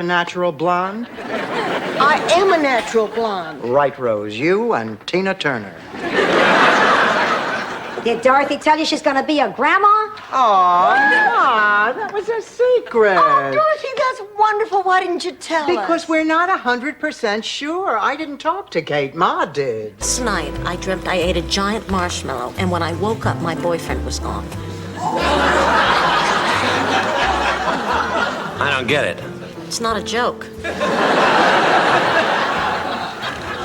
A natural blonde? I am a natural blonde. Right, Rose. You and Tina Turner. Did Dorothy tell you she's gonna be a grandma? Aw, that was a secret. Oh, Dorothy, that's wonderful. Why didn't you tell us? Because we're not 100% sure. I didn't talk to Kate. Ma did. Last night, I dreamt I ate a giant marshmallow, and when I woke up, my boyfriend was gone. I don't get it. It's not a joke.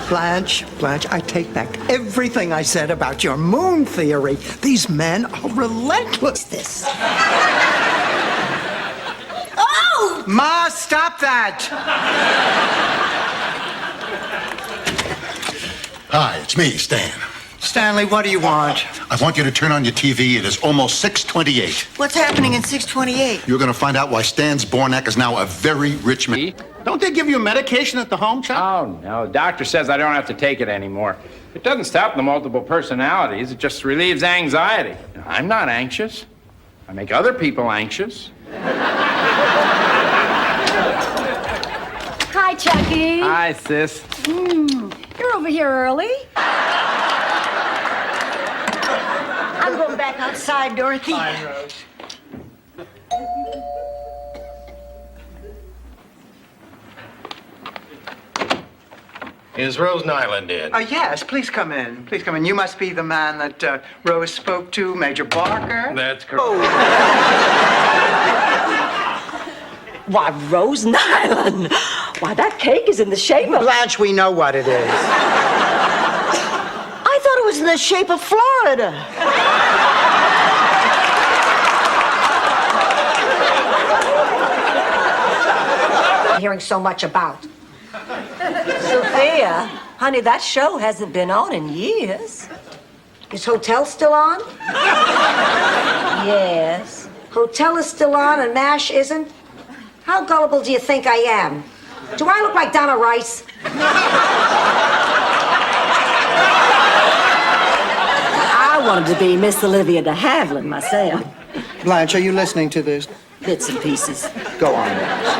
Blanche, I take back everything I said about your moon theory. These men are relentless. This. Oh! Ma, stop that! Hi, it's me, Stan. Stanley, what do you want? I want you to turn on your TV. It is almost 6:28. What's happening in 628? You're going to find out why Stan Zbornak is now a very rich man. Don't they give you medication at the home, Chuck? Oh, no. Doctor says I don't have to take it anymore. It doesn't stop the multiple personalities. It just relieves anxiety. I'm not anxious. I make other people anxious. Hi, Chucky. Hi, sis. You're over here early. I'm going back outside, Dorothy. Fine, Rose. Is Rose Nyland in? Yes, please come in. Please come in. You must be the man that Rose spoke to, Major Barker. That's correct. Why, Rose Nyland. Why, that cake is in the shape of... Blanche, we know what it is. I thought it was in the shape of Florida. Hearing so much about. Sophia, honey, that show hasn't been on in years. Is Hotel still on? Yes. Hotel is still on and MASH isn't? How gullible do you think I am? Do I look like Donna Rice? I wanted to be Miss Olivia de Havilland myself. Blanche, are you listening to this? Bits and pieces. Go on, Rose.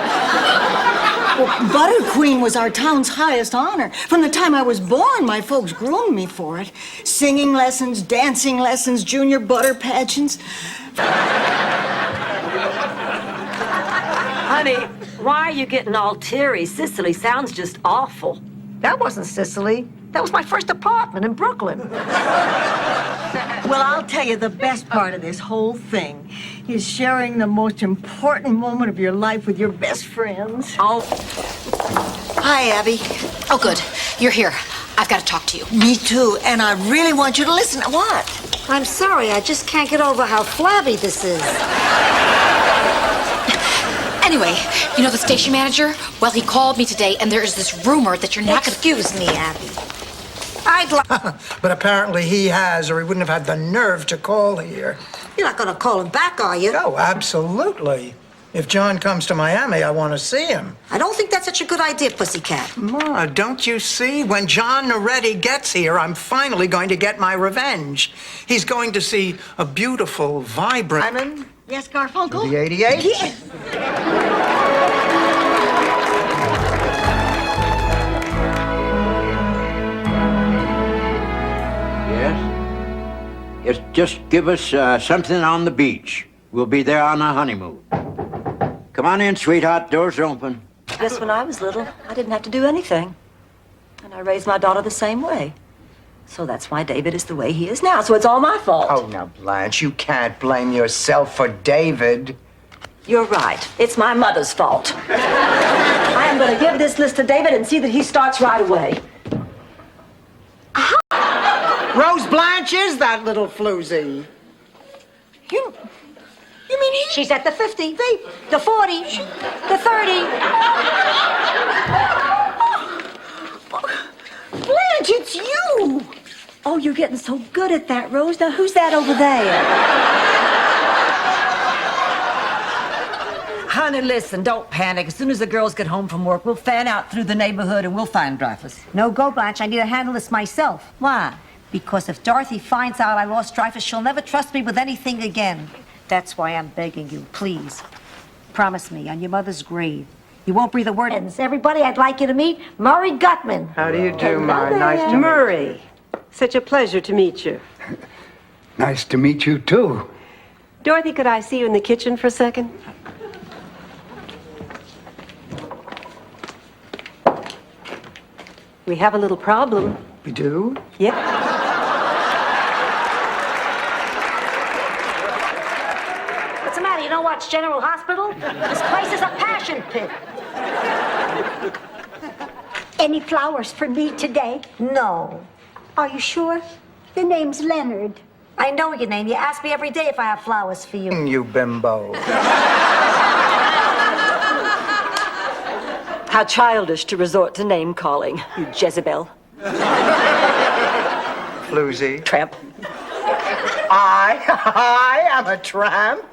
Butter Queen was our town's highest honor. From the time I was born, my folks groomed me for it. Singing lessons, dancing lessons, junior butter pageants. Honey, why are you getting all teary? Sicily sounds just awful. That wasn't Sicily. That was my first apartment in Brooklyn. Well, I'll tell you, the best part of this whole thing is sharing the most important moment of your life with your best friends. Oh, Hi, Abby. Oh, good. You're here. I've got to talk to you. Me too, and I really want you to listen. What? I'm sorry, I just can't get over how flabby this is. Anyway, you know the station manager? Well, he called me today, and there is this rumor that you're not going to... Excuse me, Abby. I'd like... But apparently he has, or he wouldn't have had the nerve to call here. You're not gonna call him back, are you? Oh, absolutely. If John comes to Miami, I want to see him. I don't think that's such a good idea, Pussycat. Ma, don't you see? When John Noretti gets here, I'm finally going to get my revenge. He's going to see a beautiful, vibrant... Simon? Yes, Garfunkel? The 88? Yes. Yes, just give us something on the beach. We'll be there on our honeymoon. Come on in, sweetheart. Door's open. I guess when I was little, I didn't have to do anything. And I raised my daughter the same way. So that's why David is the way he is now. So it's all my fault. Oh, now, Blanche, you can't blame yourself for David. You're right. It's my mother's fault. I am going to give this list to David and see that he starts right away. Rose Blanche is that little floozy. You mean he... She's at the 50, the 40, the 30. Blanche, it's you! Oh, you're getting so good at that, Rose. Now, who's that over there? Honey, listen, don't panic. As soon as the girls get home from work, we'll fan out through the neighborhood and we'll find Dreyfus. No go, Blanche. I need to handle this myself. Why? Because if Dorothy finds out I lost Dreyfus, she'll never trust me with anything again. That's why I'm begging you, please. Promise me on your mother's grave, You won't breathe a word. Everybody, I'd like you to meet Murray Gutman. How do you do, Murray? Nice to meet you. Murray, such a pleasure to meet you. Nice to meet you, too. Dorothy, could I see you in the kitchen for a second? We have a little problem. We do? Yep. What's the matter? You don't watch General Hospital? This place is a passion pit. Any flowers for me today? No. Are you sure? The name's Leonard. I know your name. You ask me every day if I have flowers for you. You bimbo. How childish to resort to name calling, you Jezebel. Floozy. Tramp. I am a tramp.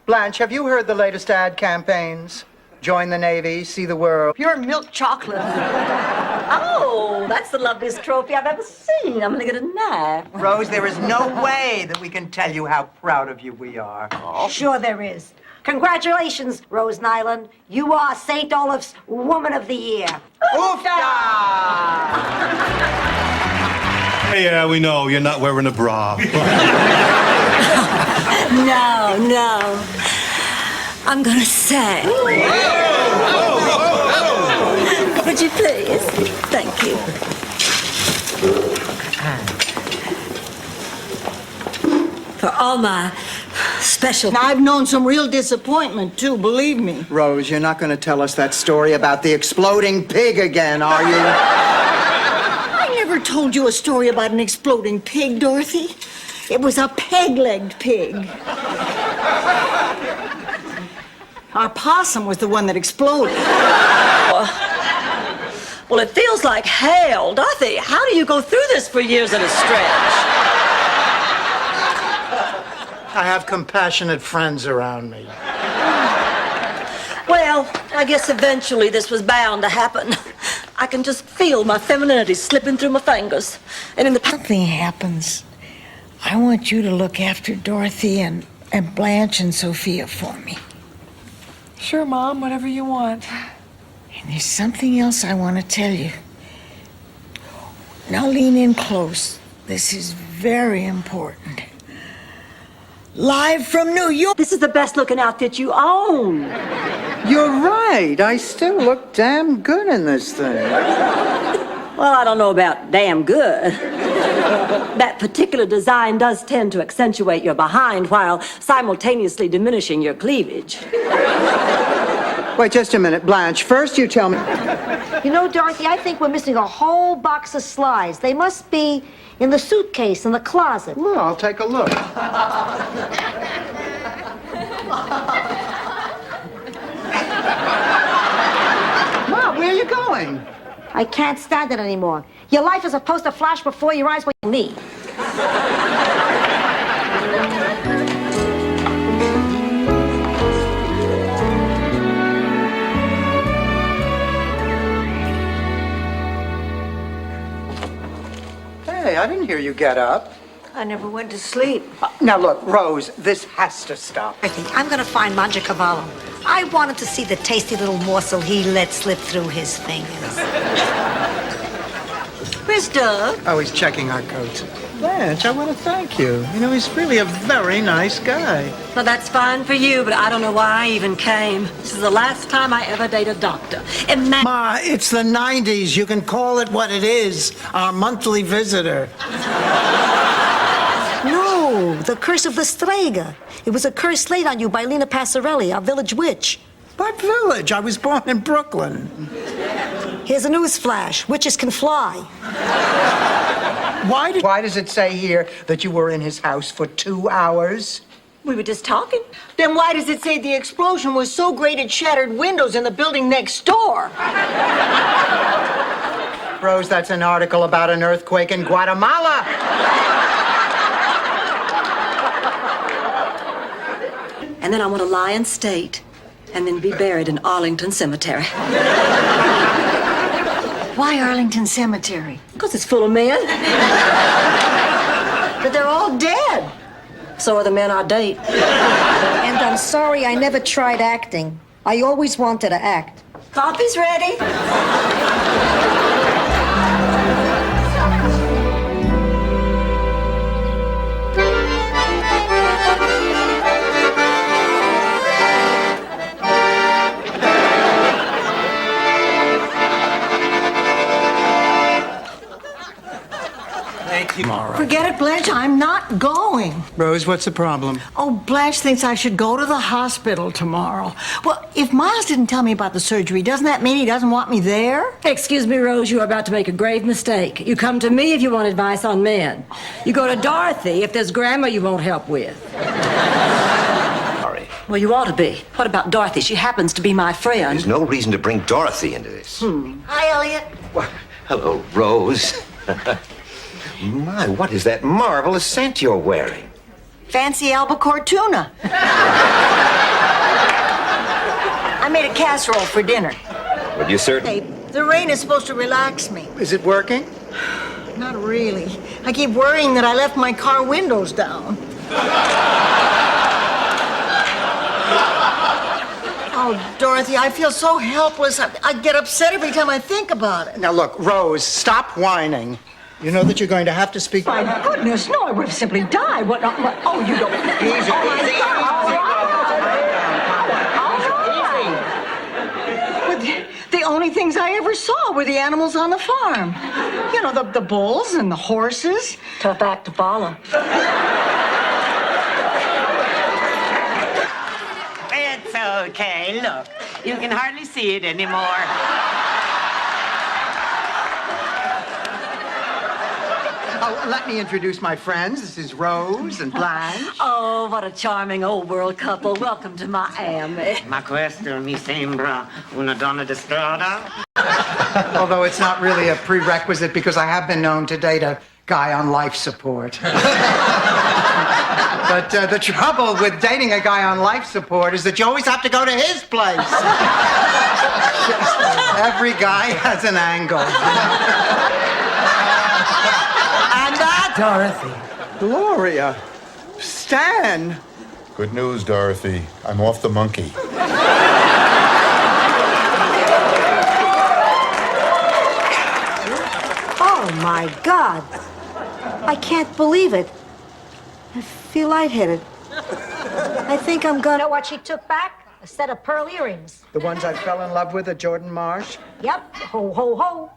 Blanche, have you heard the latest ad campaigns? Join the Navy, see the world. Pure milk chocolate. Oh, that's the loveliest trophy I've ever seen. I'm gonna get a knife. Rose, there is no way that we can tell you how proud of you we are. Sure there is. Congratulations, Rose Nyland. You are St. Olaf's Woman of the Year. Yeah, we know. You're not wearing a bra. No. I'm gonna say. Would you please? Thank you. For all my special. Now, I've known some real disappointment, too, believe me. Rose, you're not going to tell us that story about the exploding pig again, are you? I never told you a story about an exploding pig, Dorothy. It was a peg-legged pig. Our possum was the one that exploded. Well, it feels like hell. Dorothy, how do you go through this for years at a stretch? I have compassionate friends around me. Well, I guess eventually this was bound to happen. I can just feel my femininity slipping through my fingers. And in the Something happens. I want you to look after Dorothy and Blanche and Sophia for me. Sure, Mom, whatever you want. And there's something else I want to tell you. Now lean in close. This is very important. Live from New York. This is the best looking outfit you own. You're right. I still look damn good in this thing. Well, I don't know about damn good. That particular design does tend to accentuate your behind while simultaneously diminishing your cleavage. Wait just a minute, Blanche. First you tell me. You know, Dorothy, I think we're missing a whole box of slides. They must be in the suitcase in the closet. Well, I'll take a look. Mom, where are you going? I can't stand it anymore. Your life is supposed to flash before your eyes with me. Hey, I didn't hear you get up. I never went to sleep. Now look, Rose, this has to stop. I'm gonna find Mangiacavallo. I wanted to see the tasty little morsel he let slip through his fingers. Where's Doug? Oh, he's checking our coats. Blanche, I want to thank you. You know, he's really a very nice guy. Well, that's fine for you, but I don't know why I even came. This is the last time I ever date a doctor. Ma, it's the 90s. You can call it what it is. Our monthly visitor. No, the Curse of the Strega. It was a curse laid on you by Lena Passarelli, our village witch. What village? I was born in Brooklyn. Here's a news flash. Witches can fly. Why does it say here that you were in his house for 2 hours? We were just talking. Then why does it say the explosion was so great it shattered windows in the building next door? Rose, that's an article about an earthquake in Guatemala. And then I want to lie in state and then be buried in Arlington Cemetery. Why Arlington Cemetery? Because it's full of men. But they're all dead. So are the men I date. And I'm sorry I never tried acting. I always wanted to act. Coffee's ready. Thank you, Mara. Forget it, Blanche. I'm not going. Rose, what's the problem? Oh, Blanche thinks I should go to the hospital tomorrow. Well, if Miles didn't tell me about the surgery, doesn't that mean he doesn't want me there? Excuse me, Rose, you're about to make a grave mistake. You come to me if you want advice on men. You go to Dorothy if there's grammar you won't help with. Sorry. Well, you ought to be. What about Dorothy? She happens to be my friend. There's no reason to bring Dorothy into this. Hi, Elliot. Well, hello, Rose. My, what is that marvelous scent you're wearing? Fancy albacore tuna. I made a casserole for dinner. Would you certain? Hey, the rain is supposed to relax me. Is it working? Not really. I keep worrying that I left my car windows down. Oh, Dorothy, I feel so helpless. I get upset every time I think about it. Now, look, Rose, stop whining. You know that you're going to have to speak... My goodness, no, I would have simply died. Oh, you don't... Easy, oh, my easy, God. All right. But the only things I ever saw were the animals on the farm. You know, the bulls and the horses. Tough act to follow. It's okay. Look, you can hardly see it anymore. Oh, let me introduce my friends. This is Rose and Blanche. Oh, what a charming old world couple. Welcome to Miami. Ma questo mi sembra una donna di strada. Although it's not really a prerequisite because I have been known to date a guy on life support. But the trouble with dating a guy on life support is that you always have to go to his place. Every guy has an angle. And that... Dorothy. Gloria. Stan. Good news, Dorothy. I'm off the monkey. Oh, my God. I can't believe it. I feel lightheaded. I think I'm gonna... Know what she took back? A set of pearl earrings. The ones I fell in love with at Jordan Marsh. Yep. Ho, ho, ho.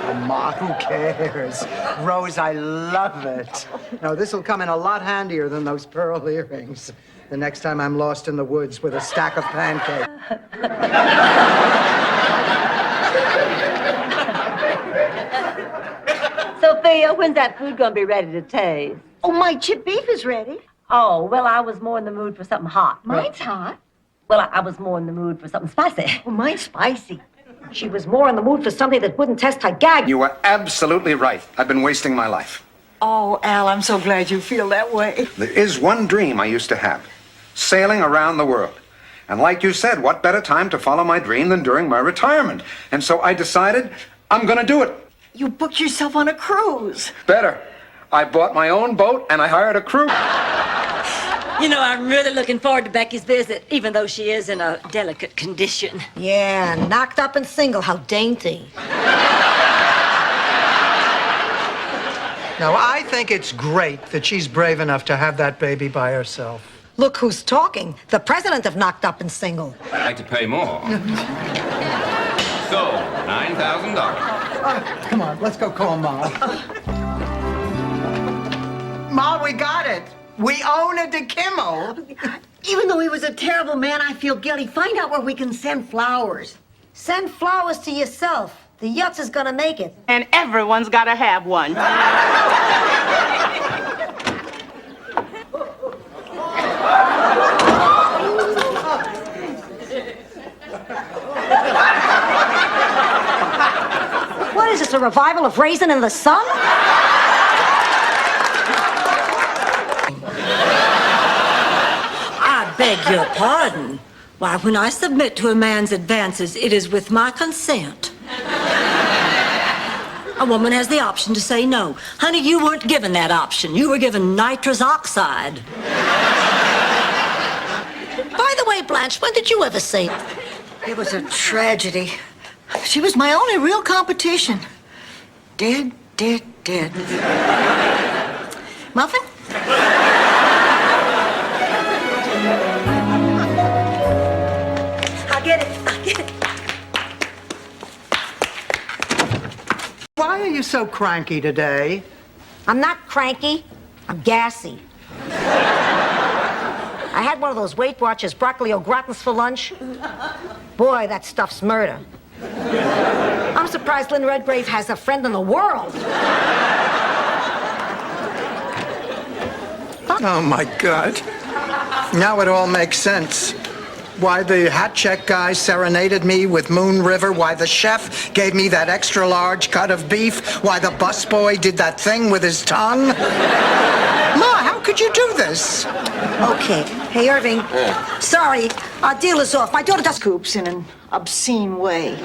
Oh, Ma, who cares? Rose, I love it. No, this will come in a lot handier than those pearl earrings. The next time I'm lost in the woods with a stack of pancakes. Sophia, when's that food gonna be ready to taste? Oh, my chip beef is ready. Oh, well, I was more in the mood for something hot. Mine's hot. Well, I was more in the mood for something spicy. Oh, mine's spicy. She was more in the mood for something that wouldn't test her gag. You were absolutely right. I've been wasting my life. Oh, Al, I'm so glad you feel that way. There is one dream I used to have. Sailing around the world. And like you said, what better time to follow my dream than during my retirement? And so I decided I'm gonna do it. You booked yourself on a cruise. Better. I bought my own boat and I hired a crew. You know, I'm really looking forward to Becky's visit, even though she is in a delicate condition. Yeah, knocked up and single. How dainty. Now, I think it's great that she's brave enough to have that baby by herself. Look who's talking. The president of Knocked Up and Single. I'd like to pay more. So, $9,000. Come on, let's go call Ma. Ma, we got it. We own a DeKimmel. Even though he was a terrible man, I feel guilty. Find out where we can send flowers. Send flowers to yourself. The Yutz is gonna make it. And everyone's got to have one. What is this, a revival of Raisin in the Sun? I beg your pardon. Why, when I submit to a man's advances, it is with my consent. A woman has the option to say no. Honey, you weren't given that option. You were given nitrous oxide. By By the way, Blanche, when did you ever say It was a tragedy. She was my only real competition. Dead. Muffin? I get it. Why are you so cranky today? I'm not cranky. I'm gassy. I had one of those Weight Watchers broccoli au gratins for lunch. Boy, that stuff's murder. I'm surprised Lynn Redgrave has a friend in the world. Oh, my God. Now it all makes sense. Why the hat check guy serenaded me with Moon River, why the chef gave me that extra large cut of beef, why the busboy did that thing with his tongue. Ma, how could you do this? Okay. Hey, Irving. Sorry, our deal is off. My daughter does Scoops in an obscene way.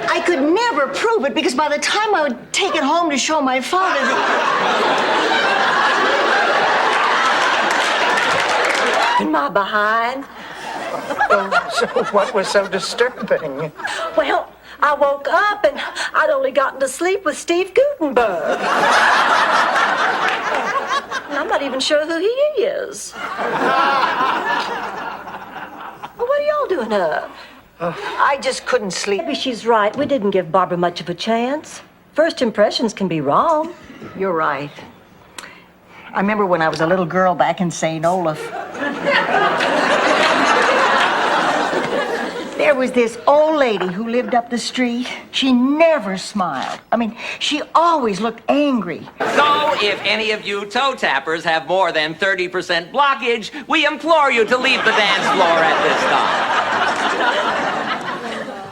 I could never prove it because by the time I would take it home to show my father, In my behind. So what was so disturbing? Well, I woke up and I'd only gotten to sleep with Steve Gutenberg. And I'm not even sure who he is. Well, what are y'all doing up? I just couldn't sleep. Maybe she's right. We didn't give Barbara much of a chance. First impressions can be wrong. You're right. I remember when I was a little girl back in St. Olaf. There was this old lady who lived up the street. She never smiled. I mean, she always looked angry. So, if any of you toe tappers have more than 30% blockage, we implore you to leave the dance floor at this time.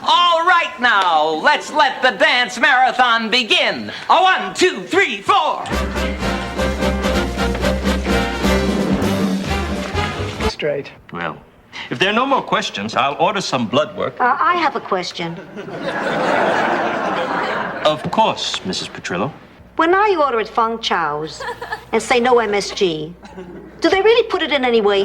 All right now, let's let the dance marathon begin. A 1, 2, 3, 4. Straight. Well, if there are no more questions, I'll order some blood work. I have a question. Of course, Mrs. Petrillo. When I order at Feng Chao's and say no MSG, do they really put it in anyway?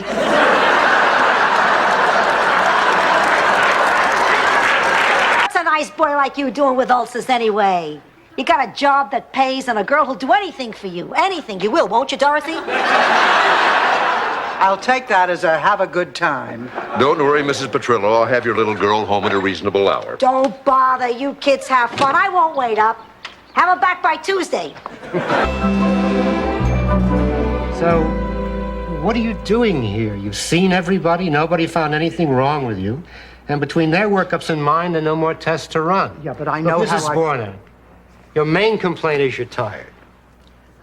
What's a nice boy like you doing with ulcers anyway? You got a job that pays and a girl who'll do anything for you. Anything. You will, won't you, Dorothy? I'll take that as a have a good time. Don't worry, Mrs. Petrillo. I'll have your little girl home at a reasonable hour. Don't bother. You kids have fun. I won't wait up. Have her back by Tuesday. So, what are you doing here? You've seen everybody. Nobody found anything wrong with you. And between their workups and mine, there are no more tests to run. Yeah, but I know Look, how Mrs. Borna, your main complaint is you're tired.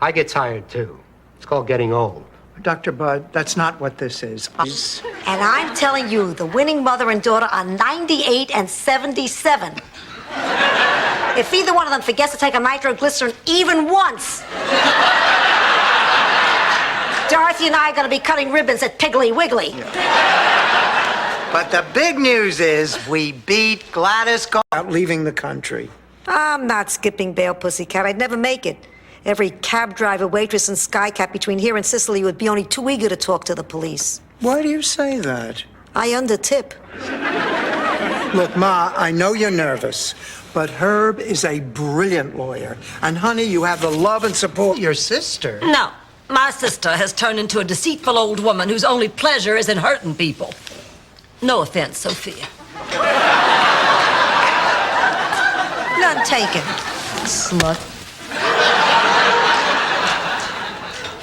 I get tired, too. It's called getting old. Dr. Bud, that's not what this is. And I'm telling you, the winning mother and daughter are 98 and 77. If either one of them forgets to take a nitroglycerin even once, Dorothy and I are going to be cutting ribbons at Piggly Wiggly. But the big news is we beat Gladys out leaving the country. I'm not skipping bail, pussycat. I'd never make it. Every cab driver, waitress, and skycap between here and Sicily would be only too eager to talk to the police. Why do you say that? I undertip. Look, Ma, I know you're nervous, but Herb is a brilliant lawyer. And, honey, you have the love and support of your sister. No, my sister has turned into a deceitful old woman whose only pleasure is in hurting people. No offense, Sophia. None taken. Slut.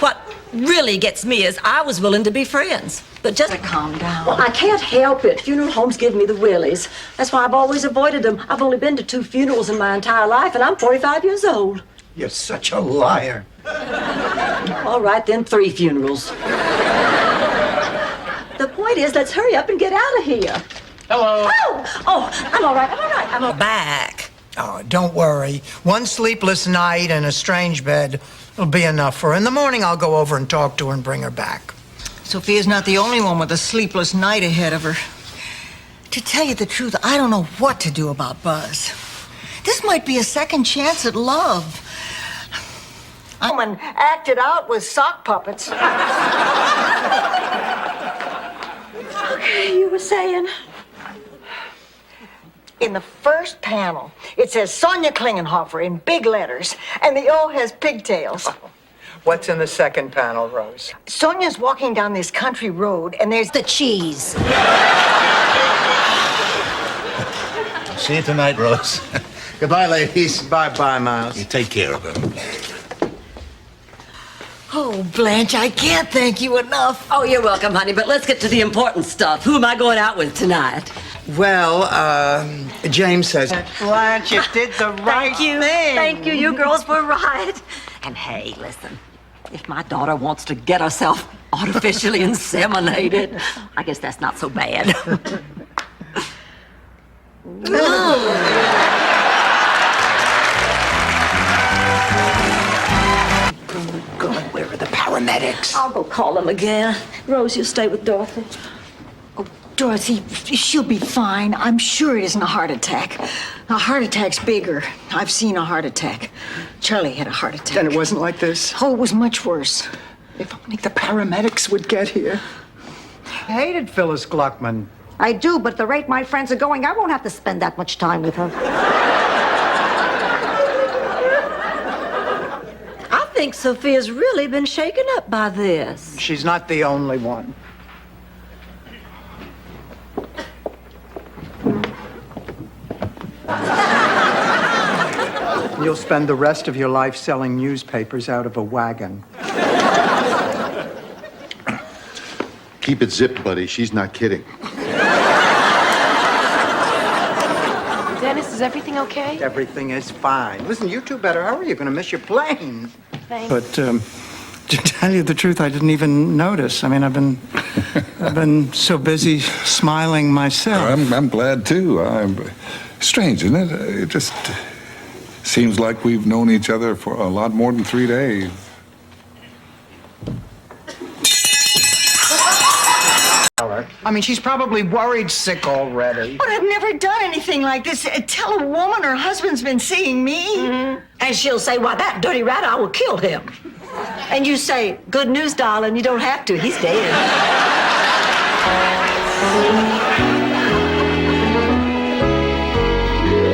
What really gets me is I was willing to be friends. But just calm down. Well, I can't help it. Funeral homes give me the willies. That's why I've always avoided them. I've only been to 2 funerals in my entire life, and I'm 45 years old. You're such a liar. All right, then 3 funerals. The point is, let's hurry up and get out of here. Hello. Oh, I'm all right. I'm back. Oh, don't worry. One sleepless night and a strange bed will be enough for her. In the morning, I'll go over and talk to her and bring her back. Sophia's not the only one with a sleepless night ahead of her. To tell you the truth, I don't know what to do about Buzz. This might be a second chance at love. And acted out with sock puppets. You were saying? In the first panel, it says Sonia Klingenhofer in big letters, and the O has pigtails. What's in the second panel, Rose? Sonia's walking down this country road, and there's the cheese. See you tonight, Rose. Goodbye, ladies. Bye-bye, Miles. You take care of him. Oh, Blanche, I can't thank you enough. Oh, you're welcome, honey, but let's get to the important stuff. Who am I going out with tonight? Well, James says... Blanche, you did the right thing. Thank you. You girls were right. And hey, listen, if my daughter wants to get herself artificially inseminated, I guess that's not so bad. God, where are the paramedics? I'll go call them again. Rose, you stay with Dorothy. Oh, Dorothy, she'll be fine. I'm sure it isn't a heart attack. A heart attack's bigger. I've seen a heart attack. Charlie had a heart attack. And it wasn't like this? Oh, it was much worse. If only the paramedics would get here. I hated Phyllis Gluckman. I do, but at the rate my friends are going, I won't have to spend that much time with her. I think Sophia's really been shaken up by this. She's not the only one. You'll spend the rest of your life selling newspapers out of a wagon. Keep it zipped, buddy. She's not kidding. Dennis, is everything okay? Everything is fine. Listen, you two better hurry. You're going to miss your plane. Thanks. But to tell you the truth, I didn't even notice. I mean, I've been so busy smiling myself. I'm glad too. Strange, isn't it? It just seems like we've known each other for a lot more than 3 days. I mean, she's probably worried sick already. But I've never done anything like this. Tell a woman her husband's been seeing me. Mm-hmm. And she'll say, why, that dirty rat, I will kill him. And you say, good news, darling, you don't have to. He's dead.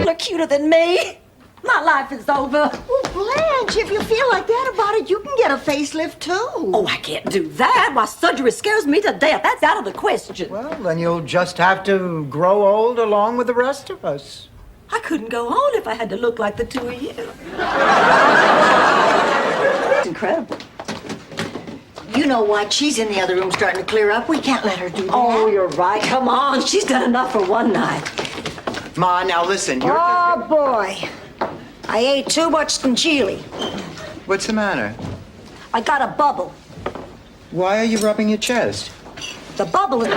You're cuter than me. My life is over. Well, Blanche, if you feel like that about it, you can get a facelift, too. Oh, I can't do that. Why, surgery scares me to death. That's out of the question. Well, then you'll just have to grow old along with the rest of us. I couldn't go on if I had to look like the two of you. It's incredible. You know what? She's in the other room starting to clear up. We can't let her do that. Oh, you're right. Come on. She's done enough for one night. Ma, now listen. Oh, boy. I ate too much congealy. What's the matter? I got a bubble. Why are you rubbing your chest? The bubble is...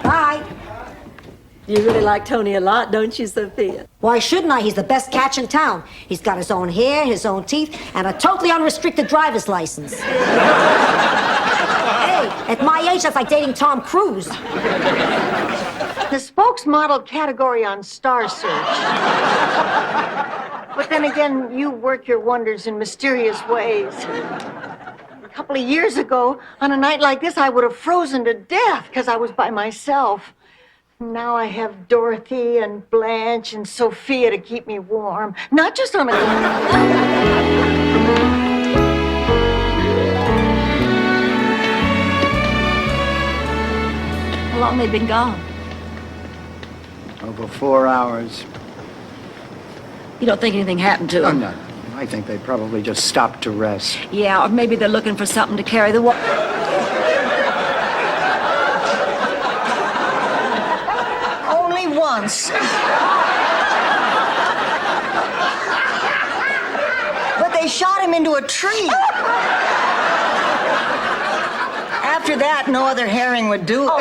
Bye. You really like Tony a lot, don't you, Sophia? Why shouldn't I? He's the best catch in town. He's got his own hair, his own teeth, and a totally unrestricted driver's license. Hey, at my age, that's like dating Tom Cruise. The spokesmodel category on Star Search. But then again, you work your wonders in mysterious ways. A couple of years ago, on a night like this, I would have frozen to death because I was by myself. Now I have Dorothy and Blanche and Sophia to keep me warm. Not just on a... How long they been gone? Over 4 hours. You don't think anything happened to them? Oh, no. I think they probably just stopped to rest. Yeah, or maybe they're looking for something to carry the water. Only once. But they shot him into a tree. After that, no other herring would do it.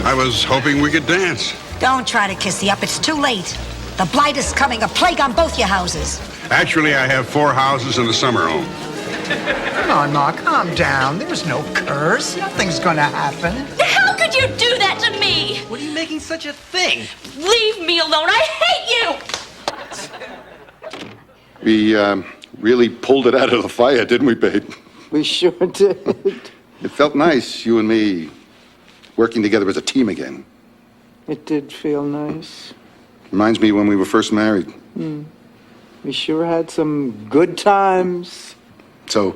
I was hoping we could dance. Don't try to kissy up. It's too late. The blight is coming. A plague on both your houses. Actually, I have 4 houses and a summer home. Come on, Ma, calm down. There's no curse. Nothing's gonna happen. How could you do that to me? What are you making such a thing? Leave me alone. I hate you. We really pulled it out of the fire, didn't we, babe? We sure did. It felt nice, you and me, working together as a team again. It did feel nice. Reminds me when we were first married. We sure had some good times. So,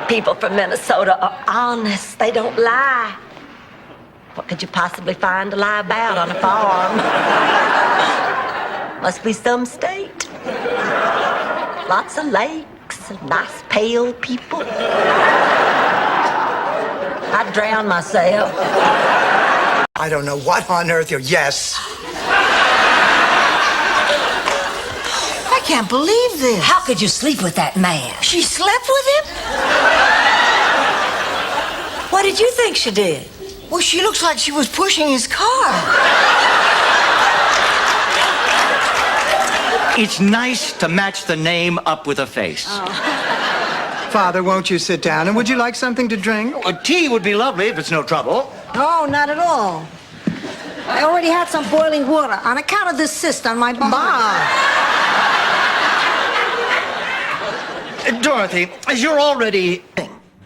People from Minnesota are honest. They don't lie. What could you possibly find to lie about on a farm? Must be some state. Lots of lakes and nice pale people. I'd drown myself. I don't know what on earth you're... Yes. I can't believe this. How could you sleep with that man? She slept with him? What did you think she did? Well, she looks like she was pushing his car. It's nice to match the name up with a face. Father, won't you sit down? And would you like something to drink? A tea would be lovely if it's no trouble. No, not at all. I already had some boiling water on account of this cyst on my bum. Dorothy, as you're already...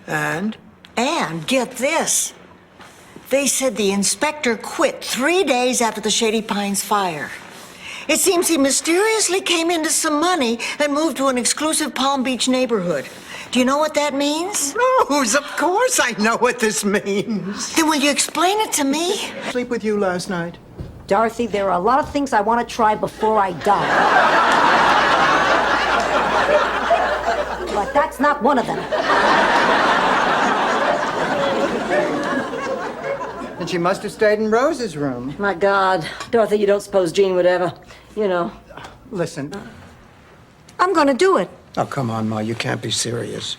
And? And get this. They said the inspector quit 3 days after the Shady Pines fire. It seems he mysteriously came into some money and moved to an exclusive Palm Beach neighborhood. Do you know what that means? Rose, of course I know what this means. Then will you explain it to me? Sleep with you last night. Dorothy, there are a lot of things I want to try before I die. But that's not one of them. And she must have stayed in Rose's room. My God. Dorothy, you don't suppose Jean would ever, you know. Listen. I'm going to do it. Oh, come on, Ma. You can't be serious.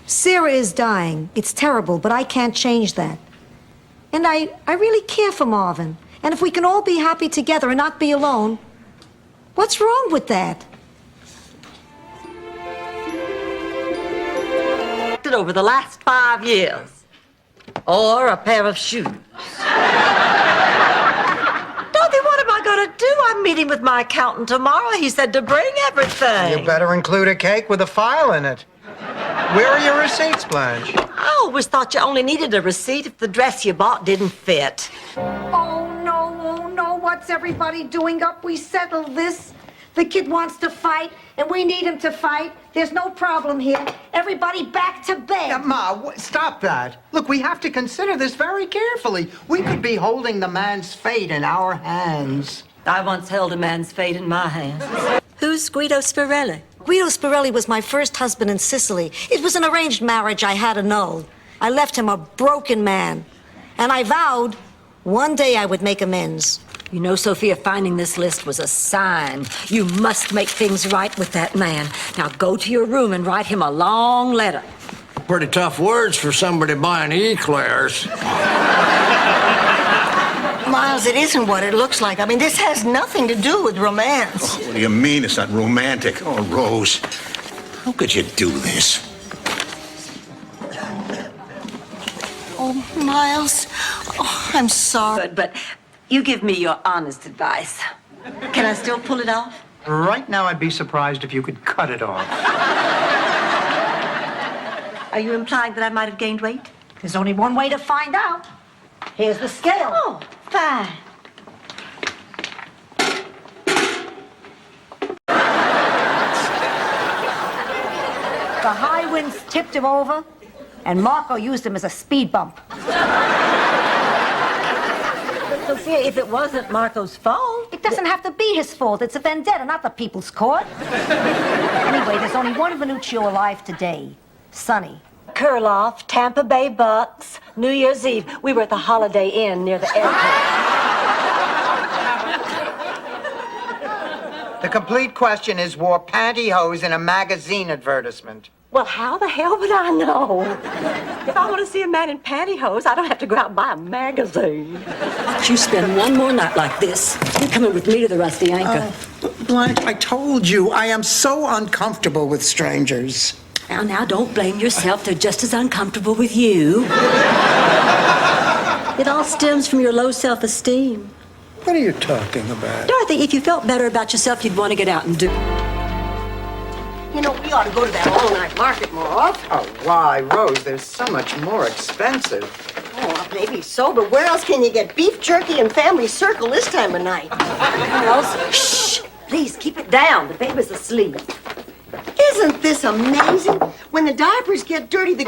Sarah is dying. It's terrible, but I can't change that. And I really care for Marvin. And if we can all be happy together and not be alone, what's wrong with that? Over the last 5 years. Or a pair of shoes. Dorothy, what am I going to do? I'm meeting with my accountant tomorrow. He said to bring everything. You better include a cake with a file in it. Where are your receipts, Blanche? I always thought you only needed a receipt if the dress you bought didn't fit. Oh, no, what's everybody doing up? We settled this. The kid wants to fight, and we need him to fight. There's no problem here. Everybody back to bed. Ma, stop that. Look, we have to consider this very carefully. We could be holding the man's fate in our hands. I once held a man's fate in my hands. Who's Guido Spirelli? Guido Spirelli was my first husband in Sicily. It was an arranged marriage I had annulled. I left him a broken man. And I vowed one day I would make amends. You know, Sophia, finding this list was a sign. You must make things right with that man. Now go to your room and write him a long letter. Pretty tough words for somebody buying eclairs. Miles, it isn't what it looks like. I mean, this has nothing to do with romance. What do you mean it's not romantic? Oh, Rose, how could you do this? Oh, Miles. Oh, I'm sorry. Good, but you give me your honest advice. Can I still pull it off? Right now, I'd be surprised if you could cut it off. Are you implying that I might have gained weight? There's only one way to find out. Here's the scale. Oh, fine. The high winds tipped him over, and Marco used him as a speed bump. Sophia, if it wasn't Marco's fault... It doesn't have to be his fault. It's a vendetta, not the people's court. Anyway, there's only one Venuccio alive today. Sonny. Kurloff, Tampa Bay Bucks, New Year's Eve. We were at the Holiday Inn near the airport. The complete question is, wore pantyhose in a magazine advertisement. Well, how the hell would I know? If I want to see a man in pantyhose, I don't have to go out and buy a magazine. You spend one more night like this, you're coming with me to the Rusty Anchor. Blanche, I told you, I am so uncomfortable with strangers. Now, don't blame yourself. They're just as uncomfortable with you. It all stems from your low self-esteem. What are you talking about? Dorothy, if you felt better about yourself, you'd want to get out and do. You know, we ought to go to that all-night market more often. Oh, why, Rose? They're so much more expensive. Oh, maybe so, but where else can you get beef jerky and family circle this time of night? Girls, shh! Please keep it down. The baby's asleep. Isn't this amazing? When the diapers get dirty, the...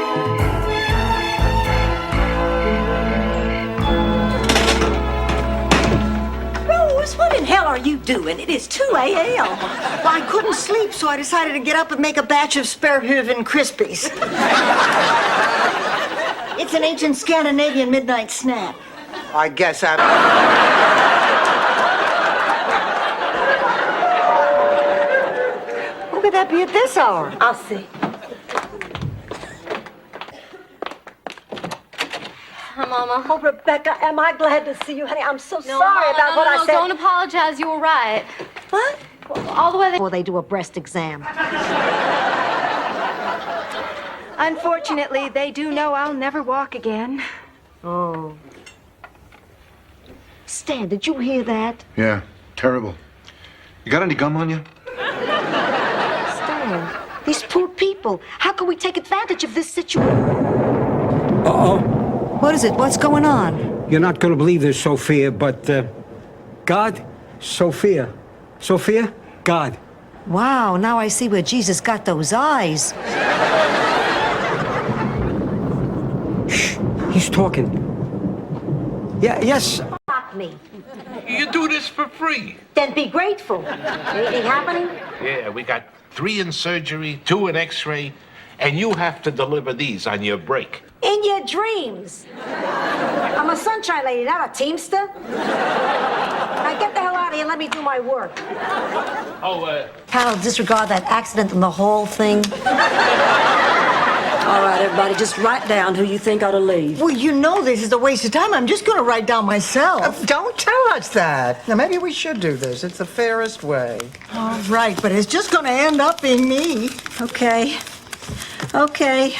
Rose, what in hell are you doing? It is 2 a.m. Well, I couldn't sleep, so I decided to get up and make a batch of Sparehöven Krispies. It's an ancient Scandinavian midnight snack. I guess Who could that be at this hour? I'll see. Hi, Mama. Oh, Rebecca, am I glad to see you, honey? I'm so No, sorry Mama, about what I said. Don't apologize. You were right. What? All the way there. Before they do a breast exam. Unfortunately, they do know I'll never walk again. Oh. Stan, did you hear that? Yeah, terrible. You got any gum on you? Stan, these poor people. How can we take advantage of this situation? Uh-oh. What is it? What's going on? You're not going to believe this, Sophia, but God, Sophia. Sophia, God. Wow, now I see where Jesus got those eyes. Shh, he's talking. Yeah, yes. Fuck me. You do this for free. Then be grateful. Anything happening? Yeah, we got 3 in surgery, 2 in x-ray, and you have to deliver these on your break. In your dreams. I'm a sunshine lady, not a teamster. Now get the hell out of here and let me do my work. Oh, Pal, disregard that accident in the hall thing. All right, everybody, just write down who you think ought to leave. Well, you know this is a waste of time. I'm just going to write down myself. Don't tell us that. Now, maybe we should do this. It's the fairest way. All right, but it's just going to end up being me. Okay. Okay.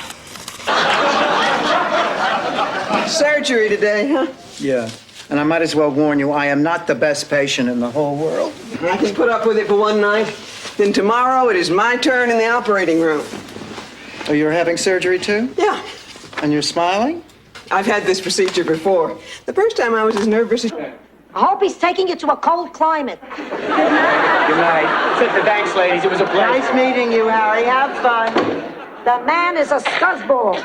Surgery today, huh? Yeah. And I might as well warn you, I am not the best patient in the whole world. I can put up with it for one night. Then tomorrow it is my turn in the operating room. Oh, you're having surgery too? Yeah. And you're smiling? I've had this procedure before. The first time I was as nervous as... I hope he's taking you to a cold climate. Good night. Thanks, ladies. It was a pleasure. Nice meeting you, Harry. Have fun. The man is a scuzzball.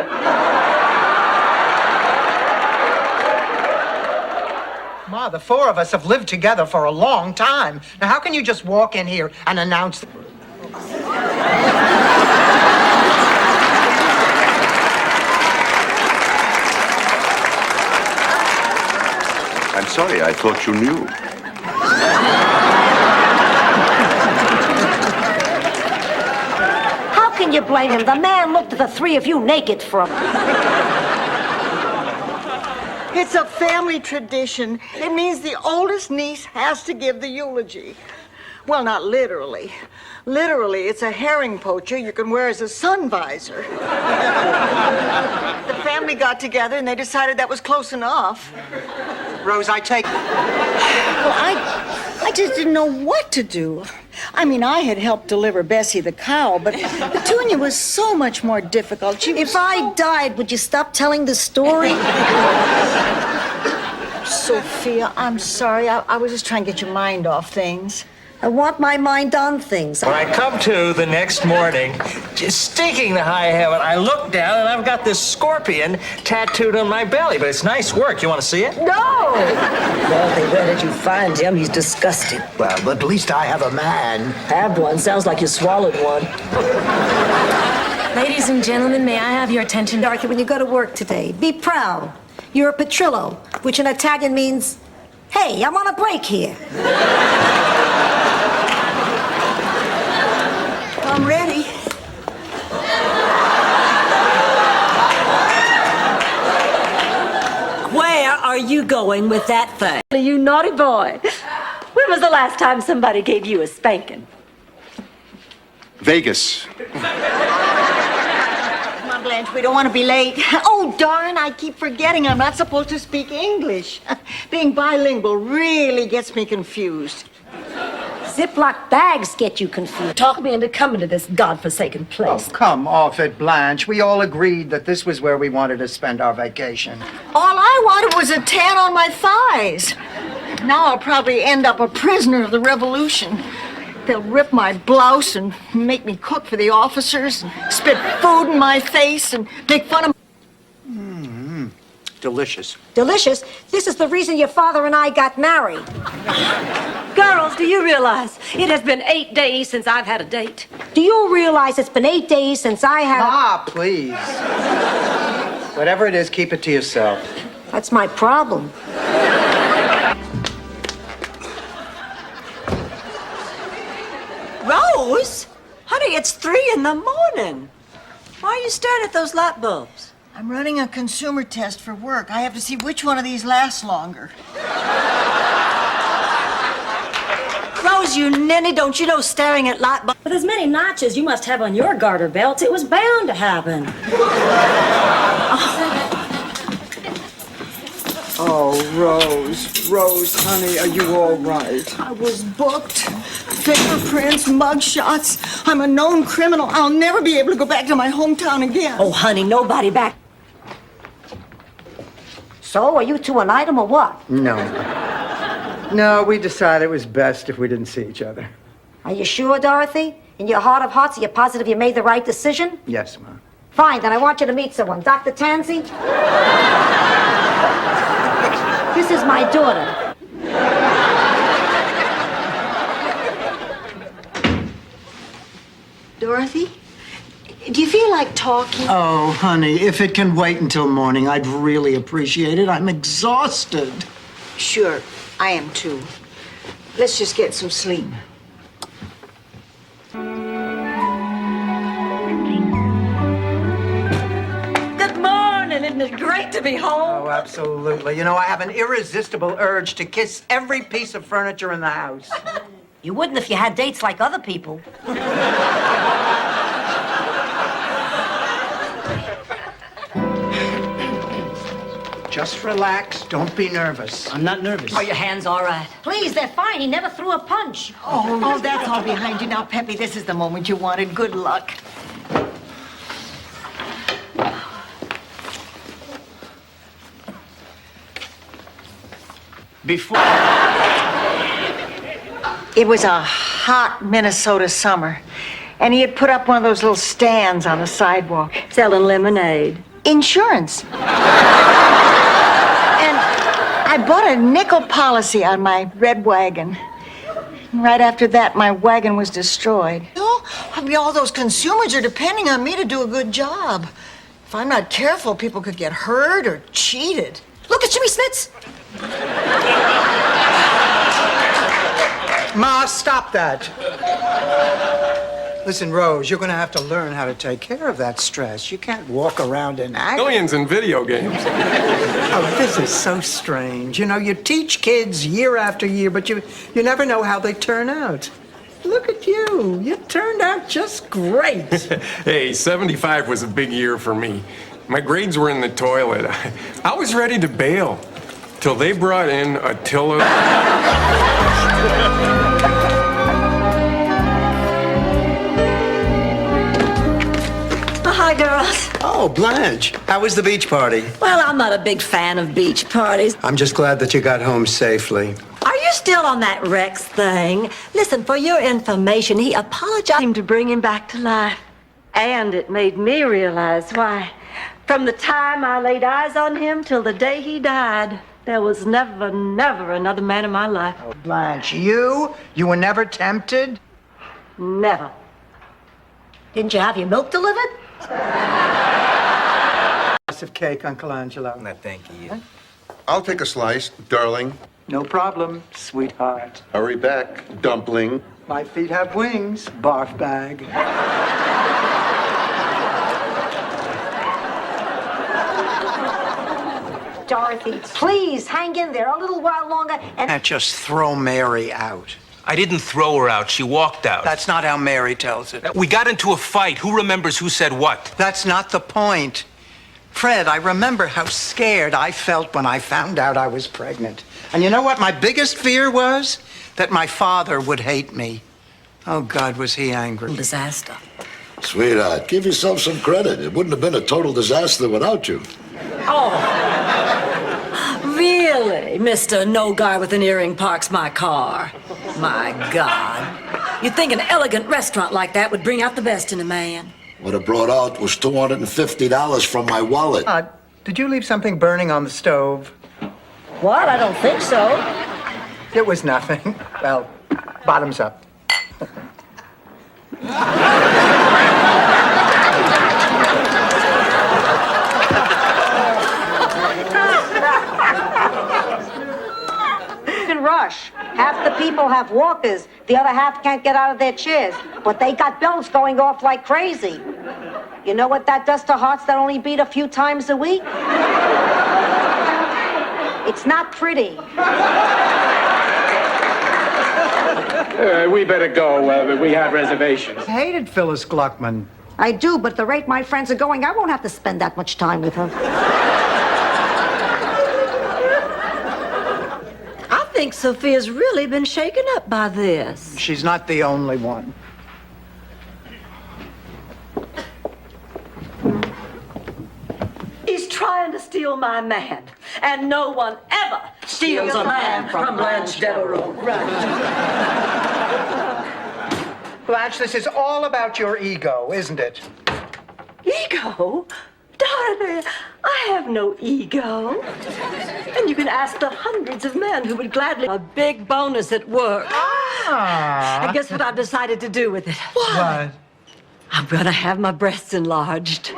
Ma, the 4 of us have lived together for a long time. Now, how can you just walk in here and announce... I'm sorry, I thought you knew. How can you blame him? The man looked at the 3 of you naked for a... It's a family tradition. It means the oldest niece has to give the eulogy. Well, not literally. Literally, it's a herring poacher you can wear as a sun visor. The family got together and they decided that was close enough. Rose, I take... Well, I just didn't know what to do. I mean, I had helped deliver Bessie the cow, but Petunia was so much more difficult. If I died, would you stop telling the story? Sophia, I'm sorry. I was just trying to get your mind off things. I want my mind on things. When I come to the next morning, just stinking to high heaven, I look down and I've got this scorpion tattooed on my belly. But it's nice work. You want to see it? No! Dorothy, where did you find him? He's disgusting. Well, but at least I have a man. Have one. Sounds like you swallowed one. Ladies and gentlemen, may I have your attention? Dorothy, when you go to work today, be proud. You're a Petrillo, which in Italian means, hey, I'm on a break here. I'm ready. Where are you going with that thing? You naughty boy. When was the last time somebody gave you a spanking? Vegas. I'm glad Blanche. We don't want to be late. Oh, darn, I keep forgetting I'm not supposed to speak English. Being bilingual really gets me confused. Ziploc bags get you confused. Talk me into coming to this godforsaken place. Oh, come off it, Blanche. We all agreed that this was where we wanted to spend our vacation. All I wanted was a tan on my thighs. Now I'll probably end up a prisoner of the revolution. They'll rip my blouse and make me cook for the officers, and spit food in my face, and make fun of... Delicious. Delicious? This is the reason your father and I got married. Girls, do you realize it has been 8 days since I've had a date? Do you realize it's been 8 days since I had... Ah, please. Whatever it is, keep it to yourself. That's my problem. Rose? Honey, it's 3 in the morning. Why are you staring at those light bulbs? I'm running a consumer test for work. I have to see which one of these lasts longer. Rose, you ninny, don't you know staring at light bulbs? With as many notches you must have on your garter belts, it was bound to happen. Oh, Rose, honey, are you all right? I was booked. Fingerprints, mugshots. I'm a known criminal. I'll never be able to go back to my hometown again. Oh, honey, nobody back. So, are you two an item or what? No, we decided it was best if we didn't see each other. Are you sure, Dorothy? In your heart of hearts, are you positive you made the right decision? Yes, Ma. Fine, then I want you to meet someone. Dr. Tansy? This is my daughter. Dorothy, do you feel like talking? Oh, honey, if it can wait until morning, I'd really appreciate it. I'm exhausted. Sure, I am too. Let's just get some sleep. Good morning. Isn't it great to be home? Oh, absolutely. You know, I have an irresistible urge to kiss every piece of furniture in the house. You wouldn't if you had dates like other people. Just relax. Don't be nervous. I'm not nervous. Are your hands all right? Please, they're fine. He never threw a punch. Oh, that's all behind you now, Peppy. This is the moment you wanted. Good luck. Before... It was a hot Minnesota summer, and he had put up one of those little stands on the sidewalk. Selling lemonade. Insurance. And I bought a nickel policy on my red wagon. Right after that, my wagon was destroyed. I mean, all those consumers are depending on me to do a good job. If I'm not careful, people could get hurt or cheated. Look at Jimmy Smits. Ma, stop that. Listen, Rose, you're going to have to learn how to take care of that stress. You can't walk around in agony. Millions in video games. Oh, this is so strange. You know, you teach kids year after year, but you never know how they turn out. Look at you. You turned out just great. Hey, 75 was a big year for me. My grades were in the toilet. I was ready to bail till they brought in Attila. Hi, girls. Oh, Blanche, how was the beach party? Well, I'm not a big fan of beach parties. I'm just glad that you got home safely. Are you still on that Rex thing? Listen, for your information, he apologized to bring him back to life. And it made me realize why. From the time I laid eyes on him till the day he died, there was never another man in my life. Oh, Blanche, you were never tempted? Never. Didn't you have your milk delivered? Of cake, Uncle Angelo. No, thank you. I'll take a slice, darling. No problem, sweetheart. Hurry back, dumpling. My feet have wings, barf bag. Dorothy, please hang in there a little while longer and... Can't just throw Mary out. I didn't throw her out. She walked out. That's not how Mary tells it. We got into a fight. Who remembers who said what? That's not the point. Fred, I remember how scared I felt when I found out I was pregnant. And you know what my biggest fear was? That my father would hate me. Oh, God, was he angry. Disaster. Sweetheart, give yourself some credit. It wouldn't have been a total disaster without you. Oh. Really? Mr. No Guy with an Earring parks my car. My God. You'd think an elegant restaurant like that would bring out the best in a man. What it brought out was $250 from my wallet. Did you leave something burning on the stove? What? I don't think so. It was nothing. Well, bottoms up. Rush. Half the people have walkers. The other half can't get out of their chairs. But they got bells going off like crazy. You know what that does to hearts that only beat a few times a week? It's not pretty. We better go. We have reservations. I hated Phyllis Gluckman. I do, but at the rate my friends are going, I won't have to spend that much time with her. I think Sophia's really been shaken up by this. She's not the only one. He's trying to steal my man, and no one ever steals a man from Blanche Devereaux. Blanche, this is all about your ego, isn't it? Ego? Darling, I have no ego. And you can ask the hundreds of men who would gladly a big bonus at work. And guess what I've decided to do with it? What? I'm gonna have my breasts enlarged.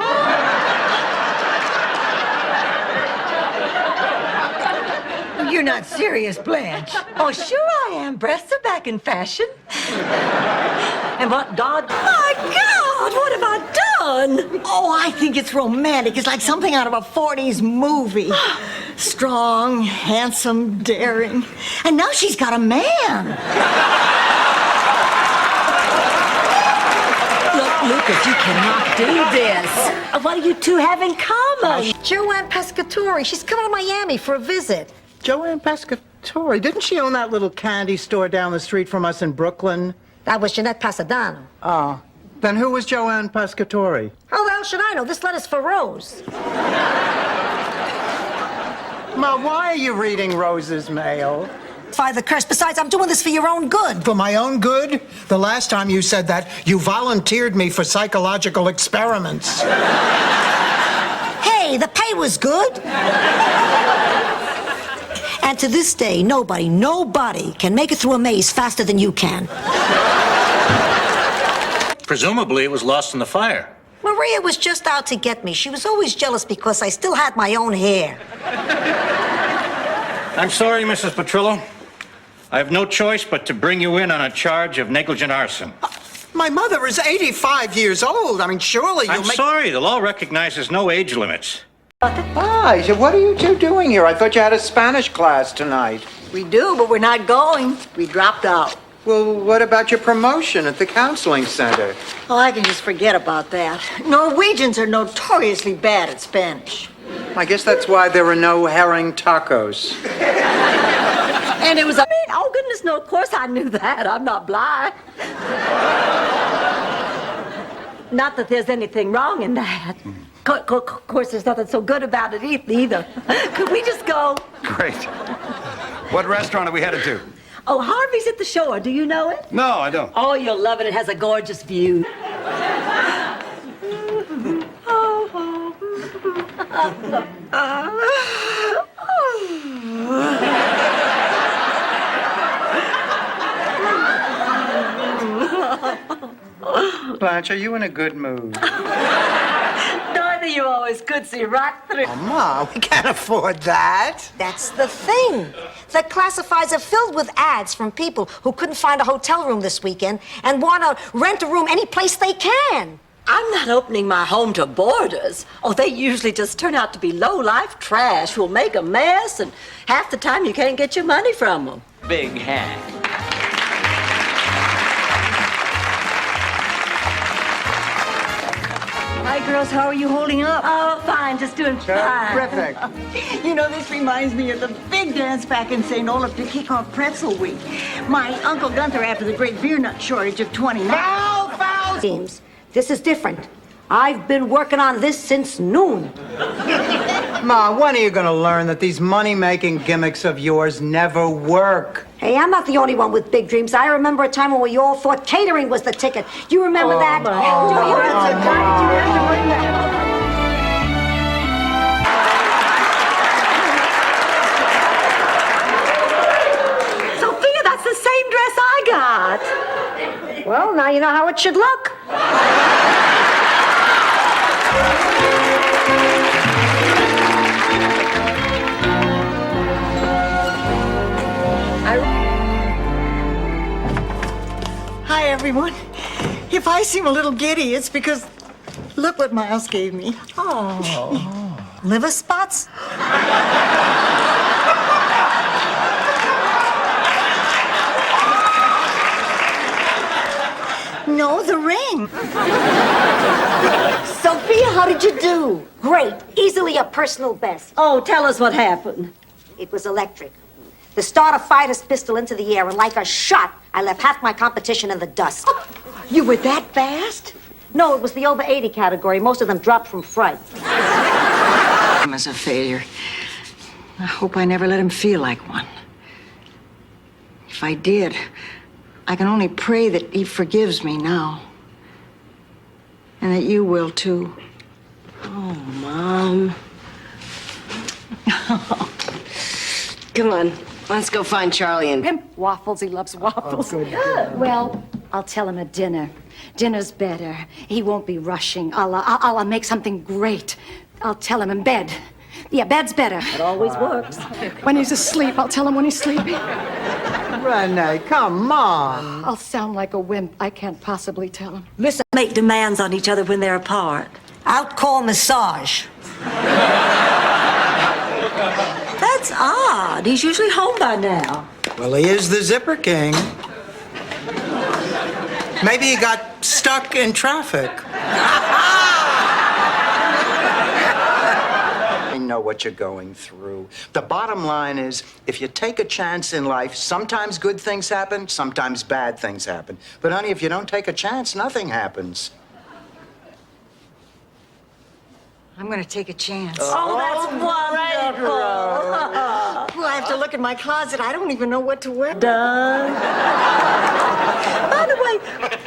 You're not serious, Blanche. Oh, sure I am. Breasts are back in fashion. And what God... My God, what have I done? Oh, I think it's romantic. It's like something out of a 40s movie. Strong, handsome, daring. And now she's got a man. Look, Lucas, you cannot do this. What do you two have in common? Joanne Pescatori. She's coming to Miami for a visit. Joanne Pescatori. Didn't she own that little candy store down the street from us in Brooklyn? That was Jeanette Pasadano. Oh. Then who was Joanne Pescatori? How the hell should I know? This letter's for Rose. Ma, why are you reading Rose's mail? Defy the curse. Besides, I'm doing this for your own good. For my own good? The last time you said that, you volunteered me for psychological experiments. Hey, the pay was good. And to this day, nobody can make it through a maze faster than you can. Presumably it was lost in the fire. Maria was just out to get me. She was always jealous because I still had my own hair. I'm sorry, Mrs. Petrillo. I have no choice but to bring you in on a charge of negligent arson. My mother is 85 years old. I mean, surely you'll I'm sorry, the law recognizes no age limits. What are you two doing here? I thought you had a Spanish class tonight. We do, but we're not going. We dropped out. Well, what about your promotion at the counseling center? Oh, I can just forget about that. Norwegians are notoriously bad at Spanish. I guess that's why there were no herring tacos. And it was a... oh, goodness, no, of course I knew that. I'm not blind. Not that there's anything wrong in that. Of course, there's nothing so good about it either. Could we just go? Great. What restaurant are we headed to? Oh, Harvey's at the shore. Do you know it? No, I don't. Oh, you'll love it. It has a gorgeous view. Blanche, are you in a good mood? Dorothy, you always could see right through. Oh, Ma, we can't afford that. That's the thing. The classifieds are filled with ads from people who couldn't find a hotel room this weekend and want to rent a room any place they can. I'm not opening my home to boarders. Oh, they usually just turn out to be low-life trash who'll make a mess, and half the time you can't get your money from them. Big hack. Hi, girls. How are you holding up? Oh, fine. Just doing fine. Terrific. You know, this reminds me of the big dance back in St. Olaf to kick off Pretzel Week. My Uncle Gunther after the great beer nut shortage of 29. Foul! James, this is different. I've been working on this since noon. Ma, when are you going to learn that these money-making gimmicks of yours never work? Hey, I'm not the only one with big dreams. I remember a time when we all thought catering was the ticket. You remember that? Sophia, that's the same dress I got. Well, now you know how it should look. Hi, everyone. If I seem a little giddy, it's because look what Miles gave me. Oh. Liver spots? No, the ring. Sophia, how did you do? Great. Easily a personal best. Oh, tell us what happened. It was electric. The starter fired his pistol into the air, and like a shot, I left half my competition in the dust. You were that fast? No, it was the over 80 category. Most of them dropped from fright. I'm as a failure. I hope I never let him feel like one. If I did, I can only pray that he forgives me now. And that you will, too. Oh, Mom. Come on. Let's go find Charlie and... Him waffles. He loves waffles. Oh, good. Well, I'll tell him at dinner. Dinner's better. He won't be rushing. I'll make something great. I'll tell him in bed. Yeah, bed's better. It always works. When he's asleep, I'll tell him when he's sleeping. Renee, come on. I'll sound like a wimp. I can't possibly tell him. Listen, make demands on each other when they're apart. Out call massage. That's odd. He's usually home by now. Well, he is the Zipper King. Maybe he got stuck in traffic. I know what you're going through. The bottom line is, if you take a chance in life, sometimes good things happen, sometimes bad things happen. But honey, if you don't take a chance, nothing happens. I'm going to take a chance. Oh, that's wonderful. Well, I have to look in my closet. I don't even know what to wear. Done. By the way,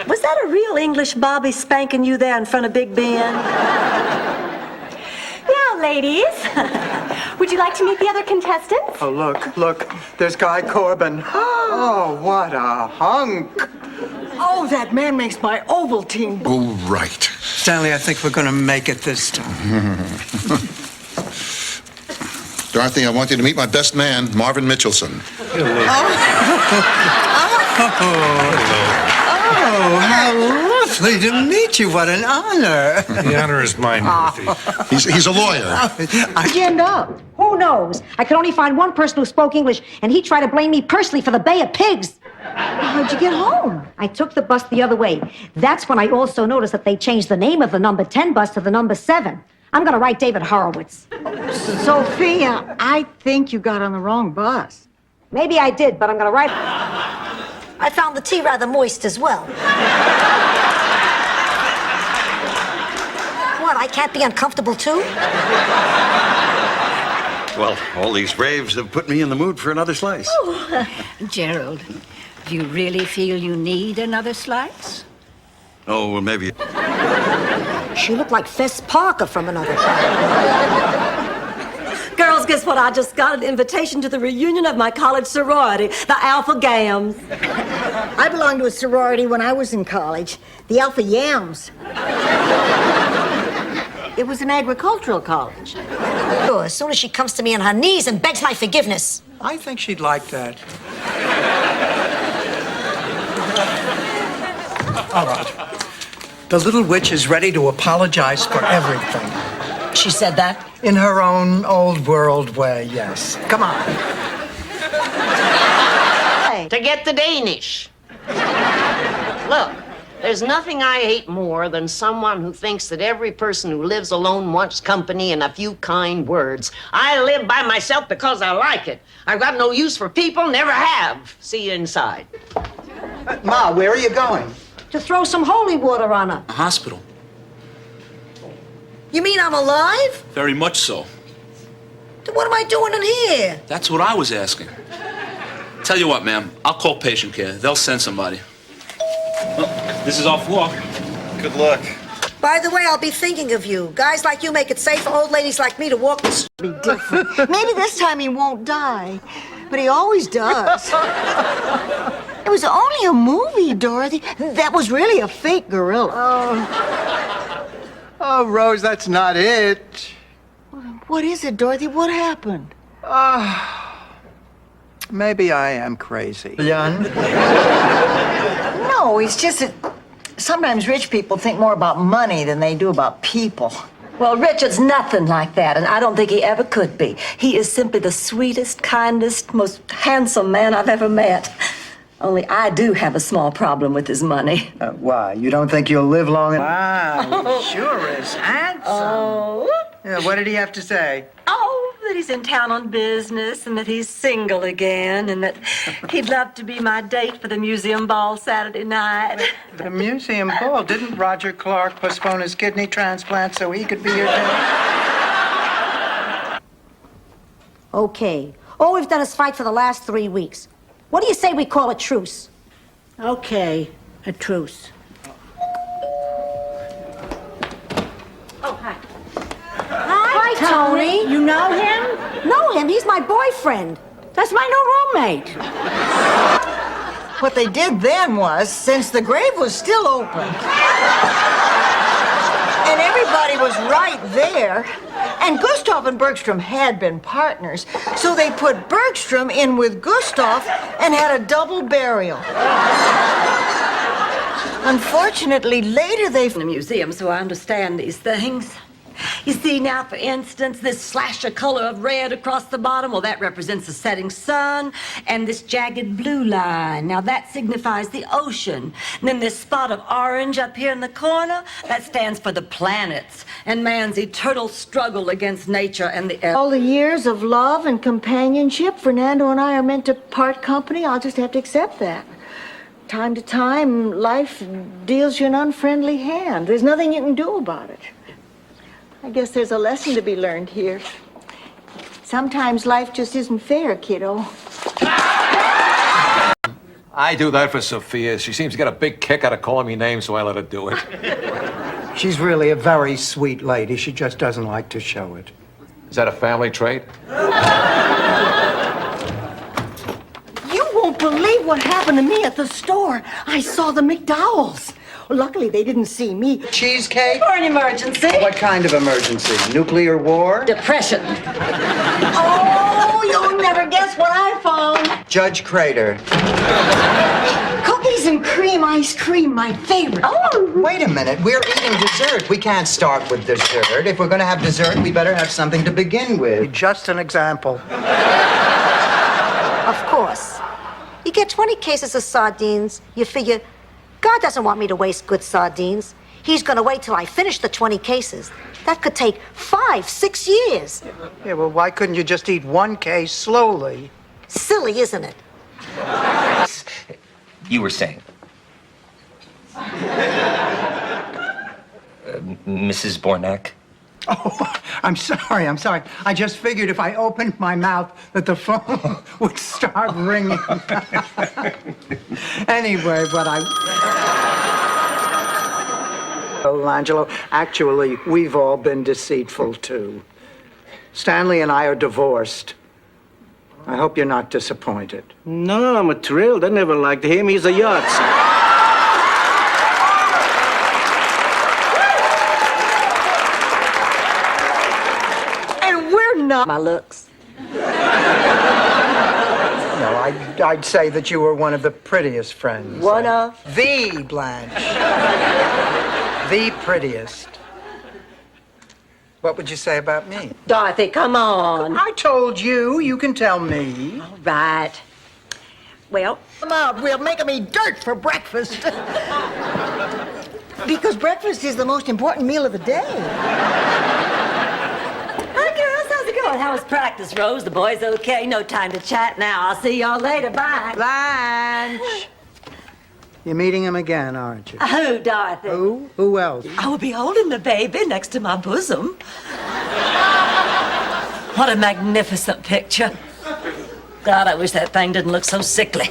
was that a real English Bobby spanking you there in front of Big Ben? Now, ladies, would you like to meet the other contestants? Oh, look. There's Guy Corbin. Oh, what a hunk. Oh, that man makes my Ovaltine. Oh, right. Stanley, I think we're going to make it this time. Dorothy, I want you to meet my best man, Marvin Mitchelson. Oh, how lovely to meet you. What an honor. The honor is mine, Dorothy. He's a lawyer. Stand up. Who knows? I could only find one person who spoke English, and he tried to blame me personally for the Bay of Pigs. How'd you get home? I took the bus the other way. That's when I also noticed that they changed the name of the number 10 bus to the number 7. I'm going to write David Horowitz. Sophia, I think you got on the wrong bus. Maybe I did, but I'm going to write... I found the tea rather moist as well. What, I can't be uncomfortable too? Well, all these raves have put me in the mood for another slice. Oh. Gerald, do you really feel you need another slice? Oh, well, maybe. She looked like Fess Parker from another Girls, guess what? I just got an invitation to the reunion of my college sorority, the Alpha Gams. I belonged to a sorority when I was in college, the Alpha Yams. It was an agricultural college. Oh, as soon as she comes to me on her knees and begs my forgiveness. I think she'd like that. All right. The little witch is ready to apologize for everything. She said that? In her own old world way, yes. Come on. To get the Danish. Look, There's nothing I hate more than someone who thinks that every person who lives alone wants company and a few kind words. I live by myself because I like it. I've got no use for people, never have. See you inside. Ma, where are you going? To throw some holy water on her. A hospital. You mean I'm alive? Very much so. Then what am I doing in here? That's what I was asking. Tell you what, ma'am. I'll call patient care. They'll send somebody. Well, this is our floor. Good luck. By the way, I'll be thinking of you. Guys like you make it safe for old ladies like me to walk the street. Be different. Maybe this time he won't die, but he always does. It was only a movie, Dorothy. That was really a fake gorilla. Oh, Rose, that's not it. What is it, Dorothy? What happened? Maybe I am crazy. No, it's just that sometimes rich people think more about money than they do about people. Well, Richard's nothing like that, and I don't think he ever could be. He is simply the sweetest, kindest, most handsome man I've ever met. Only I do have a small problem with his money. Why? You don't think you'll live long enough? Wow, he sure is handsome. Oh. Yeah, what did he have to say? Oh, that he's in town on business and that he's single again and that he'd love to be my date for the museum ball Saturday night. The museum ball? Didn't Roger Clark postpone his kidney transplant so he could be your date? Okay. All we've done is fight for the last 3 weeks. What do you say we call a truce? Okay, a truce. Oh, hi. Hi, Tony. You know him? Know him? He's my boyfriend. That's my new roommate. What they did then was, since the grave was still open, and everybody was right there, and Gustav and Bergstrom had been partners, so they put Bergstrom in with Gustav and had a double burial. Unfortunately, later they... In a museum, so I understand these things. You see now, for instance, this slash of color of red across the bottom, well, that represents the setting sun, and this jagged blue line, now that signifies the ocean. And then this spot of orange up here in the corner, that stands for the planets and man's eternal struggle against nature and the earth. All the years of love and companionship, Fernando and I are meant to part company. I'll just have to accept that. Time to time, life deals you an unfriendly hand. There's nothing you can do about it. I guess there's a lesson to be learned here. Sometimes life just isn't fair, kiddo. I do that for Sophia. She seems to get a big kick out of calling me names, so I let her do it. She's really a very sweet lady. She just doesn't like to show it. Is that a family trait? You won't believe what happened to me at the store. I saw the McDowells. Luckily, they didn't see me. Cheesecake? For an emergency. What kind of emergency? Nuclear war? Depression. Oh, you'll never guess what I found. Judge Crater. Cookies and cream ice cream, my favorite. Oh, wait a minute. We're eating dessert. We can't start with dessert. If we're going to have dessert, we better have something to begin with. Just an example. Of course. You get 20 cases of sardines, you figure, God doesn't want me to waste good sardines. He's going to wait till I finish the 20 cases. That could take 5, 6 years. Yeah, well, why couldn't you just eat one case slowly? Silly, isn't it? You were saying. Mrs. Bornak? Oh, I'm sorry. I just figured if I opened my mouth that the phone would start ringing. Anyway, but Oh, Angelo, actually, we've all been deceitful, too. Stanley and I are divorced. I hope you're not disappointed. No, I'm thrilled. I never liked him. He's a yahtzee. Not my looks. No, I'd say that you were one of the prettiest friends. One of? The Blanche. The prettiest. What would you say about me? Dorothy, come on. I told you. You can tell me. All right. Well, Come on, we'll make 'em eat dirt for breakfast. Because breakfast is the most important meal of the day. Hi, girls. How's it going? How was practice, Rose? The boys okay? No time to chat now. I'll see y'all later. Bye. Blanche! You're meeting him again, aren't you? Who, Dorothy? Who? Who else? I will be holding the baby next to my bosom. What a magnificent picture. God, I wish that thing didn't look so sickly.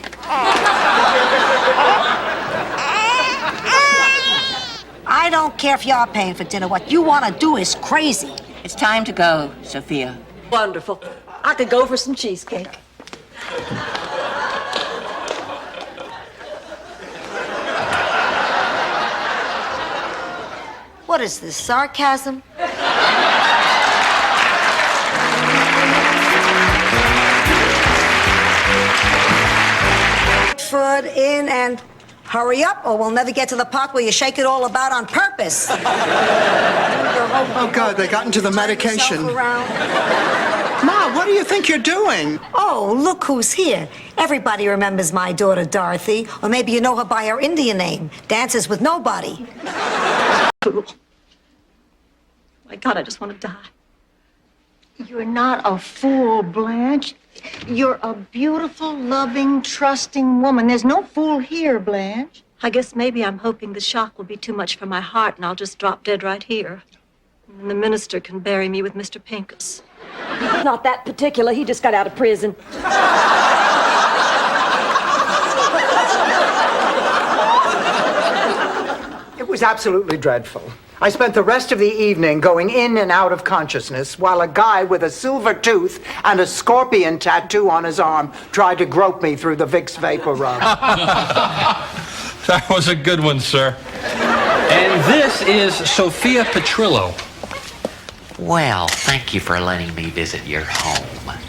I don't care if you're paying for dinner. What you want to do is crazy. It's time to go, Sophia. Wonderful. I could go for some cheesecake. What is this, sarcasm? Foot in and hurry up, or we'll never get to the part where you shake it all about on purpose. Oh, God, they got into the medication. Ma, what do you think you're doing? Oh, look who's here. Everybody remembers my daughter, Dorothy. Or maybe you know her by her Indian name, Dances with Nobody. My God, I just want to die. You're not a fool, Blanche. You're a beautiful, loving, trusting woman. There's no fool here, Blanche. I guess maybe I'm hoping the shock will be too much for my heart and I'll just drop dead right here. And the minister can bury me with Mr. Pincus. Not that particular. He just got out of prison. It was absolutely dreadful. I spent the rest of the evening going in and out of consciousness while a guy with a silver tooth and a scorpion tattoo on his arm tried to grope me through the Vicks vapor rub. That was a good one, sir. And this is Sophia Petrillo. Well, thank you for letting me visit your home.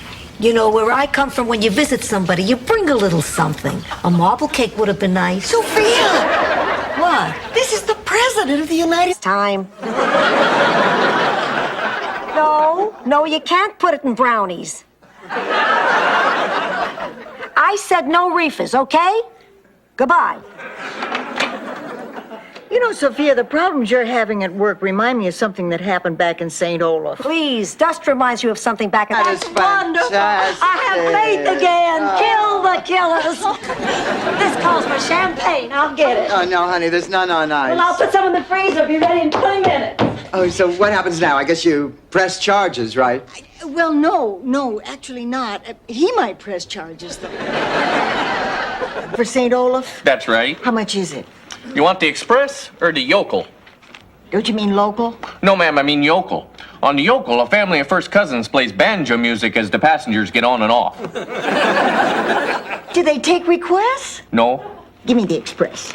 You know, where I come from, when you visit somebody, you bring a little something. A marble cake would have been nice. Sophia! What? This is the President of the United States. Time. No, you can't put it in brownies. I said no reefers, okay? Goodbye. You know, Sophia, the problems you're having at work remind me of something that happened back in St. Olaf. Please, dust reminds you of something back in... That's wonderful. I have faith again. Kill the killers. This calls for champagne. I'll get it. Oh, no, honey, there's none on ice. Well, I'll put some in the freezer. Be ready in 20 minutes. Oh, so what happens now? I guess you press charges, right? Well, no, actually not. He might press charges, though. For St. Olaf? That's right. How much is it? You want the express or the yokel? Don't you mean local? No, ma'am, I mean yokel. On the yokel, a family of first cousins plays banjo music as the passengers get on and off. Do they take requests? No. Give me the express.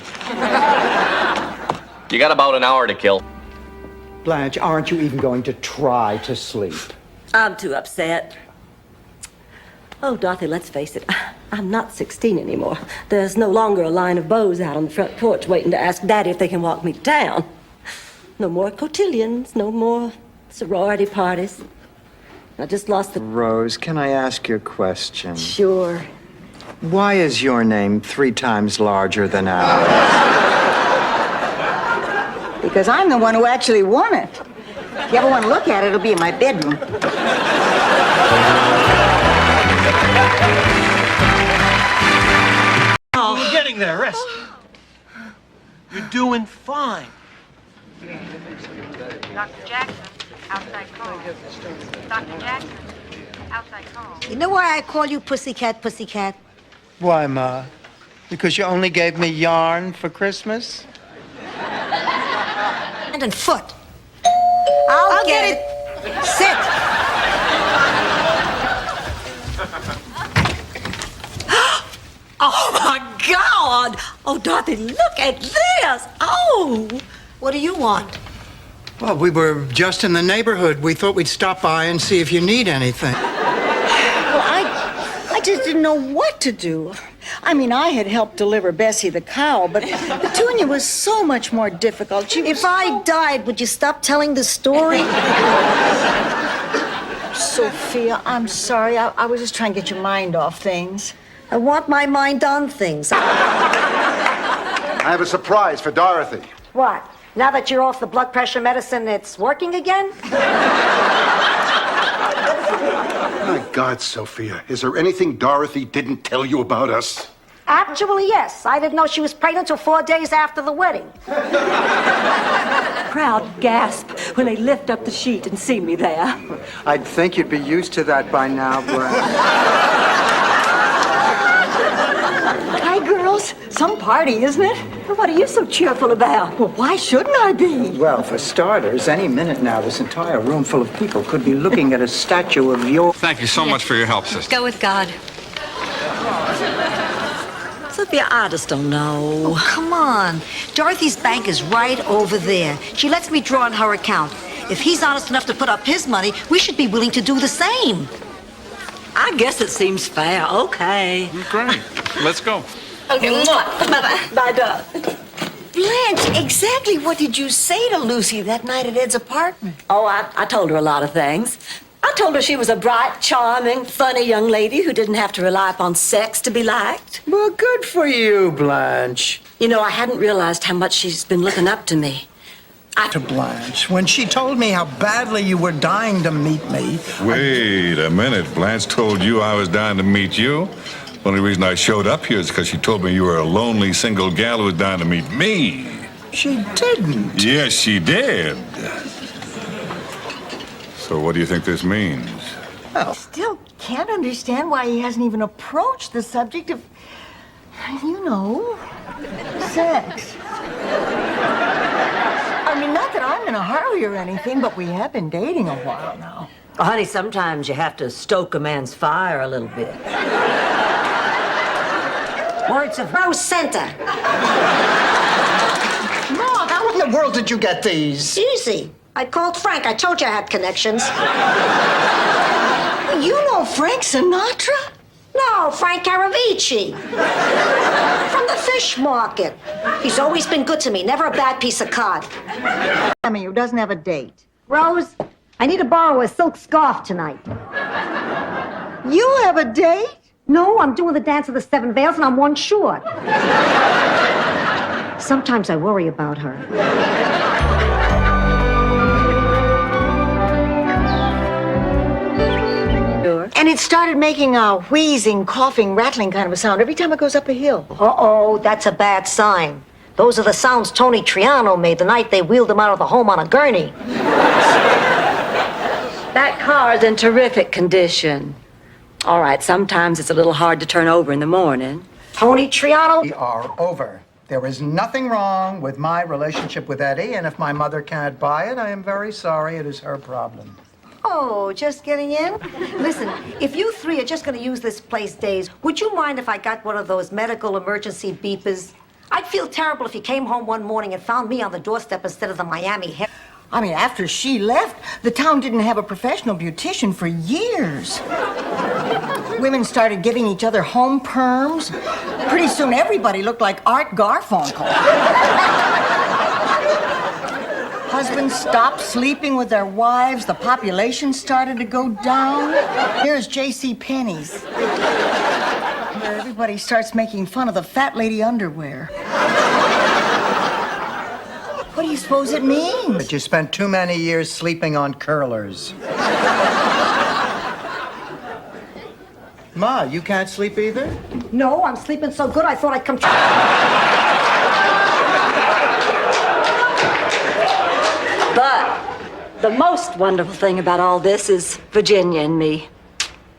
You got about an hour to kill. Blanche, aren't you even going to try to sleep? I'm too upset. Oh, Dorothy, let's face it. I'm not 16 anymore. There's no longer a line of beaux out on the front porch waiting to ask Daddy if they can walk me to town. No more cotillions, no more sorority parties. I just lost the... Rose, can I ask you a question? Sure. Why is your name 3 times larger than ours? Because I'm the one who actually won it. If you ever want to look at it, it'll be in my bedroom. You're getting there, rest. You're doing fine. Dr. Jackson, outside call. Dr. Jackson, outside call. You know why I call you Pussycat, Pussycat? Why, Ma? Because you only gave me yarn for Christmas? Hand and foot. I'll get it. Sit. Oh, my God! Oh, Dorothy, look at this! Oh! What do you want? Well, we were just in the neighborhood. We thought we'd stop by and see if you need anything. Well, I just didn't know what to do. I mean, I had helped deliver Bessie the cow, but Petunia was so much more difficult. If I died, would you stop telling the story? Sophia, I'm sorry. I was just trying to get your mind off things. I want my mind on things. I have a surprise for Dorothy. What? Now that you're off the blood pressure medicine, it's working again? My God, Sophia, is there anything Dorothy didn't tell you about us? Actually, yes. I didn't know she was pregnant until 4 days after the wedding. Crowd gasp when they lift up the sheet and see me there. I'd think you'd be used to that by now, Brad. Hi, girls. Some party, isn't it? What are you so cheerful about? Well, why shouldn't I be? Well, for starters, any minute now, this entire room full of people could be looking at a statue of your... Thank you so much for your help, sister. Go with God. Sophia, I just don't know. Oh, come on. Dorothy's bank is right over there. She lets me draw on her account. If he's honest enough to put up his money, we should be willing to do the same. I guess it seems fair. Okay. Great. Let's go. Okay, bye-bye. Bye, Doug. Blanche, exactly what did you say to Lucy that night at Ed's apartment? Oh, I told her a lot of things. I told her she was a bright, charming, funny young lady who didn't have to rely upon sex to be liked. Well, good for you, Blanche. You know, I hadn't realized how much she's been looking up to me. To Blanche, when she told me how badly you were dying to meet me... Wait a minute. Blanche told you I was dying to meet you? The only reason I showed up here is because she told me you were a lonely single gal who was dying to meet me. She didn't. Yes, she did. So what do you think this means? I still can't understand why he hasn't even approached the subject of, you know, sex. I mean, not that I'm in a hurry or anything, but we have been dating a while now. Oh, honey, sometimes you have to stoke a man's fire a little bit. Words of Rose Center. Ma, how in the world did you get these? Easy. I called Frank. I told you I had connections. You know Frank Sinatra? No, Frank Caravici. From the fish market. He's always been good to me. Never a bad piece of cod. I mean, who doesn't have a date? Rose, I need to borrow a silk scarf tonight. You have a date? No, I'm doing the dance of the seven veils and I'm one short. Sometimes I worry about her. And it started making a wheezing, coughing, rattling kind of a sound every time it goes up a hill. Uh-oh, that's a bad sign. Those are the sounds Tony Triano made the night they wheeled him out of the home on a gurney. That car is in terrific condition. All right, sometimes it's a little hard to turn over in the morning. Tony Triano? We are over. There is nothing wrong with my relationship with Eddie, and if my mother can't buy it, I am very sorry. It is her problem. Oh, just getting in? Listen, if you three are just going to use this place days, would you mind if I got one of those medical emergency beepers? I'd feel terrible if you came home one morning and found me on the doorstep instead of the Miami Herald. I mean, after she left, the town didn't have a professional beautician for years. Women started giving each other home perms. Pretty soon, everybody looked like Art Garfunkel. Husbands stopped sleeping with their wives. The population started to go down. Here's J.C. Penney's, where everybody starts making fun of the fat lady underwear. What do you suppose it means? But you spent too many years sleeping on curlers. Ma, you can't sleep either? No, I'm sleeping so good I thought I'd come... But the most wonderful thing about all this is Virginia and me.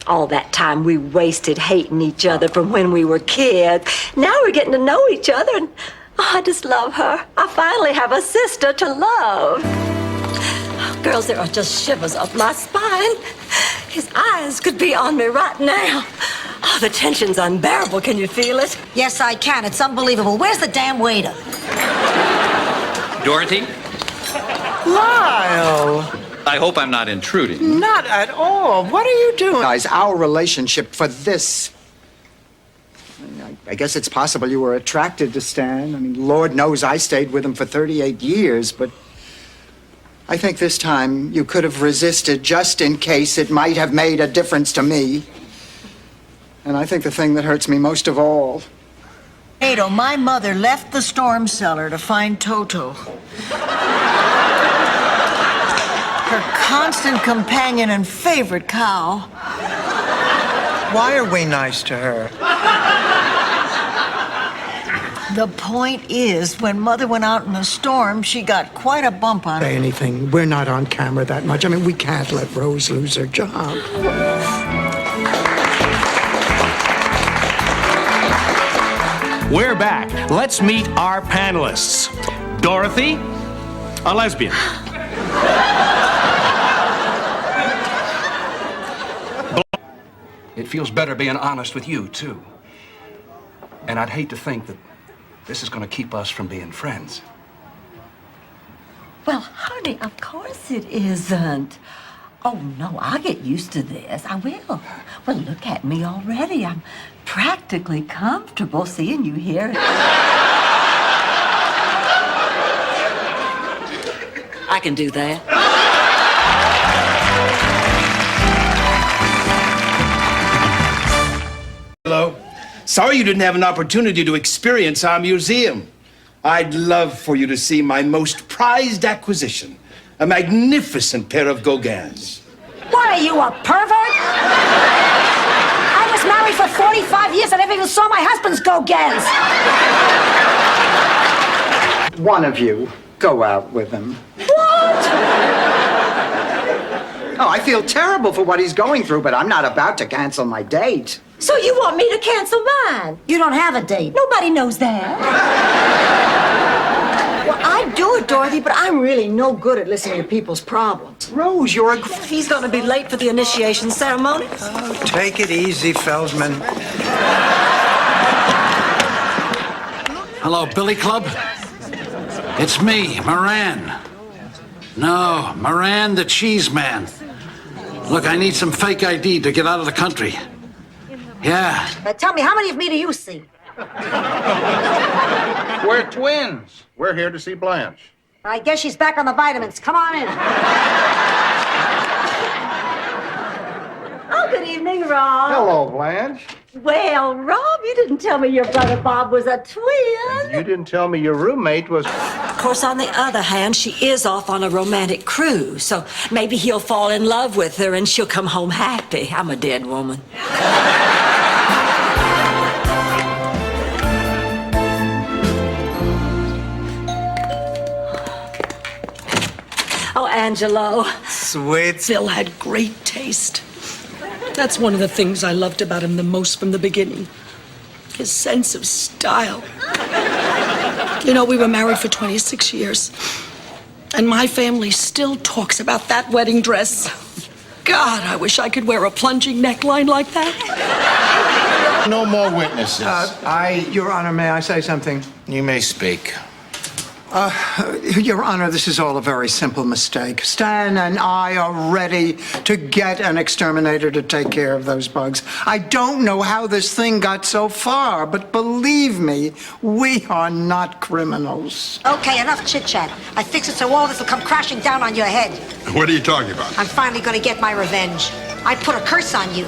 All that time we wasted hating each other from when we were kids. Now we're getting to know each other, and oh, I just love her. I finally have a sister to love. Oh, girls, there are just shivers up my spine. His eyes could be on me right now. Oh, the tension's unbearable. Can you feel it? Yes, I can. It's unbelievable. Where's the damn waiter? Dorothy, Lyle! I hope I'm not intruding. Not at all. What are you doing? Guys, our relationship for this... I guess it's possible you were attracted to Stan. I mean, Lord knows I stayed with him for 38 years, but I think this time you could have resisted just in case it might have made a difference to me. And I think the thing that hurts me most of all Ada, my mother left the storm cellar to find Toto. Her constant companion and favorite cow. Why are we nice to her? The point is, when Mother went out in the storm, she got quite a bump on Say her. anything. We're not on camera that much. I mean, we can't let Rose lose her job. We're back. Let's meet our panelists. Dorothy, a lesbian. It feels better being honest with you, too. And I'd hate to think that this is going to keep us from being friends. Well, honey, of course it isn't. Oh, no, I'll get used to this. I will. Well, look at me already. I'm practically comfortable seeing you here. I can do that. Hello. Sorry you didn't have an opportunity to experience our museum. I'd love for you to see my most prized acquisition, a magnificent pair of Gauguins. What are you, a pervert? I was married for 45 years. I never even saw my husband's Gauguins. One of you, go out with him. What? Oh, I feel terrible for what he's going through, but I'm not about to cancel my date. So you want me to cancel mine? You don't have a date. Nobody knows that. Well, I'd do it, Dorothy, but I'm really no good at listening to people's problems. Rose, you're a... He's going to be late for the initiation ceremony. Oh, take it easy, Feldman. Hello, Billy Club? It's me, Moran. No, Moran the Cheese Man. Look, I need some fake ID to get out of the country. Yeah. Tell me, how many of me do you see? We're twins. We're here to see Blanche. I guess she's back on the vitamins. Come on in. Oh, good evening, Rob. Hello, Blanche. Well, Rob, you didn't tell me your brother Bob was a twin. You didn't tell me your roommate was... Of course, on the other hand, she is off on a romantic cruise, so maybe he'll fall in love with her and she'll come home happy. I'm a dead woman. Oh, Angelo. Sweet. Phil had great taste. That's one of the things I loved about him the most from the beginning. His sense of style. You know, we were married for 26 years. And my family still talks about that wedding dress. God, I wish I could wear a plunging neckline like that. No more witnesses. Your Honor, may I say something? You may speak. Your Honor, this is all a very simple mistake. Stan and I are ready to get an exterminator to take care of those bugs. I don't know how this thing got so far, but believe me, we are not criminals. Okay, enough chit-chat. I fix it so all this will come crashing down on your head. What are you talking about? I'm finally going to get my revenge. I put a curse on you.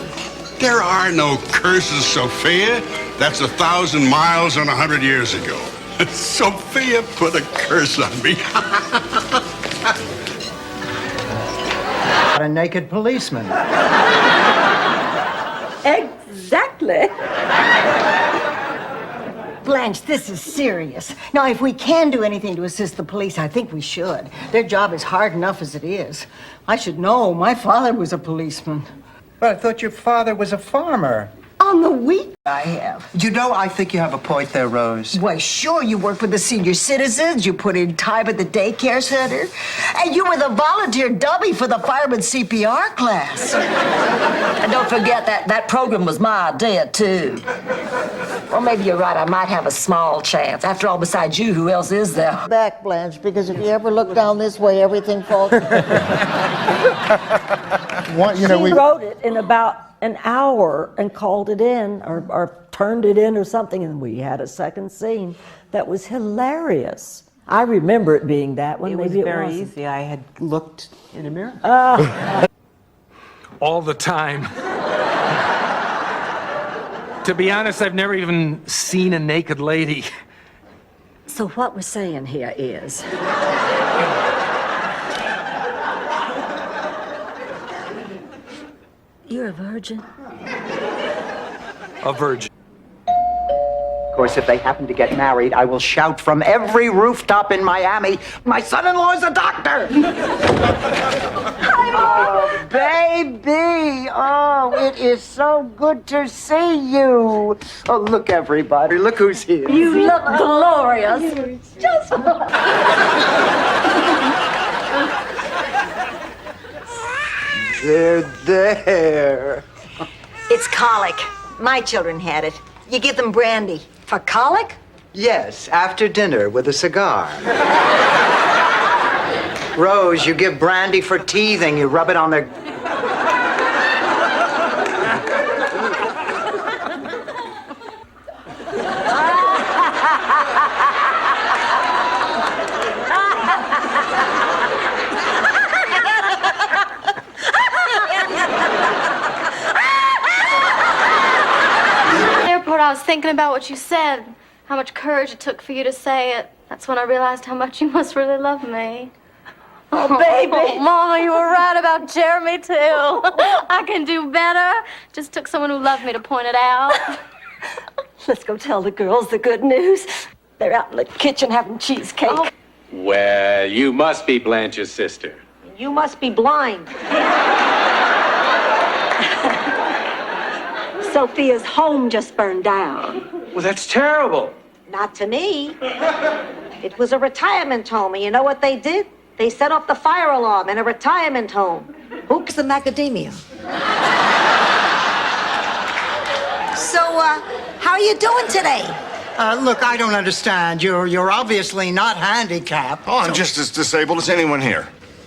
There are no curses, Sophia. That's 1,000 miles and 100 years ago. Sophia put a curse on me. A naked policeman. Exactly. Blanche, this is serious. Now, if we can do anything to assist the police, I think we should. Their job is hard enough as it is. I should know. My father was a policeman. But I thought your father was a farmer. On the wheat I have. You know, I think you have a point there, Rose. Why, sure, you work with the senior citizens, you put in time at the daycare center, and you were the volunteer dummy for the fireman CPR class. And don't forget that program was my idea, too. Well, maybe you're right. I might have a small chance. After all, besides you, who else is there? Back, Blanche, because if you ever look down this way, everything falls. She wrote it in about an hour and called it in or turned it in or something, and we had a second scene that was hilarious. I remember it being that one. It was Maybe very wasn't. easy. I had looked in a mirror. All the time. To be honest, I've never even seen a naked lady. So what we're saying here is... You're a virgin? A virgin. Of course, if they happen to get married, I will shout from every rooftop in Miami, my son-in-law's a doctor! Oh, baby! Oh, it is so good to see you! Oh, look, everybody, look who's here. You look glorious. Just... There. It's colic. My children had it. You give them brandy. For colic? Yes, after dinner with a cigar. Rose, you give brandy for teething. You rub it on their... I was thinking about what you said, how much courage it took for you to say it. That's when I realized how much you must really love me. Oh, baby. Oh, Mama, you were right about Jeremy, too. I can do better. Just took someone who loved me to point it out. Let's go tell the girls the good news. They're out in the kitchen having cheesecake. Oh. Well, you must be Blanche's sister. You must be blind. Sophia's home just burned down. Well, that's terrible. Not to me. It was a retirement home, and you know what they did? They set off the fire alarm in a retirement home. Hooks and macadamia. So, how are you doing today? Look, I don't understand. You're obviously not handicapped. Oh, I'm just as disabled as anyone here.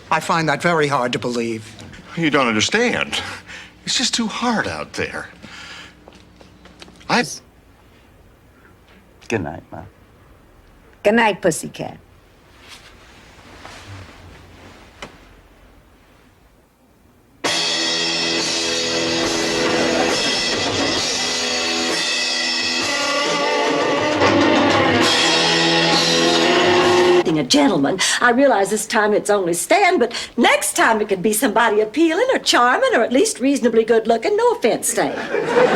I find that very hard to believe. You don't understand. It's just too hard out there. Good night, Ma. Good night, pussycat. A gentleman. I realize this time it's only Stan, but next time it could be somebody appealing or charming or at least reasonably good looking. No offense, Stan.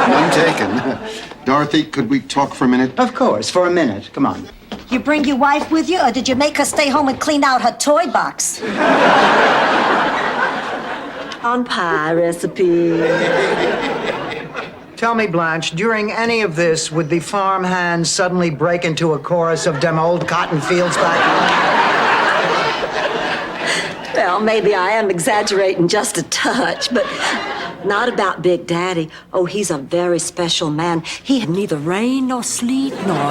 None taken. Dorothy, could we talk for a minute? Of course, for a minute. Come on. You bring your wife with you, or did you make her stay home and clean out her toy box? On pie recipe. Tell me, Blanche, during any of this, would the farm hands suddenly break into a chorus of dem old cotton fields back Well, maybe I am exaggerating just a touch, but not about Big Daddy. Oh, he's a very special man. He had neither rain nor sleet nor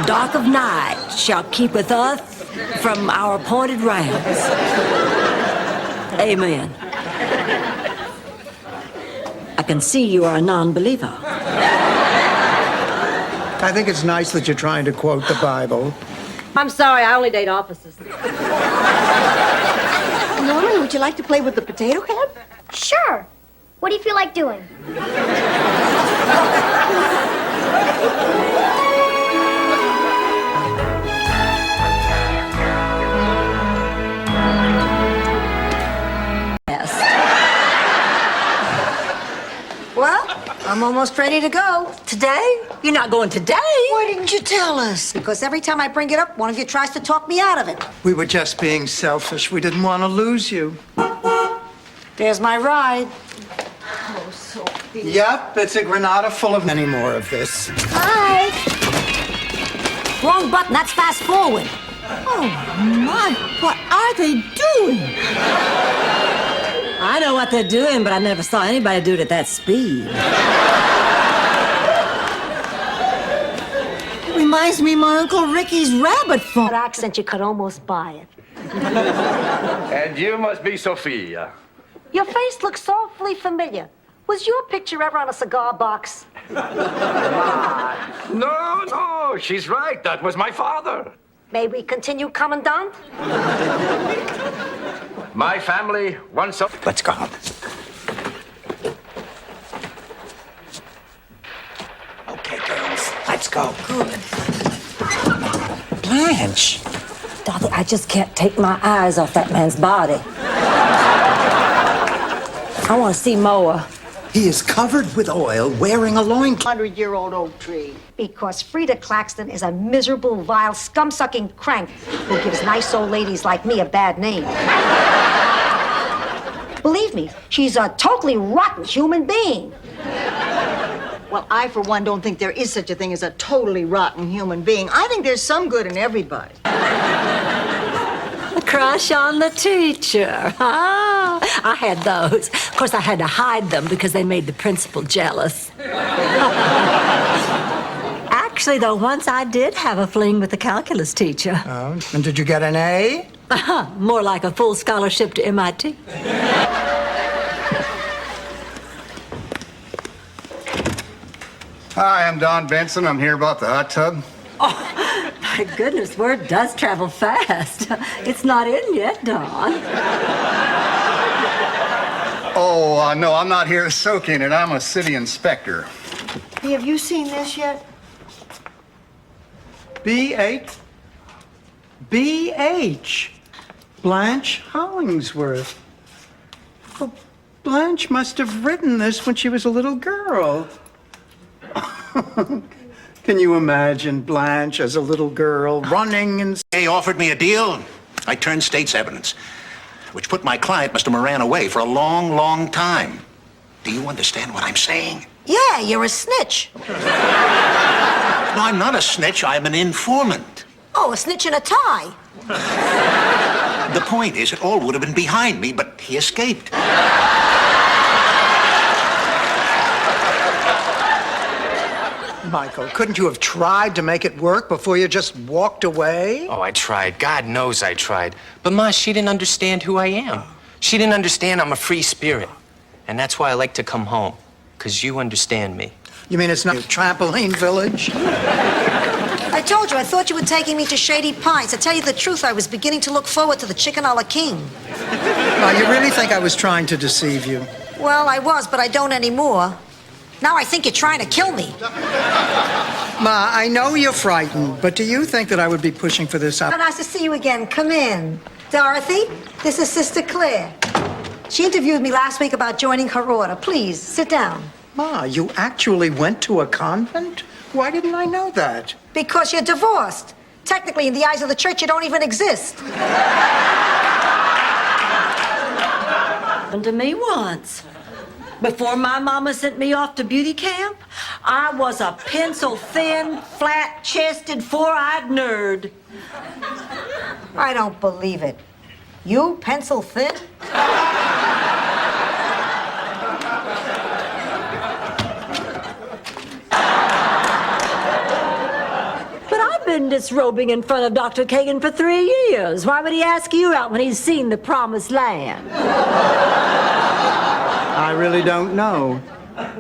dark of night shall keepeth us from our appointed rounds. Amen. I can see you are a non-believer. I think it's nice that you're trying to quote the Bible. I'm sorry, I only date officers. Norman, would you like to play with the potato head? Sure. What do you feel like doing? Well, I'm almost ready to go. Today? You're not going today? Why didn't you tell us? Because every time I bring it up, one of you tries to talk me out of it. We were just being selfish. We didn't want to lose you. There's my ride. Oh, Sophie. Yep, it's a Granada full of many more of this. Hi. Wrong button, that's fast forward. Oh, my, what are they doing? I know what they're doing, but I never saw anybody do it at that speed. It reminds me of my Uncle Ricky's rabbit farm. That accent, you could almost buy it. And you must be Sophia. Your face looks awfully familiar. Was your picture ever on a cigar box? No, she's right. That was my father. May we continue, Commandant? My family once... Let's go. Let's go. Good. Blanche. Dorothy, I just can't take my eyes off that man's body. I want to see more. He is covered with oil, wearing a loincloth. 100-year-old oak tree. Because Frida Claxton is a miserable, vile, scum-sucking crank who gives nice old ladies like me a bad name. Believe me, she's a totally rotten human being. Well, I, for one, don't think there is such a thing as a totally rotten human being. I think there's some good in everybody. A crush on the teacher. Ah, I had those. Of course, I had to hide them because they made the principal jealous. Actually, though, once I did have a fling with the calculus teacher. Oh, and did you get an A? More like a full scholarship to MIT. Hi, I'm Don Benson. I'm here about the hot tub. Oh, my goodness, word does travel fast. It's not in yet, Don. Oh, no, I'm not here to soak in it. I'm a city inspector. Hey, have you seen this yet? B.H. B.H. Blanche Hollingsworth. Well, Blanche must have written this when she was a little girl. Can you imagine Blanche as a little girl running and... They offered me a deal. I turned state's evidence, which put my client, Mr. Moran, away for a long, long time. Do you understand what I'm saying? Yeah, you're a snitch. No, I'm not a snitch. I'm an informant. Oh, a snitch in a tie. The point is, it all would have been behind me, but he escaped. Michael, couldn't you have tried to make it work before you just walked away? Oh, I tried. God knows I tried. But Ma, she didn't understand who I am. She didn't understand I'm a free spirit. And that's why I like to come home. Because you understand me. You mean it's not a trampoline village? I told you, I thought you were taking me to Shady Pines. To tell you the truth, I was beginning to look forward to the chicken a la king. Now, you really think I was trying to deceive you? Well, I was, but I don't anymore. Now I think you're trying to kill me. Ma, I know you're frightened, but do you think that I would be pushing for this up? Nice to see you again. Come in. Dorothy, this is Sister Claire. She interviewed me last week about joining her order. Please, sit down. Ma, you actually went to a convent? Why didn't I know that? Because you're divorced. Technically, in the eyes of the church, you don't even exist. Happened to me once. Before my mama sent me off to beauty camp, I was a pencil-thin, flat-chested, four-eyed nerd. I don't believe it. You, pencil thin? But I've been disrobing in front of Dr. Kagan for 3 years. Why would he ask you out when he's seen the promised land? I really don't know.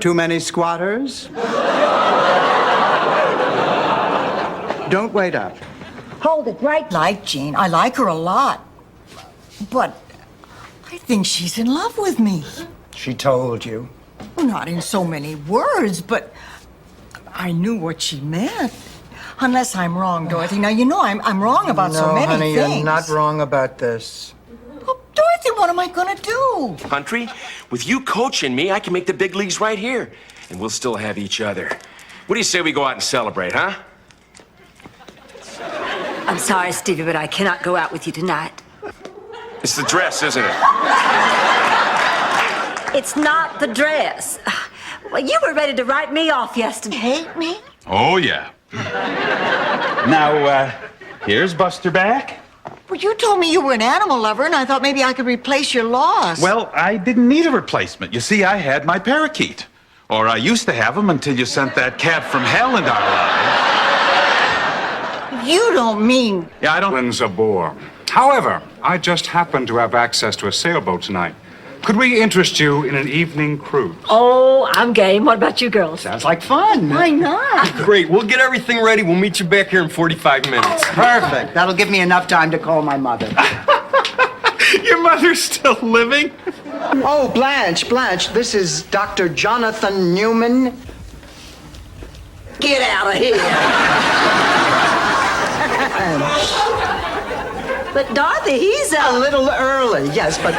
Too many squatters? Don't wait up. Hold it right. Like Jean. I like her a lot. But I think she's in love with me. She told you. Well, not in so many words, but I knew what she meant. Unless I'm wrong, Dorothy. Now, you know I'm wrong about so many honey, things. you're not wrong about this. Dorothy, what am I gonna do? Country, with you coaching me, I can make the big leagues right here. And we'll still have each other. What do you say we go out and celebrate, huh? I'm sorry, Stevie, but I cannot go out with you tonight. It's the dress, isn't it? It's not the dress. Well, you were ready to write me off yesterday. Hate me? Oh, yeah. Now, here's Buster back. Well, you told me you were an animal lover, and I thought maybe I could replace your loss. Well, I didn't need a replacement. You see, I had my parakeet. Or I used to have him until you sent that cat from hell into our lives. You don't mean... Yeah, I don't... Lynn's a bore. However, I just happen to have access to a sailboat tonight. Could we interest you in an evening cruise? Oh, I'm game. What about you girls? Sounds like fun. Why not? Great. We'll get everything ready. We'll meet you back here in 45 minutes. Perfect. That'll give me enough time to call my mother. Your mother's still living? Oh, Blanche, this is Dr. Jonathan Newman. Get out of here. But Dorothy, he's A little early, yes, but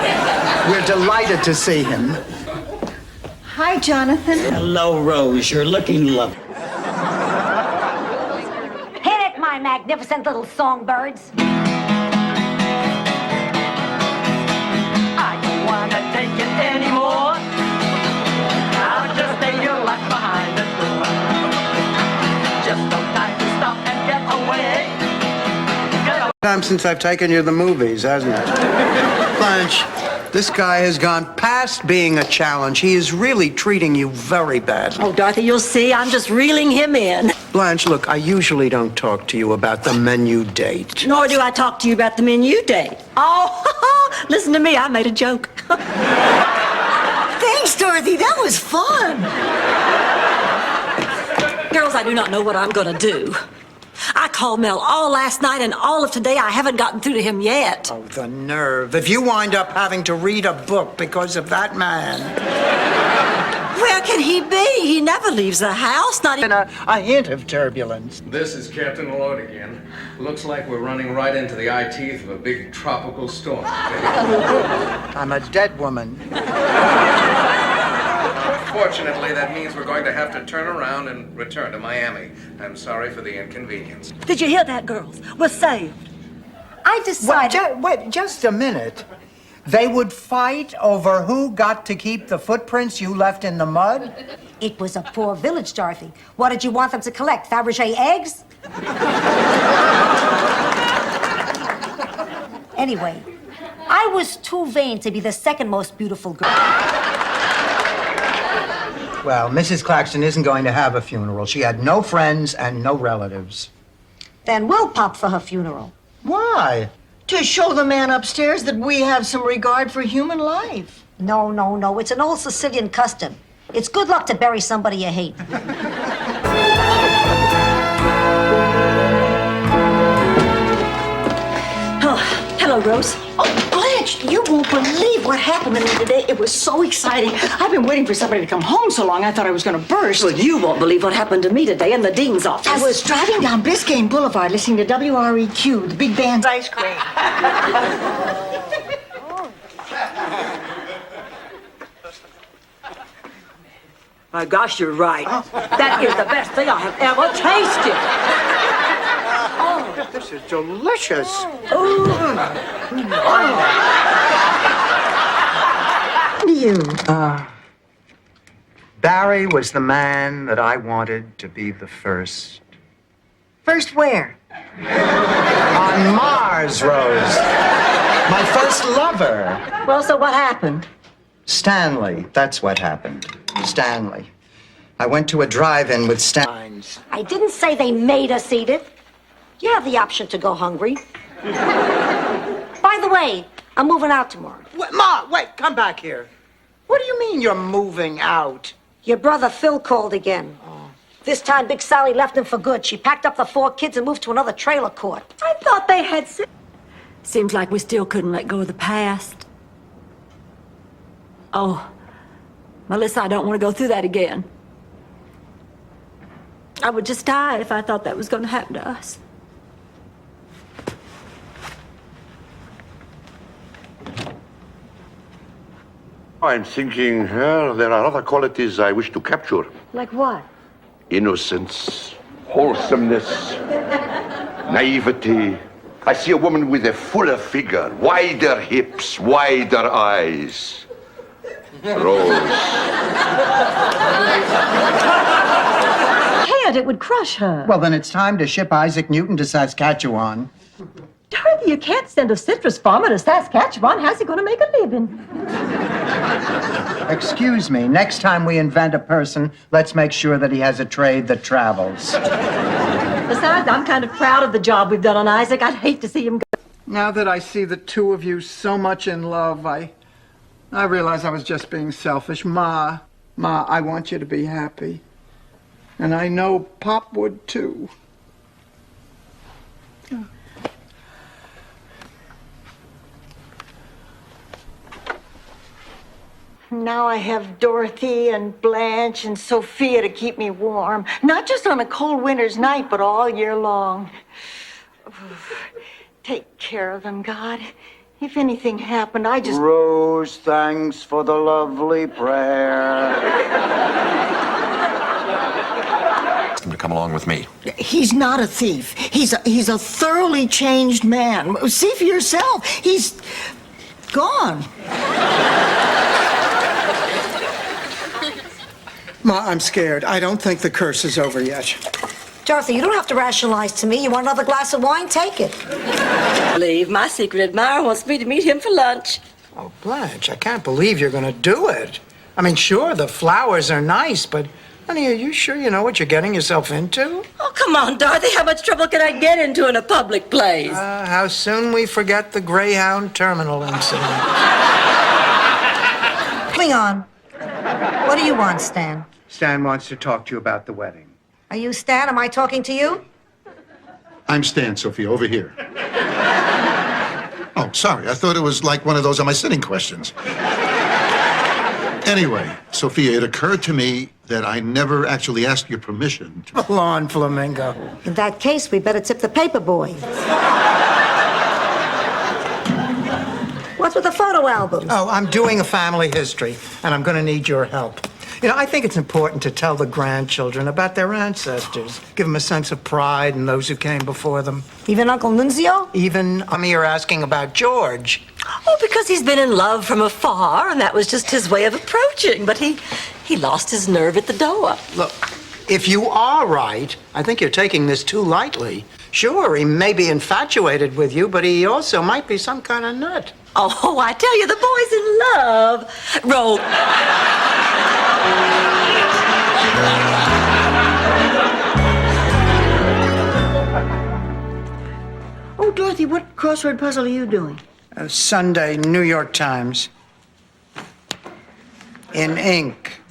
we're delighted to see him. Hi, Jonathan. Hello, Rose. You're looking lovely. Hit it, my magnificent little songbirds. I don't wanna take it anymore. I'll just stay your life behind the door. Just no time to stop and get away. Time since I've taken you to the movies, hasn't it? Blanche, this guy has gone past being a challenge. He is really treating you very badly. Oh, Dorothy, you'll see. I'm just reeling him in. Blanche, look, I usually don't talk to you about the men you date. Nor do I talk to you about the men you date. Oh, listen to me. I made a joke. Thanks, Dorothy. That was fun. Girls, I do not know what I'm going to do. I called Mel all last night and all of today. I haven't gotten through to him yet. Oh, the nerve. If you wind up having to read a book because of that man. Where can he be? He never leaves the house, not even a hint of turbulence. This is Captain Lloyd again. Looks like we're running right into the eye teeth of a big tropical storm. I'm a dead woman. Fortunately, that means we're going to have to turn around and return to Miami. I'm sorry for the inconvenience. Did you hear that, girls? We're saved. I decided... Wait, just a minute. They would fight over who got to keep the footprints you left in the mud? It was a poor village, Dorothy. What did you want them to collect? Fabergé eggs? Anyway, I was too vain to be the second most beautiful girl. Well, Mrs. Claxton isn't going to have a funeral. She had no friends and no relatives. Then we'll pop for her funeral. Why? To show the man upstairs that we have some regard for human life. No, no, no. It's an old Sicilian custom. It's good luck to bury somebody you hate. Oh, hello, Rose. Oh, Blanche, you won't believe what happened to me today. It was so exciting. I've been waiting for somebody to come home so long, I thought I was going to burst. Well, you won't believe what happened to me today in the dean's office. I was driving down Biscayne Boulevard listening to WREQ, the big band's ice cream. My gosh, you're right. That is the best thing I have ever tasted. Oh, this is delicious. Barry was the man that I wanted to be the first. First where? On Mars, Rose. My first lover. Well, so what happened? Stanley. That's what happened. Stanley. I went to a drive-in with Steins. I didn't say they made us eat it. You have the option to go hungry. By the way, I'm moving out tomorrow. Wait, Ma, wait, come back here. What do you mean you're moving out? Your brother Phil called again. This time, Big Sally left him for good. She packed up the 4 kids and moved to another trailer court. I thought they had... Seems like we still couldn't let go of the past. Oh, Melissa, I don't want to go through that again. I would just die if I thought that was going to happen to us. I'm thinking there are other qualities I wish to capture. Like what? Innocence, wholesomeness, naivety. I see a woman with a fuller figure, wider hips, wider eyes. Rose. Can't, it would crush her. Well, then it's time to ship Isaac Newton to Saskatchewan. Dorothy, you can't send a citrus farmer to Saskatchewan. How's he going to make a living? Excuse me, next time we invent a person, let's make sure that he has a trade that travels. Besides, I'm kind of proud of the job we've done on Isaac. I'd hate to see him go. Now that I see the two of you so much in love, I realize I was just being selfish. Ma, I want you to be happy. And I know Pop would too. Now I have Dorothy and Blanche and Sophia to keep me warm. Not just on a cold winter's night, but all year long. Take care of them, God. If anything happened, I just... Rose, thanks for the lovely prayer. Ask him to come along with me. He's not a thief. He's a thoroughly changed man. See for yourself. He's gone. Ma, I'm scared. I don't think the curse is over yet. Dorothy, you don't have to rationalize to me. You want another glass of wine? Take it. Leave. My secret admirer wants me to meet him for lunch. Oh, Blanche, I can't believe you're going to do it. I mean, sure, the flowers are nice, but, honey, are you sure you know what you're getting yourself into? Oh, come on, Dorothy. How much trouble can I get into in a public place? How soon we forget the Greyhound Terminal incident. Hang on. What do you want, Stan? Stan wants to talk to you about the wedding. Are you Stan? Am I talking to you? I'm Stan, Sophia, over here. Oh, sorry. I thought it was like one of those "am I sitting" questions. Anyway, Sophia, it occurred to me that I never actually asked your permission to... Hold on, Flamingo. In that case, we better tip the paper boy. What's with the photo albums? Oh, I'm doing a family history, and I'm going to need your help. You know, I think it's important to tell the grandchildren about their ancestors. Give them a sense of pride in those who came before them. Even Uncle Nunzio? Even, I'm here asking about George. Oh, because he's been in love from afar, and that was just his way of approaching. But he lost his nerve at the door. Look, if you are right, I think you're taking this too lightly. Sure, he may be infatuated with you, but he also might be some kind of nut. Oh, I tell you, the boy's in love. Roll. Oh, Dorothy, what crossword puzzle are you doing? Sunday, New York Times. In ink.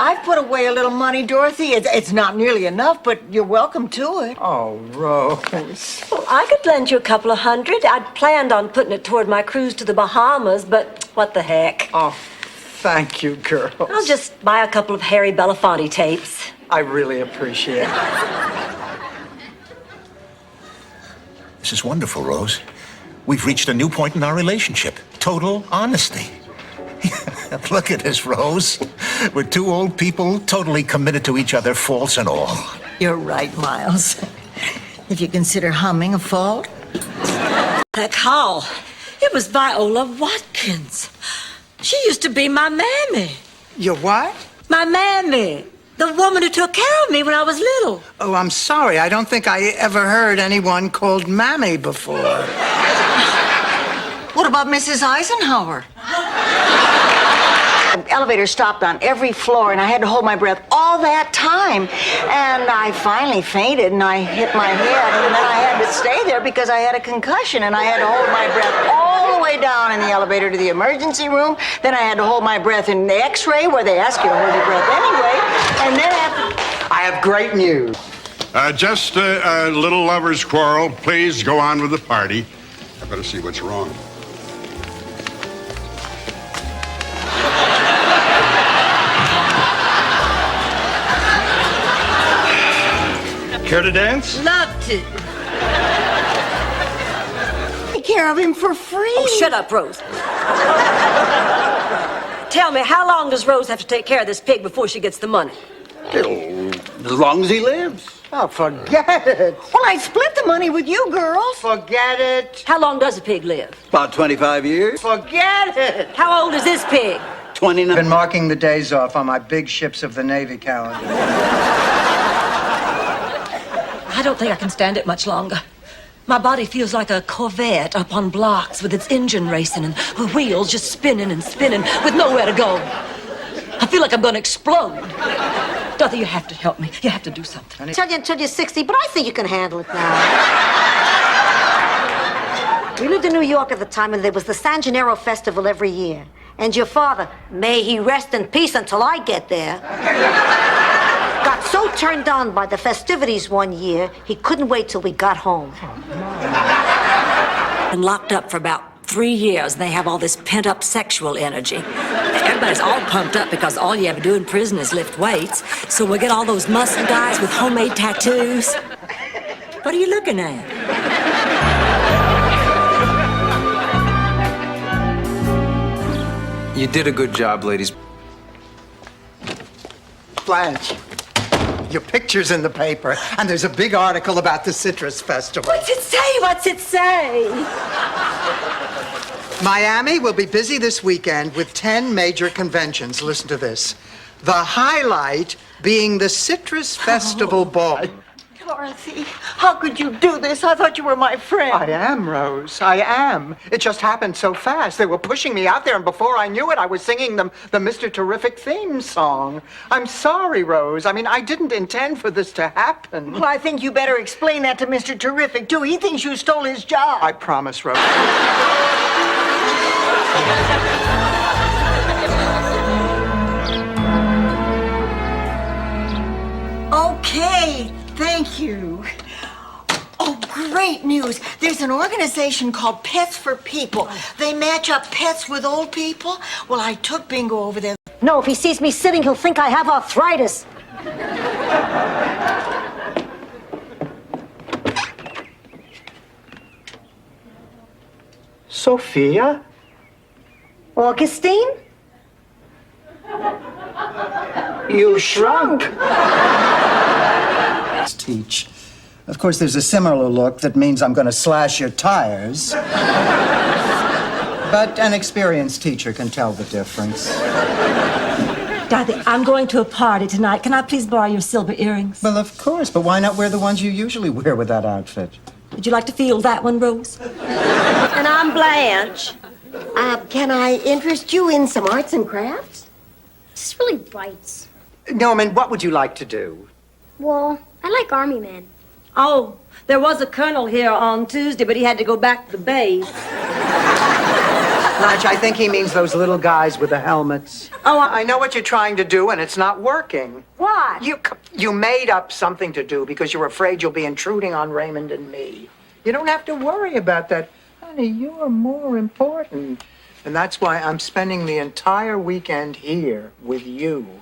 I've put away a little money, Dorothy. It's not nearly enough, but you're welcome to it. Oh, Rose. Well, I could lend you a couple of $100. I'd planned on putting it toward my cruise to the Bahamas, but what the heck? Oh, thank you, girls. I'll just buy a couple of Harry Belafonte tapes. I really appreciate it. This is wonderful, Rose. We've reached a new point in our relationship. Total honesty. Look at us, Rose. We're two old people, totally committed to each other, faults and all. You're right, Miles. If you consider humming a fault. That call, it was Viola Watkins. She used to be my mammy. Your what? My mammy. The woman who took care of me when I was little. Oh, I'm sorry. I don't think I ever heard anyone called Mammy before. What about Mrs. Eisenhower? The elevator stopped on every floor, and I had to hold my breath all that time. And I finally fainted, and I hit my head, and then I had to stay there because I had a concussion, and I had to hold my breath all the way down in the elevator to the emergency room. Then I had to hold my breath in the X-ray, where they ask you to hold your breath anyway. And then I have great news. Just a little lover's quarrel. Please go on with the party. I better see what's wrong. Care to dance? Love to. take care of him for free. Oh, shut up, Rose. Tell me, how long does Rose have to take care of this pig before she gets the money? As long as he lives. Oh, forget it. Well, I split the money with you girls. Forget it. How long does a pig live? About 25 years. Forget it. How old is this pig? 29. I've been marking the days off on my big ships of the Navy calendar. I don't think I can stand it much longer. My body feels like a Corvette up on blocks with its engine racing and the wheels just spinning and spinning with nowhere to go. I feel like I'm going to explode. Dorothy, you have to help me. You have to do something. I tell you until you're 60, but I think you can handle it now. We lived in New York at the time, and there was the San Gennaro Festival every year. And your father, may he rest in peace until I get there, got so turned on by the festivities one year, he couldn't wait till we got home. been locked up for about 3 years, and they have all this pent-up sexual energy. Everybody's all pumped up because all you ever do in prison is lift weights. So we get all those muscle guys with homemade tattoos. What are you looking at? You did a good job, ladies. Blanche, your picture's in the paper, and there's a big article about the Citrus Festival. What's it say? What's it say? Miami will be busy this weekend with 10 major conventions. Listen to this. The highlight being the Citrus Festival Ball. Dorothy, how could you do this? I thought you were my friend. I am, Rose. I am. It just happened so fast. They were pushing me out there, and before I knew it, I was singing them the Mr. Terrific theme song. I'm sorry, Rose. I mean, I didn't intend for this to happen. Well, I think you better explain that to Mr. Terrific, too. He thinks you stole his job. I promise, Rose. Okay, thank you. Oh, great news. There's an organization called Pets for People. They match up pets with old people. Well, I took Bingo over there. No, if he sees me sitting, he'll think I have arthritis. Sophia? Augustine? You shrunk. Teach. Of course, there's a similar look that means I'm going to slash your tires. But an experienced teacher can tell the difference. Dorothy, I'm going to a party tonight. Can I please borrow your silver earrings? Well, of course, but why not wear the ones you usually wear with that outfit? Would you like to feel that one, Rose? And I'm Blanche. Can I interest you in some arts and crafts? This really bites. No, I mean, what would you like to do? Well, I like Army Men. Oh, there was a colonel here on Tuesday, but he had to go back to the base. Blanche, I think he means those little guys with the helmets. Oh, I know what you're trying to do, and it's not working. What? You made up something to do because you're afraid you'll be intruding on Raymond and me. You don't have to worry about that. Honey, you're more important. And that's why I'm spending the entire weekend here with you.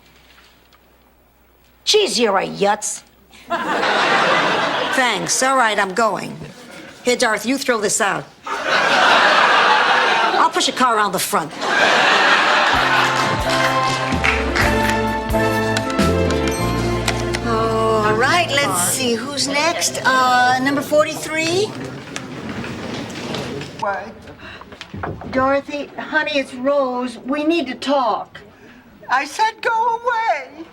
Geez, you're a yutz. Thanks. All right, I'm going. Here, Dorothy, you throw this out. I'll push a car around the front. All right, let's see. Who's next? Number 43? What? Dorothy, honey, it's Rose. We need to talk. I said go away.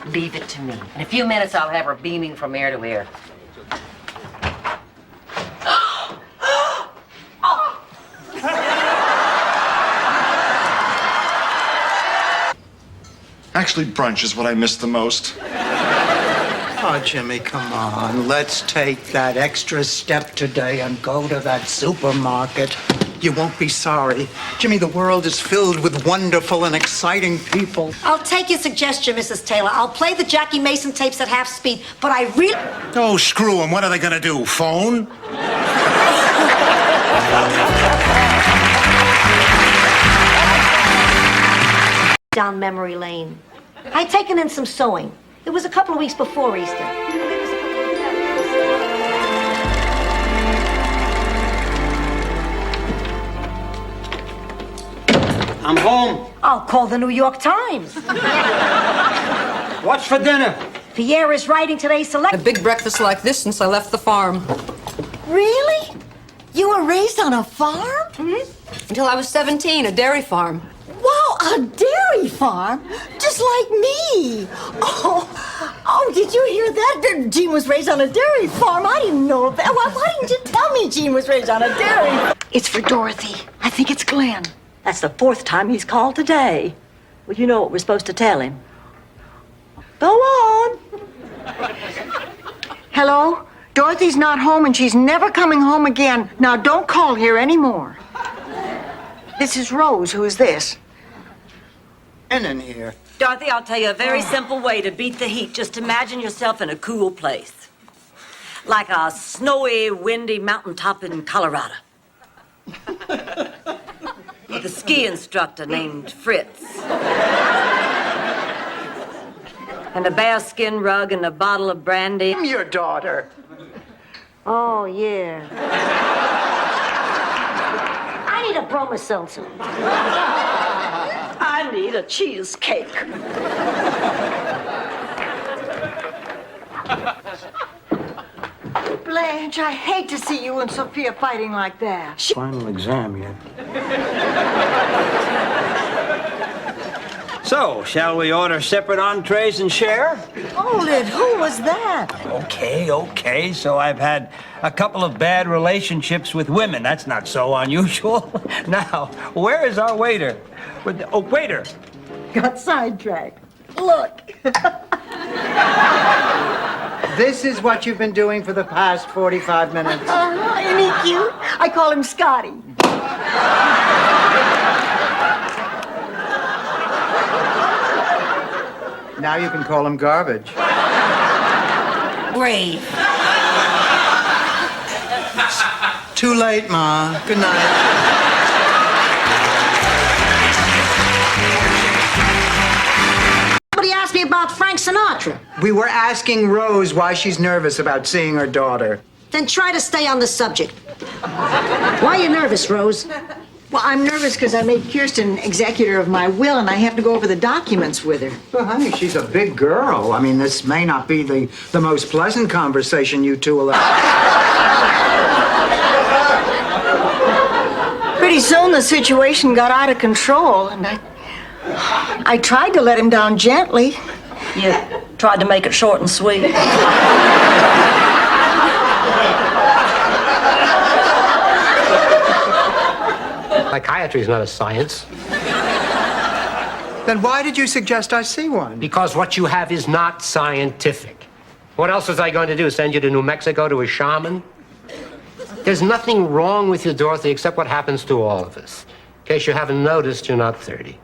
Leave it to me. In a few minutes, I'll have her beaming from ear to ear. Actually, brunch is what I miss the most. Oh, Jimmy, come on. Let's take that extra step today and go to that supermarket. You won't be sorry. Jimmy, the world is filled with wonderful and exciting people. I'll take your suggestion, Mrs. Taylor. I'll play the Jackie Mason tapes at half speed, but I really... Oh, screw them. What are they going to do? Phone? Down memory lane. I'd taken in some sewing. It was a couple of weeks before Easter. I'm home. I'll call the New York Times. What's for dinner? Pierre is writing today's select... A big breakfast like this since I left the farm. Really? You were raised on a farm? Mm-hmm. Until I was 17, a dairy farm. Wow, a dairy farm? Just like me. Oh, did you hear that? Gene was raised on a dairy farm. I didn't know that. Why didn't you tell me Gene was raised on a dairy farm? It's for Dorothy. I think it's Glenn. That's the 4th time he's called today. Well, you know what we're supposed to tell him. Go on. Hello? Dorothy's not home and she's never coming home again. Now, don't call here anymore. This is Rose. Who is this? In here. Dorothy, I'll tell you a very simple way to beat the heat. Just imagine yourself in a cool place. Like a snowy, windy mountaintop in Colorado. With a ski instructor named Fritz. And a bearskin rug and a bottle of brandy. I'm your daughter. Oh, yeah. I need a bromo seltzer. I need a cheesecake. Blanche, I hate to see you and Sophia fighting like that. Final exam yet. So, shall we order separate entrees and share? Hold it, who was that? Okay. So I've had a couple of bad relationships with women. That's not so unusual. Now, where is our waiter? Oh, waiter. Got sidetracked. Look. This is what you've been doing for the past 45 minutes. Isn't he cute? I call him Scotty. Now you can call him garbage. Brave. Too late, Ma. Good night. Somebody asked me about Frank Sinatra. We were asking Rose why she's nervous about seeing her daughter. Then try to stay on the subject. Why are you nervous, Rose? Well, I'm nervous because I made Kirsten executor of my will, and I have to go over the documents with her. Well, honey, she's a big girl. I mean, this may not be the most pleasant conversation you two will have. Pretty soon the situation got out of control, and I tried to let him down gently. You tried to make it short and sweet. Psychiatry is not a science. Then why did you suggest I see one? Because what you have is not scientific. What else was I going to do? Send you to New Mexico to a shaman? There's nothing wrong with you, Dorothy, except what happens to all of us. In case you haven't noticed, you're not 30.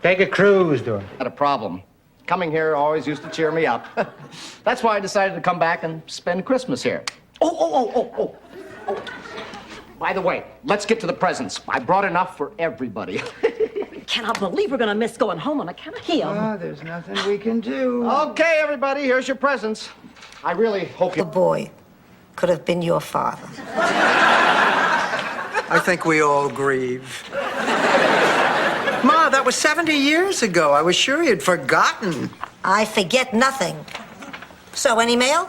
Take a cruise, Dorothy. Not a problem. Coming here always used to cheer me up. That's why I decided to come back and spend Christmas here. Oh. By the way, let's get to the presents. I brought enough for everybody. Cannot believe we're gonna miss going home on account of him. Oh, there's nothing we can do. Okay, everybody, here's your presents. I really hope you... The boy could have been your father. I think we all grieve. Ma, that was 70 years ago. I was sure you'd forgotten. I forget nothing. So, any mail?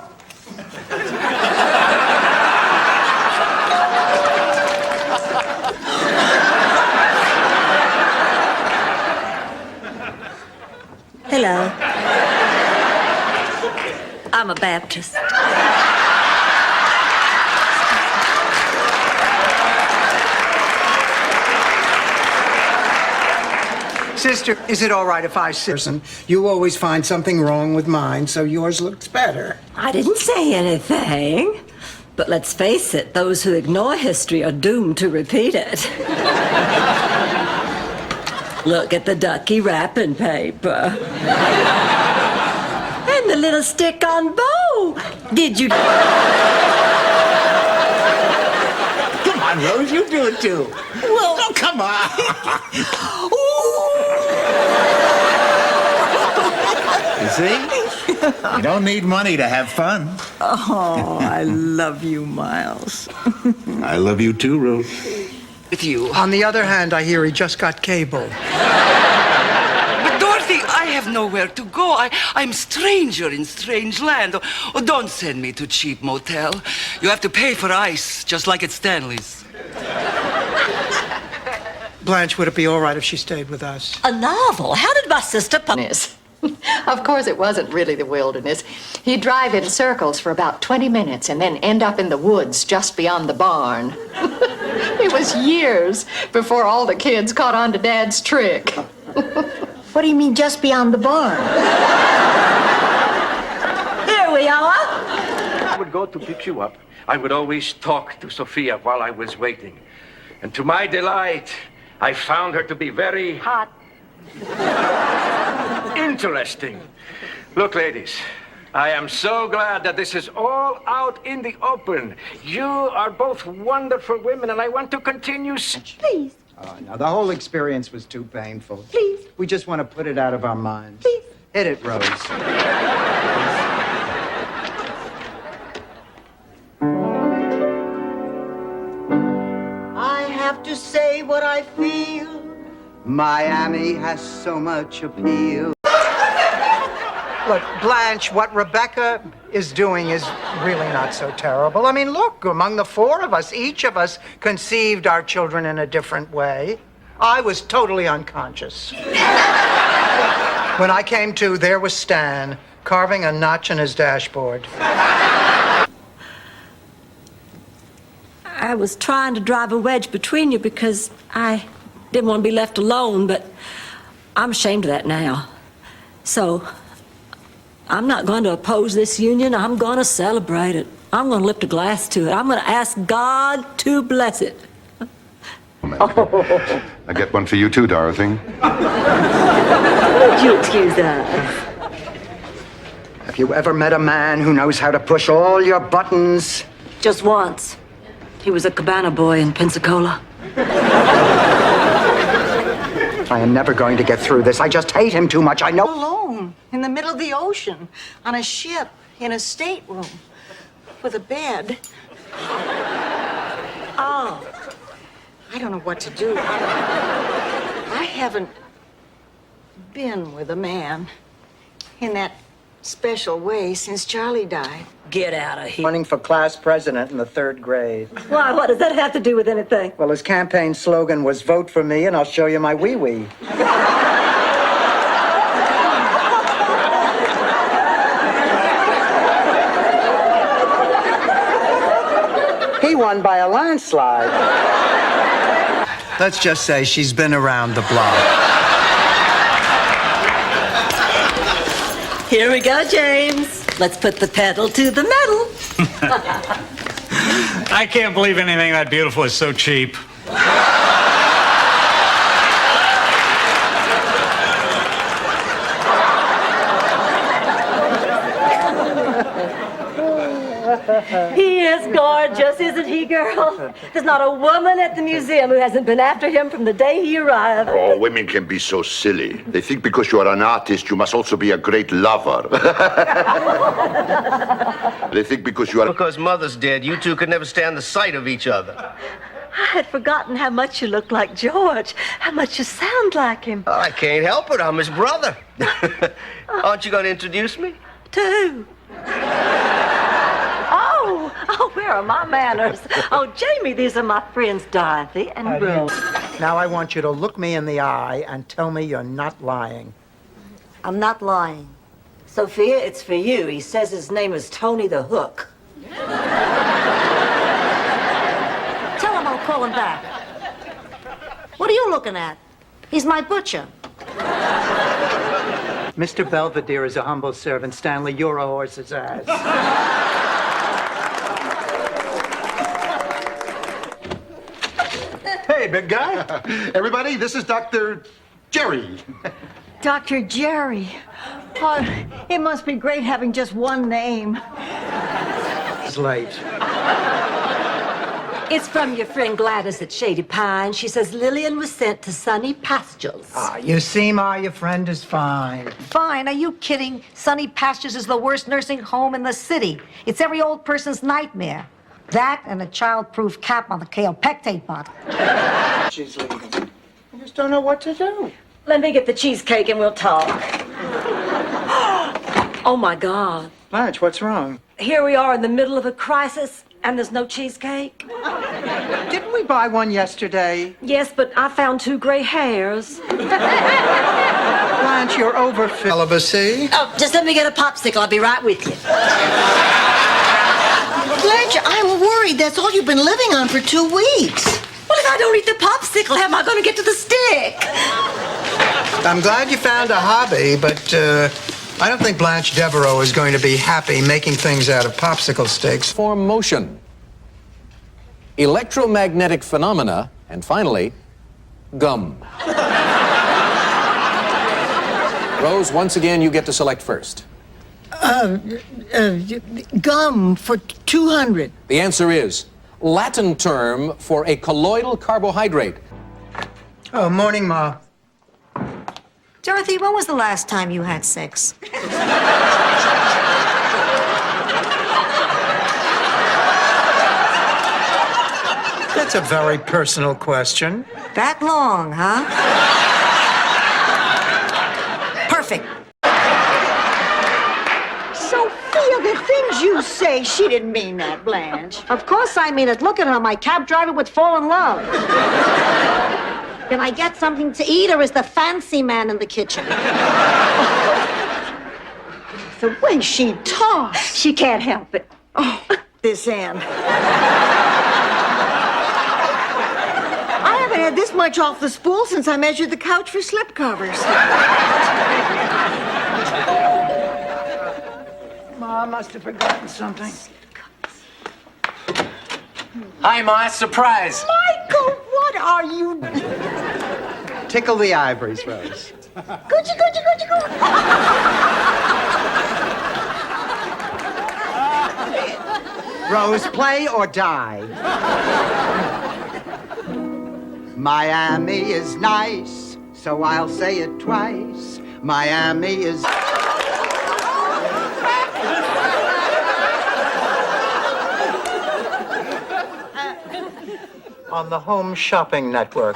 Hello. I'm a Baptist. Sister, is it all right if I sit? You always find something wrong with mine, so yours looks better. I didn't say anything. But let's face it, those who ignore history are doomed to repeat it. Look at the ducky wrapping paper. And the little stick-on bow. Did you... Come on, Rose, you do it too. Well, oh, come on. You see? You don't need money to have fun. Oh, I love you, Miles. I love you too, Rose. With you. On the other hand, I hear he just got cable. But Dorothy, I have nowhere to go. I'm stranger in strange land. Oh, don't send me to cheap motel. You have to pay for ice, just like at Stanley's. Blanche, would it be all right if she stayed with us? A novel? How did my sister... Of course, it wasn't really the wilderness. He'd drive in circles for about 20 minutes and then end up in the woods just beyond the barn. It was years before all the kids caught on to Dad's trick. What do you mean, just beyond the barn? Here we are. I would go to pick you up. I would always talk to Sophia while I was waiting. And to my delight, I found her to be very... hot. Interesting. Look, ladies, I am so glad that this is all out in the open. You are both wonderful women, and I want to continue. Please. Oh, no, the whole experience was too painful. Please. We just want to put it out of our minds. Please. Hit it, Rose. I have to say what I feel. Miami has so much appeal. Look, Blanche, what Rebecca is doing is really not so terrible. I mean, look, among the four of us, each of us conceived our children in a different way. I was totally unconscious. When I came to, there was Stan, carving a notch in his dashboard. I was trying to drive a wedge between you because I didn't want to be left alone, but I'm ashamed of that now. So I'm not going to oppose this union. I'm going to celebrate it. I'm going to lift a glass to it. I'm going to ask God to bless it. I get one for you too, Dorothy. Would you excuse that? Have you ever met a man who knows how to push all your buttons? Just once. He was a cabana boy in Pensacola. I am never going to get through this. I just hate him too much. I know. Alone, in the middle of the ocean, on a ship, in a stateroom, with a bed. Oh, I don't know what to do. I haven't been with a man in that special way since Charlie died. Get out of here. Running for class president in the 3rd grade. Why? What does that have to do with anything? Well, his campaign slogan was "Vote for me and I'll show you my wee-wee." He won by a landslide. Let's just say she's been around the block. Here we go, James. Let's put the pedal to the metal. I can't believe anything that beautiful is so cheap. He is gorgeous, isn't he, girl? There's not a woman at the museum who hasn't been after him from the day he arrived. Oh, women can be so silly. They think because you are an artist, you must also be a great lover. They think because you are... Because Mother's dead, you two could never stand the sight of each other. I had forgotten how much you look like George, how much you sound like him. I can't help it. I'm his brother. Aren't you going to introduce me? Too. Oh, where are my manners? Oh, Jamie, these are my friends Dorothy and Rose. Now I want you to look me in the eye and tell me you're not lying. I'm not lying. Sophia, it's for you. He says his name is Tony the Hook. Tell him I'll call him back. What are you looking at? He's my butcher. Mr. Belvedere is a humble servant. Stanley, you're a horse's ass. Hey, big guy. Everybody, this is Dr. Jerry. Dr. Jerry. Oh, it must be great having just one name. It's late. It's from your friend Gladys at Shady Pine. She says Lillian was sent to Sunny Pastures. Ah, you see, Ma, your friend is fine. Fine, are you kidding? Sunny Pastures is the worst nursing home in the city. It's every old person's nightmare. That and a child-proof cap on the kaopectate bottle. She's leaving. I just don't know what to do. Let me get the cheesecake and we'll talk. Oh, my God. Blanche, what's wrong? Here we are in the middle of a crisis, and there's no cheesecake. Didn't we buy one yesterday? Yes, but I found 2 gray hairs. Blanche, you're over celibacy. Oh, just let me get a popsicle. I'll be right with you. Blanche, I'm worried. That's all you've been living on for 2 weeks. Well, if I don't eat the popsicle, how am I going to get to the stick? I'm glad you found a hobby, but I don't think Blanche Devereaux is going to be happy making things out of popsicle sticks. Form motion, electromagnetic phenomena, and finally, gum. Rose, once again, you get to select first. Gum for 200. The answer is Latin term for a colloidal carbohydrate. Oh, morning, Ma. Dorothy, when was the last time you had sex? That's a very personal question. That long, huh? Perfect. Sophia, the things you say, she didn't mean that, Blanche. Of course I mean it. Look at her. My cab driver would fall in love. Can I get something to eat, or is the fancy man in the kitchen? The way she talks. She can't help it. Oh, this Anne. I haven't had this much off the spool since I measured the couch for slipcovers. Ma must have forgotten something. Hi, Ma. Surprise. Michael, what are you? Tickle the ivories, Rose. Gucci, Gucci, Gucci, Gucci. Rose, play or die. Miami is nice, so I'll say it twice. Miami is... on the Home Shopping Network.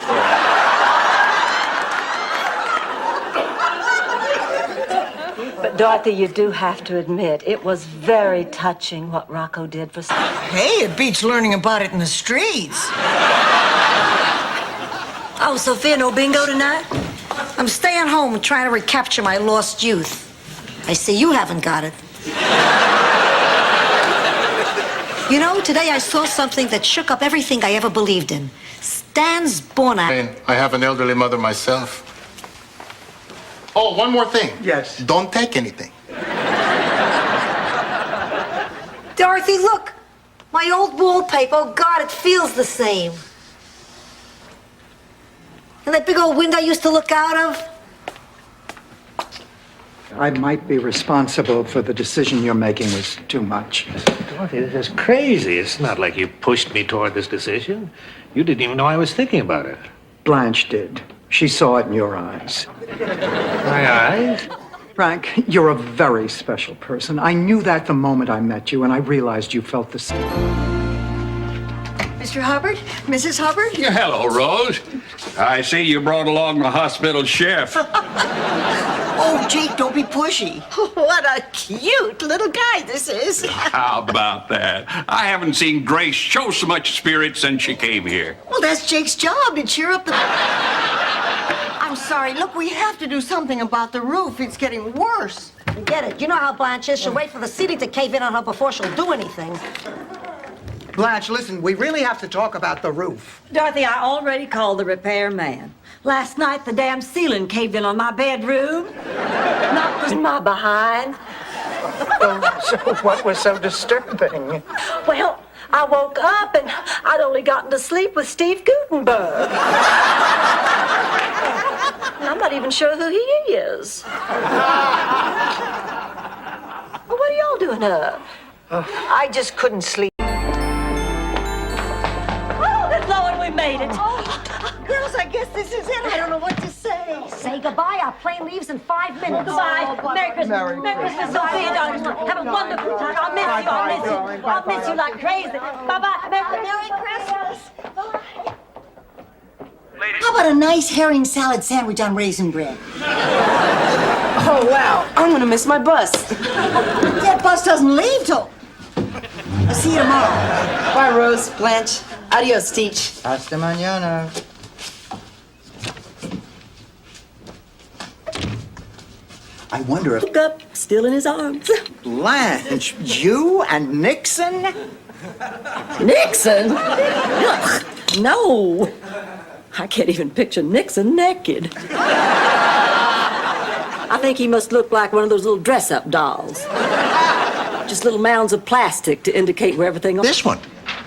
But Dorothy, you do have to admit, it was very touching what Rocco did for... Hey, it beats learning about it in the streets. Oh, Sophia, no bingo tonight? I'm staying home and trying to recapture my lost youth. I see you haven't got it. You know, today I saw something that shook up everything I ever believed in. Stan's Bornak. I have an elderly mother myself. Oh, one more thing. Yes. Don't take anything. Dorothy, look! My old wallpaper. Oh, God, it feels the same. And that big old window I used to look out of? I might be responsible for the decision you're making was too much. Dorothy, this is crazy. It's not like you pushed me toward this decision. You didn't even know I was thinking about it. Blanche did. She saw it in your eyes. My eyes? Frank, you're a very special person. I knew that the moment I met you, and I realized you felt the same. Mr. Hubbard? Mrs. Hubbard? Yeah, hello, Rose. I see you brought along the hospital chef. Oh, Jake, don't be pushy. What a cute little guy this is. How about that? I haven't seen Grace show so much spirit since she came here. Well, that's Jake's job, to cheer up the... I'm sorry. Look, we have to do something about the roof. It's getting worse. Forget it. You know how Blanche is. She'll wait for the ceiling to cave in on her before she'll do anything. Blanche, listen, we really have to talk about the roof. Dorothy, I already called the repair man. Last night, the damn ceiling caved in on my bedroom. Knocked in my behind. So what was so disturbing? Well, I woke up and I'd only gotten to sleep with Steve Gutenberg. And I'm not even sure who he is. Well, what are y'all doing up? I just couldn't sleep. Oh, good Lord, we made it. Girls, I guess this is it. I don't know what to say. Say goodbye. Our plane leaves in 5 minutes. Goodbye. Merry Christmas. Merry Christmas, Sophia, darling. Have a wonderful time. I'll miss you. I'll miss you. I'll miss you like crazy. Bye-bye. Merry Christmas. How about a nice herring salad sandwich on raisin bread? Oh, wow. I'm gonna miss my bus. That bus doesn't leave till... I'll see you tomorrow. Bye, Rose, Blanche. Adios, Teach. Hasta mañana. I wonder if... Woke up, still in his arms. Blanche, you and Nixon? Nixon? No. I can't even picture Nixon naked. I think he must look like one of those little dress-up dolls. Just little mounds of plastic to indicate where everything... This one.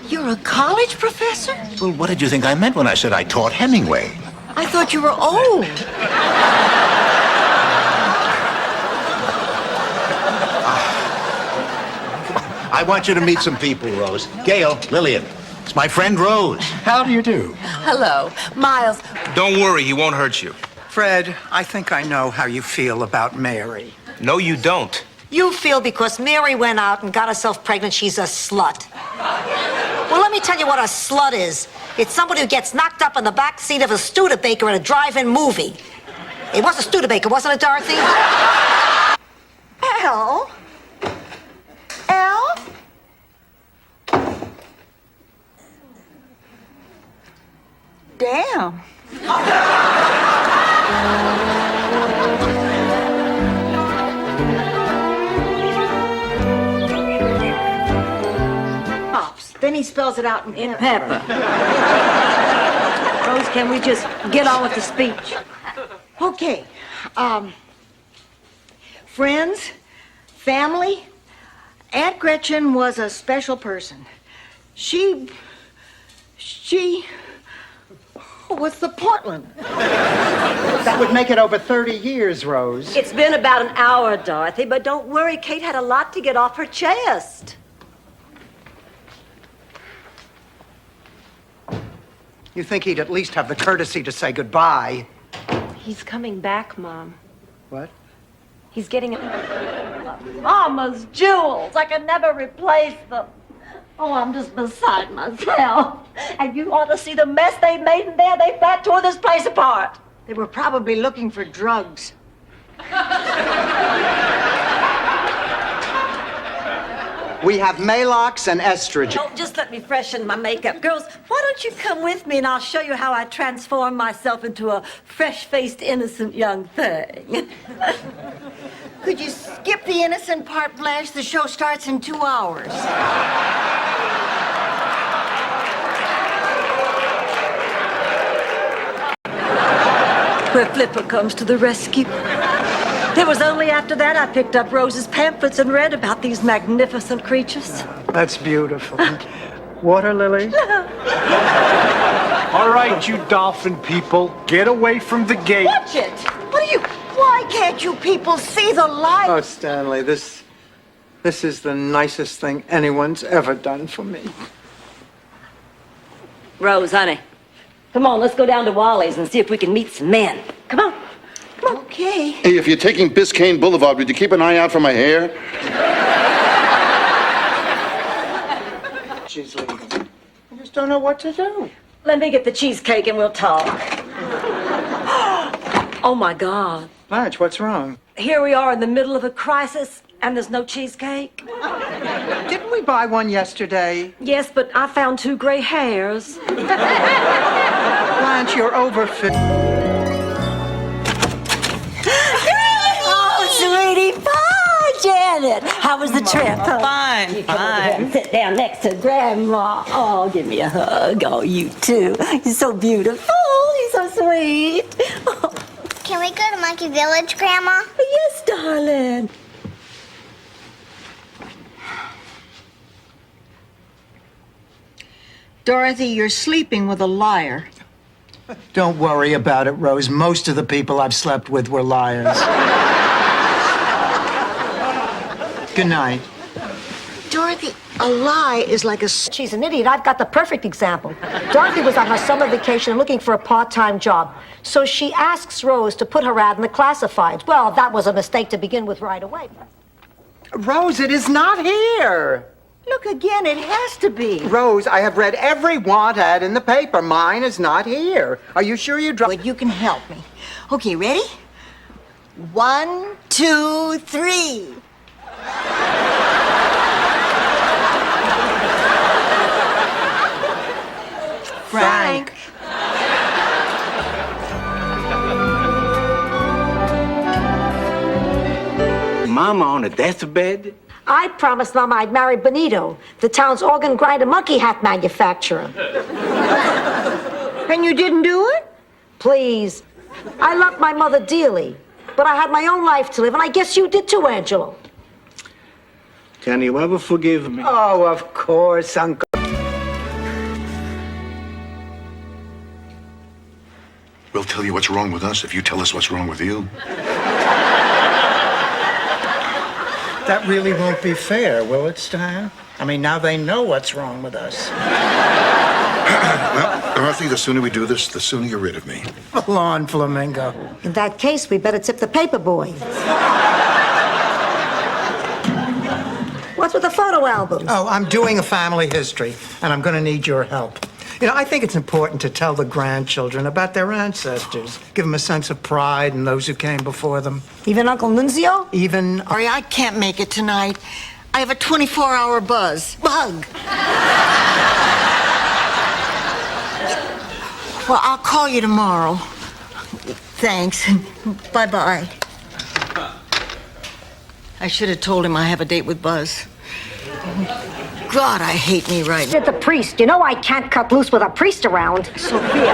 You're a college professor? Well, what did you think I meant when I said I taught Hemingway? I thought you were old. I want you to meet some people, Rose. Gail, Lillian, it's my friend Rose. How do you do? Hello. Miles, Don't worry, he won't hurt you. Fred, I think I know how you feel about Mary. No, you don't. You feel because Mary went out and got herself pregnant, she's a slut. Well, let me tell you what a slut is. It's somebody who gets knocked up in the back seat of a Studebaker at a drive-in movie. It was a Studebaker, wasn't it, Dorothy? Al? Al? Damn. Pops. Then he spells it out in Pepper. Rose, can we just get on with the speech? Okay. Friends, family, Aunt Gretchen was a special person. She was the Portland. That would make it over 30 years, Rose. It's been about an hour, Dorothy, but don't worry, Kate had a lot to get off her chest. You think he'd at least have the courtesy to say goodbye? He's coming back, Mom. What? He's getting Mama's jewels. I can never replace them. Oh, I'm just beside myself. And you ought to see the mess they made in there. They flat tore this place apart. They were probably looking for drugs. We have Malox and estrogen. Oh, just let me freshen my makeup. Girls, why don't you come with me and I'll show you how I transform myself into a fresh-faced, innocent young thing. Could you skip the innocent part, Blanche? The show starts in 2 hours. Where Flipper comes to the rescue. It was only after that I picked up Rose's pamphlets and read about these magnificent creatures. That's beautiful. Water lily? All right, you dolphin people, get away from the gate. Watch it! Why can't you people see the light? Oh, Stanley, this is the nicest thing anyone's ever done for me. Rose, honey, come on, let's go down to Wally's and see if we can meet some men. Come on. Okay. Hey, if you're taking Biscayne Boulevard, would you keep an eye out for my hair? She's leaving. I just don't know what to do. Let me get the cheesecake and we'll talk. Oh, my God. Blanche, what's wrong? Here we are in the middle of a crisis, and there's no cheesecake. Didn't we buy one yesterday? Yes, but I found 2 gray hairs. Blanche, you're over 50. Oh, sweetie pie, Janet. How was the trip? Huh? Fine, You come over here and sit down next to Grandma. Oh, give me a hug. Oh, you too. You're so beautiful. You're so sweet. Oh. Can we go to Monkey Village, Grandma? Yes, darling. Dorothy, you're sleeping with a liar. Don't worry about it, Rose. Most of the people I've slept with were liars. Good night. Dorothy, a lie is like a... She's an idiot. I've got the perfect example. Dorothy was on her summer vacation looking for a part-time job. So she asks Rose to put her ad in the classifieds. Well, that was a mistake to begin with right away. Rose, it is not here. Look again, it has to be. Rose, I have read every want ad in the paper. Mine is not here. Are you sure you But you can help me. Okay, ready? 1, 2, 3. Frank. Mama on a deathbed? I promised Mama I'd marry Benito, the town's organ grinder monkey hat manufacturer. And you didn't do it? Please. I loved my mother dearly, but I had my own life to live, and I guess you did too, Angelo. Can you ever forgive me? Oh, of course, Uncle. We'll tell you what's wrong with us if you tell us what's wrong with you. That really won't be fair, will it, Stan? I mean, now they know what's wrong with us. Well, Dorothy, the sooner we do this, the sooner you're rid of me. Go on, Flamingo. In that case, we better tip the paper boy. What's with the photo albums? Oh, I'm doing a family history, and I'm going to need your help. You know, I think it's important to tell the grandchildren about their ancestors. Give them a sense of pride in those who came before them. Even Uncle Nunzio? Even... Sorry, I can't make it tonight. I have a 24-hour bug. Well, I'll call you tomorrow. Thanks. Bye-bye. I should have told him I have a date with Buzz. God, I hate me right now. The priest. You know I can't cut loose with a priest around. Sophia,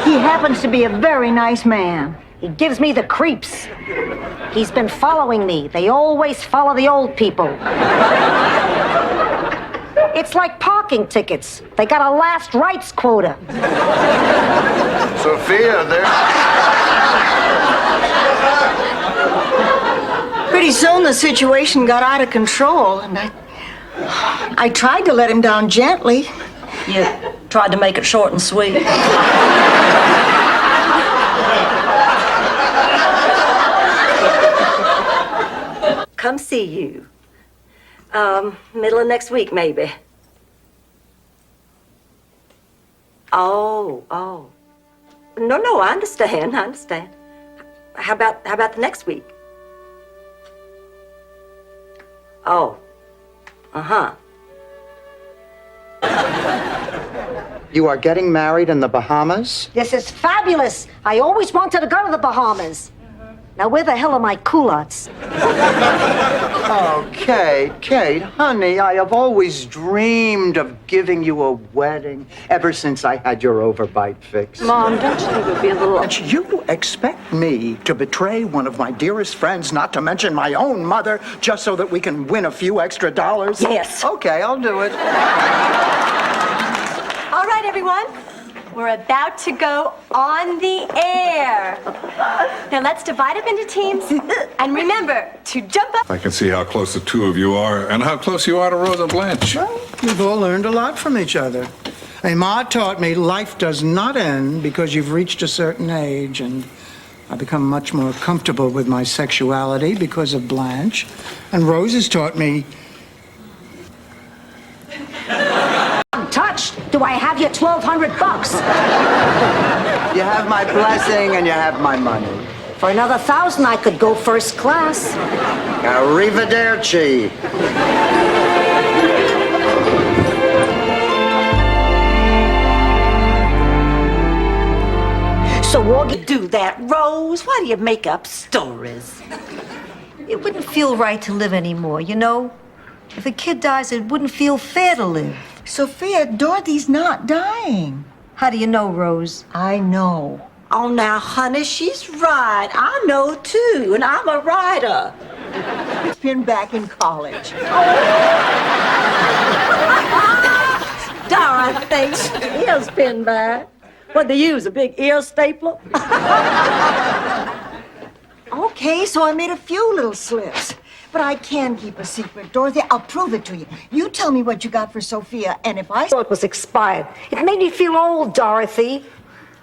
he happens to be a very nice man. He gives me the creeps. He's been following me. They always follow the old people. It's like parking tickets. They got a last rights quota. Sophia, there. Pretty soon the situation got out of control, and I tried to let him down gently. You tried to make it short and sweet. Come see you. Middle of next week, maybe. Oh. No, I understand. How about the next week? Oh. Uh-huh. You are getting married in the Bahamas? This is fabulous. I always wanted to go to the Bahamas. Now, where the hell are my culottes? Oh, Kate, honey, I have always dreamed of giving you a wedding ever since I had your overbite fix. Mom, don't you think it would be a little... And you expect me to betray one of my dearest friends, not to mention my own mother, just so that we can win a few extra dollars? Yes. Okay, I'll do it. All right, everyone. We're about to go on the air. Now let's divide up into teams. And remember to jump up. I can see how close the two of you are and how close you are to Rosa Blanche. Well, we've all learned a lot from each other. Hey, Ma taught me life does not end because you've reached a certain age, and I've become much more comfortable with my sexuality because of Blanche. And Rose has taught me... I'm touched. Do I have your $1,200? You have my blessing and you have my money. For another 1,000, I could go first class. Arrivederci. So why do you do that, Rose? Why do you make up stories? It wouldn't feel right to live anymore, you know? If a kid dies, it wouldn't feel fair to live. Sophia, Dorothy's not dying. How do you know, Rose? I know. Oh, now, honey, she's right. I know, too, and I'm a writer. She's been back in college. Dara thinks she is been back. What they use, a big ear stapler? Okay, so I made a few little slips. But I can keep a secret, Dorothy. I'll prove it to you. You tell me what you got for Sophia, and if I... thought it was expired. It made me feel old, Dorothy.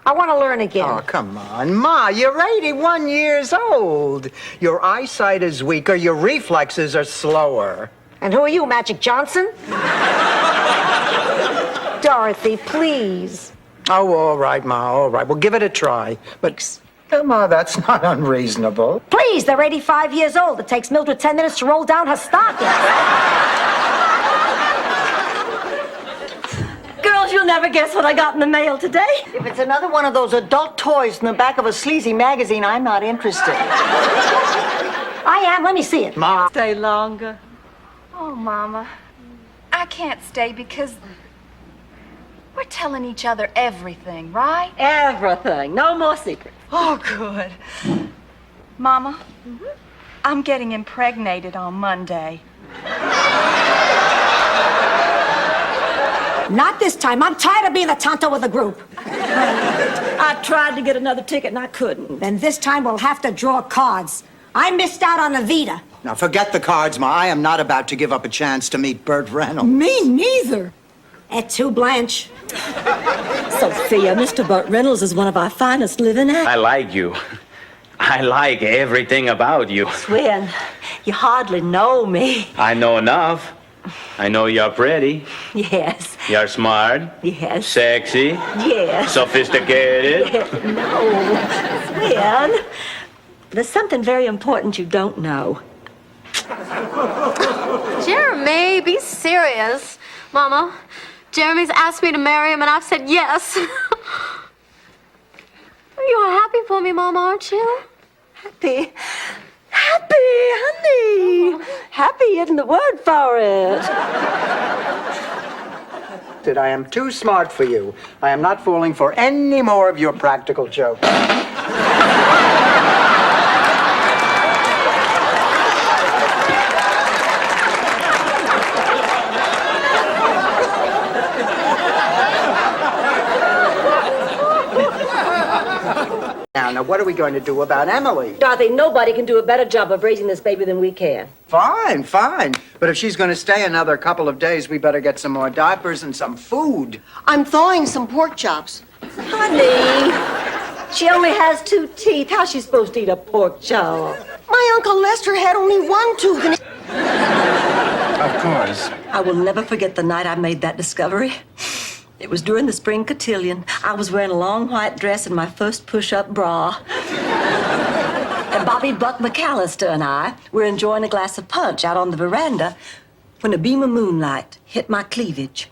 I want to learn again. Oh, come on, Ma, you're 81 years old. Your eyesight is weaker, your reflexes are slower. And who are you, Magic Johnson? Dorothy, please. Oh, all right, Ma, all right. Well, give it a try. But, Ma, that's not unreasonable. Please, they're 85 years old. It takes Mildred 10 minutes to roll down her stockings. Girls, you'll never guess what I got in the mail today. If it's another one of those adult toys in the back of a sleazy magazine, I'm not interested. I am. Let me see it. Ma. Stay longer. Oh, Mama. I can't stay because we're telling each other everything, right? Everything. No more secrets. Oh, good. Mama, I'm getting impregnated on Monday. Not this time. I'm tired of being the tonto of the group. I tried to get another ticket and I couldn't. Then this time we'll have to draw cards. I missed out on the Vita. Now, forget the cards, Ma. I am not about to give up a chance to meet Burt Reynolds. Me neither. Et tu, Blanche? Sophia, Mr. Burt Reynolds is one of our finest living actors. I like you. I like everything about you. Swin, you hardly know me. I know enough. I know you're pretty. Yes. You're smart. Yes. Sexy. Yes. Sophisticated. No. Swin, there's something very important you don't know. Jeremy, be serious. Mama, Jeremy's asked me to marry him and I've said yes. You're happy for me, Mama, aren't you? Happy, honey. Happy isn't the word for it. I am too smart for you. I am not falling for any more of your practical jokes. Now, what are we going to do about Emily? Dorothy, nobody can do a better job of raising this baby than we can. Fine. But if she's going to stay another couple of days, we better get some more diapers and some food. I'm thawing some pork chops. Honey, she only has 2 teeth. How's she supposed to eat a pork chop? My Uncle Lester had only 1 tooth and... Of course. I will never forget the night I made that discovery. It was during the spring cotillion. I was wearing a long white dress and my first push-up bra. And Bobby Buck McAllister and I were enjoying a glass of punch out on the veranda when a beam of moonlight hit my cleavage.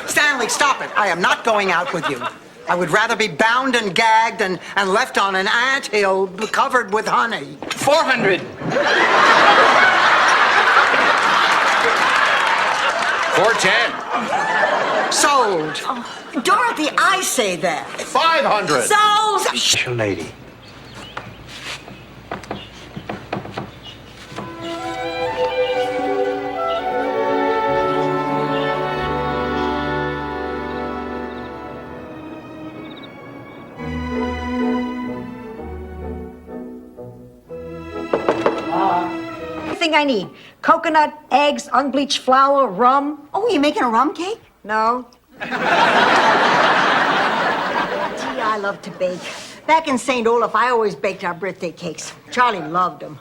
Stanley, stop it. I am not going out with you. I would rather be bound and gagged and left on an anthill covered with honey. 400. 410. Sold. Dorothy, I say that. 500. Sold. Lady. Everything I need. Coconut, eggs, unbleached flour, rum. Oh, you making a rum cake? No. Gee, I love to bake. Back in St. Olaf, I always baked our birthday cakes. Charlie loved them.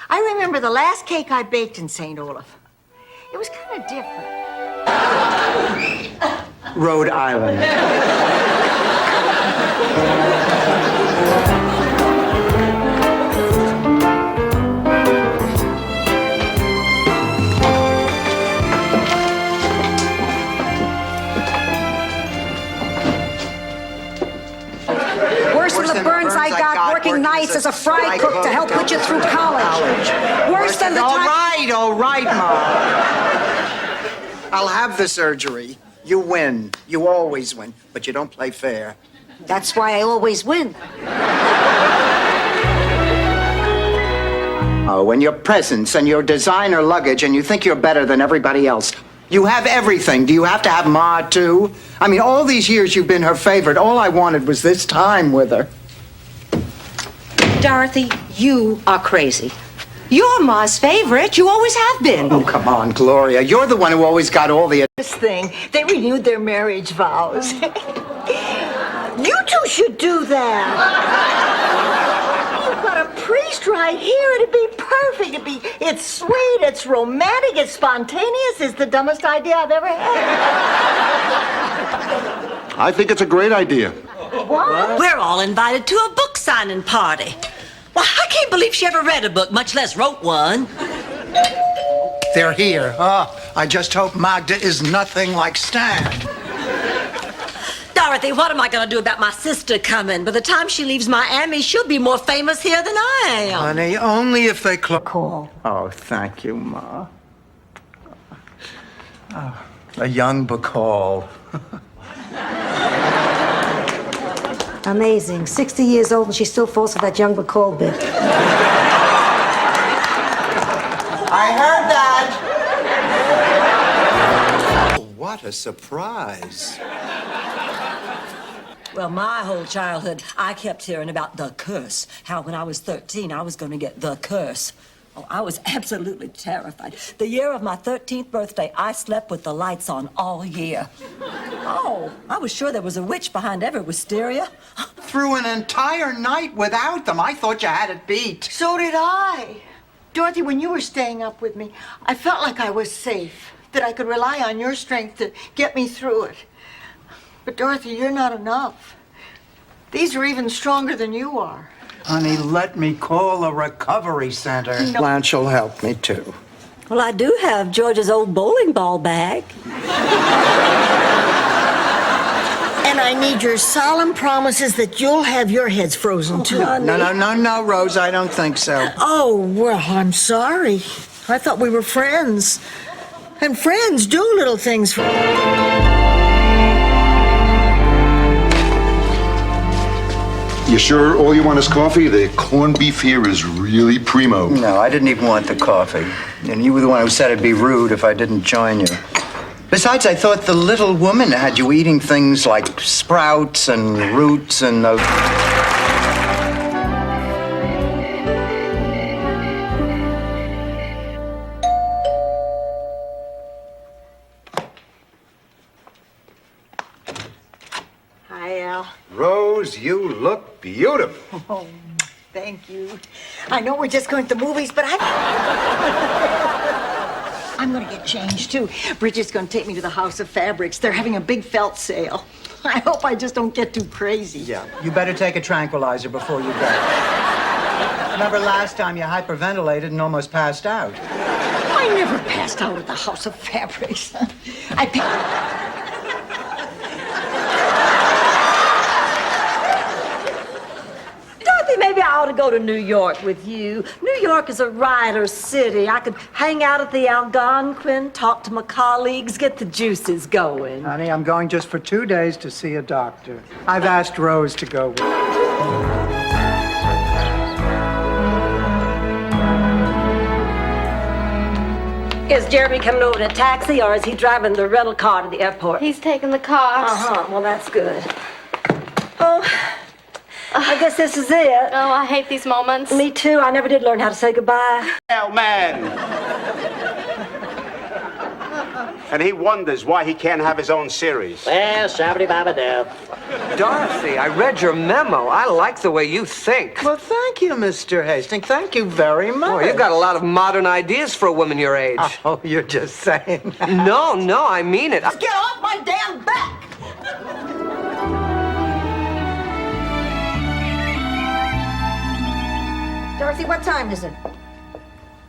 I remember the last cake I baked in St. Olaf. It was kind of different. Rhode Island. Worse than the burns I got working nights as a fry cook to help put you through college. Worse than the time... All right, Ma. I'll have the surgery. You win. You always win. But you don't play fair. That's why I always win. Oh, and your presents and your designer luggage, and you think you're better than everybody else. You have everything. Do you have to have Ma, too? I mean, all these years you've been her favorite. All I wanted was this time with her. Dorothy, you are crazy. You're Ma's favorite. You always have been. Oh, come on, Gloria. You're the one who always got all the... This thing, they renewed their marriage vows. You two should do that. You've got a priest right here. It'd be perfect. It's sweet, it's romantic, it's spontaneous. It's the dumbest idea I've ever had. I think it's a great idea. What? We're all invited to a book signing party. Well, I can't believe she ever read a book, much less wrote one. They're here. I just hope Magda is nothing like Stan. Dorothy, what am I going to do about my sister coming? By the time she leaves Miami, she'll be more famous here than I am. Honey, only if they call. Oh, thank you, Ma. Oh, a young Bacall. Amazing. 60 years old and she still falls for that young Bacall bit. I heard that. Oh, what a surprise. Well, my whole childhood, I kept hearing about the curse. How when I was 13, I was going to get the curse. Oh, I was absolutely terrified. The year of my 13th birthday, I slept with the lights on all year. Oh, I was sure there was a witch behind every wisteria. Through an entire night without them. I thought you had it beat. So did I. Dorothy, when you were staying up with me, I felt like I was safe, that I could rely on your strength to get me through it. But Dorothy, you're not enough. These are even stronger than you are. Honey, let me call a recovery center. No. Blanche will help me, too. Well, I do have George's old bowling ball bag. And I need your solemn promises that you'll have your heads frozen, too. No, Rose, I don't think so. Oh, well, I'm sorry. I thought we were friends. And friends do little things for... You sure all you want is coffee? The corned beef here is really primo. No, I didn't even want the coffee. And you were the one who said it'd be rude if I didn't join you. Besides, I thought the little woman had you eating things like sprouts and roots and those... Hi, Al. Rose, you look beautiful. Oh, thank you. I know we're just going to the movies, but I'm going to get changed, too. Bridget's going to take me to the House of Fabrics. They're having a big felt sale. I hope I just don't get too crazy. Yeah, you better take a tranquilizer before you go. Remember last time you hyperventilated and almost passed out? I never passed out at the House of Fabrics. Dorothy, maybe I ought to go to New York with you. New York is a writer's city. I could hang out at the Algonquin, talk to my colleagues, get the juices going. Honey, I'm going just for 2 days to see a doctor. I've asked Rose to go with me. Is Jeremy coming over in a taxi, or is he driving the rental car to the airport? He's taking the car. Uh-huh. Well, that's good. Oh, I guess this is it. Oh, I hate these moments. Me too. I never did learn how to say goodbye. Hell, man. And he wonders why he can't have his own series. Well, shabba-dabba-dab. Dorothy, I read your memo. I like the way you think. Well, thank you, Mr. Hastings. Thank you very much. Oh, you've got a lot of modern ideas for a woman your age. Oh, you're just saying that. No, I mean it. Get off my damn back! Dorothy, what time is it?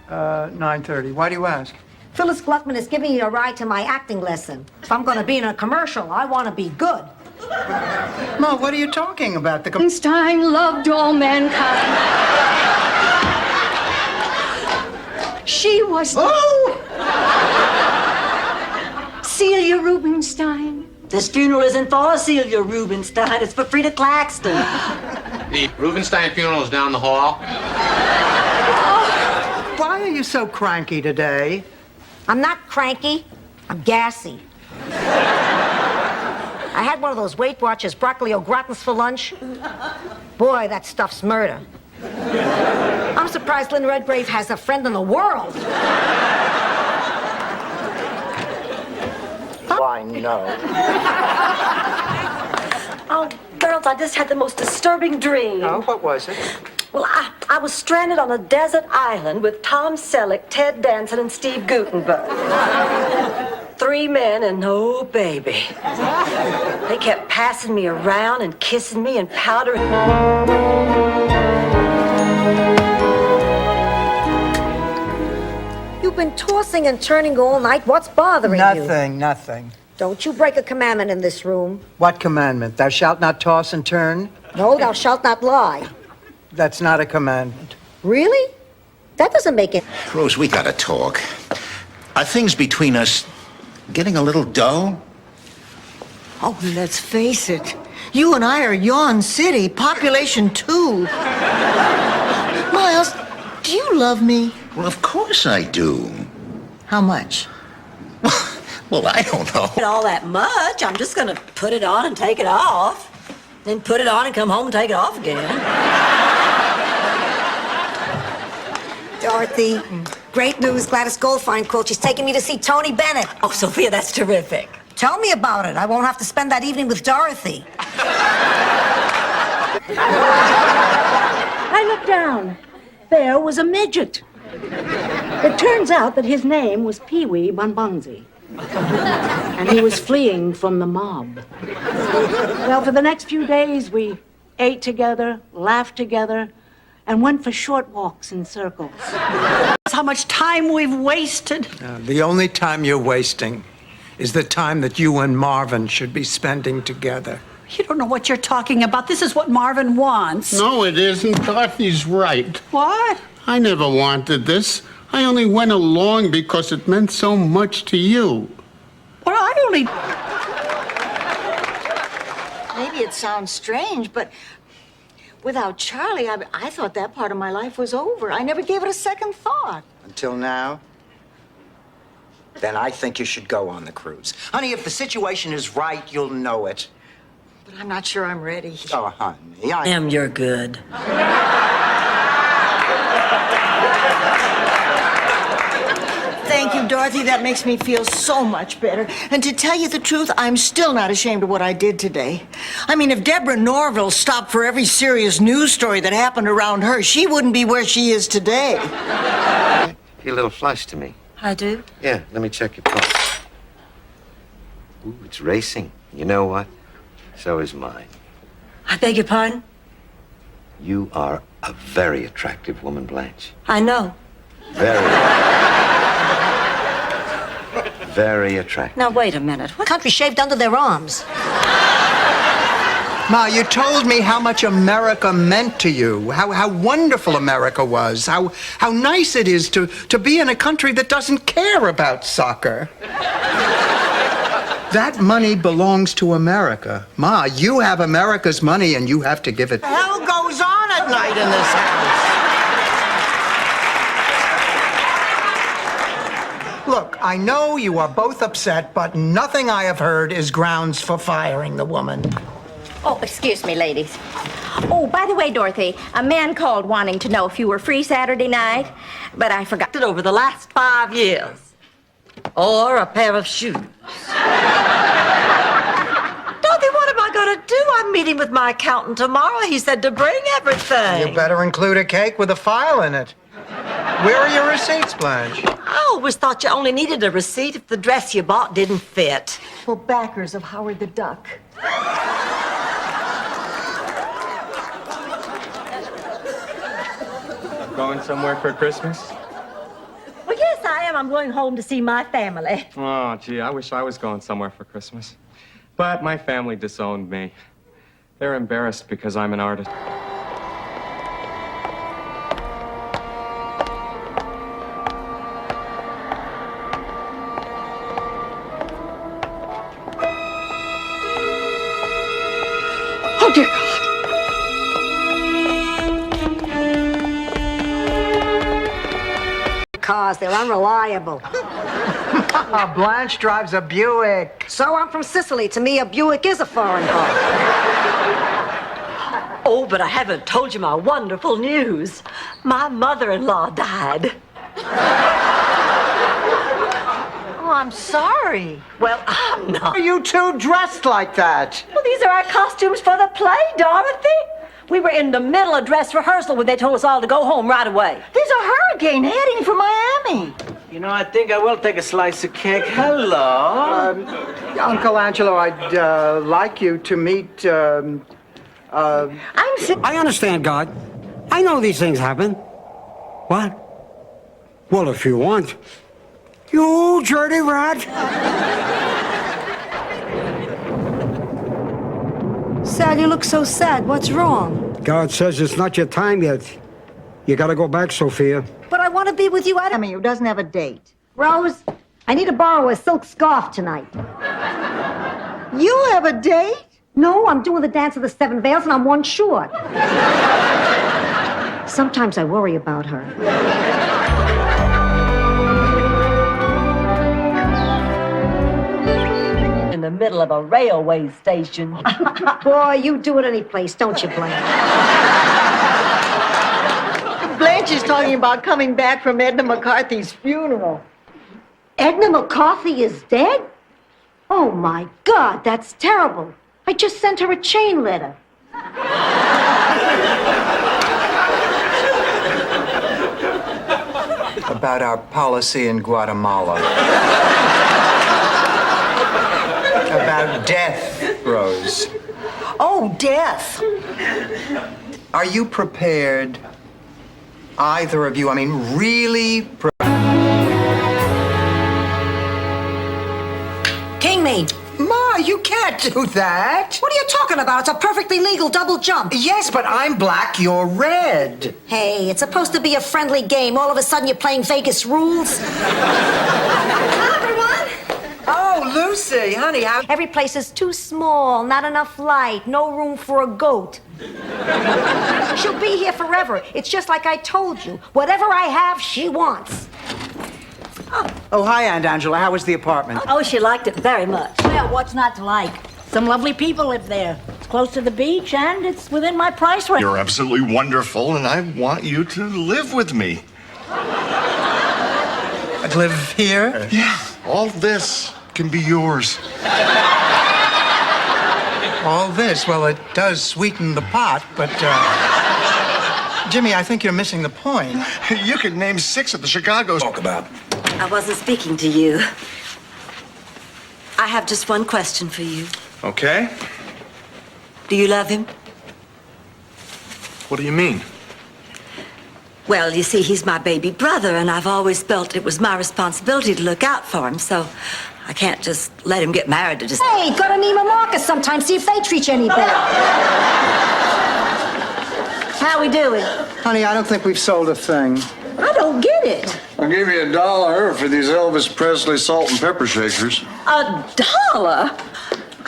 9:30. Why do you ask? Phyllis Gluckman is giving you a ride to my acting lesson. If I'm going to be in a commercial, I want to be good. Ma, what are you talking about? Einstein loved all mankind. She was... Oh! Celia Rubinstein. This funeral isn't for Celia Rubinstein. It's for Frida Claxton. The Rubenstein funeral is down the hall. Why are you so cranky today? I'm not cranky. I'm gassy. I had one of those Weight Watchers broccoli au gratins for lunch. Boy, that stuff's murder. I'm surprised Lynn Redgrave has a friend in the world. Why, no. Oh, girls, I just had the most disturbing dream. Oh, what was it? Well, I was stranded on a desert island with Tom Selleck, Ted Danson, and Steve Gutenberg. 3 men and no baby. They kept passing me around and kissing me and powdering. You've been tossing and turning all night. What's bothering you? Nothing. Don't you break a commandment in this room. What commandment? Thou shalt not toss and turn? No, thou shalt not lie. That's not a commandment. Really? That doesn't make it. Rose, we gotta talk. Are things between us getting a little dull? Oh, let's face it. You and I are Yawn City, population 2. Miles, do you love me? Well, of course I do. How much? Well, I don't know. All that much. I'm just gonna put it on and take it off. Then put it on and come home and take it off again. Dorothy, great news. Gladys Goldfine called. She's taking me to see Tony Bennett. Oh, Sophia, that's terrific. Tell me about it. I won't have to spend that evening with Dorothy. I looked down. There was a midget. It turns out that his name was Pee-wee Bonbonzi. And he was fleeing from the mob. Well, for the next few days, we ate together, laughed together, and went for short walks in circles. That's how much time we've wasted. The only time you're wasting is the time that you and Marvin should be spending together. You don't know what you're talking about. This is what Marvin wants. No, it isn't. Dorothy's right. What? I never wanted this. I only went along because it meant so much to you. Well, I only... Maybe it sounds strange, but without Charlie, I thought that part of my life was over. I never gave it a second thought. Until now? Then I think you should go on the cruise. Honey, if the situation is right, you'll know it. But I'm not sure I'm ready. Oh, honey, You're good. Thank you, Dorothy. That makes me feel so much better. And to tell you the truth, I'm still not ashamed of what I did today. I mean, if Deborah Norville stopped for every serious news story that happened around her, she wouldn't be where she is today. Feel a little flush to me. I do? Yeah, let me check your pulse. Ooh, it's racing. You know what? So is mine. I beg your pardon? You are a very attractive woman, Blanche. I know. Very attractive. Now, wait a minute. What country shaved under their arms? Ma, you told me how much America meant to you, how wonderful America was, how nice it is to be in a country that doesn't care about soccer. That money belongs to America. Ma, you have America's money and you have to give it. What the hell goes on at night in this house? Look, I know you are both upset, but nothing I have heard is grounds for firing the woman. Oh, excuse me, ladies. Oh, by the way, Dorothy, a man called wanting to know if you were free Saturday night, but I forgot. It over the last 5 years. Or a pair of shoes. Dorothy, what am I going to do? I'm meeting with my accountant tomorrow. He said to bring everything. You better include a cake with a file in it. Where are your receipts, Blanche? I always thought you only needed a receipt if the dress you bought didn't fit. For backers of Howard the Duck. Going somewhere for Christmas? Well, yes, I am. I'm going home to see my family. Oh, gee, I wish I was going somewhere for Christmas. But my family disowned me. They're embarrassed because I'm an artist. Oh, dear God. Cars, they're unreliable. Blanche drives a Buick. So I'm from Sicily. To me, a Buick is a foreign car. Oh, but I haven't told you my wonderful news. My mother-in-law died. Oh, I'm sorry. Well, I'm not. Why are you two dressed like that? Well, these are our costumes for the play, Dorothy. We were in the middle of dress rehearsal when they told us all to go home right away. There's a hurricane heading for Miami. You know, I think I will take a slice of cake. Hello. Uncle Angelo, I'd like you to meet, I understand, God. I know these things happen. What? Well, if you want. You dirty rat. Sal, you look so sad. What's wrong? God says it's not your time yet. You gotta go back, Sophia. But I want to be with you. I mean, who doesn't have a date? Rose, I need to borrow a silk scarf tonight. You have a date? No, I'm doing the dance of the seven veils and I'm one short. Sometimes I worry about her. In the middle of a railway station. Boy, you do it any place, don't you, Blanche? Blanche is talking about coming back from Edna McCarthy's funeral. Edna McCarthy is dead? Oh, my God, that's terrible. I just sent her a chain letter. About our policy in Guatemala. About death, Rose. Oh, death. Are you prepared, either of you, I mean, really prepared? King me. Ma, you can't do that. What are you talking about? It's a perfectly legal double jump. Yes, but I'm black, you're red. Hey, it's supposed to be a friendly game. All of a sudden, you're playing Vegas rules. Hi, everyone. Oh, Lucy, honey, how... Every place is too small, not enough light, no room for a goat. She'll be here forever. It's just like I told you. Whatever I have, she wants. Oh, hi, Aunt Angela. How was the apartment? Oh, she liked it very much. Well, what's not to like? Some lovely people live there. It's close to the beach, and it's within my price range. You're absolutely wonderful, and I want you to live with me. I'd live here? Yeah, all this can be yours. All this? Well, it does sweeten the pot, but, Jimmy, I think you're missing the point. You could name 6 of the Chicago's. Talk about. I wasn't speaking to you. I have just one question for you. Okay. Do you love him? What do you mean? Well, you see, he's my baby brother, and I've always felt it was my responsibility to look out for him, so I can't just let him get married to just... Hey, go to Neiman Marcus sometime, see if they treat you any better. How we doing? Honey, I don't think we've sold a thing. I don't get it. I'll give you $1 for these Elvis Presley salt and pepper shakers. $1?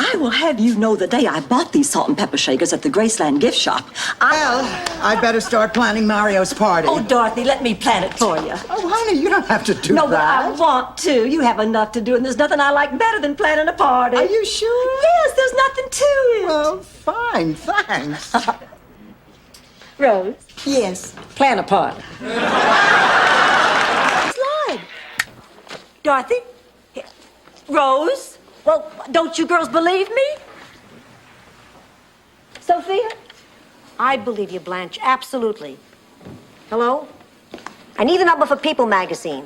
I will have you know the day I bought these salt and pepper shakers at the Graceland gift shop. Well, I'd better start planning Mario's party. Oh, Dorothy, let me plan it for you. Oh, honey, you don't have to do No, that. but I want to. You have enough to do, and there's nothing I like better than planning a party. Are you sure? Yes, there's nothing to it. Well, fine, thanks. Rose? Yes. Plan a party. Slide. Dorothy? Rose? Well, don't you girls believe me? Sophia? I believe you, Blanche, absolutely. Hello? I need the number for People magazine.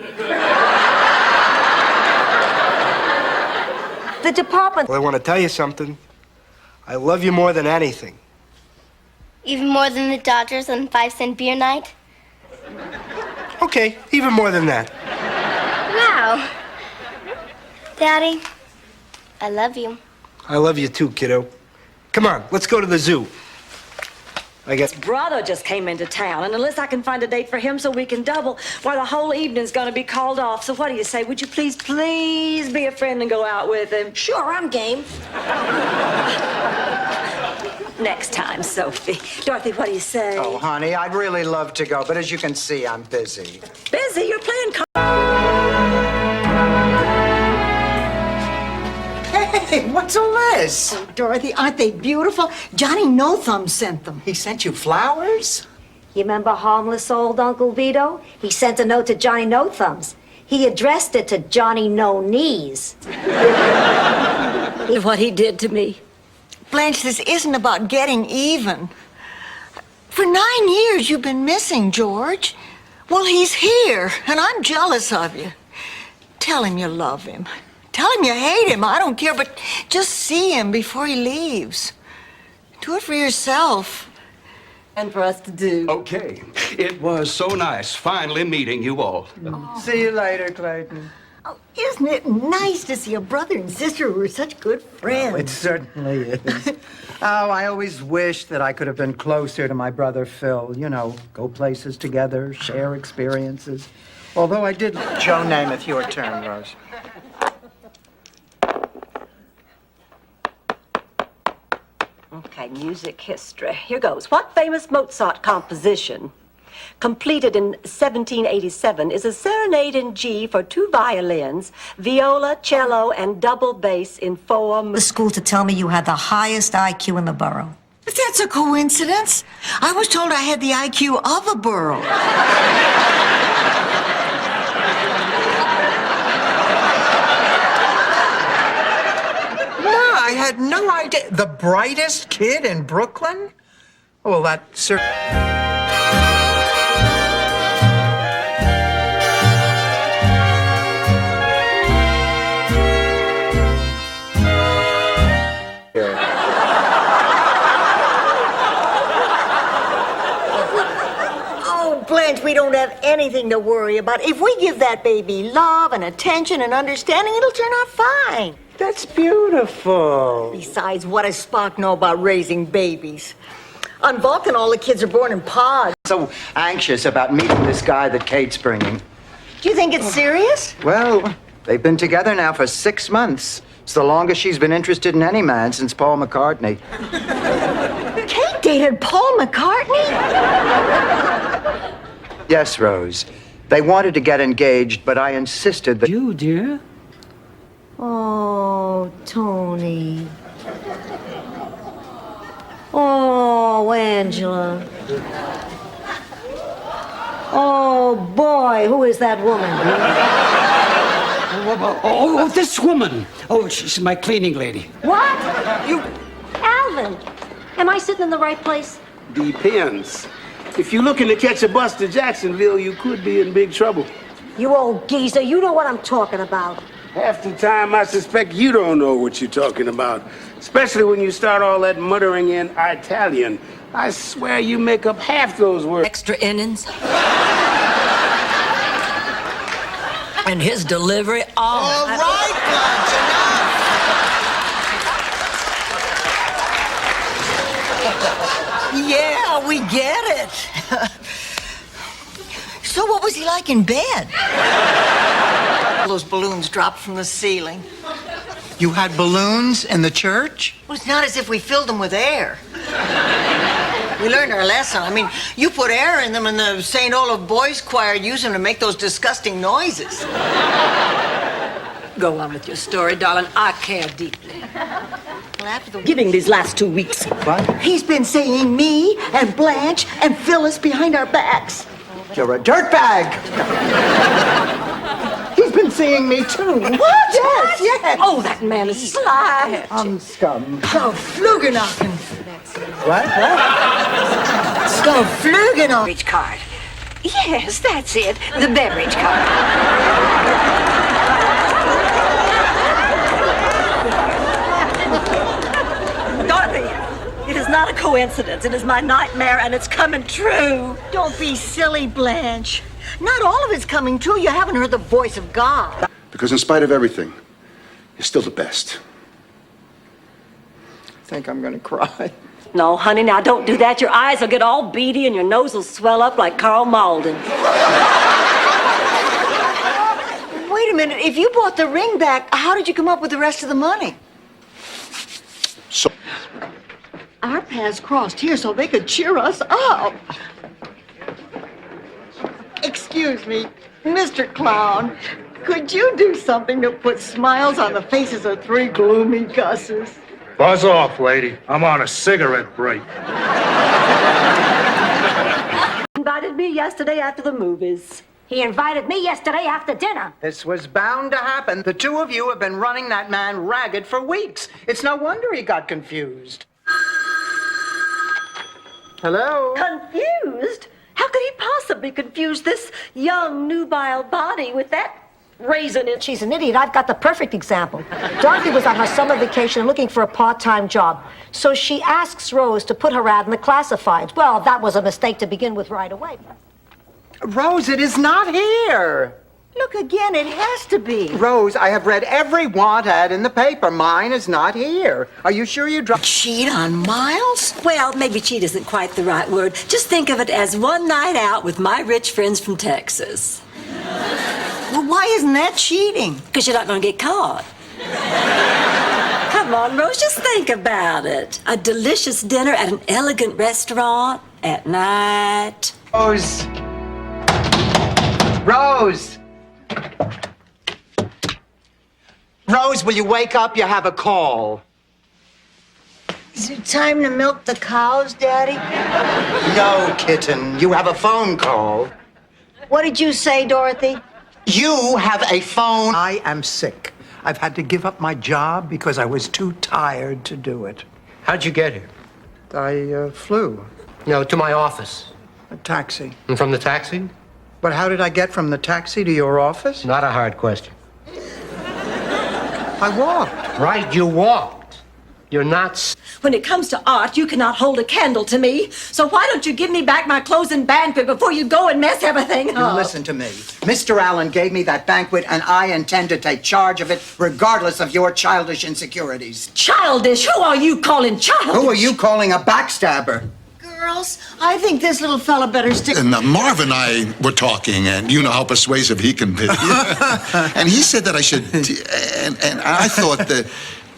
The department. Well, I want to tell you something. I love you more than anything. Even more than the Dodgers on 5-cent beer night? Okay, even more than that. Wow. Daddy, I love you. I love you too, kiddo. Come on, let's go to the zoo. I guess. Brother just came into town, and unless I can find a date for him so we can double, why, the whole evening's gonna be called off. So what do you say? Would you please be a friend and go out with him? Sure, I'm game. Next time, Sophie. Dorothy, what do you say? Oh, honey, I'd really love to go, but as you can see, I'm busy. Busy? You're playing Hey, what's all this? Oh, Dorothy, aren't they beautiful? Johnny No Thumb sent them. He sent you flowers? You remember harmless old Uncle Vito? He sent a note to Johnny No Thumbs. He addressed it to Johnny No Knees. What he did to me. Blanche, this isn't about getting even. For 9 years, you've been missing George. Well, he's here, and I'm jealous of you. Tell him you love him. Tell him you hate him. I don't care, but just see him before he leaves. Do it for yourself. And for us to do. Okay. It was so nice finally meeting you all. See you later, Clayton. Oh, isn't it nice to see a brother and sister who are such good friends? Oh, it certainly is. Oh, I always wished that I could have been closer to my brother Phil. You know, go places together, share experiences. Although I did... Joe Namath, your turn, Rose. Okay, music history. Here goes. What famous Mozart composition completed in 1787, is a serenade in G for 2 violins, viola, cello, and double bass in form. The school to tell me you had the highest IQ in the borough. But that's a coincidence. I was told I had the IQ of a borough. I had no idea. The brightest kid in Brooklyn? Well, that certainly... Oh, Blanche, we don't have anything to worry about. If we give that baby love and attention and understanding, it'll turn out fine. That's beautiful. Besides, what does Spock know about raising babies? On Vulcan, all the kids are born in pods. So anxious about meeting this guy that Kate's bringing. Do you think it's serious? Well, they've been together now for 6 months. It's the longest she's been interested in any man since Paul McCartney. Kate dated Paul McCartney? Yes, Rose. They wanted to get engaged, but I insisted that... You, dear? Oh, Tony. Oh, Angela. Oh, boy, who is that woman? Oh, this woman. Oh, she's my cleaning lady. What? Alvin, am I sitting in the right place? Depends. If you're looking to catch a bus to Jacksonville, you could be in big trouble. You old geezer, you know what I'm talking about. Half the time, I suspect you don't know what you're talking about. Especially when you start all that muttering in Italian. I swear you make up half those words. Extra innings. And his delivery, All right, Blanche, enough. Yeah, we get it. So what was he like in bed? Those balloons dropped from the ceiling. You had balloons in the church? Well, it's not as if we filled them with air. We learned our lesson. I mean, you put air in them and the St. Olaf Boys Choir used them to make those disgusting noises. Go on with your story, darling. I care deeply. Well, after the Giving these last 2 weeks. What? He's been saying me and Blanche and Phyllis behind our backs. You're a dirtbag. He's been seeing me too. What? Yes. Oh, that man is sly. Scum. Schlaufflugenochen. What? Schlaufflugenochen. Beverage card. Yes, that's it. The beverage card. Dorothy, it is not a coincidence. It is my nightmare, and it's coming true. Don't be silly, Blanche. Not all of it's coming true. You haven't heard the voice of God. Because in spite of everything, you're still the best. I think I'm gonna cry. No, honey, now don't do that. Your eyes will get all beady and your nose will swell up like Carl Malden. Wait a minute. If you bought the ring back, how did you come up with the rest of the money? So, Our paths crossed here so they could cheer us up. Excuse me, Mr. Clown. Could you do something to put smiles on the faces of 3 gloomy Gusses? Buzz off, lady. I'm on a cigarette break. Invited me yesterday after the movies. He invited me yesterday after dinner. This was bound to happen. The two of you have been running that man ragged for weeks. It's no wonder he got confused. Hello? Confused? How could he possibly confuse this young, nubile body with that raisin in? She's an idiot. I've got the perfect example. Dorothy was on her summer vacation looking for a part-time job. So she asks Rose to put her ad in the classifieds. Well, that was a mistake to begin with right away. Rose, it is not here. Look again, it has to be. Rose, I have read every want ad in the paper. Mine is not here. Are you sure you dropped... Cheat on Miles? Well, maybe cheat isn't quite the right word. Just think of it as one night out with my rich friends from Texas. Well, why isn't that cheating? Because you're not going to get caught. Come on, Rose, just think about it. A delicious dinner at an elegant restaurant at night. Rose, Rose! Rose, will you wake up? You have a call. Is it time to milk the cows, Daddy? No, kitten. You have a phone call. What did you say, Dorothy? You have a phone. I am sick. I've had to give up my job because I was too tired to do it. How'd you get here? I flew. No, to my office. A taxi. And from the taxi? But how did I get from the taxi to your office? Not a hard question. I walked. Right, you walked. You're not... When it comes to art, you cannot hold a candle to me. So why don't you give me back my clothes and banquet before you go and mess everything up? You listen to me. Mr. Allen gave me that banquet, and I intend to take charge of it, regardless of your childish insecurities. Childish? Who are you calling childish? Who are you calling a backstabber? Girls, I think this little fella better stick... And Marv and I were talking, and you know how persuasive he can be. And he said that I should... And I thought that,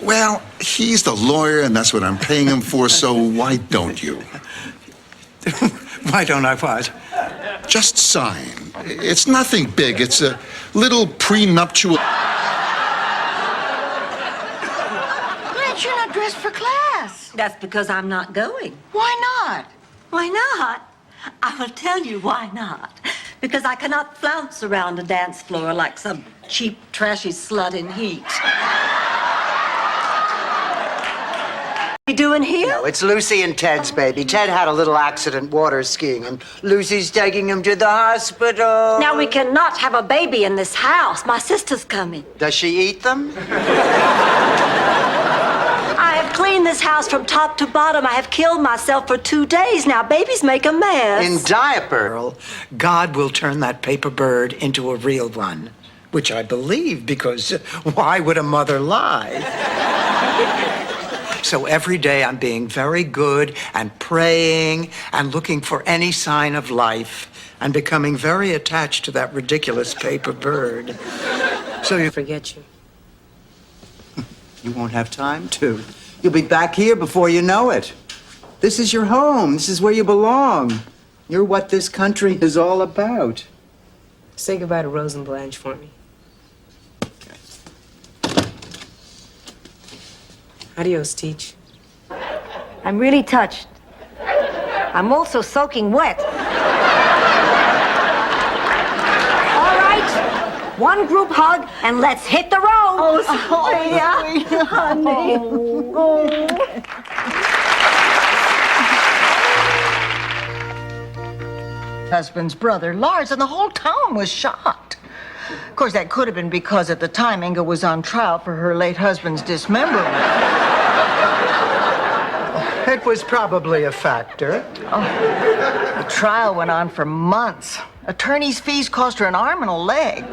well, he's the lawyer, and that's what I'm paying him for, so why don't you? Why don't I what? Just sign. It's nothing big. It's a little prenuptial... Blanche, you're not dressed for class. That's because I'm not going. Why not? Why not? I will tell you why not. Because I cannot flounce around a dance floor like some cheap, trashy slut in heat. What are you doing here? No, it's Lucy and Ted's baby. Ted had a little accident water skiing, and Lucy's taking him to the hospital. Now, we cannot have a baby in this house. My sister's coming. Does she eat them? I have cleaned this house from top to bottom. I have killed myself for 2 days now. Babies make a mess. In diaper. God will turn that paper bird into a real one, which I believe, because why would a mother lie? So every day I'm being very good and praying and looking for any sign of life and becoming very attached to that ridiculous paper bird. So you forget you. You won't have time to. You'll be back here before you know it. This is your home. This is where you belong. You're what this country is all about. Say goodbye to Rose and Blanche for me. Adios, Teach. I'm really touched. I'm also soaking wet. All right, one group hug and let's hit the road. Oh, sweet, honey. Husband's brother, Lars, and the whole town was shocked. Of course, that could have been because at the time Inga was on trial for her late husband's dismemberment. It was probably a factor. Oh, the trial went on for months. Attorney's fees cost her an arm and a leg.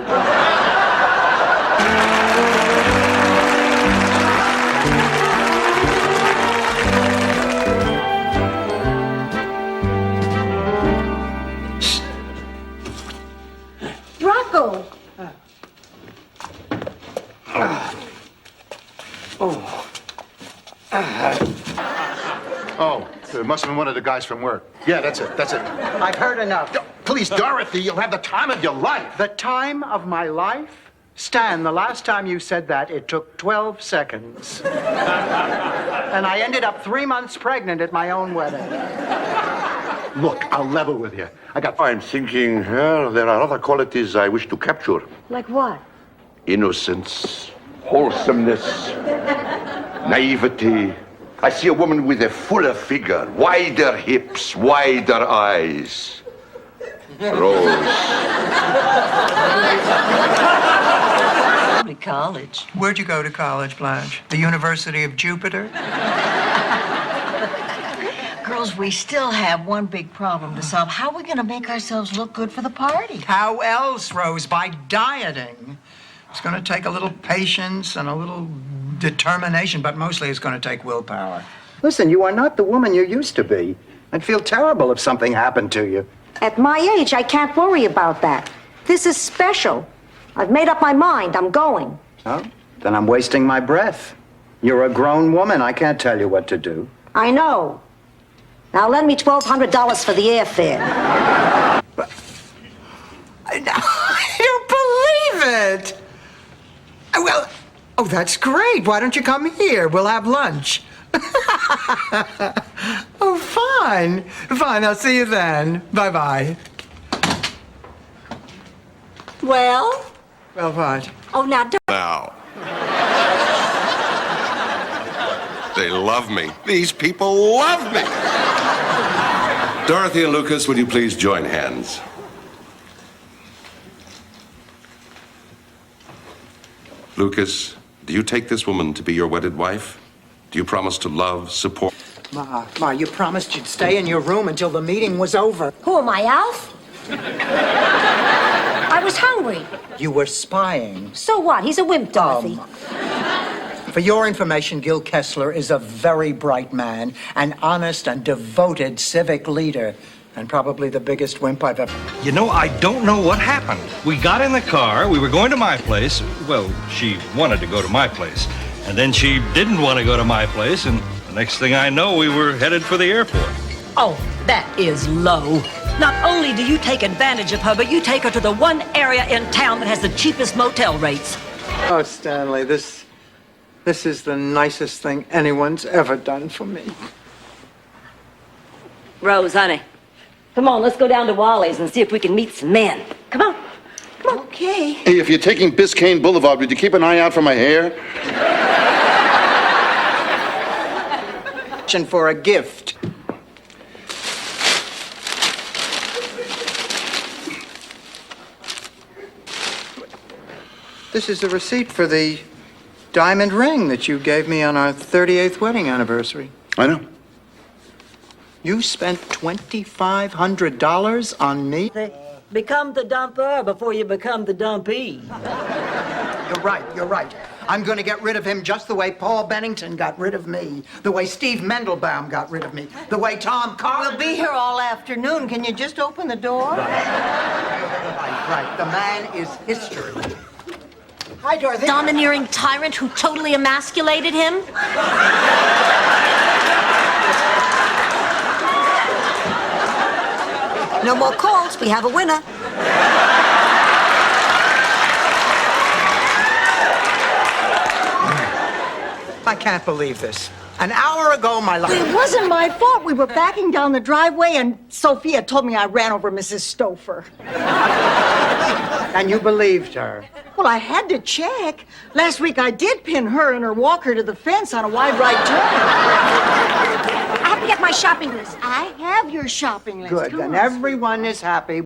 Rocco! Oh, it must have been one of the guys from work. Yeah, that's it. I've heard enough. Please, Dorothy, you'll have the time of your life. The time of my life? Stan, the last time you said that, it took 12 seconds. And I ended up 3 months pregnant at my own wedding. Look, I'll level with you. I'm thinking there are other qualities I wish to capture. Like what? Innocence, wholesomeness, naivety. I see a woman with a fuller figure, wider hips, wider eyes. Rose. College. Where'd you go to college, Blanche? The University of Jupiter? Girls, we still have one big problem to solve. How are we going to make ourselves look good for the party? How else, Rose? By dieting. It's going to take a little patience and a little determination, but mostly it's going to take willpower. Listen, you are not the woman you used to be. I'd feel terrible if something happened to you. At my age, I can't worry about that. This is special. I've made up my mind. I'm going. Oh, then I'm wasting my breath. You're a grown woman. I can't tell you what to do. I know. Now lend me $1,200 for the airfare. Oh, that's great. Why don't you come here? We'll have lunch. Oh, fine. Fine, I'll see you then. Bye-bye. Well? Well, what? Oh, now don't. Now. They love me. These people love me. Dorothy and Lucas, would you please join hands? Lucas, do you take this woman to be your wedded wife? Do you promise to love, support? Ma, you promised you'd stay in your room until the meeting was over. Who am I, Alf? I was hungry. You were spying. So what? He's a wimp, Dorothy. For your information, Gil Kessler is a very bright man, an honest and devoted civic leader, and probably the biggest wimp I've ever... You know, I don't know what happened. We got in the car, we were going to my place. Well, she wanted to go to my place. And then she didn't want to go to my place, and the next thing I know, we were headed for the airport. Oh, that is low. Not only do you take advantage of her, but you take her to the one area in town that has the cheapest motel rates. Oh, Stanley, this is the nicest thing anyone's ever done for me. Rose, honey, come on, let's go down to Wally's and see if we can meet some men. Come on. Come on. Okay. Hey, if you're taking Biscayne Boulevard, would you keep an eye out for my hair? For a gift. This is a receipt for the diamond ring that you gave me on our 38th wedding anniversary. I know. You spent $2,500 on me? Become the dumper before you become the dumpee. You're right. I'm going to get rid of him just the way Paul Bennington got rid of me, the way Steve Mendelbaum got rid of me, the way Tom Carr... We'll be here all afternoon. Can you just open the door? Right. The man is history. Hi, Dorothy. Domineering tyrant who totally emasculated him? No more calls. We have a winner. I can't believe this. An hour ago, my life... It wasn't my fault. We were backing down the driveway, and Sophia told me I ran over Mrs. Stouffer. And you believed her? Well, I had to check. Last week, I did pin her and her walker to the fence on a wide right turn. I have to get my shopping list. I have your shopping list. Good, Come then on. everyone is happy.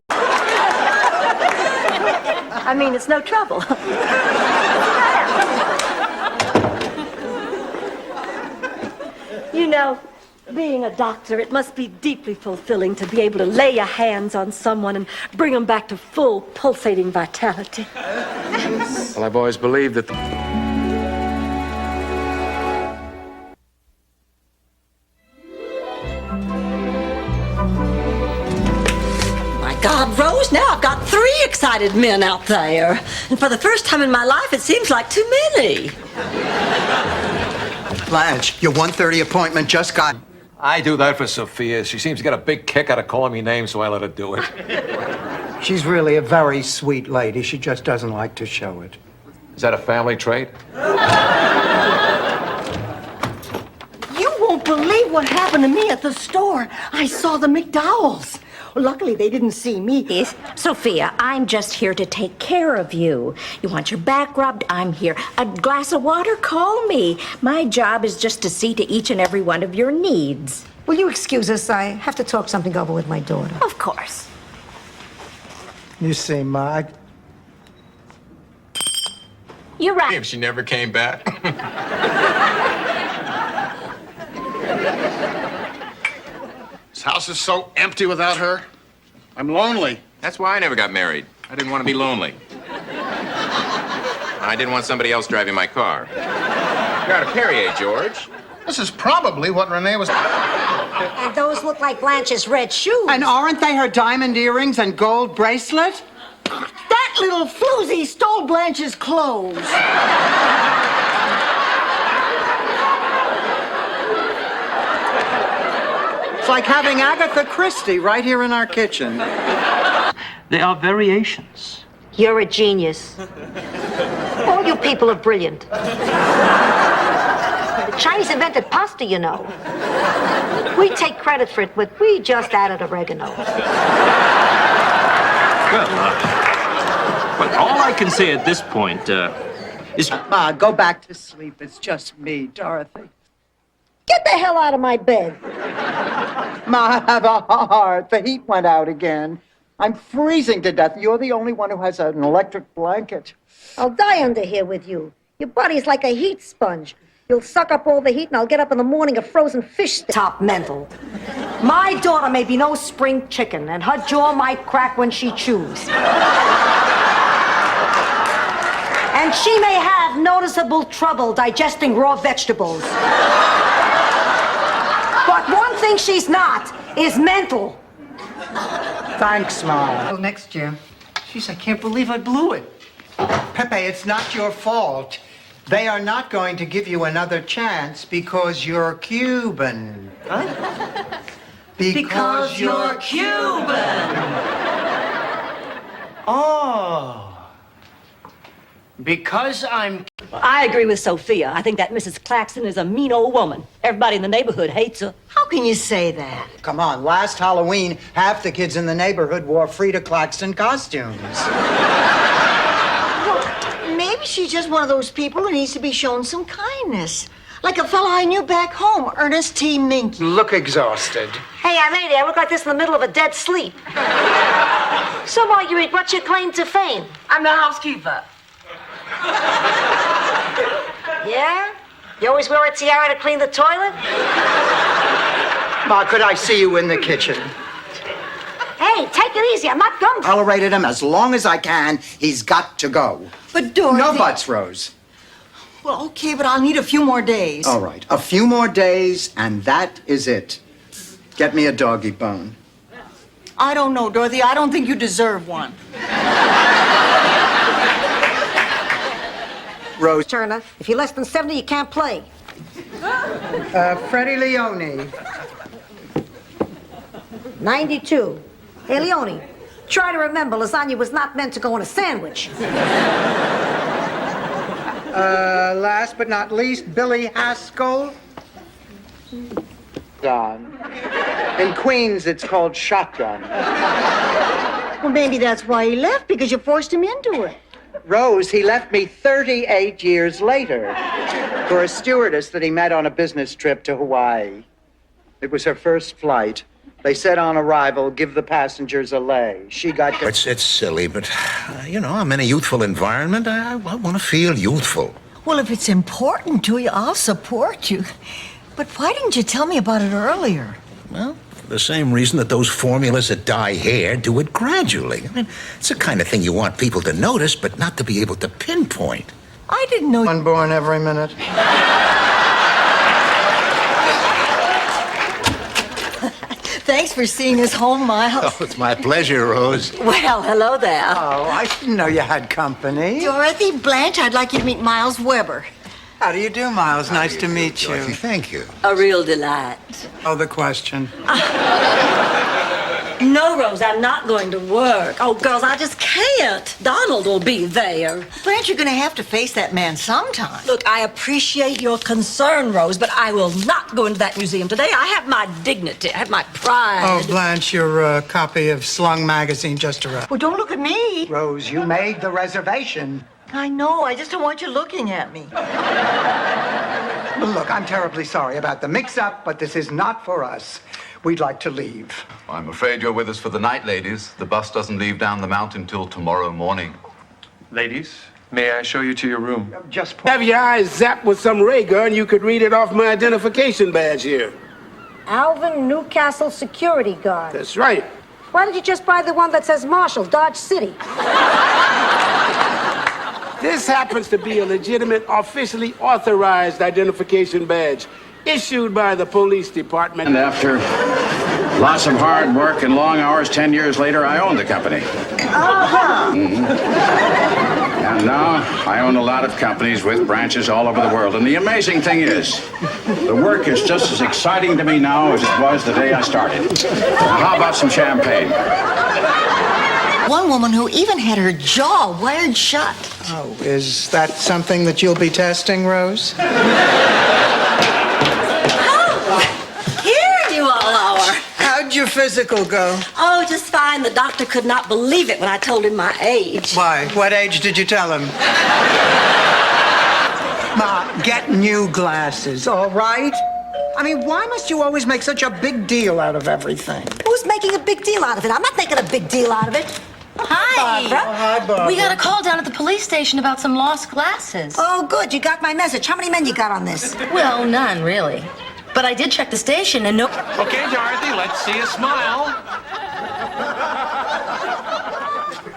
I mean, it's no trouble. You know, being a doctor, it must be deeply fulfilling to be able to lay your hands on someone and bring them back to full, pulsating vitality. Well, I've always believed that My God, Rose, now I've got 3 excited men out there. And for the first time in my life, it seems like too many. Blanche, your 1:30 appointment just got... I do that for Sophia. She seems to get a big kick out of calling me names, so I let her do it. She's really a very sweet lady. She just doesn't like to show it. Is that a family trait? You won't believe what happened to me at the store. I saw the McDowells. Luckily, they didn't see me. Yes. Sophia, I'm just here to take care of you. You want your back rubbed? I'm here. A glass of water? Call me. My job is just to see to each and every one of your needs. Will you excuse us? I have to talk something over with my daughter. Of course. You see, Ma, You're right. If she never came back. This house is so empty without her. I'm lonely. That's why I never got married. I didn't want to be lonely. I didn't want somebody else driving my car. You're out of Perrier, George. This is probably what Renee was... And those look like Blanche's red shoes. and aren't they her diamond earrings and gold bracelet? That little floozy stole Blanche's clothes. It's like having Agatha Christie right here in our kitchen. They are variations. You're a genius. All you people are brilliant. The Chinese invented pasta, you know. We take credit for it, but we just added oregano. Well, all I can say at this point is... Ma, go back to sleep. It's just me, Dorothy. Get the hell out of my bed. Ma, have a heart. The heat went out again. I'm freezing to death. You're the only one who has an electric blanket. I'll die under here with you. Your body's like a heat sponge. You'll suck up all the heat, and I'll get up in the morning a frozen fish stick. Top mental. My daughter may be no spring chicken, and her jaw might crack when she chews. And she may have noticeable trouble digesting raw vegetables. But one thing she's not is mental. Thanks, Ma. Well, next year. Jeez, I can't believe I blew it. Pepe, it's not your fault. They are not going to give you another chance because you're Cuban. Huh? Because you're Cuban. Oh. Because I'm... I agree with Sophia. I think that Mrs. Claxton is a mean old woman. Everybody in the neighborhood hates her. How can you say that? Come on, last Halloween, half the kids in the neighborhood wore Frida Claxton costumes. Maybe she's just one of those people who needs to be shown some kindness. Like a fella I knew back home, Ernest T. Minky. Look exhausted. Hey, I'm 80. I look like this in the middle of a dead sleep. So, Marguerite, what's your claim to fame? I'm the housekeeper. Yeah? You always wear a tiara to clean the toilet? Ma, could I see you in the kitchen? Hey, take it easy. I'm not done. Tolerated him as long as I can. He's got to go. But Dorothy... No buts, Rose. Well, okay, but I'll need a few more days. All right, a few more days, and that is it. Get me a doggy bone. I don't know, Dorothy. I don't think you deserve one. Rose. Turner, if you're less than 70, you can't play. Freddie Leone. 92. Hey, Leone, try to remember lasagna was not meant to go in a sandwich. Last but not least, Billy Haskell. Gone. In Queens, it's called shotgun. Well, maybe that's why he left, because you forced him into it. Rose, he left me 38 years later for a stewardess that he met on a business trip to Hawaii. It was her first flight. They said on arrival, give the passengers a lay. She got... It's silly, but, I'm in a youthful environment. I want to feel youthful. Well, if it's important to you, I'll support you. But why didn't you tell me about it earlier? Well, for the same reason that those formulas that dye hair do it gradually. I mean, it's the kind of thing you want people to notice, but not to be able to pinpoint. I didn't know... One born every minute. Thanks for seeing us home, Miles. Oh, it's my pleasure, Rose. Well, hello there. Oh, I didn't know you had company. Dorothy, Blanche, I'd like you to meet Miles Weber. How do you do, Miles? Nice to meet you. Dorothy, thank you. A real delight. Oh, the question. No, Rose, I'm not going to work. Oh, girls, I just can't. Donald will be there. Blanche, you're going to have to face that man sometime. Look, I appreciate your concern, Rose, but I will not go into that museum today. I have my dignity. I have my pride. Oh, Blanche, your copy of Slung magazine just arrived. Well, don't look at me. Rose, you made the reservation. I know. I just don't want you looking at me. Look, I'm terribly sorry about the mix-up, but this is not for us. We'd like to leave. I'm afraid you're with us for the night, ladies. The bus doesn't leave down the mountain till tomorrow morning. Ladies, may I show you to your room? Just Have your eyes zapped with some ray gun, you could read it off my identification badge here. Alvin Newcastle Security Guard. That's right. Why don't you just buy the one that says Marshall, Dodge City? This happens to be a legitimate, officially authorized identification badge issued by the police department. And after lots of hard work and long hours, 10 years later, I own the company. Uh-huh. And now I own a lot of companies with branches all over the world. And the amazing thing is, the work is just as exciting to me now as it was the day I started. How about some champagne? One woman who even had her jaw wired shut. Oh, is that something that you'll be testing, Rose? Here you all are. How'd your physical go? Oh, just fine. The doctor could not believe it when I told him my age. Why? What age did you tell him? Ma, get new glasses, all right? I mean, why must you always make such a big deal out of everything? Who's making a big deal out of it? I'm not making a big deal out of it. Hi. Barbara. Oh, hi, Barbara. We got a call down at the police station about some lost glasses. Oh, good. You got my message. How many men you got on this? Well, none, really. But I did check the station and no... Okay, Dorothy, let's see a smile.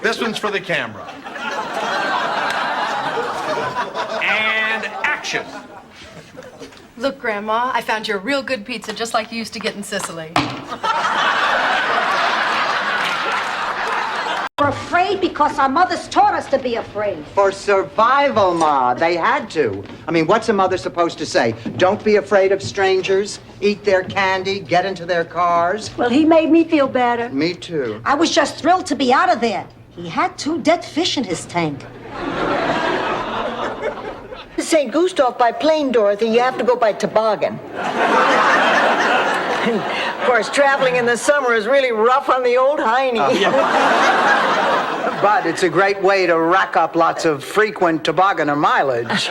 This one's for the camera. And action. Look, Grandma, I found you a real good pizza just like you used to get in Sicily. We're afraid because our mothers taught us to be afraid. For survival, Ma. They had to. I mean, what's a mother supposed to say? Don't be afraid of strangers, eat their candy, get into their cars. Well, he made me feel better. Me too. I was just thrilled to be out of there. He had 2 dead fish in his tank. St. Gustav by plane, Dorothy. You have to go by toboggan. Of course, traveling in the summer is really rough on the old hiney. But it's a great way to rack up lots of frequent tobogganer mileage.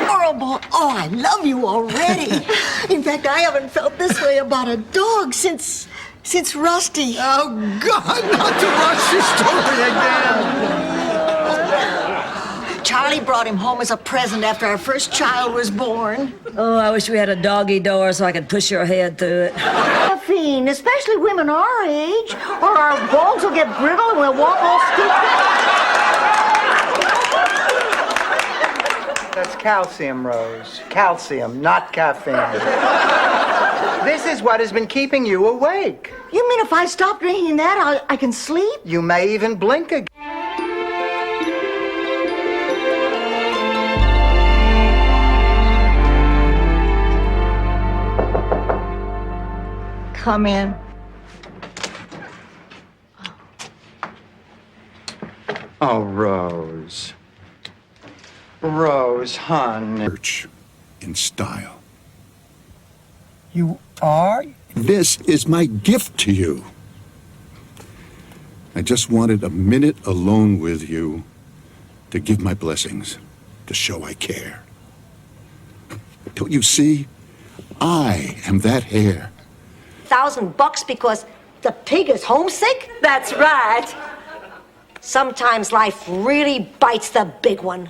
Horrible. Oh, I love you already. In fact, I haven't felt this way about a dog since Rusty. Oh, God, not to rush your story again. Charlie brought him home as a present after our first child was born. Oh, I wish we had a doggy door so I could push your head through it. Caffeine, especially women our age, or our bones will get brittle and we'll walk all stupid. That's calcium, Rose. Calcium, not caffeine. This is what has been keeping you awake. You mean if I stop drinking that, I can sleep? You may even blink again. Come in. Oh, Rose. Rose, hon. Church in style. You are? This is my gift to you. I just wanted a minute alone with you to give my blessings, to show I care. Don't you see? I am that hair. $1,000 because the pig is homesick? That's right. Sometimes life really bites the big one.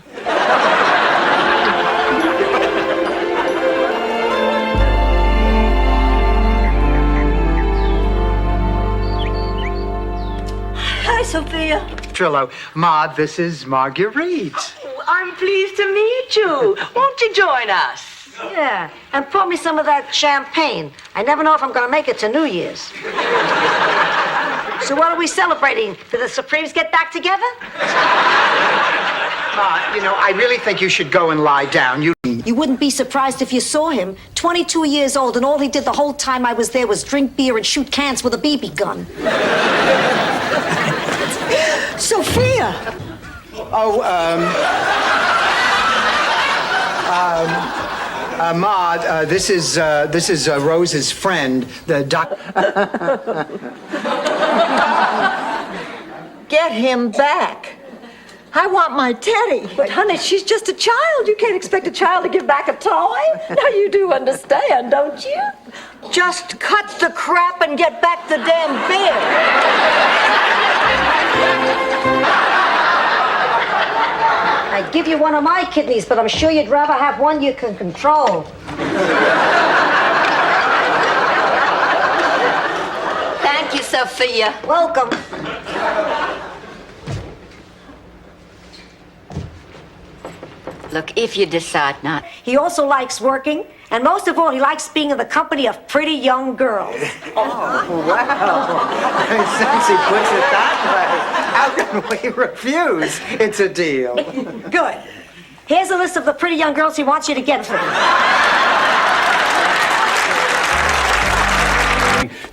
Hi, Sophia. Trillo. Ma, this is Marguerite. I'm pleased to meet you. Won't you join us? Yeah, and pour me some of that champagne. I never know if I'm going to make it to New Year's. So what are we celebrating? Did the Supremes get back together? Ma, you know, I really think you should go and lie down. You wouldn't be surprised if you saw him. 22 years old, and all he did the whole time I was there was drink beer and shoot cans with a BB gun. Sophia! Oh, Ma, this is Rose's friend, the doc. Get him back. I want my Teddy. But, honey, she's just a child. You can't expect a child to give back a toy. Now, you do understand, don't you? Just cut the crap and get back the damn beer. I'd give you one of my kidneys, but I'm sure you'd rather have one you can control. Thank you, Sophia. Welcome. Look, if you decide not. He also likes working, and most of all, he likes being in the company of pretty young girls. Oh, wow. Since he puts it that way, how can we refuse? It's a deal. Good. Here's a list of the pretty young girls he wants you to get for him.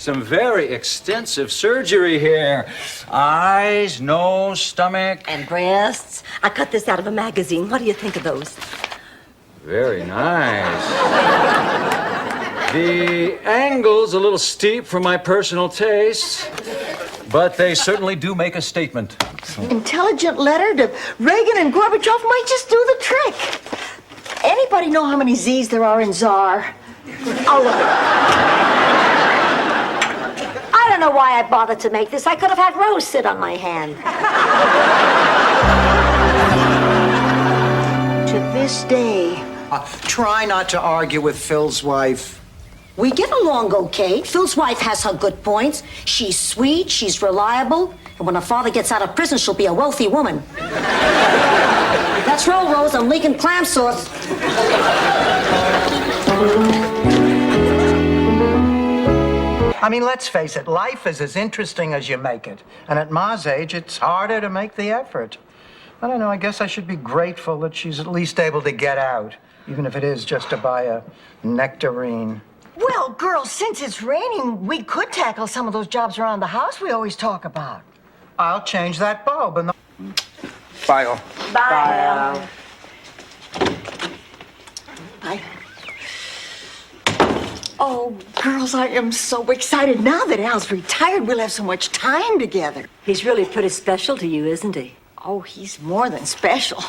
some very extensive surgery here. Eyes, nose, stomach. And breasts. I cut this out of a magazine. What do you think of those? Very nice. The angle's a little steep for my personal taste, but they certainly do make a statement. Intelligent letter to Reagan and Gorbachev might just do the trick. Anybody know how many Z's there are in Tsar? Oh, look. I don't know why I bothered to make this. I could have had Rose sit on my hand. To this day. Try not to argue with Phil's wife. We get along okay. Phil's wife has her good points. She's sweet, she's reliable, and when her father gets out of prison, she'll be a wealthy woman. Let's roll, Rose. I'm leaking clam sauce. I mean, let's face it, life is as interesting as you make it. And at Ma's age, it's harder to make the effort. I don't know, I guess I should be grateful that she's at least able to get out, even if it is just to buy a nectarine. Well, girls, since it's raining, we could tackle some of those jobs around the house we always talk about. I'll change that bulb and Bye, all. Bye. Bye. Oh, girls, I am so excited. Now that Al's retired, we'll have so much time together. He's really pretty special to you, isn't he? Oh, he's more than special.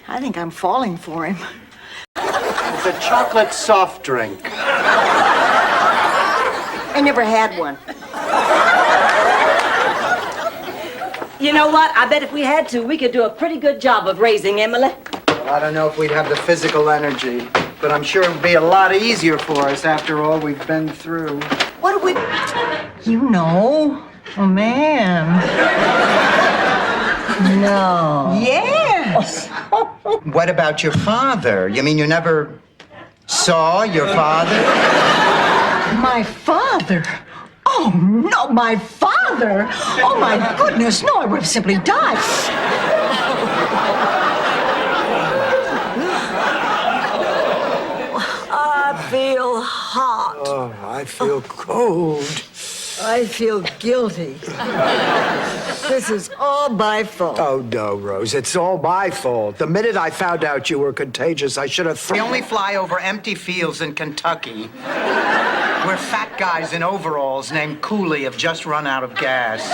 I think I'm falling for him. It's a chocolate soft drink. I never had one. You know what? I bet if we had to, we could do a pretty good job of raising Emily. Well, I don't know if we'd have the physical energy, but I'm sure it would be a lot easier for us after all we've been through. What do we... You know, a man. No. Yes. What about your father? You mean you never saw your father? My father? Oh, no, my father? Oh, my goodness, no, I would have simply died. I feel hot. Oh, I feel cold. I feel guilty. This is all my fault. Oh, no, Rose, it's all my fault. The minute I found out you were contagious, I should have... We only fly over empty fields in Kentucky, where fat guys in overalls named Cooley have just run out of gas.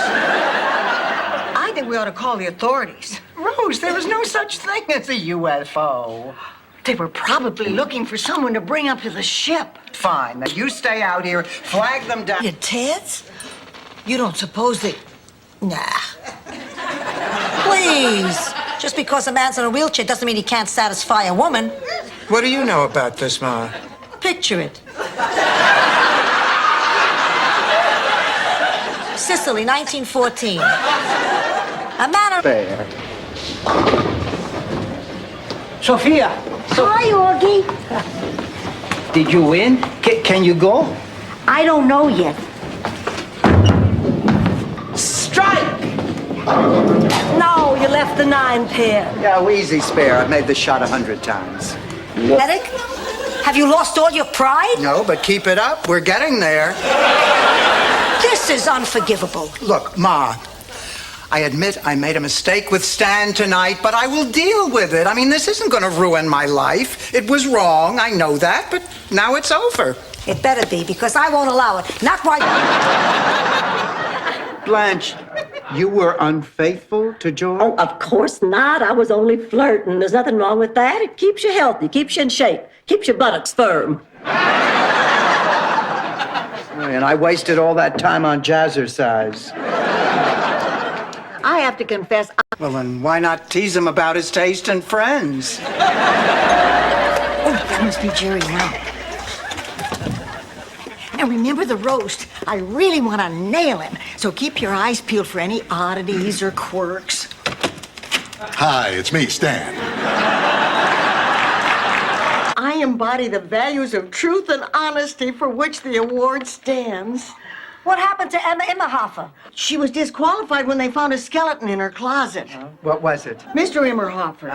I think we ought to call the authorities. Rose, there is no such thing as a UFO. They were probably looking for someone to bring up to the ship. Fine, now you stay out here, flag them down. Your tits? You don't suppose they... Nah. Please. Just because a man's in a wheelchair doesn't mean he can't satisfy a woman. What do you know about this, Ma? Picture it. Sicily, 1914. A man of... There. Sophia! Hi, Augie. Did you win? Can you go? I don't know yet. Strike! No, you left the 9-pin. Yeah, easy spare. I've made the shot 100 times. Pathetic? Have you lost all your pride? No, but keep it up. We're getting there. This is unforgivable. Look, Ma, I admit I made a mistake with Stan tonight, but I will deal with it. I mean, this isn't going to ruin my life. It was wrong, I know that, but now it's over. It better be, because I won't allow it. Not while... Blanche, you were unfaithful to George? Oh, of course not. I was only flirting. There's nothing wrong with that. It keeps you healthy, keeps you in shape, keeps your buttocks firm. And I wasted all that time on jazzercise. I have to confess... Well, then why not tease him about his taste in friends? Oh, that must be Jerry now. Now, remember the roast. I really want to nail him. So keep your eyes peeled for any oddities or quirks. Hi, it's me, Stan. I embody the values of truth and honesty for which the award stands. What happened to Emma Immerhofer? She was disqualified when they found a skeleton in her closet. What was it? Mr. Immerhofer.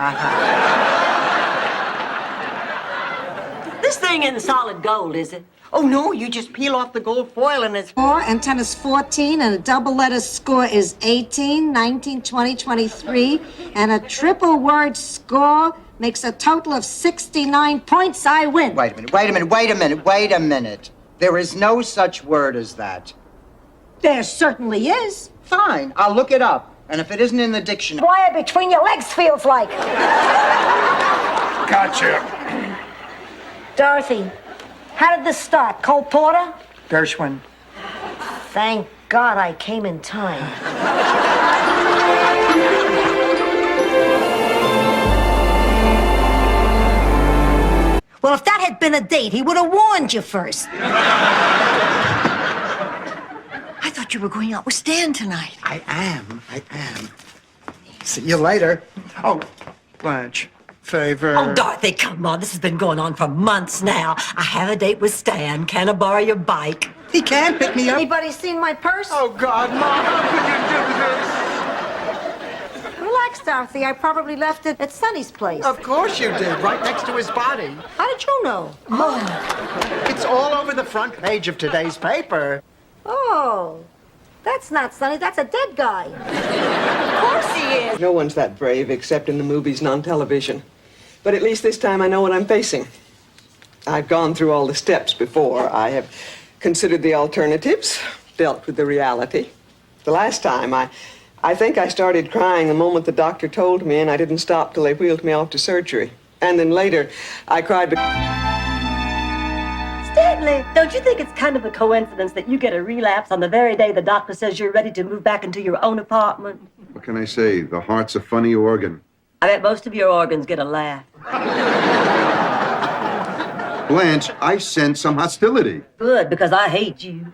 This thing isn't solid gold, is it? Oh, no, you just peel off the gold foil and it's... 4 and 10 is 14, and a double letter score is 18, 19, 20, 23, and a triple word score makes a total of 69 points. I win. Wait a minute. There is no such word as that. There certainly is. Fine, I'll look it up. And if it isn't in the dictionary... Wire between your legs feels like. Gotcha. Dorothy, how did this start? Cole Porter? Gershwin. Thank God I came in time. Well, if that had been a date, he would have warned you first. I thought you were going out with Stan tonight. I am. See you later. Oh, Blanche, favor. Oh, Dorothy, come on. This has been going on for months now. I have a date with Stan. Can I borrow your bike? He can't pick me up. Anybody seen my purse? Oh, God, Mom, how could you do this? Relax, Dorothy. I probably left it at Sonny's place. Of course you did, right next to his body. How did you know? It's all over the front page of today's paper. Oh, that's not Sonny. That's a dead guy. Of course he is. No one's that brave except in the movies and on television. But at least this time I know what I'm facing. I've gone through all the steps before. I have considered the alternatives, dealt with the reality. The last time, I think I started crying the moment the doctor told me, and I didn't stop till they wheeled me off to surgery. And then later, I cried because... Stanley, don't you think it's kind of a coincidence that you get a relapse on the very day the doctor says you're ready to move back into your own apartment? What can I say? The heart's a funny organ. I bet most of your organs get a laugh. Blanche, I sense some hostility. Good, because I hate you.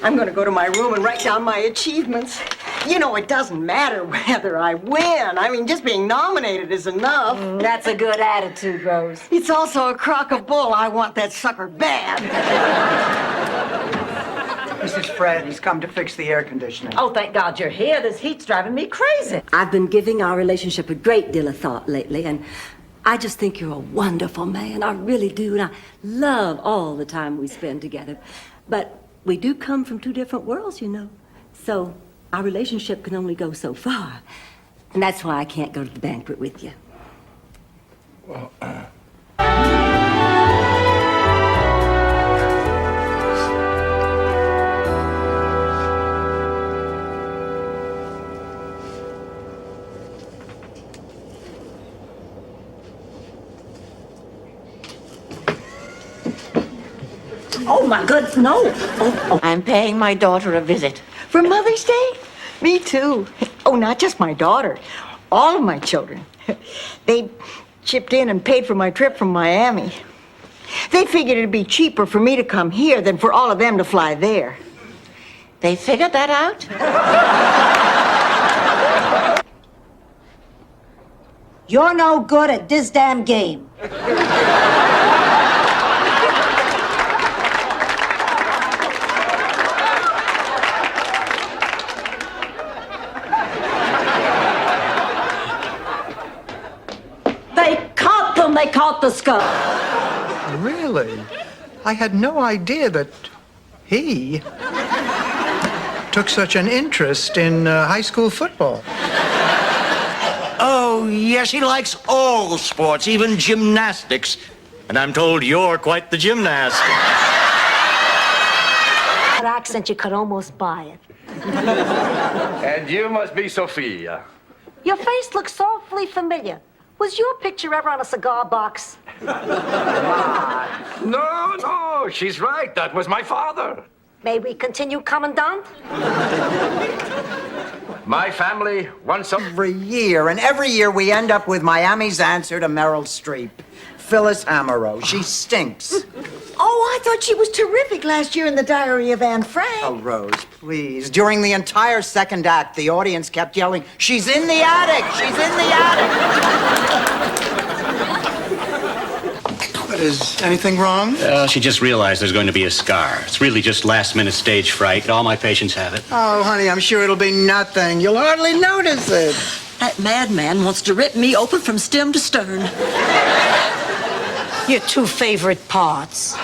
I'm going to go to my room and write down my achievements. You know, it doesn't matter whether I win. I mean, just being nominated is enough. That's a good attitude, Rose. It's also a crock of bull. I want that sucker bad. This is Fred. He's come to fix the air conditioning. Oh, thank God you're here. This heat's driving me crazy. I've been giving our relationship a great deal of thought lately, and I just think you're a wonderful man. I really do, and I love all the time we spend together. But we do come from two different worlds, you know. So our relationship can only go so far. And that's why I can't go to the banquet with you. Well, Oh, my goodness, no. Oh. I'm paying my daughter a visit. For Mother's Day? Me too. Oh, not just my daughter. All of my children. They chipped in and paid for my trip from Miami. They figured it'd be cheaper for me to come here than for all of them to fly there. They figured that out? You're no good at this damn game. They caught the skunk. Really? I had no idea that he took such an interest in high school football. Oh, yes, he likes all sports, even gymnastics. And I'm told you're quite the gymnast. That accent, you could almost buy it. And you must be Sophia. Your face looks awfully familiar. Was your picture ever on a cigar box? No, she's right. That was my father. May we continue, Commandant? My family once every year, and every year we end up with Miami's answer to Meryl Streep. Phyllis Amaro. She stinks. Oh, I thought she was terrific last year in The Diary of Anne Frank. Oh, Rose, please. During the entire second act, the audience kept yelling, "She's in the attic! She's in the attic!" Is anything wrong? She just realized there's going to be a scar. It's really just last-minute stage fright. All my patients have it. Oh, honey, I'm sure it'll be nothing. You'll hardly notice it. That madman wants to rip me open from stem to stern. Your two favorite parts.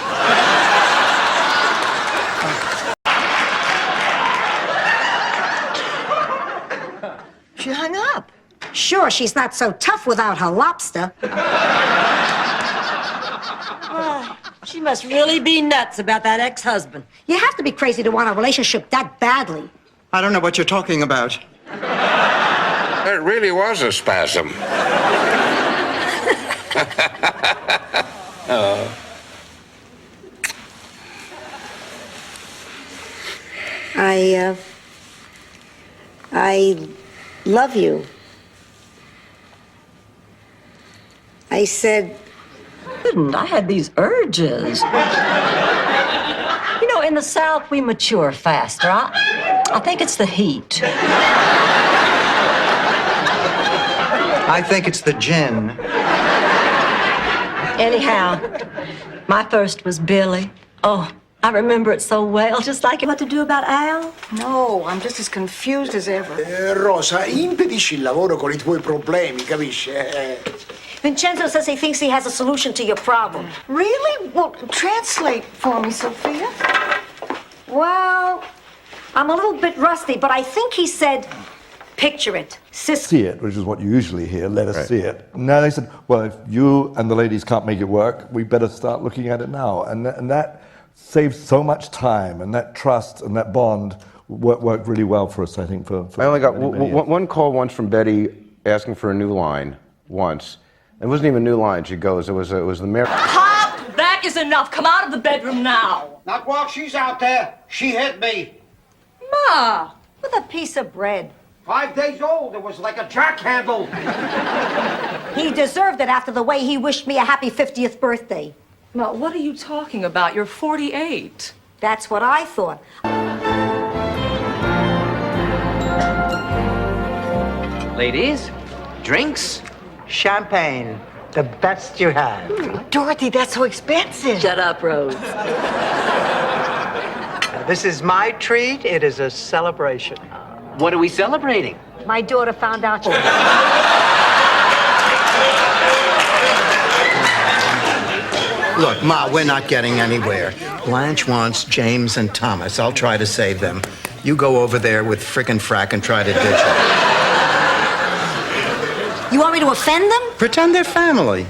She hung up. Sure, she's not so tough without her lobster. She must really be nuts about that ex-husband. You have to be crazy to want a relationship that badly. I don't know what you're talking about. It really was a spasm. I love you. I said, I had these urges. You know, in the South, we mature faster. I think it's the heat. I think it's the gin. Anyhow, my first was Billy. Oh, I remember it so well, just like what to do about Al. No, I'm just as confused as ever. Rosa, impedisci il lavoro con I tuoi problemi, capisci? Vincenzo says he thinks he has a solution to your problem. Really? Well, translate for me, Sophia. Well, I'm a little bit rusty, but I think he said, picture it. See it, which is what you usually hear, let us see it. No, they said, well, if you and the ladies can't make it work, we better start looking at it now. And that saved so much time, and that trust and that bond worked really well for us, I think, for I only got many years. one call once from Betty asking for a new line, once. It wasn't even a new line, she goes, it was the mayor. Pop, that is enough. Come out of the bedroom now. Not while she's out there. She hit me. Ma, with a piece of bread. 5 days old. It was like a jackhandle. He deserved it after the way he wished me a happy 50th birthday. Ma, what are you talking about? You're 48. That's what I thought. Ladies, drinks? Champagne. The best you have. Dorothy, that's so expensive. Shut up, Rose. This is my treat. It is a celebration. What are we celebrating? My daughter found out. Look, Ma, we're not getting anywhere. Blanche wants James and Thomas. I'll try to save them. You go over there with frickin' frack and try to ditch them. You want me to offend them? Pretend they're family.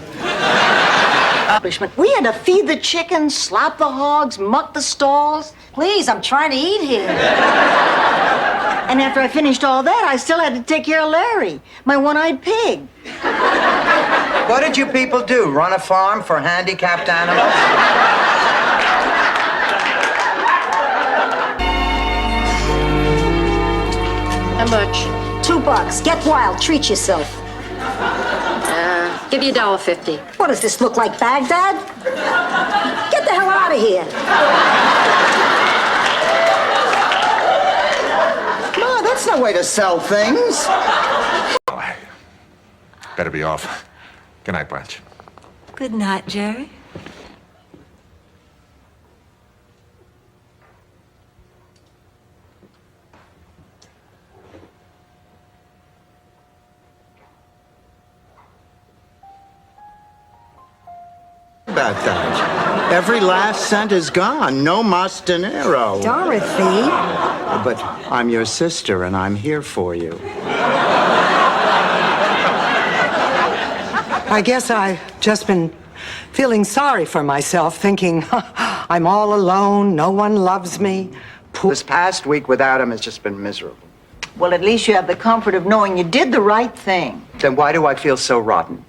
We had to feed the chickens, slop the hogs, muck the stalls. Please, I'm trying to eat here. And after I finished all that, I still had to take care of Larry, my one-eyed pig. What did you people do? Run a farm for handicapped animals? How much? $2. Get wild. Treat yourself. Give you $1.50. What does this look like, Baghdad? Get the hell out of here. Ma, that's no way to sell things. Better be off. Good night, Blanche. Good night, Jerry. About that. Every last cent is gone. No mas dinero. Dorothy. But I'm your sister, and I'm here for you. I guess I've just been feeling sorry for myself, thinking I'm all alone, no one loves me. This past week without him has just been miserable. Well, at least you have the comfort of knowing you did the right thing. Then why do I feel so rotten?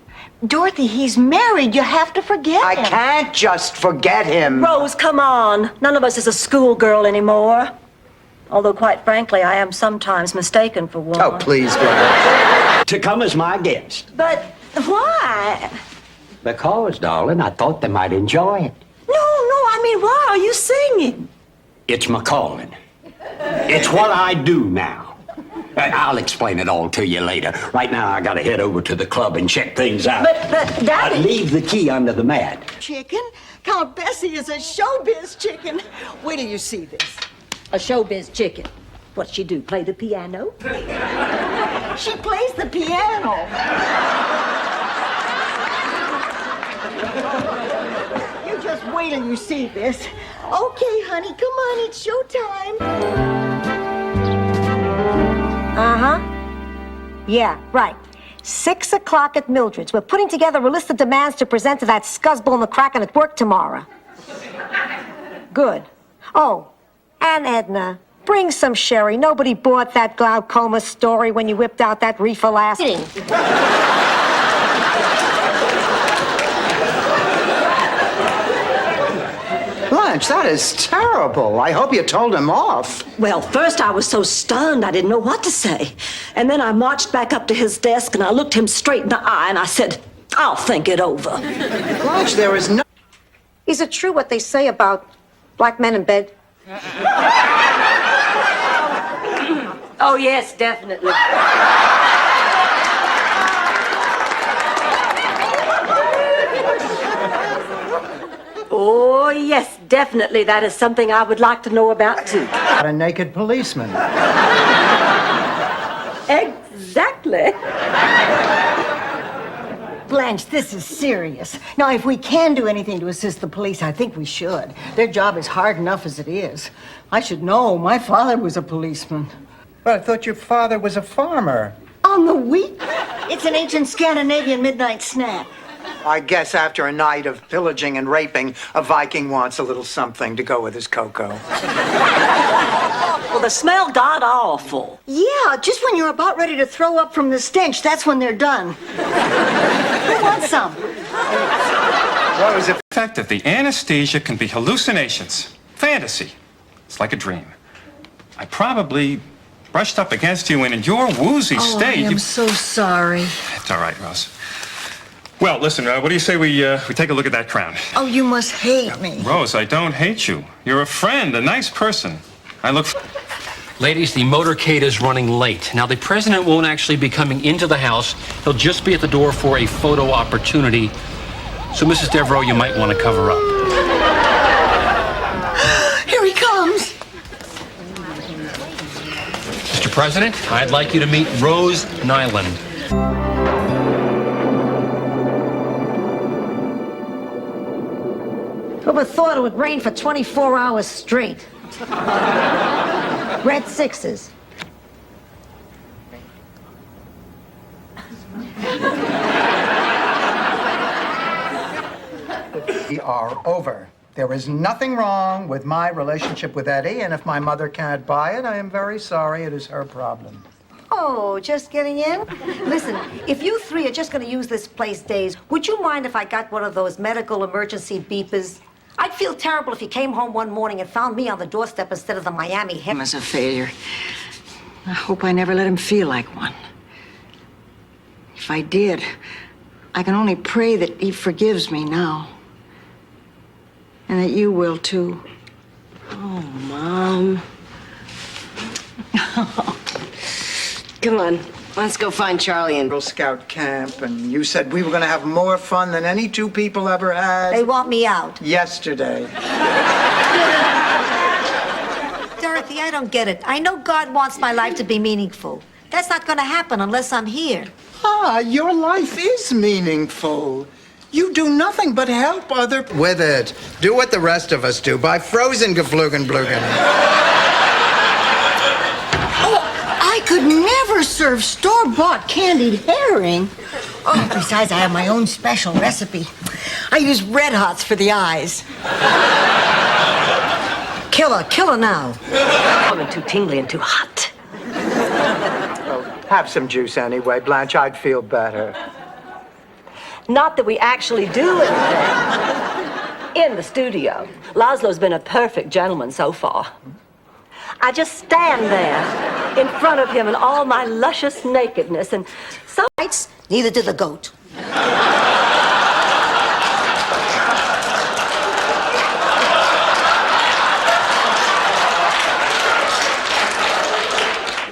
Dorothy, he's married. You have to forget him. I can't just forget him. Rose, come on. None of us is a schoolgirl anymore. Although, quite frankly, I am sometimes mistaken for one. Oh, please, Glenn. To come as my guest. But why? Because, darling, I thought they might enjoy it. No, I mean, why are you singing? It's my calling. It's what I do now. I'll explain it all to you later. Right now, I gotta head over to the club and check things out. But, Daddy... Leave the key under the mat. Chicken? Count Bessie is a showbiz chicken. Wait till you see this. A showbiz chicken. What'd she do, play the piano? She plays the piano. You just wait till till you see this. Okay, honey, come on, it's showtime. Uh-huh. Yeah, right. 6 o'clock at Mildred's. We're putting together a list of demands to present to that scuzzball McCracken at work tomorrow. Good. Oh, and Edna, bring some sherry. Nobody bought that glaucoma story when you whipped out that reefer last. Blanche, that is terrible. I hope you told him off. Well, first I was so stunned I didn't know what to say. And then I marched back up to his desk and I looked him straight in the eye and I said, I'll think it over. Blanche, there is no... Is it true what they say about black men in bed? Oh, yes, definitely. Oh, yes, definitely. That is something I would like to know about, too. A naked policeman. Exactly. Blanche, this is serious. Now, if we can do anything to assist the police, I think we should. Their job is hard enough as it is. I should know. My father was a policeman. But I thought your father was a farmer. On the wheat? It's an ancient Scandinavian midnight snack. I guess after a night of pillaging and raping, a Viking wants a little something to go with his cocoa. Well, the smell got awful. Yeah, just when you're about ready to throw up from the stench, that's when they're done. Who wants some? Rose, effective. The anesthesia can be hallucinations, fantasy. It's like a dream. I probably brushed up against you, and in your woozy state, I am so sorry. It's all right, Rose. Well, listen, what do you say we take a look at that crown? Oh, you must hate me. Rose, I don't hate you. You're a friend, a nice person. I look... Ladies, the motorcade is running late. Now, the president won't actually be coming into the house. He'll just be at the door for a photo opportunity. So, Mrs. Devereaux, you might want to cover up. Here he comes. Mr. President, I'd like you to meet Rose Nyland. Whoever thought it would rain for 24 hours straight? Red sixes. We are over. There is nothing wrong with my relationship with Eddie, and if my mother can't buy it, I am very sorry. It is her problem. Oh, just getting in? Listen, if you three are just going to use this place days, would you mind if I got one of those medical emergency beepers? I'd feel terrible if you came home one morning and found me on the doorstep instead of the Miami Herald. Him as a failure. I hope I never let him feel like one. If I did, I can only pray that he forgives me now. And that you will, too. Oh, Mom. Come on, let's go find Charlie and... Girl Scout camp, and you said we were going to have more fun than any two people ever had. They want me out. Yesterday. Dorothy, I don't get it. I know God wants my life to be meaningful. That's not going to happen unless I'm here. Ah, your life is meaningful. You do nothing but help other... With it. Do what the rest of us do. Buy frozen Geflugenblugen. I could never serve store-bought candied herring. Oh, besides, I have my own special recipe. I use Red Hots for the eyes. Killer now. I'm too tingly and too hot. Well, have some juice anyway, Blanche. I'd feel better. Not that we actually do anything in the studio. Laszlo's been a perfect gentleman so far. I just stand there in front of him in all my luscious nakedness, and so... Neither did the goat.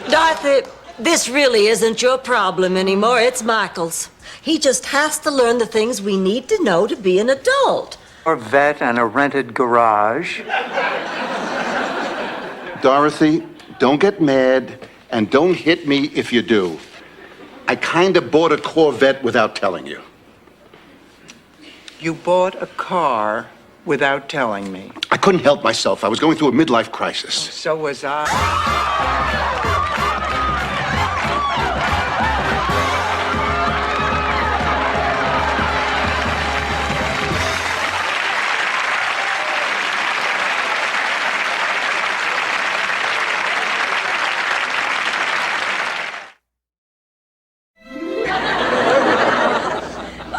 Dorothy, this really isn't your problem anymore. It's Michael's. He just has to learn the things we need to know to be an adult. Or vet and a rented garage. Dorothy, don't get mad, and don't hit me if you do. I kind of bought a Corvette without telling you. You bought a car without telling me. I couldn't help myself. I was going through a midlife crisis. So was I.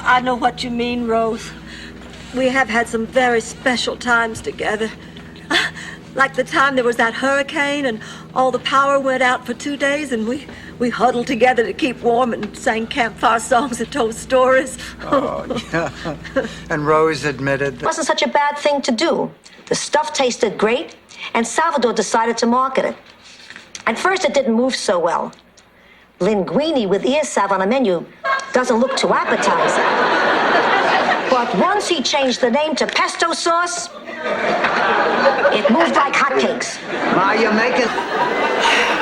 I know what you mean, Rose. We have had some very special times together. Like the time there was that hurricane and all the power went out for 2 days and we huddled together to keep warm and sang campfire songs and told stories. Oh, yeah. And Rose admitted It that. wasn't such a bad thing to do. The stuff tasted great, and Salvador decided to market it. At first, it didn't move so well. Linguine with ear salve on a menu doesn't look too appetizing. But once he changed the name to pesto sauce, it moved like hotcakes. Ma, you're making.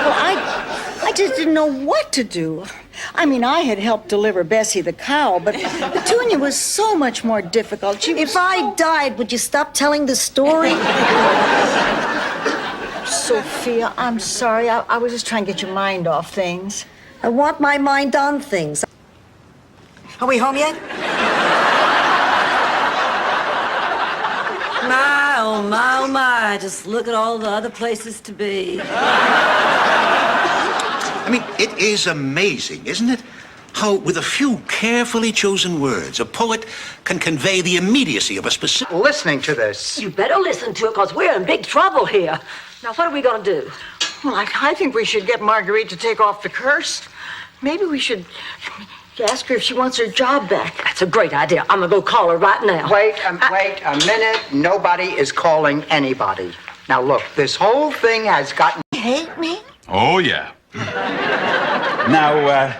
Well, I just didn't know what to do. I mean, I had helped deliver Bessie the cow, but Petunia was so much more difficult. If I died, would you stop telling the story? Sophia, I'm sorry. I was just trying to get your mind off things. I want my mind on things. Are we home yet? My, oh my, oh my. Just look at all the other places to be. I mean, it is amazing, isn't it? How, with a few carefully chosen words, a poet can convey the immediacy of a specific... Listening to this. You better listen to it, because we're in big trouble here. Now, what are we going to do? Well, I think we should get Marguerite to take off the curse. Maybe we should ask her if she wants her job back. That's a great idea. I'm going to go call her right now. Wait a minute. Nobody is calling anybody. Now, look, this whole thing has gotten... You hate me? Oh, yeah. Now,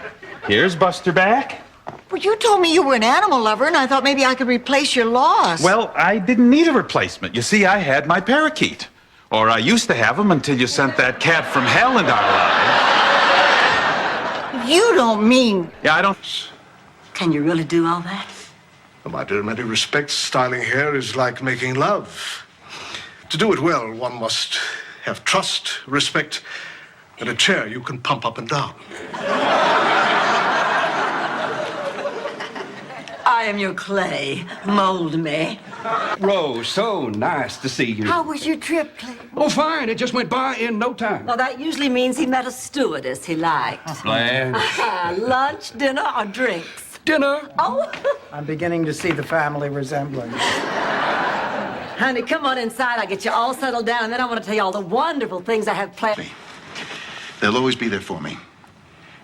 here's Buster back. Well, you told me you were an animal lover, and I thought maybe I could replace your loss. Well, I didn't need a replacement. You see, I had my parakeet. Or I used to have him until you sent that cat from hell into our lives. You don't mean... Yeah, I don't... Can you really do all that? My dear, in many respects, styling hair is like making love. To do it well, one must have trust, respect, and a chair you can pump up and down. I am your clay. Mold me. Rose, so nice to see you. How was your trip, Clay? Oh, fine. It just went by in no time. Well, that usually means he met a stewardess he liked. Blanche. Lunch, dinner, or drinks? Dinner. Oh. I'm beginning to see the family resemblance. Honey, come on inside. I'll get you all settled down, and then I want to tell you all the wonderful things I have planned. They'll always be there for me.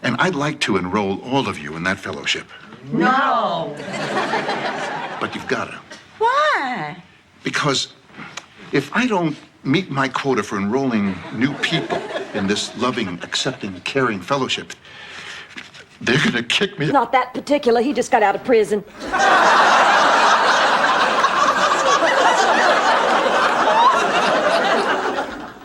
And I'd like to enroll all of you in that fellowship. No. But you've got to. Why? Because if I don't meet my quota for enrolling new people in this loving, accepting, caring fellowship, they're going to kick me. Not that particular. He just got out of prison.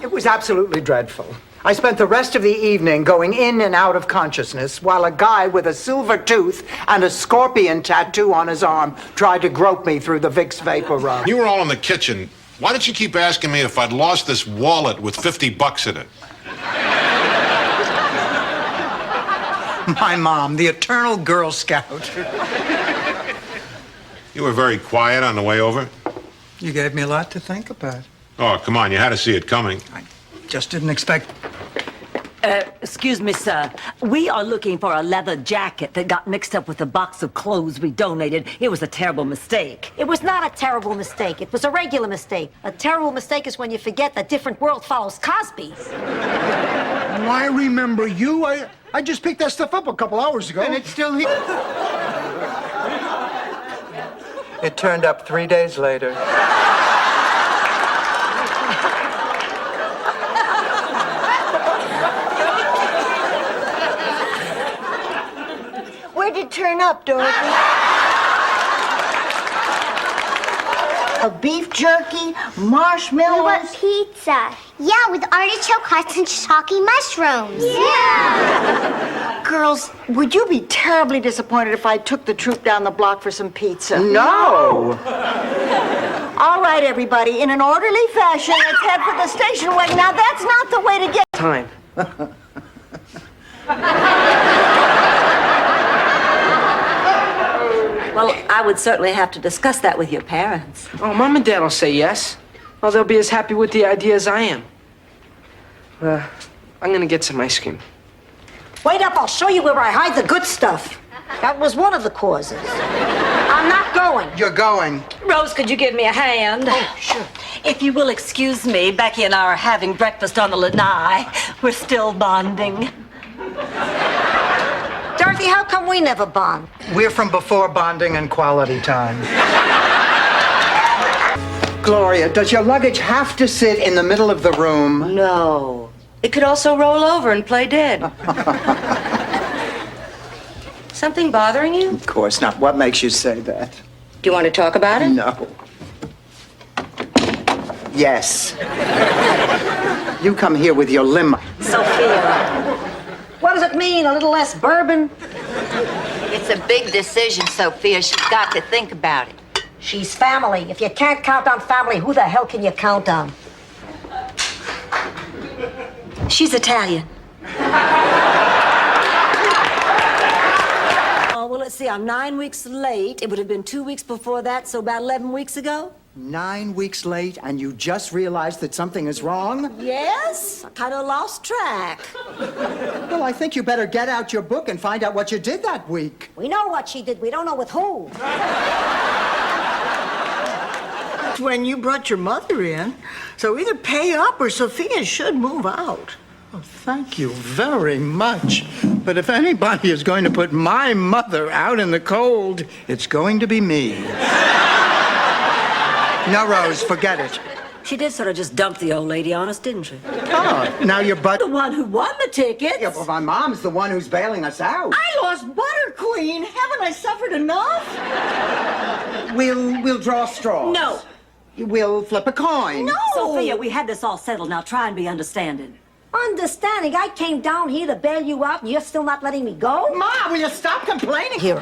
It was absolutely dreadful. I spent the rest of the evening going in and out of consciousness while a guy with a silver tooth and a scorpion tattoo on his arm tried to grope me through the Vicks Vapor Rub. You were all in the kitchen. Why did you keep asking me if I'd lost this wallet with $50 in it? My mom, the eternal Girl Scout. You were very quiet on the way over. You gave me a lot to think about. Oh, come on, you had to see it coming. I just didn't expect... Excuse me, sir. We are looking for a leather jacket that got mixed up with a box of clothes we donated. It was a terrible mistake. It was not a terrible mistake. It was a regular mistake. A terrible mistake is when you forget that different world follows Cosby. I remember you. I just picked that stuff up a couple hours ago. And it's still here. It turned up 3 days later. Where'd it turn up, Dorothy? A beef jerky, marshmallows. We want pizza. Yeah, with artichoke hearts and shiitake mushrooms. Yeah. Girls, would you be terribly disappointed if I took the troop down the block for some pizza? No! All right, everybody, in an orderly fashion, let's head for the station wagon. Now, that's not the way to get... Time. Well, I would certainly have to discuss that with your parents. Oh, Mom and Dad will say yes. Well, they'll be as happy with the idea as I am. I'm gonna get some ice cream. Wait up, I'll show you where I hide the good stuff. That was one of the causes. I'm not going. You're going. Rose, could you give me a hand? Oh, sure. If you will excuse me, Becky and I are having breakfast on the lanai. We're still bonding. Dorothy, how come we never bond? We're from before bonding and quality time. Gloria, does your luggage have to sit in the middle of the room? No. It could also roll over and play dead. Something bothering you? Of course not. What makes you say that? Do you want to talk about it? No. Yes. You come here with your limo. Sophia. What does it mean? A little less bourbon? It's a big decision, Sophia. She's got to think about it. She's family. If you can't count on family, who the hell can you count on? She's Italian. Oh, well, let's see. I'm 9 weeks late. It would have been 2 weeks before that, so about 11 weeks ago. 9 weeks late, and you just realized that something is wrong? Yes, I kind of lost track. Well, I think you better get out your book and find out what you did that week. We know what she did. We don't know with who. When you brought your mother in, so either pay up or Sophia should move out. Oh, thank you very much. But if anybody is going to put my mother out in the cold, it's going to be me. No, Rose, forget it. She did sort of just dump the old lady on us, didn't she? Oh, now you're The one who won the tickets. Yeah, well, my mom's the one who's bailing us out. I lost Butter Queen. Haven't I suffered enough? We'll draw straws. No. We'll flip a coin. No. Sophia, we had this all settled. Now try and be understanding. Understanding, I came down here to bail you out and you're still not letting me go? Ma, will you stop complaining? Hero.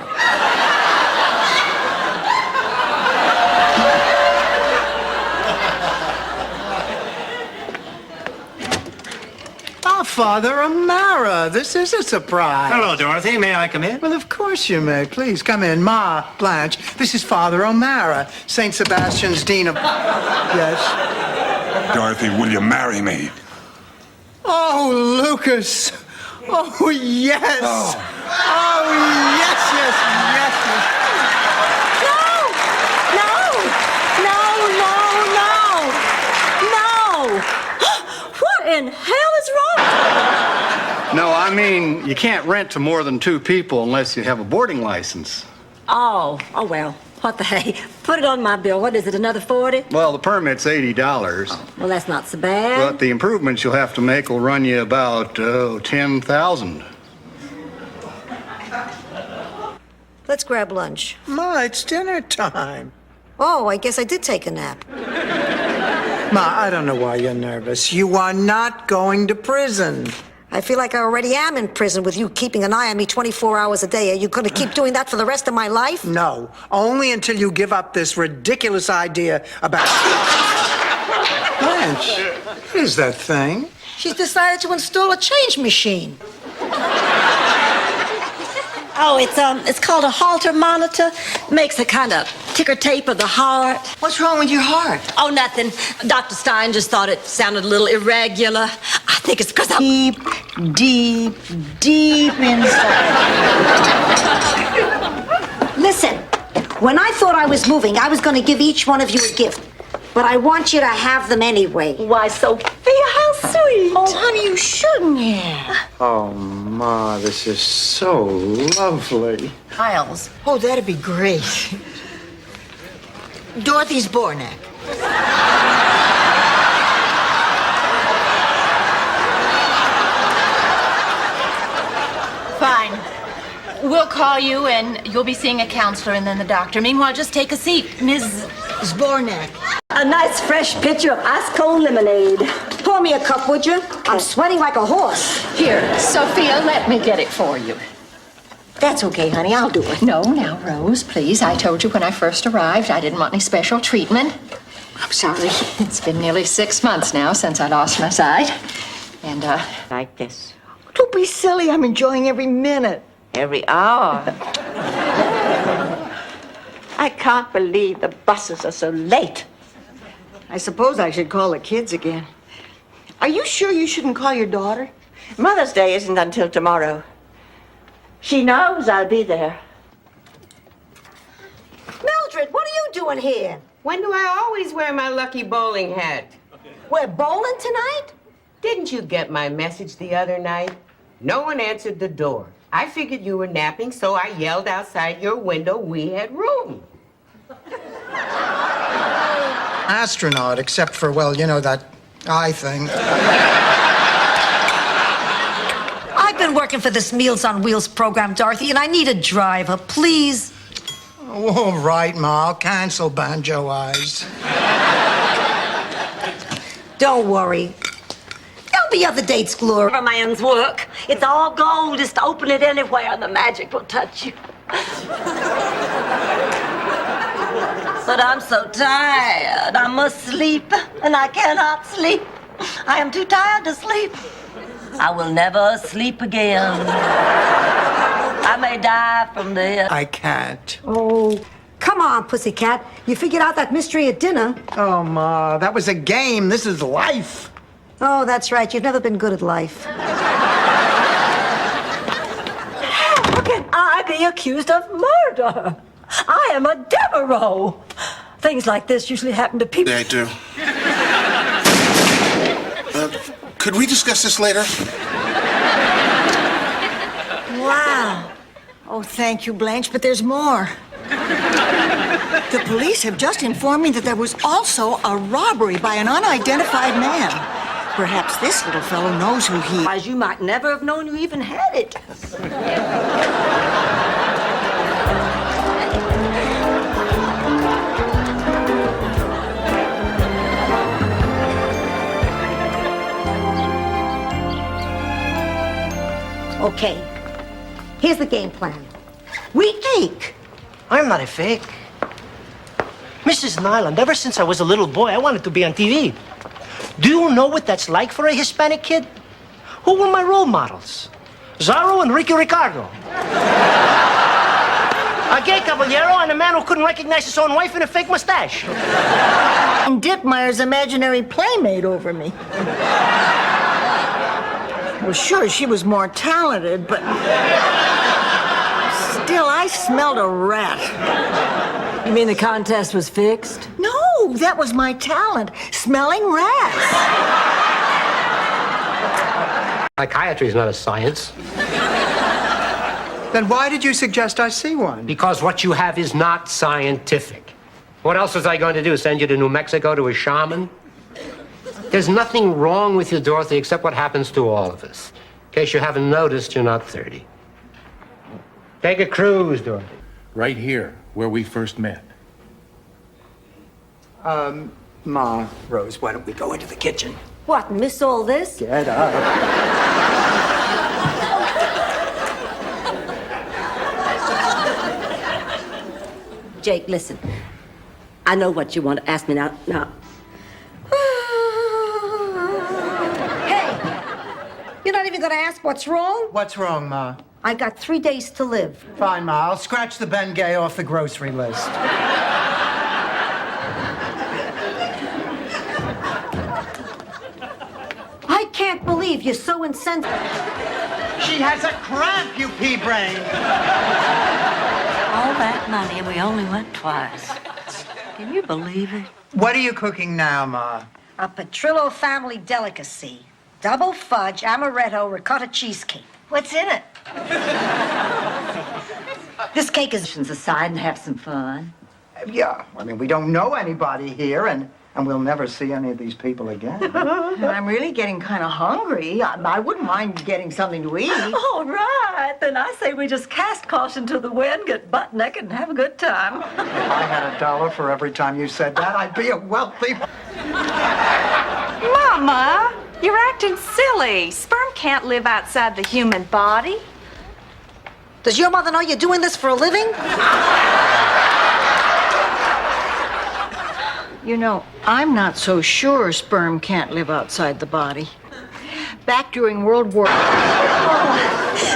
Oh, Father O'Mara, this is a surprise. Hello, Dorothy. May I come in? Well, of course you may. Please come in. Ma, Blanche, this is Father O'Mara, St. Sebastian's Dean of... Yes? Dorothy, will you marry me? Oh, Lucas. Oh, yes. Oh, yes, yes, yes. What in hell is wrong? No, I mean, you can't rent to more than 2 people unless you have a boarding license. Oh, well. What the hey? Put it on my bill. What is it, another 40? Well, the permit's $80. Well, that's not so bad. But the improvements you'll have to make will run you about $10,000. Let's grab lunch. Ma, it's dinner time. Oh, I guess I did take a nap. Ma, I don't know why you're nervous. You are not going to prison. I feel like I already am in prison with you keeping an eye on me 24 hours a day. Are you going to keep doing that for the rest of my life? No, only until you give up this ridiculous idea about... Blanche, what is that thing? She's decided to install a change machine. Oh, it's called a Holter monitor. Makes a kind of ticker tape of the heart. What's wrong with your heart? Oh, nothing. Dr. Stein just thought it sounded a little irregular. I think it's because I'm Deep inside. Listen, when I thought I was moving, I was going to give each one of you a gift. But I want you to have them anyway. Why, Sophia, how sweet. Oh, honey, you shouldn't have. Oh, Ma, this is so lovely. Piles. Oh, that'd be great. Dorothy's Bornak. Fine. We'll call you, and you'll be seeing a counselor and then the doctor. Meanwhile, just take a seat, Ms. Zbornak. A nice fresh pitcher of ice cold lemonade. Pour me a cup, would you? I'm sweating like a horse. Here, Sophia, let me get it for you. That's okay, honey. I'll do it. No, now, Rose, please. I told you when I first arrived I didn't want any special treatment. I'm sorry. It's been nearly 6 months now since I lost my sight. And, Like this. Don't be silly. I'm enjoying every minute. Every hour. I can't believe the buses are so late. I suppose I should call the kids again. Are you sure you shouldn't call your daughter? Mother's Day isn't until tomorrow. She knows I'll be there. Mildred, what are you doing here? When do I always wear my lucky bowling hat? We're bowling tonight? Didn't you get my message the other night? No one answered the door. I figured you were napping, so I yelled outside your window we had room. Astronaut, except for, well, you know, that eye thing. I've been working for this Meals on Wheels program, Dorothy, and I need a driver, please. Oh, all right, Ma. I'll cancel Banjo Eyes. Don't worry. There'll be other dates, Gloria. Never man's work. It's all gold. Just open it anywhere and the magic will touch you. But I'm so tired. I must sleep, and I cannot sleep. I am too tired to sleep. I will never sleep again. I may die from this. I can't. Oh, come on, pussycat. You figured out that mystery at dinner. Oh, Ma, that was a game. This is life. Oh, that's right. You've never been good at life. How can I be accused of murder? I am a Devereaux. Things like this usually happen to people. They do. Could we discuss this later? Wow. Oh, thank you, Blanche, but there's more. The police have just informed me that there was also a robbery by an unidentified man. Perhaps this little fellow knows who he is. As you might never have known you even had it. Okay. Here's the game plan. We fake. I'm not a fake. Mrs. Nyland, ever since I was a little boy, I wanted to be on TV. Do you know what that's like for a Hispanic kid? Who were my role models? Zorro and Ricky Ricardo. A gay caballero and a man who couldn't recognize his own wife in a fake mustache. And Dick Meyer's imaginary playmate over me. Well, sure, she was more talented, but still, I smelled a rat. You mean the contest was fixed? No, that was my talent, smelling rats. Psychiatry is not a science. Then why did you suggest I see one? Because what you have is not scientific. What else was I going to do? Send you to New Mexico to a shaman? There's nothing wrong with you, Dorothy, except what happens to all of us. In case you haven't noticed, you're not 30. Take a cruise, Dorothy. Right here, where we first met. Ma, Rose, why don't we go into the kitchen? What, miss all this? Get up. Jake, listen. I know what you want to ask me now. Hey, you're not even going to ask what's wrong? What's wrong, Ma? I got 3 days to live. Fine, Ma. I'll scratch the Ben Gay off the grocery list. I can't believe you're so insensitive. She has a cramp, you pea brain. All that money and we only went twice. Can you believe it? What are you cooking now, Ma? A Petrillo family delicacy. Double fudge, amaretto, ricotta cheesecake. What's in it? This cake is... Aside and have some fun. Yeah, I mean, we don't know anybody here, and we'll never see any of these people again. I'm really getting kind of hungry. I wouldn't mind getting something to eat. All right, then I say we just cast caution to the wind, get butt naked, and have a good time. If I had $1 for every time you said that, I'd be a wealthy... Mama, you're acting silly. Sperm can't live outside the human body. Does your mother know you're doing this for a living? You know, I'm not so sure sperm can't live outside the body. Back during World War...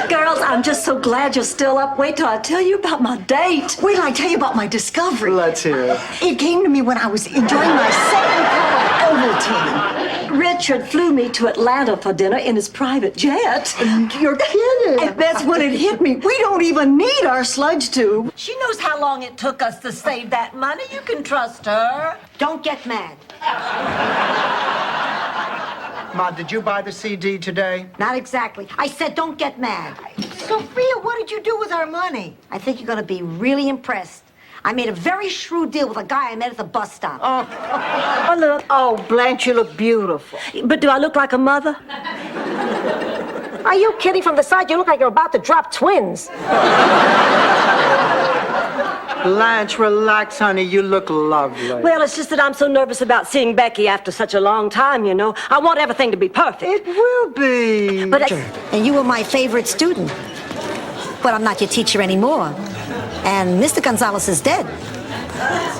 Girls, I'm just so glad you're still up. Wait till I tell you about my date. Wait till I tell you about my discovery. Let's hear it. It came to me when I was enjoying my second cup of Ovaltine. Richard flew me to Atlanta for dinner in his private jet. You're kidding. And that's when it hit me. We don't even need our sludge tube. She knows how long it took us to save that money. You can trust her. Don't get mad. Ma, did you buy the CD today? Not exactly. I said don't get mad. Sophia, what did you do with our money? I think you're gonna be really impressed. I made a very shrewd deal with a guy I met at the bus stop. Oh, look. Oh, Blanche, you look beautiful. But do I look like a mother? Are you kidding? From the side, you look like you're about to drop twins. Blanche, relax, honey. You look lovely. Well, it's just that I'm so nervous about seeing Becky after such a long time, you know. I want everything to be perfect. It will be. But and you were my favorite student. But I'm not your teacher anymore. And Mr. Gonzalez is dead.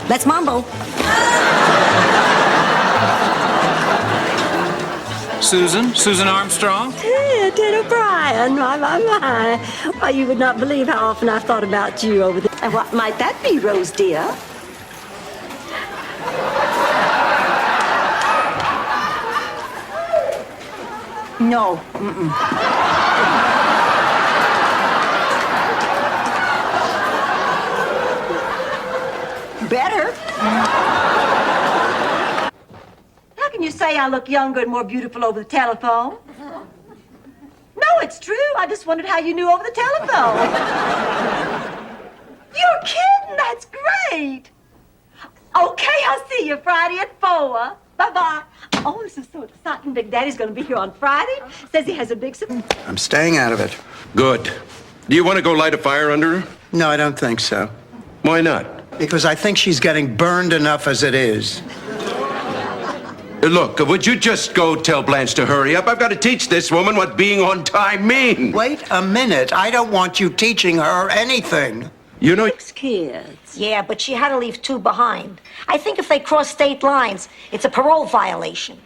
Let's mambo. Susan Armstrong? Ted O'Brien, my. Why, you would not believe how often I've thought about you over there. And what might that be, Rose dear? No. Better. How can you say I look younger and more beautiful over the telephone? No, it's true. I just wondered how you knew over the telephone. You're kidding. That's great. Okay, I'll see you Friday at 4. Bye-bye. Oh, this is so exciting. Big Daddy's going to be here on Friday. Says he has a big surprise. I'm staying out of it. Good. Do you want to go light a fire under her? No, I don't think so. Why not? Because I think she's getting burned enough as it is. Look, would you just go tell Blanche to hurry up? I've got to teach this woman what being on time means. Wait a minute. I don't want you teaching her anything. You know... 6 kids. Yeah, but she had to leave 2 behind. I think if they cross state lines, it's a parole violation.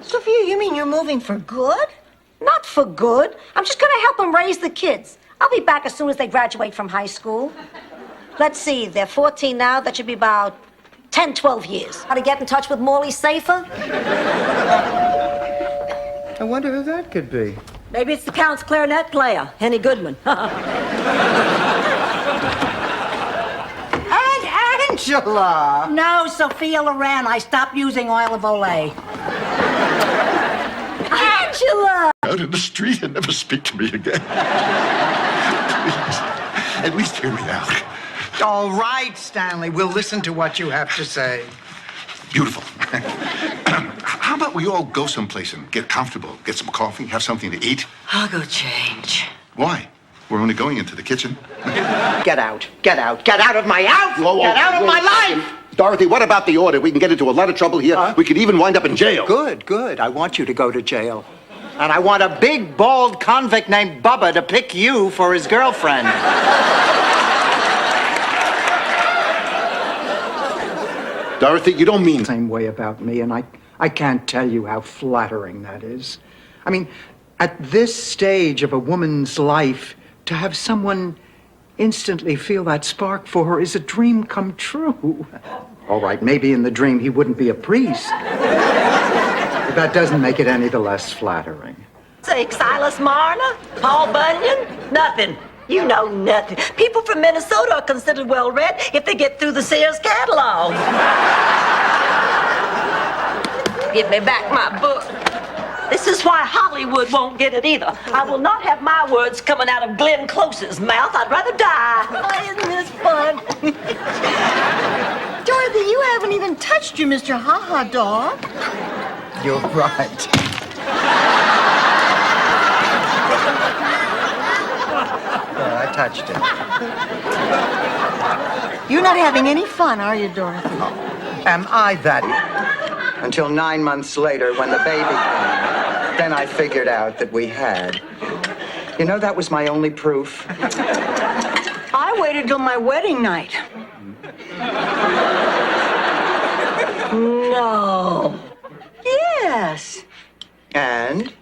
Sophia, you mean you're moving for good? Not for good. I'm just gonna help them raise the kids. I'll be back as soon as they graduate from high school. Let's see, they're 14 now. That should be about 10, 12 years. How to get in touch with Morley Safer? I wonder who that could be. Maybe it's the Count's clarinet player, Henny Goodman. Angela! No, Sophia Loren. I stopped using oil of Olay. Angela! Out in the street and never speak to me again. Please, at least hear me out. All right, Stanley. We'll listen to what you have to say. Beautiful. How about we all go someplace and get comfortable, get some coffee, have something to eat? I'll go change. Why? We're only going into the kitchen. Get out. Get out. Get out of my house! Get out of my life! Dorothy, what about the order? We can get into a lot of trouble here. We could even wind up in jail. Good, good. I want you to go to jail. And I want a big, bald convict named Bubba to pick you for his girlfriend. Dorothy, you don't mean... Same way about me, and I can't tell you how flattering that is. I mean, at this stage of a woman's life, to have someone instantly feel that spark for her is a dream come true. All right, maybe in the dream he wouldn't be a priest. But that doesn't make it any the less flattering. Say, Silas Marner? Paul Bunyan? Nothing. You know nothing. People from Minnesota are considered well-read if they get through the Sears catalog. Give me back my book. This is why Hollywood won't get it either. I will not have my words coming out of Glenn Close's mouth. I'd rather die. Oh, isn't this fun? Dorothy, you haven't even touched your Mr. Ha-Ha dog. You're right. Yeah, I touched it. You're not having any fun, are you, Dorothy? Am I that? Until 9 months later, when the baby came. Then I figured out that we had. You know, that was my only proof. I waited till my wedding night. No. Yes. And?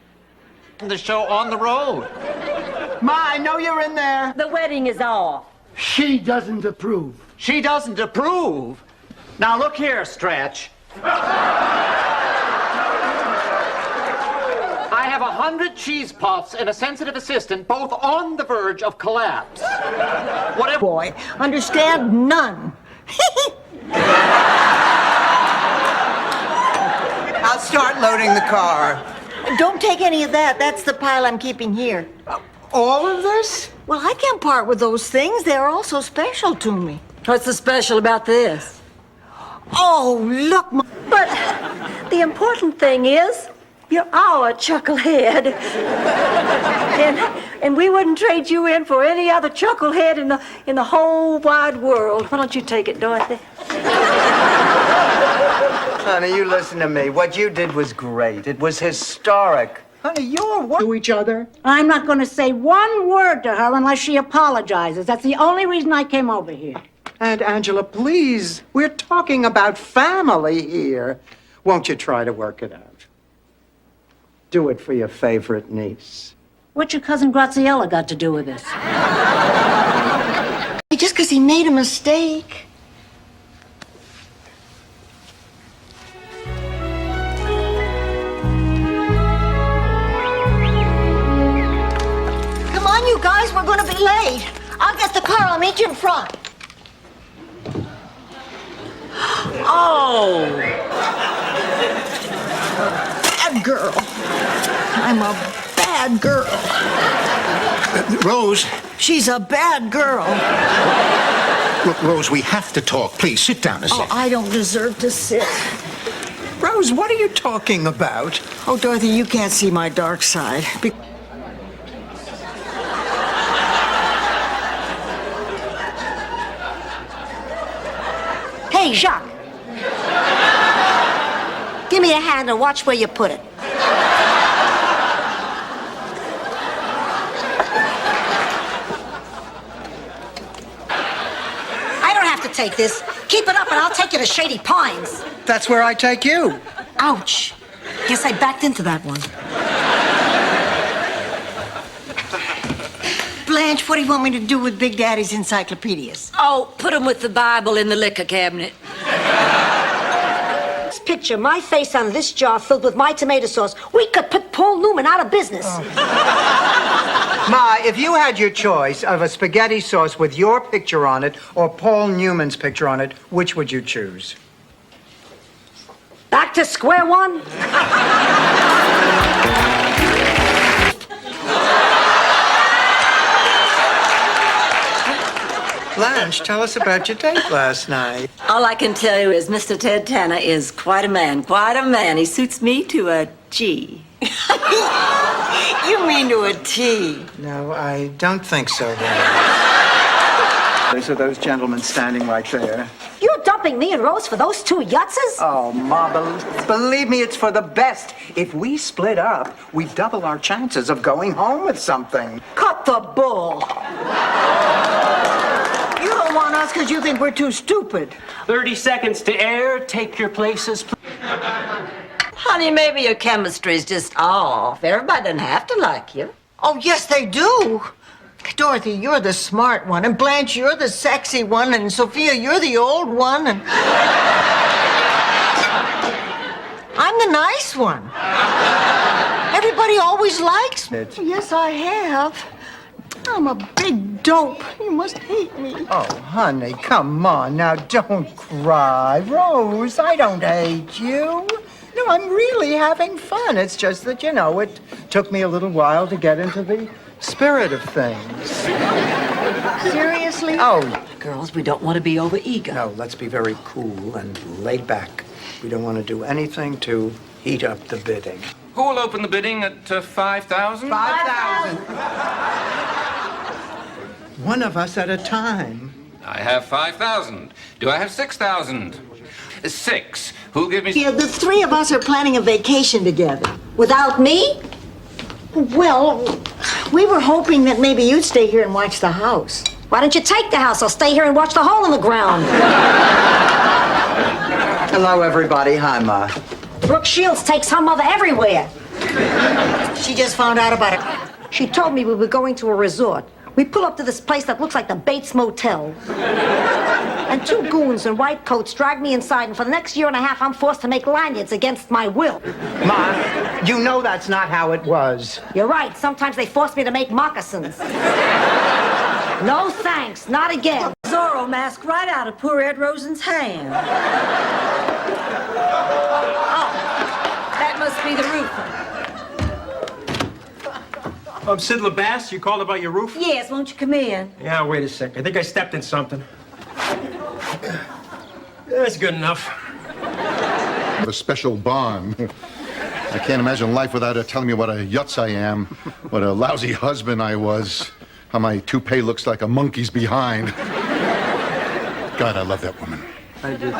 The show on the road. Ma, I know you're in there. The wedding is off. She doesn't approve. She doesn't approve? Now look here, Stretch. I have 100 cheese puffs and a sensitive assistant, both on the verge of collapse. Whatever. Boy, understand none. I'll start loading the car. Don't take any of that. That's the pile I'm keeping here. All of this? Well, I can't part with those things. They're all so special to me. What's so special about this? Oh, look. But the important thing is, you're our chucklehead. and we wouldn't trade you in for any other chucklehead in the whole wide world. Why don't you take it, Dorothy? Honey, you listen to me. What you did was great. It was historic. Honey, you're what to each other? I'm not going to say one word to her unless she apologizes. That's the only reason I came over here. And Angela, please, we're talking about family here. Won't you try to work it out? Do it for your favorite niece. What's your cousin Graziella got to do with this? Just because he made a mistake. Come on, you guys, we're going to be late. I'll get the car. I'll meet you in front. Oh. Bad girl. I'm a bad girl. Rose. She's a bad girl. Look, Rose, we have to talk. Please, sit down a second. Oh, I don't deserve to sit. Rose, what are you talking about? Oh, Dorothy, you can't see my dark side. Hey, Jacques. Give me a hand and watch where you put it. I don't have to take this. Keep it up and I'll take you to Shady Pines. That's where I take you. Ouch. Guess I backed into that one. Blanche, what do you want me to do with Big Daddy's encyclopedias? Oh, put them with the Bible in the liquor cabinet. This picture, my face on this jar filled with my tomato sauce. We could put Paul Newman out of business. Ma, if you had your choice of a spaghetti sauce with your picture on it or Paul Newman's picture on it, which would you choose? Back to square one? Blanche, tell us about your date last night. All I can tell you is Mr. Ted Tanner is quite a man, quite a man. He suits me to a G. You mean to a T. No, I don't think so, then. Those are those gentlemen standing right there. You're dumping me and Rose for those two yutzes? Oh, Ma, believe me, it's for the best. If we split up, we double our chances of going home with something. Cut the bull. You don't want us because you think we're too stupid. 30 seconds to air. Take your places, please. Honey, maybe your chemistry's just off. Everybody doesn't have to like you. Oh, yes, they do. Dorothy, you're the smart one, and Blanche, you're the sexy one, and Sophia, you're the old one, and I'm the nice one. Everybody always likes me. Yes, I have. I'm a big dope. You must hate me. Oh, honey, come on. Now, don't cry. Rose, I don't hate you. No, I'm really having fun. It's just that, you know, it took me a little while to get into the spirit of things. Seriously? Oh. Girls, we don't want to be over-eager. No, let's be very cool and laid back. We don't want to do anything to heat up the bidding. Who will open the bidding at 5,000? 5,000. One of us at a time. I have 5,000. Do I have 6,000? 6. Who'll give me... Yeah, the three of us are planning a vacation together. Without me? Well, we were hoping that maybe you'd stay here and watch the house. Why don't you take the house? I'll stay here and watch the hole in the ground. Hello, everybody. Hi, Ma. Brooke Shields takes her mother everywhere. She just found out about it. She told me we were going to a resort. We pull up to this place that looks like the Bates Motel. And two goons in white coats drag me inside, and for the next year and a half, I'm forced to make lanyards against my will. Ma, you know that's not how it was. You're right. Sometimes they force me to make moccasins. No thanks. Not again. Zorro mask right out of poor Ed Rosen's hand. Oh, that must be the roofer. I'm Sid LeBass. You called about your roof? Yes, won't you come in? Yeah, wait a sec. I think I stepped in something. That's good enough. A special bond. I can't imagine life without her telling me what a yutz I am, what a lousy husband I was, how my toupee looks like a monkey's behind. God, I love that woman. I do, too.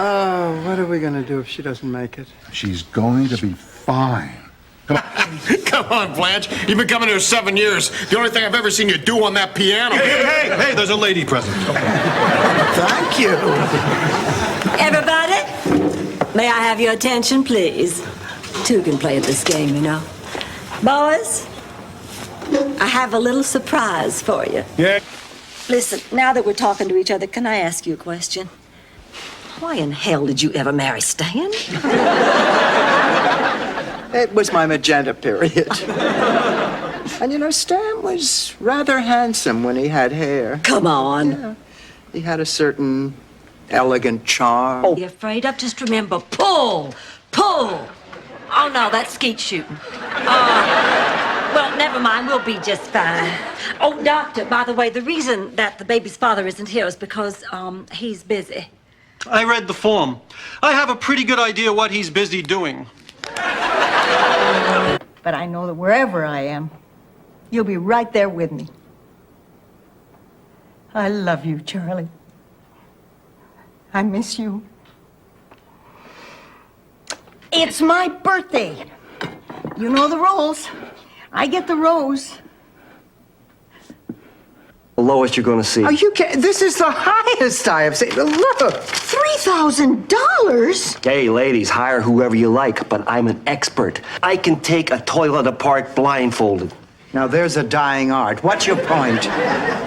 Oh, what are we going to do if she doesn't make it? She's going to be fine. Come on, Blanche. You've been coming here 7 years. The only thing I've ever seen you do on that piano. Hey, there's a lady present. Thank you. Everybody, may I have your attention, please? Two can play at this game, you know. Boys, I have a little surprise for you. Yeah? Listen, now that we're talking to each other, can I ask you a question? Why in hell did you ever marry Stan? It was my magenta period. And you know, Stan was rather handsome when he had hair. Come on. Yeah. He had a certain elegant charm. Oh, you're afraid of? Just remember, pull! Pull! Oh, no, that's skeet shooting. Well, never mind. We'll be just fine. Oh, Doctor, by the way, the reason that the baby's father isn't here is because, he's busy. I read the form. I have a pretty good idea what he's busy doing. But I know that wherever I am, you'll be right there with me. I love you, Charlie. I miss you. It's my birthday. You know the rules. I get the rose. The lowest you're going to see. Are you kidding? This is the highest I have seen. Look, $3,000? Hey, ladies, hire whoever you like, but I'm an expert. I can take a toilet apart blindfolded. now there's a dying art. What's your point?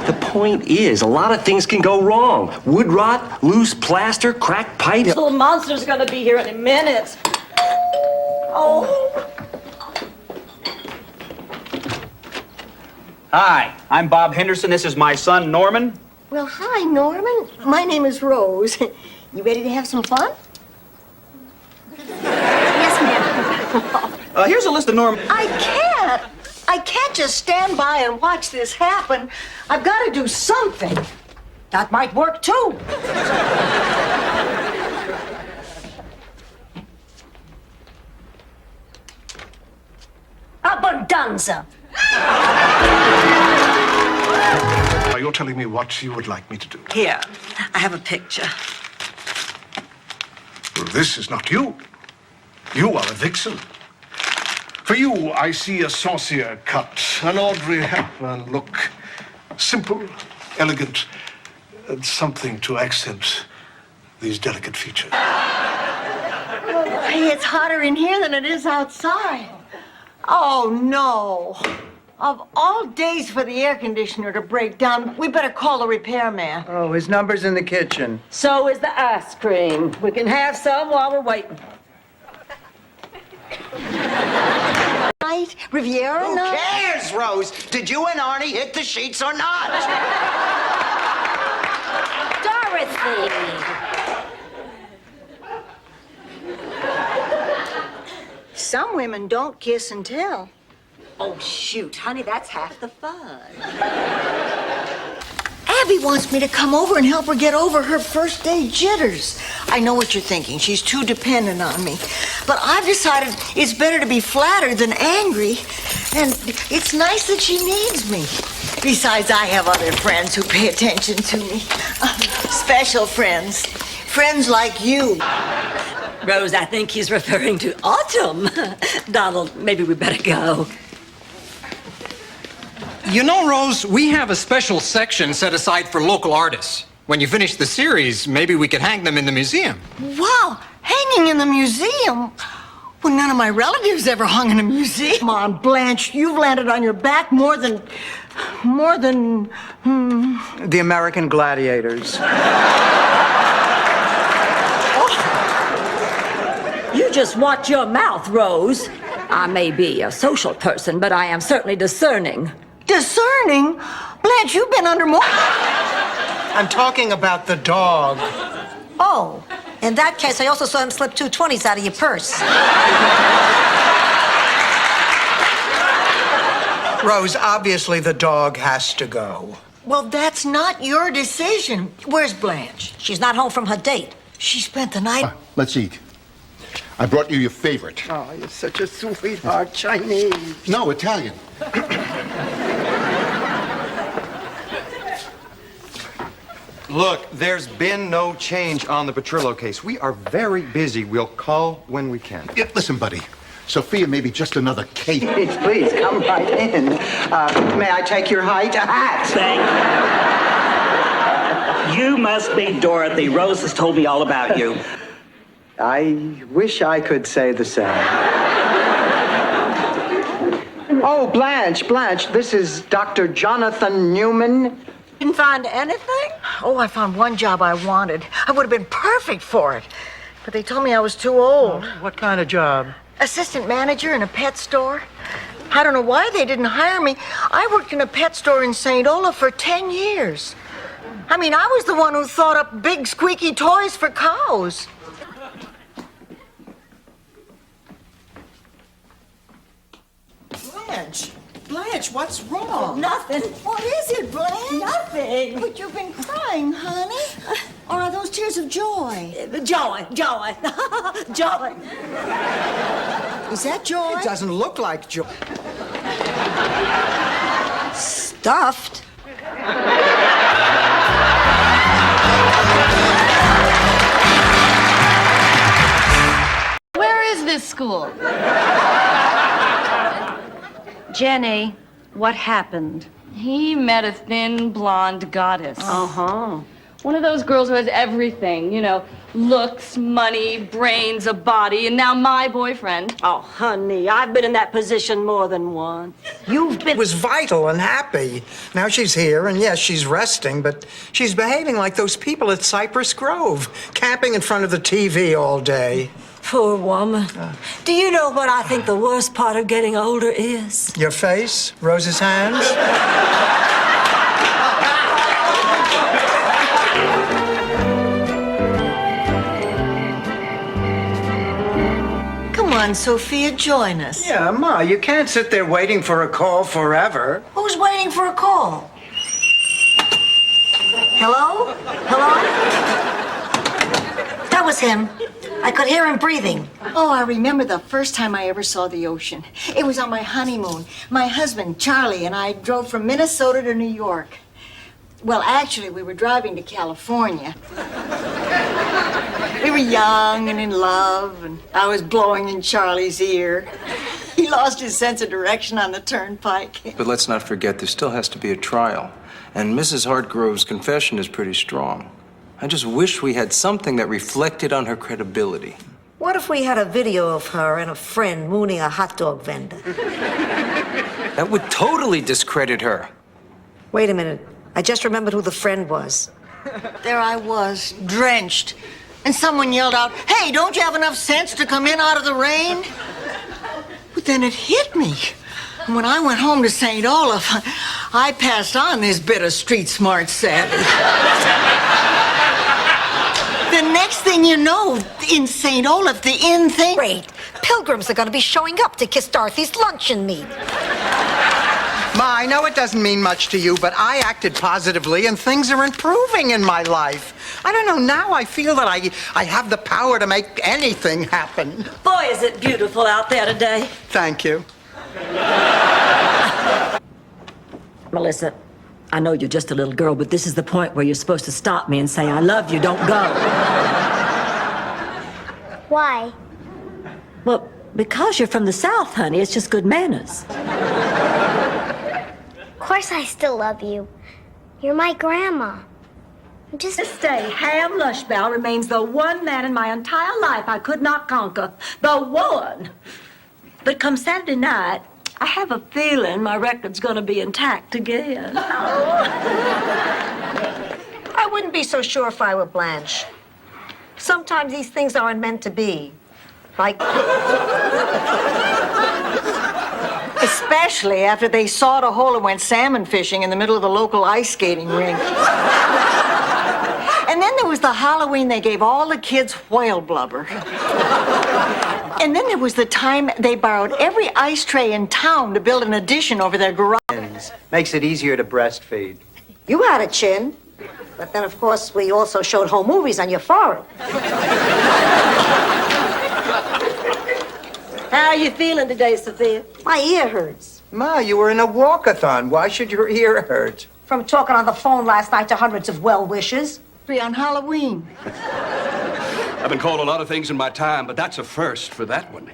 The point is, a lot of things can go wrong. Wood rot, loose plaster, cracked pipes. This little monster's gonna be here in a minute. Oh. Hi, I'm Bob Henderson. This is my son, Norman. Well, hi, Norman. My name is Rose. You ready to have some fun? Yes, ma'am. Here's a list of Norman. I can't just stand by and watch this happen. I've got to do something. That might work, too. Abundanza. Are you telling me what you would like me to do? Here, I have a picture. Well, this is not you. You are a vixen. For you, I see a saucier cut, an Audrey Hepburn look. Simple, elegant, and something to accent these delicate features. Hey, it's hotter in here than it is outside. Oh, no. Of all days for the air conditioner to break down, we better call a repairman. Oh, his number's in the kitchen. So is the ice cream. We can have some while we're waiting. Night, Riviera Who night. cares, Rose? Did you and Arnie hit the sheets or not? Dorothy. Some women don't kiss and tell. Oh, shoot, honey, that's half the fun. Abby wants me to come over and help her get over her first day jitters. I know what you're thinking. She's too dependent on me. But I've decided it's better to be flattered than angry. And it's nice that she needs me. Besides, I have other friends who pay attention to me. Special friends. Friends like you. Rose, I think he's referring to Autumn. Donald, maybe we better go. You know, Rose, we have a special section set aside for local artists. When you finish the series, maybe we could hang them in the museum. Wow, hanging in the museum? Well, none of my relatives ever hung in a museum. Come on, Blanche, you've landed on your back more than... The American gladiators. You just watch your mouth, Rose. I may be a social person, but I am certainly discerning. Discerning? Blanche, you've been under more... I'm talking about the dog. Oh, in that case, I also saw him slip 2 20s out of your purse. Rose, obviously the dog has to go. Well, that's not your decision. Where's Blanche? She's not home from her date. She spent the night... Let's eat. I brought you your favorite. Oh, you're such a sweetheart. Chinese. No, Italian. Look, there's been no change on the Petrillo case. We are very busy. We'll call when we can. Yeah, listen, buddy. Sophia may be just another case. Please, come right in. May I take your height? A hat. Thank you. You must be Dorothy. Rose has told me all about you. I wish I could say the same. Oh, Blanche, this is Dr. Jonathan Newman. Didn't find anything? Oh, I found one job I wanted. I would have been perfect for it. But they told me I was too old. What kind of job? Assistant manager in a pet store. I don't know why they didn't hire me. I worked in a pet store in St. Olaf for 10 years. I mean, I was the one who thought up big squeaky toys for cows. Blanche, what's wrong? Nothing. What is it, Blanche? Nothing. But you've been crying, honey. Or are those tears of joy? Joy. Joy. Is that joy? It doesn't look like joy. Stuffed? Where is this school? Jenny, what happened? He met a thin, blonde goddess. Uh-huh. One of those girls who has everything, you know, looks, money, brains, a body, and now my boyfriend. Oh, honey, I've been in that position more than once. You've been... was vital and happy. Now she's here, and yes, she's resting, but she's behaving like those people at Cypress Grove, camping in front of the TV all day. Poor woman. Do you know what I think the worst part of getting older is? Your face? Rose's hands? Come on, Sophia, join us. Yeah, Ma, you can't sit there waiting for a call forever. Who's waiting for a call? Hello? That was him. I could hear him breathing. Oh, I remember the first time I ever saw the ocean. It was on my honeymoon. My husband, Charlie, and I drove from Minnesota to New York. Well, actually, we were driving to California. We were young and in love, and I was blowing in Charlie's ear. He lost his sense of direction on the turnpike. But let's not forget, there still has to be a trial. And Mrs. Hartgrove's confession is pretty strong. I just wish we had something that reflected on her credibility. What if we had a video of her and a friend mooning a hot dog vendor? That would totally discredit her. Wait a minute. I just remembered who the friend was. There I was, drenched. And someone yelled out, "Hey, don't you have enough sense to come in out of the rain?" But then it hit me. And when I went home to St. Olaf, I passed on this bit of street smart savvy. The next thing you know, in St. Olaf, the in thing... Great. Pilgrims are going to be showing up to kiss Dorothy's luncheon meat. Ma, I know it doesn't mean much to you, but I acted positively and things are improving in my life. I don't know, now I feel that I have the power to make anything happen. Boy, is it beautiful out there today. Thank you. Melissa, I know you're just a little girl, but this is the point where you're supposed to stop me and say, "I love you, don't go." Why? Well, because you're from the South, honey. It's just good manners. Of course I still love you. You're my grandma. Just this day, Ham Lushbow remains the one man in my entire life I could not conquer. The one. But come Saturday night, I have a feeling my record's gonna be intact again. I wouldn't be so sure if I were Blanche. Sometimes these things aren't meant to be. Like... Especially after they sawed a hole and went salmon fishing in the middle of the local ice skating rink. And then there was the Halloween they gave all the kids whale blubber. And then there was the time they borrowed every ice tray in town to build an addition over their garage. Makes it easier to breastfeed. You had a chin. But then, of course, we also showed home movies on your forehead. How are you feeling today, Sophia? My ear hurts. Ma, you were in a walkathon. Why should your ear hurt? From talking on the phone last night to hundreds of well-wishers. On Halloween. I've been called a lot of things in my time, but that's a first for that one.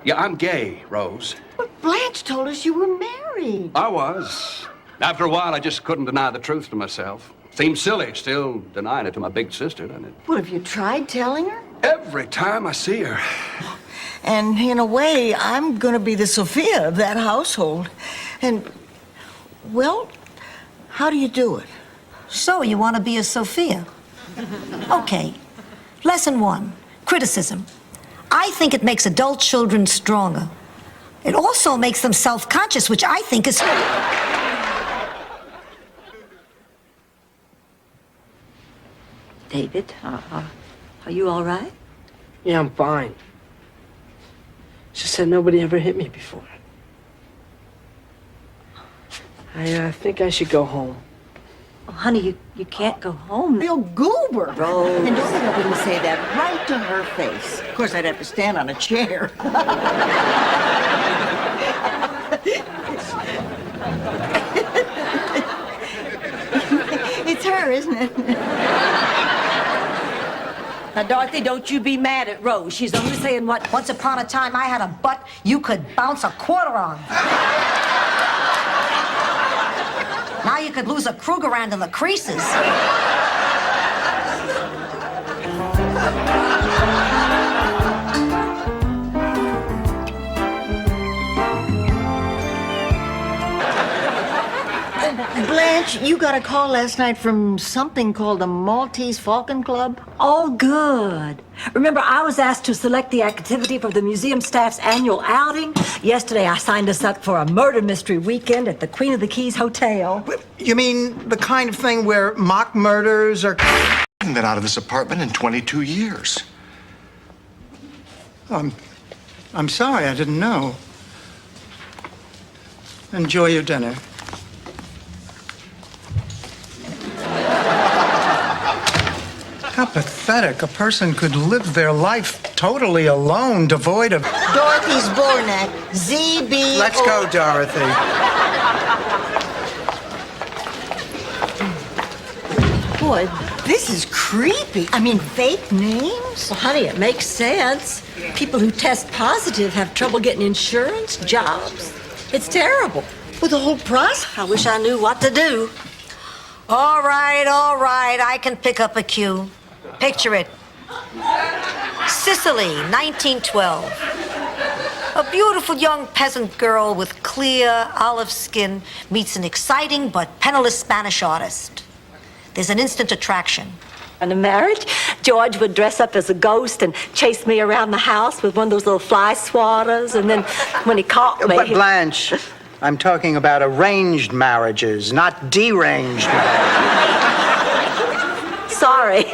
Yeah, I'm gay, Rose. But Blanche told us you were married. I was. After a while, I just couldn't deny the truth to myself. Seemed silly, still denying it to my big sister, doesn't it? Well, have you tried telling her? Every time I see her. And in a way, I'm gonna be the Sophia of that household. And, well, how do you do it? So, you want to be a Sophia? Okay. Lesson 1, criticism. I think it makes adult children stronger. It also makes them self-conscious, which I think is... David, are you all right? Yeah, I'm fine. She said nobody ever hit me before. I think I should go home. Oh, honey, you can't go home. Real goober. Rose. And don't let him say that right to her face. Of course, I'd have to stand on a chair. It's her, isn't it? Now, Dorothy, don't you be mad at Rose. She's only saying what... Once upon a time, I had a butt you could bounce a quarter on. Now you could lose a Krugerrand in the creases. Blanche, you got a call last night from something called the Maltese Falcon Club? Oh, good. Remember, I was asked to select the activity for the museum staff's annual outing. Yesterday, I signed us up for a murder mystery weekend at the Queen of the Keys Hotel. You mean the kind of thing where mock murders are... I haven't been out of this apartment in 22 years. I'm sorry, I didn't know. Enjoy your dinner. How pathetic. A person could live their life totally alone, devoid of... Dorothy's Bornak, ZB... Let's go, Dorothy. Boy, this is creepy. I mean, fake names? Well, honey, it makes sense. People who test positive have trouble getting insurance, jobs. It's terrible. With the whole process? I wish I knew what to do. All right, I can pick up a cue. Picture it. Sicily, 1912. A beautiful young peasant girl with clear olive skin meets an exciting but penniless Spanish artist. There's an instant attraction. In a marriage, George would dress up as a ghost and chase me around the house with one of those little fly swatters, and then when he caught me... But Blanche, I'm talking about arranged marriages, not deranged marriages. Sorry.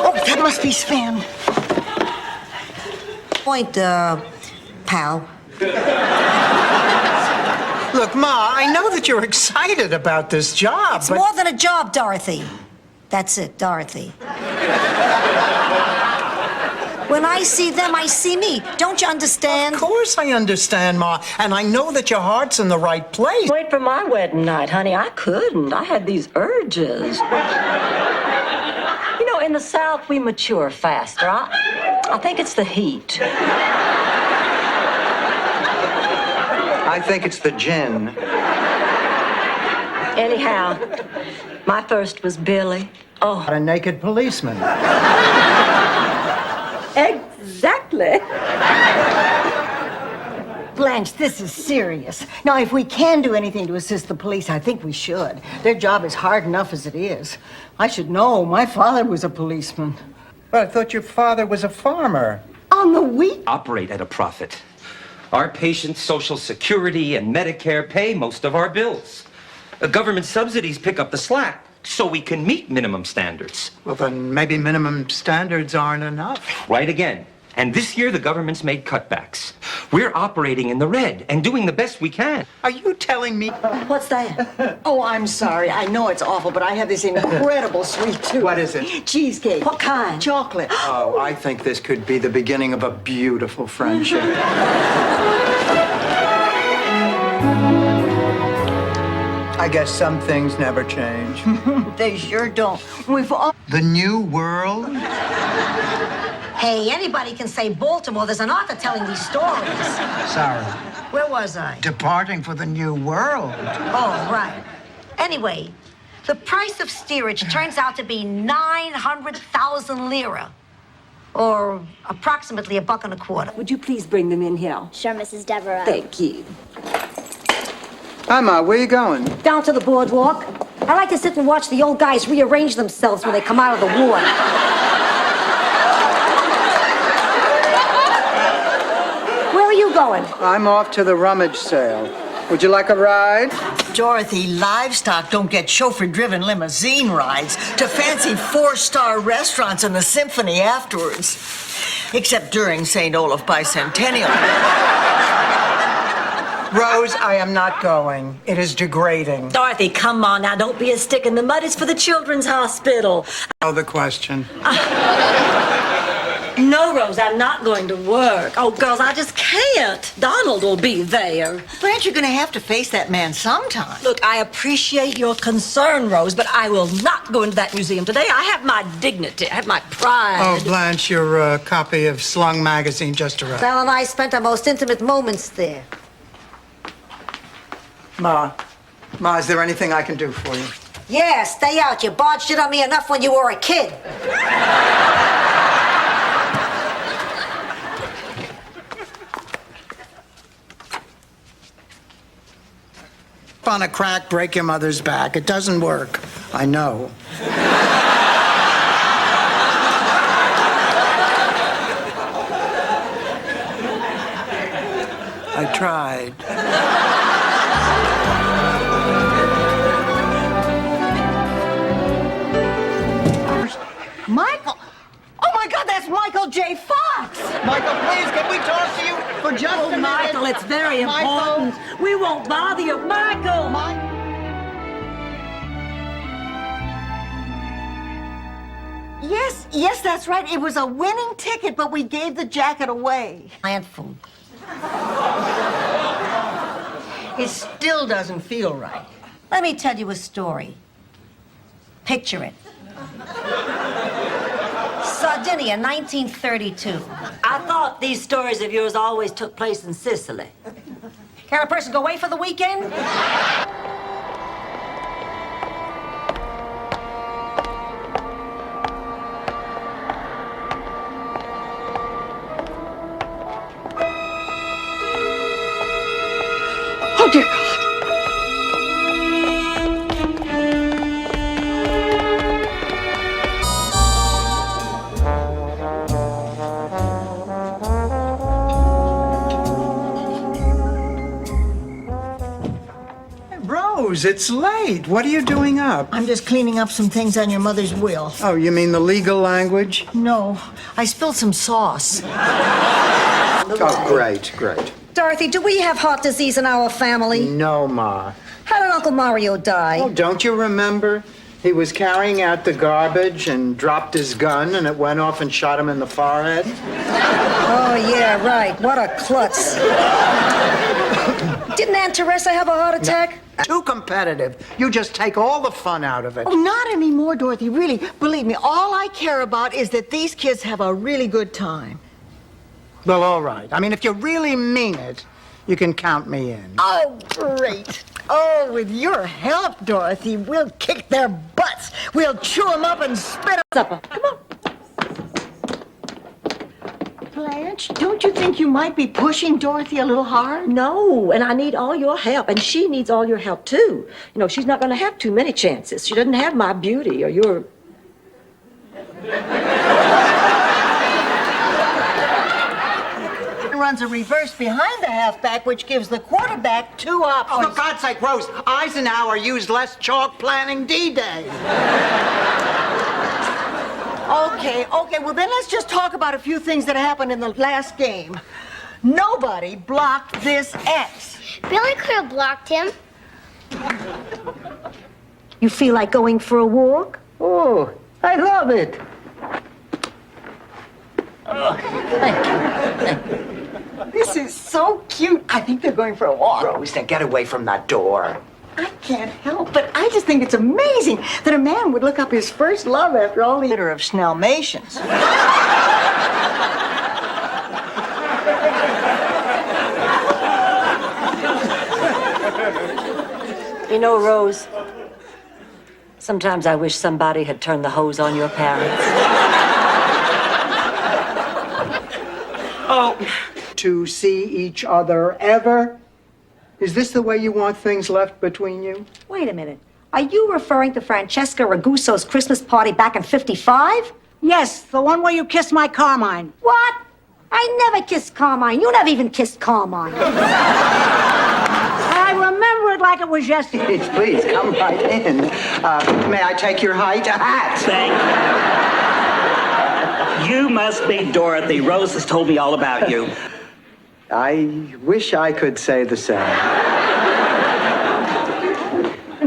Oh, that must be Sven. Point, pal. Look, Ma, I know that you're excited about this job, It's but... more than a job, Dorothy. That's it, Dorothy. When I see them, I see me. Don't you understand? Of course I understand, Ma, and I know that your heart's in the right place. Wait for my wedding night, honey. I couldn't. I had these urges. You know, in the South, we mature faster. I think it's the heat. I think it's the gin. Anyhow, My first was Billy. Oh. A naked policeman. Exactly. Blanche, this is serious. Now, if we can do anything to assist the police, I think we should. Their job is hard enough as it is. I should know. My father was a policeman. But I thought your father was a farmer. On the wheat? Operate at a profit. Our patients' Social Security and Medicare pay most of our bills. Government subsidies pick up the slack so we can meet minimum standards. Well, then maybe minimum standards aren't enough. Right again. And this year, the government's made cutbacks. We're operating in the red and doing the best we can. Are you telling me? What's that? Oh, I'm sorry. I know it's awful, but I have this incredible sweet tooth. What is it? Cheesecake. What kind? Chocolate. Oh, I think this could be the beginning of a beautiful friendship. I guess some things never change. They sure don't. We've all... The new world? Hey, anybody can say Baltimore. There's an art to telling these stories. Sorry. Where was I? Departing for the new world. Oh, right. Anyway, the price of steerage turns out to be 900,000 lira. Or approximately $1.25. Would you please bring them in here? Sure, Mrs. Devereux. Thank you. Hi, Ma, where you going? Down to the boardwalk. I like to sit and watch the old guys rearrange themselves when they come out of the war. Where are you going? I'm off to the rummage sale. Would you like a ride? Dorothy, livestock don't get chauffeur-driven limousine rides to fancy four-star restaurants and the symphony afterwards. Except during St. Olaf Bicentennial. Rose, I am not going. It is degrading. Dorothy, come on now. Don't be a stick in the mud. It's for the children's hospital. Oh, the question. No, Rose, I'm not going to work. Oh, girls, I just can't. Donald will be there. Blanche, you're going to have to face that man sometime. Look, I appreciate your concern, Rose, but I will not go into that museum today. I have my dignity. I have my pride. Oh, Blanche, your copy of Slung magazine just arrived. Val and I spent our most intimate moments there. Ma, is there anything I can do for you? Yeah, stay out. You barged it on me enough when you were a kid. On a crack, break your mother's back. It doesn't work. I know. I tried. Michael! Oh, my God, that's Michael J. Fox! Michael, please, can we talk to you for just a minute? Michael, it's very important. We won't bother you. Michael! Yes, that's right. It was a winning ticket, but we gave the jacket away. Handful. It still doesn't feel right. Let me tell you a story. Picture it. Sardinia, 1932. I thought these stories of yours always took place in Sicily. Can a person go away for the weekend? Oh, dear God. Rose, it's late. What are you doing up? I'm just cleaning up some things on your mother's will. Oh, you mean the legal language? No, I spilled some sauce. Oh, great. Dorothy, do we have heart disease in our family? No, Ma. How did Uncle Mario die? Oh, don't you remember? He was carrying out the garbage and dropped his gun, and it went off and shot him in the forehead. Oh, yeah, right. What a klutz. Didn't Aunt Teresa have a heart attack? Too competitive. You just take all the fun out of it. Oh, not anymore, Dorothy. Really, believe me, all I care about is that these kids have a really good time. Well, all right. I mean, if you really mean it, you can count me in. Oh, great. Oh, with your help, Dorothy, we'll kick their butts. We'll chew them up and spit them. Supper. Come on. Blanche, don't you think you might be pushing Dorothy a little hard? No, and I need all your help, and she needs all your help, too. You know, she's not going to have too many chances. She doesn't have my beauty or your... Runs a reverse behind the halfback, which gives the quarterback 2 options. Oh, for God's sake, Rose, Eisenhower used less chalk planning D-Day. Okay, well then let's just talk about a few things that happened in the last game. Nobody blocked this X. Billy could have blocked him. You feel like going for a walk? Oh, I love it. This is so cute. I think they're going for a walk. Rose, now get away from that door. I can't help, but I just think it's amazing that a man would look up his first love after all the litter of Snellmations. You know, Rose, sometimes I wish somebody had turned the hose on your parents. Oh. To see each other ever? Is this the way you want things left between you? Wait a minute. Are you referring to Francesca Ragusso's Christmas party back in '55? Yes, the one where you kissed my Carmine. What? I never kissed Carmine. You never even kissed Carmine. I remember it like it was yesterday. Please, come right in. May I take your height? A hat. Thank you. You must be Dorothy. Rose has told me all about you. I wish I could say the same.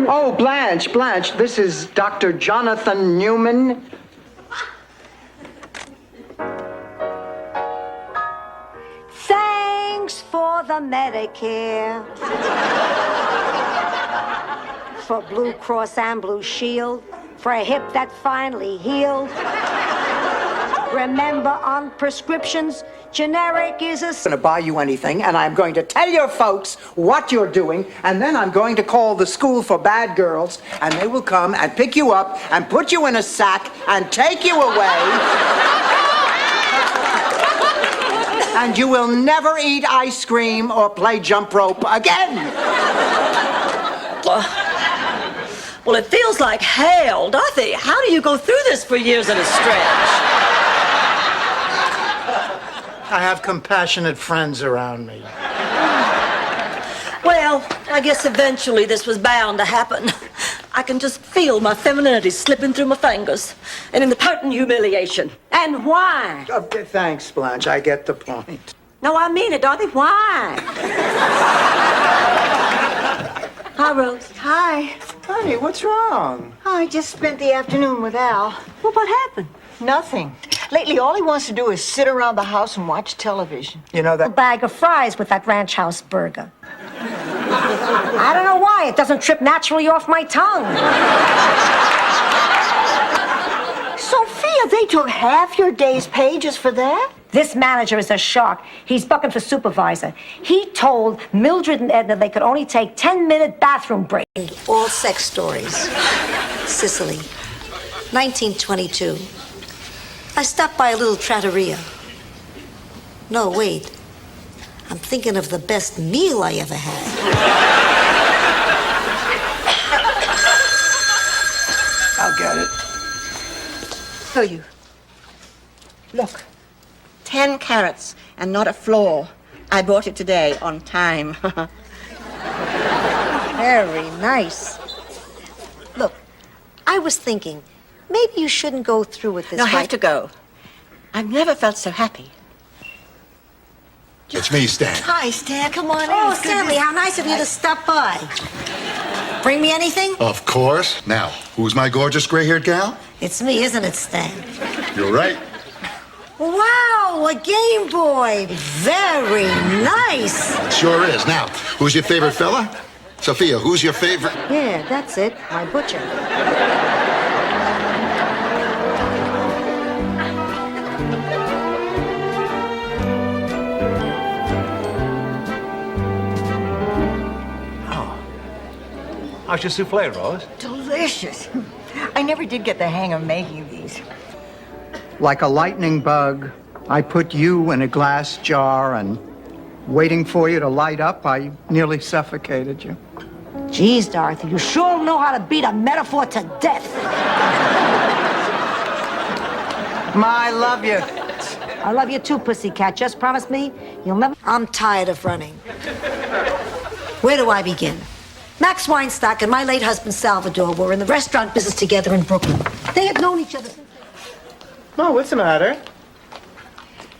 Oh, Blanche, this is Dr. Jonathan Newman. Thanks for the Medicare. For Blue Cross and Blue Shield. For a hip that finally healed. Remember, on prescriptions, generic is a... I'm going to buy you anything, and I'm going to tell your folks what you're doing, and then I'm going to call the school for bad girls, and they will come and pick you up and put you in a sack and take you away. And you will never eat ice cream or play jump rope again. Well, it feels like hell. Dorothy, how do you go through this for years at a stretch? I have compassionate friends around me. Well, I guess eventually this was bound to happen. I can just feel my femininity slipping through my fingers. And in the potent humiliation. And why? Okay, thanks, Blanche. I get the point. No, I mean it, Dorothy. Why? Hi, Rose. Hi. Honey, what's wrong? I just spent the afternoon with Al. Well, what happened? Nothing. Lately, all he wants to do is sit around the house and watch television. You know that... A bag of fries with that ranch house burger. I don't know why. It doesn't trip naturally off my tongue. Sophia, they took half your day's pages for that? This manager is a shark. He's bucking for supervisor. He told Mildred and Edna they could only take 10-minute bathroom breaks. All sex stories. Sicily, 1922. I stopped by a little trattoria. No, wait. I'm thinking of the best meal I ever had. I'll get it. Show you. Look. 10 carats and not a flaw. I bought it today on time. Very nice. Look, I was thinking, maybe you shouldn't go through with this. No, I have to go. I've never felt so happy. It's me, Stan. Hi, Stan. Come on in. Oh, Stanley, how nice of you to stop by. Bring me anything? Of course. Now, who's my gorgeous gray-haired gal? It's me, isn't it, Stan? You're right. Wow, a Game Boy. Very nice. Sure is. Now, who's your favorite fella? Sophia, who's your favorite? Yeah, that's it. My butcher. How's your souffle, Rose? Delicious. I never did get the hang of making these. Like a lightning bug, I put you in a glass jar and waiting for you to light up, I nearly suffocated you. Geez, Dorothy, you sure know how to beat a metaphor to death. Ma, I love you. I love you too, pussycat. Just promise me you'll never... I'm tired of running. Where do I begin? Max Weinstock and my late husband Salvador were in the restaurant business together in Brooklyn. They had known each other since... Oh, what's the matter?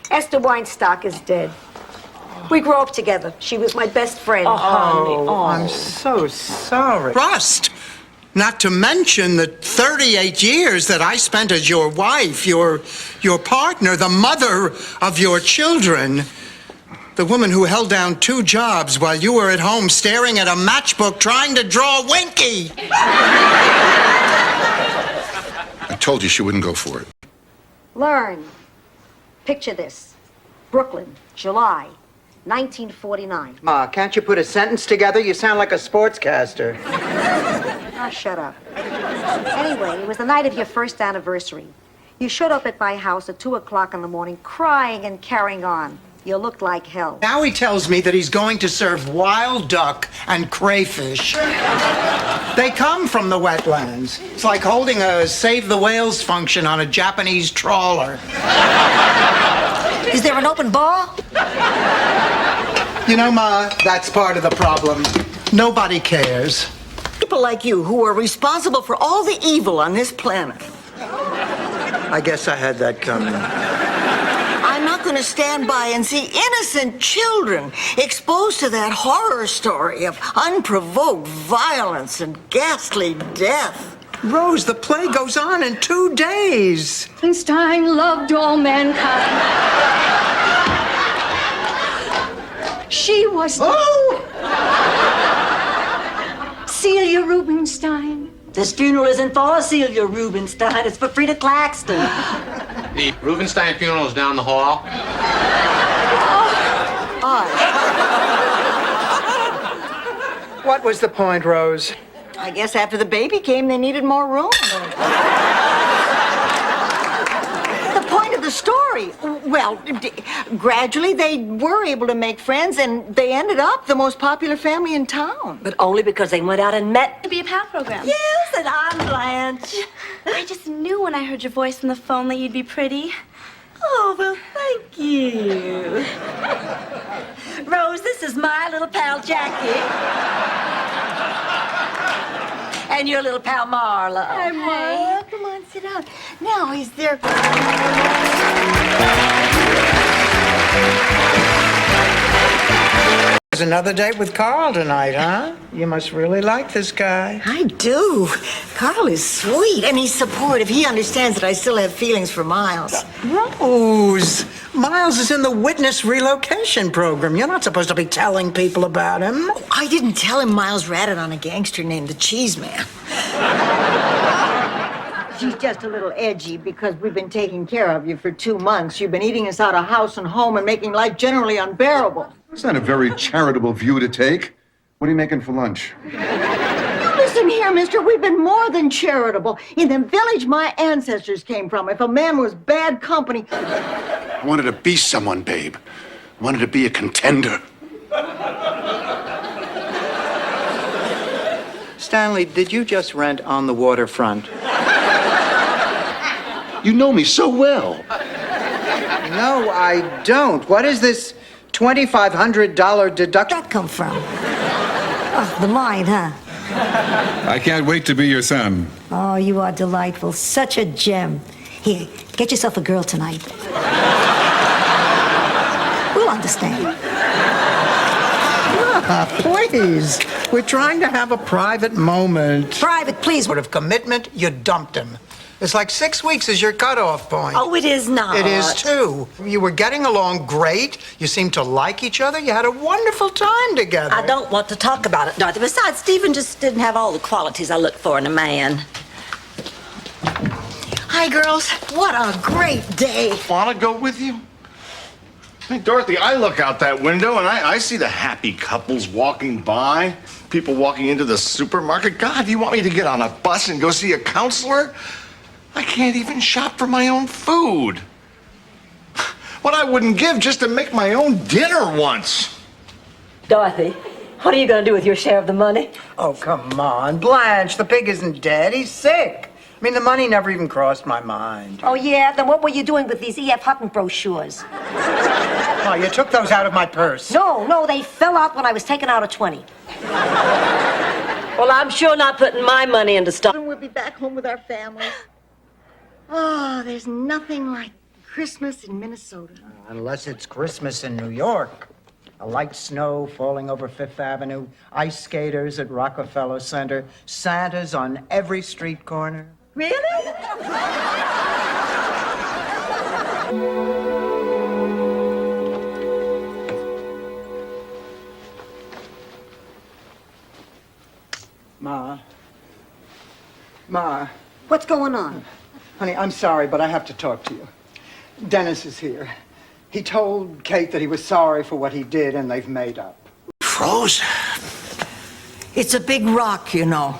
Esther Weinstock is dead. We grew up together. She was my best friend. Oh, I'm so sorry. Rust! Not to mention the 38 years that I spent as your wife, your partner, the mother of your children. The woman who held down 2 jobs while you were at home staring at a matchbook trying to draw Winky. I told you she wouldn't go for it. Learn. Picture this. Brooklyn, July, 1949. Ma, can't you put a sentence together? You sound like a sportscaster. Ah, shut up. Anyway, it was the night of your first anniversary. You showed up at my house at 2 o'clock in the morning, crying and carrying on. You looked like hell. Now he tells me that he's going to serve wild duck and crayfish. They come from the wetlands. It's like holding a Save the Whales function on a Japanese trawler. Is there an open bar? You know, Ma, that's part of the problem. Nobody cares. People like you who are responsible for all the evil on this planet. I guess I had that coming. I'm not going to stand by and see innocent children exposed to that horror story of unprovoked violence and ghastly death. Rose, the play goes on in 2 days. Einstein loved all mankind. She was... Oh! Celia Rubinstein. This funeral isn't for Celia Rubinstein, it's for Frida Claxton. The Rubenstein funeral is down the hall. What was the point, Rose? I guess after the baby came, they needed more room. The point of the story. Well, gradually they were able to make friends, and they ended up the most popular family in town. But only because they went out and met. To be a PAL program. Yes, and I'm Blanche. I just knew when I heard your voice on the phone that you'd be pretty. Oh, well, thank you. Rose, this is my little pal Jackie. And your little pal Marla. Hi, Marla. Come on, sit down. Now, is there... There's another date with Carl tonight, huh? You must really like this guy. I do. Carl is sweet, and he's supportive. He understands that I still have feelings for Miles. Rose, Miles is in the witness relocation program. You're not supposed to be telling people about him. I didn't tell him Miles ratted on a gangster named the Cheese Man. She's just a little edgy because we've been taking care of you for 2 months. You've been eating us out of house and home and making life generally unbearable. It's not a very charitable view to take. What are you making for lunch? Listen here, mister, we've been more than charitable. In the village my ancestors came from, if a man was bad company... I wanted to be someone, babe. I wanted to be a contender. Stanley, did you just rent on the waterfront? You know me so well. No, I don't. What is this $2,500 deduction? That come from? Oh, the mine, huh? I can't wait to be your son. Oh, you are delightful. Such a gem. Here, get yourself a girl tonight. We'll understand. Please. We're trying to have a private moment. Private, please. Sort of commitment, you dumped him. It's like 6 weeks is your cutoff point. Oh, it is not. It is too. You were getting along great. You seemed to like each other. You had a wonderful time together. I don't want to talk about it, Dorothy. Besides, Stephen just didn't have all the qualities I look for in a man. Hi, girls. What a great day. Want to go with you? Hey, Dorothy, I look out that window and I see the happy couples walking by, people walking into the supermarket. God, you want me to get on a bus and go see a counselor? I can't even shop for my own food. What I wouldn't give just to make my own dinner once. Dorothy, what are you going to do with your share of the money? Oh, come on. Blanche, the pig isn't dead. He's sick. I mean, the money never even crossed my mind. Oh, yeah? Then what were you doing with these E.F. Hutton brochures? Oh, you took those out of my purse. No, they fell out when I was taking out a 20. Well, I'm sure not putting my money into stock. We'll be back home with our family. Oh, there's nothing like Christmas in Minnesota. Unless it's Christmas in New York. A light snow falling over Fifth Avenue, ice skaters at Rockefeller Center, Santas on every street corner. Really? Ma. What's going on? Honey, I'm sorry, but I have to talk to you. Dennis is here. He told Kate that he was sorry for what he did, and they've made up. Rose? It's a big rock, you know.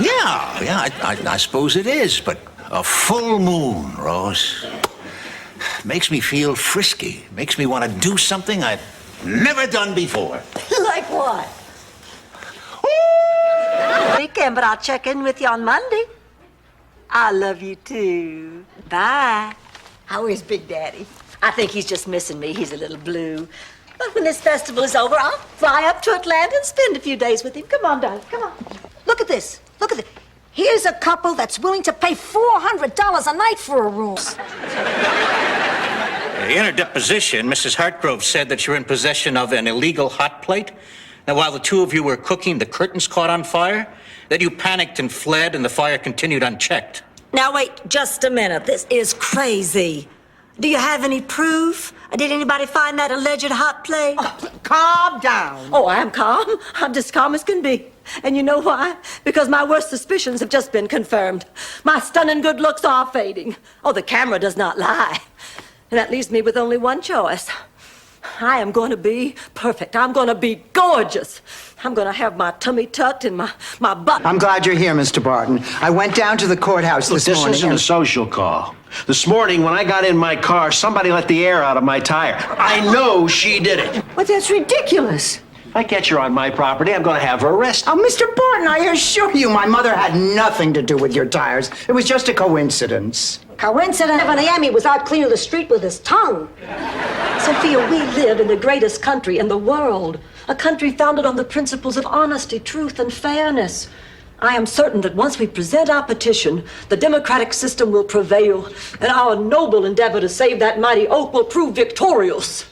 Yeah, I suppose it is, but a full moon, Rose. Makes me feel frisky. Makes me want to do something I've never done before. Like what? Weekend, but I'll check in with you on Monday. I love you too. Bye. How is Big Daddy? I think he's just missing me. He's a little blue. But when this festival is over, I'll fly up to Atlanta and spend a few days with him. Come on, darling, come on. Look at this. Look at this. Here's a couple that's willing to pay $400 a night for a room. In her deposition, Mrs. Hartgrove said that you're in possession of an illegal hot plate. That while the two of you were cooking, the curtains caught on fire. That you panicked and fled, and the fire continued unchecked. Now, wait just a minute. This is crazy. Do you have any proof? Did anybody find that alleged hot plate? Oh, calm down. Oh, I'm calm. I'm just calm as can be. And you know why? Because my worst suspicions have just been confirmed. My stunning good looks are fading. Oh, the camera does not lie. And that leaves me with only one choice. I am going to be perfect. I'm going to be gorgeous. I'm going to have my tummy tucked and my butt. I'm glad you're here, Mr. Barton. I went down to the courthouse this morning. This isn't a social call. This morning, when I got in my car, somebody let the air out of my tire. I know she did it. But that's ridiculous. If I catch her on my property, I'm going to have her arrested. Oh, Mr. Barton, I assure you, my mother had nothing to do with your tires. It was just a coincidence. Coincidence? Miami was out cleaning the street with his tongue. Sophia, we live in the greatest country in the world. A country founded on the principles of honesty, truth, and fairness. I am certain that once we present our petition, the democratic system will prevail, and our noble endeavor to save that mighty oak will prove victorious.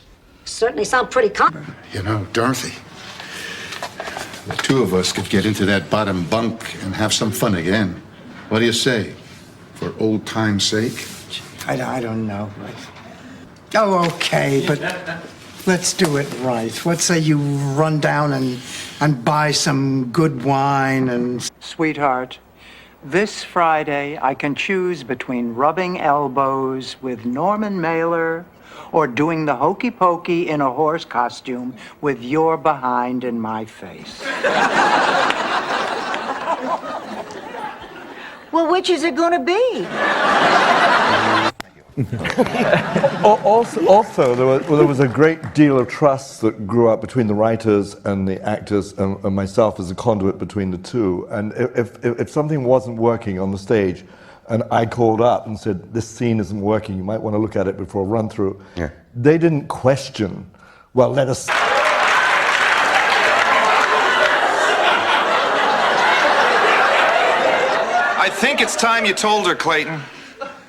Certainly sound pretty calm. You know, Dorothy, the two of us could get into that bottom bunk and have some fun again. What do you say? For old time's sake? I don't know. Oh, okay, but let's do it right. What say you run down and buy some good wine and... Sweetheart, this Friday I can choose between rubbing elbows with Norman Mailer or doing the hokey pokey in a horse costume with your behind in my face. Well, which is it going to be? Also, there was a great deal of trust that grew up between the writers and the actors and myself as a conduit between the two. And if something wasn't working on the stage, and I called up and said, this scene isn't working, you might want to look at it before a run-through, they didn't question, well, let us... I think it's time you told her, Clayton.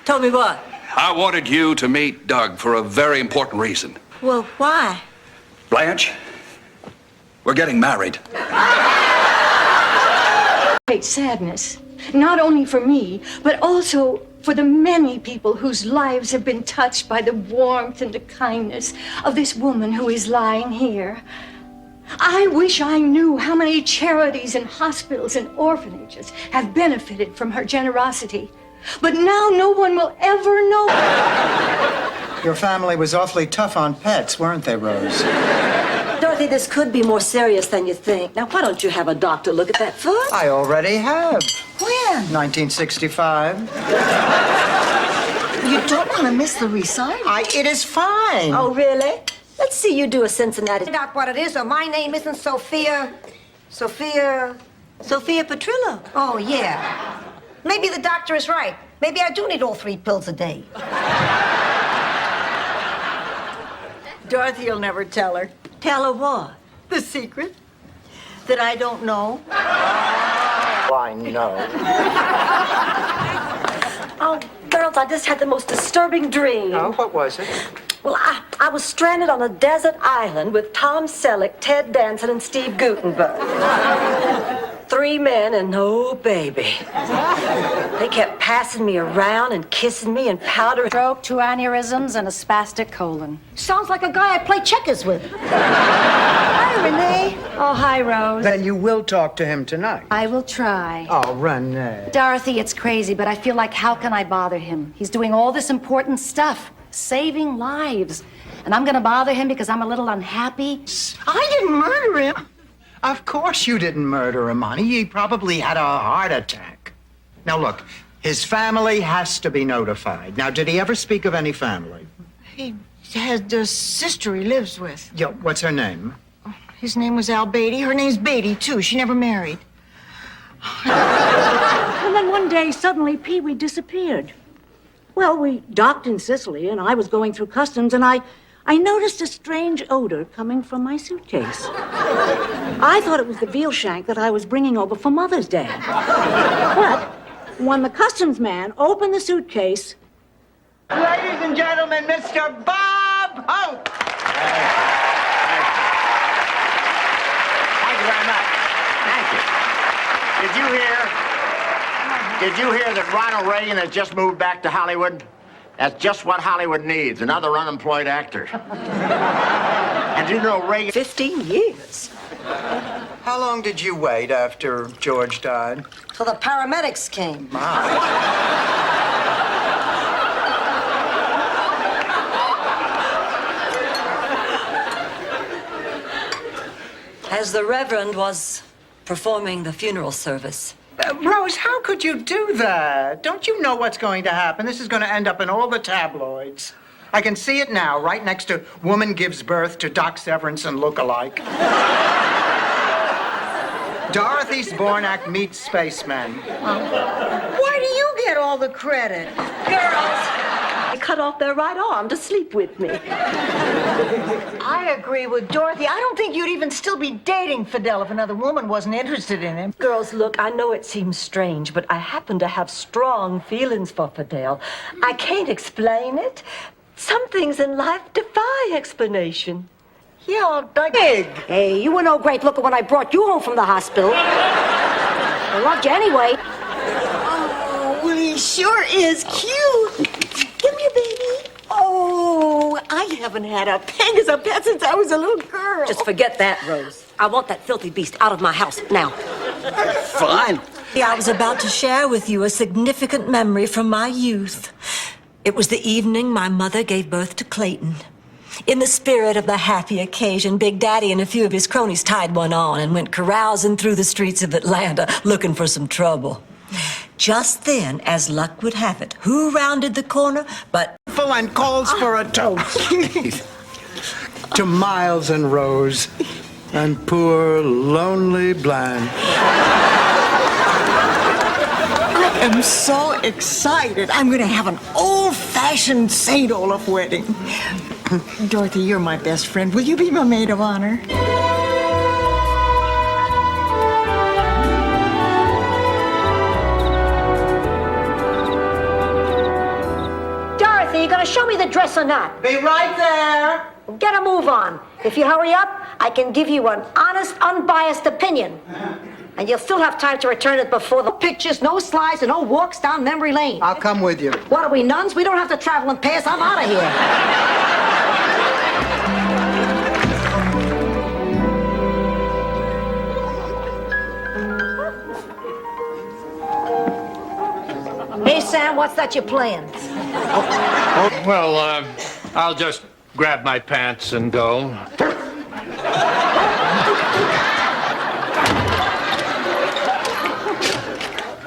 Told me what? I wanted you to meet Doug for a very important reason. Well, why? Blanche, we're getting married. Great sadness, not only for me, but also for the many people whose lives have been touched by the warmth and the kindness of this woman who is lying here. I wish I knew how many charities and hospitals and orphanages have benefited from her generosity. But now no one will ever know. Your family was awfully tough on pets, weren't they, Rose? Dorothy, this could be more serious than you think. Now, why don't you have a doctor look at that foot? I already have. When? 1965. You don't want to miss the recital. It is fine. Oh, really? Let's see you do a Cincinnati. Find out what it is, or my name isn't Sophia Petrillo. Oh, yeah. Maybe the doctor is right. Maybe I do need all 3 pills a day. Dorothy will never tell her. Tell her what? The secret that I don't know. I know. Oh, girls, I just had the most disturbing dream. Oh, what was it? Well, I was stranded on a desert island with Tom Selleck, Ted Danson, and Steve Gutenberg. 3 men and no baby. They kept passing me around and kissing me and powdering. Stroke, 2 aneurysms, and a spastic colon. Sounds like a guy I play checkers with. Hi, Renee. Oh, hi, Rose. Then you will talk to him tonight. I will try. Oh, Renee. Dorothy, it's crazy, but I feel like how can I bother him? He's doing all this important stuff, saving lives. And I'm gonna bother him because I'm a little unhappy. I didn't murder him. Of course you didn't murder him, honey. He probably had a heart attack. Now, look, his family has to be notified. Now, did he ever speak of any family? He has a sister he lives with. Yeah, what's her name? His name was Al Beatty. Her name's Beatty, too. She never married. And then one day, suddenly, Pee-wee disappeared. Well, we docked in Sicily, and I was going through customs, and I noticed a strange odor coming from my suitcase. I thought it was the veal shank that I was bringing over for Mother's Day. But when the customs man opened the suitcase... Ladies and gentlemen, Mr. Bob Hope! Thank you very much. Thank you. Did you hear that Ronald Reagan has just moved back to Hollywood? That's just what Hollywood needs, another unemployed actor. And you know Reagan... 15 years. How long did you wait after George died? So the paramedics came. As the Reverend was performing the funeral service. Rose, how could you do that? Don't you know what's going to happen? This is going to end up in all the tabloids. I can see it now, right next to Woman Gives Birth to Doc Severinsen and look-alike. Dorothy Zbornak meets spaceman. Why do you get all the credit? Girls, I cut off their right arm to sleep with me. I agree with Dorothy. I don't think you'd even still be dating Fidel if another woman wasn't interested in him. Girls, look, I know it seems strange, but I happen to have strong feelings for Fidel. I can't explain it. Some things in life defy explanation. Yeah, like... Hey, you were no great looker when I brought you home from the hospital. I loved you anyway. Oh, well, he sure is cute. Give me a baby. Oh, I haven't had a pig as a pet since I was a little girl. Just forget that, Rose. I want that filthy beast out of my house now. Fine. I was about to share with you a significant memory from my youth. It was the evening my mother gave birth to Clayton. In the spirit of the happy occasion, Big Daddy and a few of his cronies tied one on and went carousing through the streets of Atlanta looking for some trouble. Just then, as luck would have it, who rounded the corner but... And calls for a toast. To Miles and Rose and poor, lonely Blanche. I am so excited. I'm going to have an old-fashioned St. Olaf wedding. Dorothy, you're my best friend. Will you be my maid of honor? Dorothy, you gonna show me the dress or not? Be right there. Get a move on. If you hurry up, I can give you an honest, unbiased opinion. And you'll still have time to return it before the pictures, no slides, and no walks down memory lane. I'll come with you. What are we, nuns? We don't have to travel in pairs. I'm out of here. Hey, Sam, what's that you're playing? Well, I'll just grab my pants and go.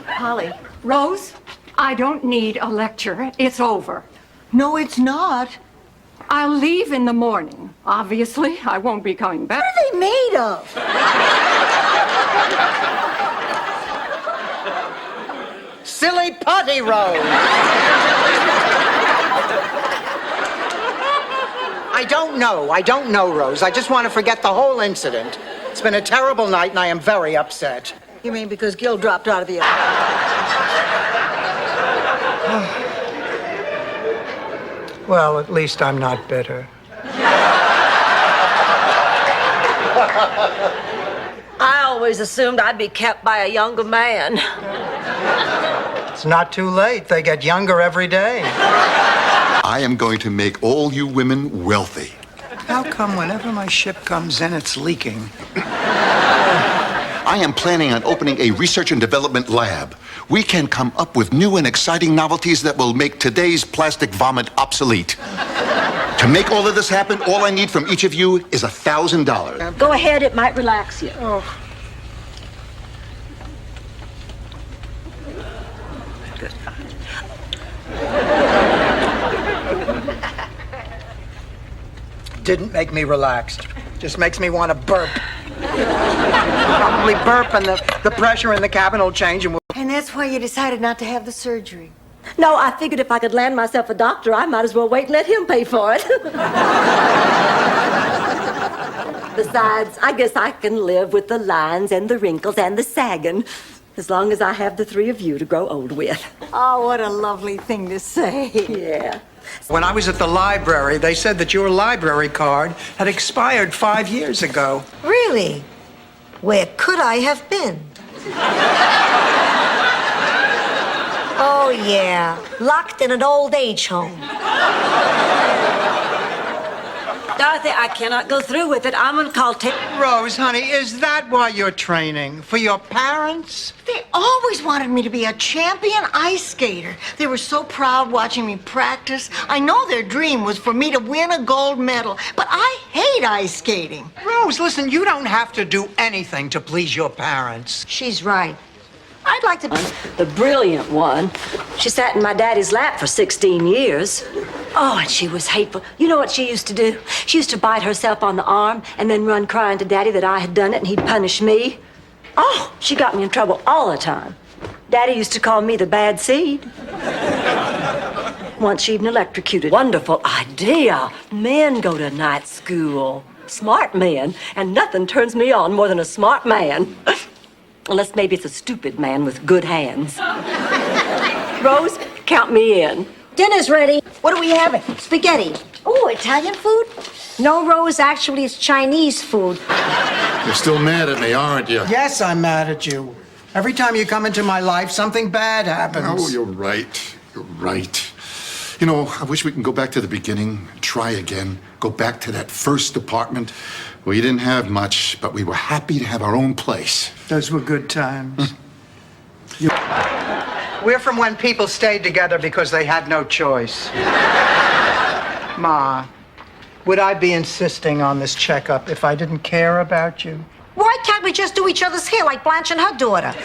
Holly. Rose, I don't need a lecture. It's over. No, it's not. I'll leave in the morning. Obviously, I won't be coming back. What are they made of? Silly putty, Rose. I don't know, Rose. I just want to forget the whole incident. It's been a terrible night, and I am very upset. You mean because Gil dropped out of the... Well, at least I'm not bitter. I always assumed I'd be kept by a younger man. It's not too late. They get younger every day. I am going to make all you women wealthy. How come whenever my ship comes in, it's leaking? I am planning on opening a research and development lab. We can come up with new and exciting novelties that will make today's plastic vomit obsolete. To make all of this happen, all I need from each of you is $1,000. Go ahead, it might relax you. Oh. Didn't make me relaxed. Just makes me want to burp. Probably burp and the pressure in the cabin will change and we'll... And that's why you decided not to have the surgery. No, I figured if I could land myself a doctor, I might as well wait and let him pay for it. Besides, I guess I can live with the lines and the wrinkles and the sagging, as long as I have the three of you to grow old with. Oh, what a lovely thing to say. Yeah. When I was at the library, they said that your library card had expired 5 years ago. Really? Where could I have been? Oh, yeah. Locked in an old age home. Dorothy, I cannot go through with it. I'm gonna call Rose, honey, is that why you're training? For your parents? They always wanted me to be a champion ice skater. They were so proud watching me practice. I know their dream was for me to win a gold medal, but I hate ice skating. Rose, listen, you don't have to do anything to please your parents. She's right. I'd like to be the brilliant one. She sat in my daddy's lap for 16 years. Oh, and she was hateful. You know what she used to do? She used to bite herself on the arm and then run crying to Daddy that I had done it and he'd punish me. Oh, she got me in trouble all the time. Daddy used to call me the bad seed. Once she even electrocuted. Wonderful idea. Men go to night school. Smart men. And nothing turns me on more than a smart man. Unless maybe it's a stupid man with good hands. Rose, count me in. Dinner's ready. What are we having? Spaghetti. Oh, Italian food? No, Rose, actually, it's Chinese food. You're still mad at me, aren't you? Yes, I'm mad at you. Every time you come into my life, something bad happens. Oh, you're right. You're right. You know, I wish we can go back to the beginning, try again, go back to that first apartment. We didn't have much, but we were happy to have our own place. Those were good times. We're from when people stayed together because they had no choice. Ma, would I be insisting on this checkup if I didn't care about you? Why can't we just do each other's hair like Blanche and her daughter?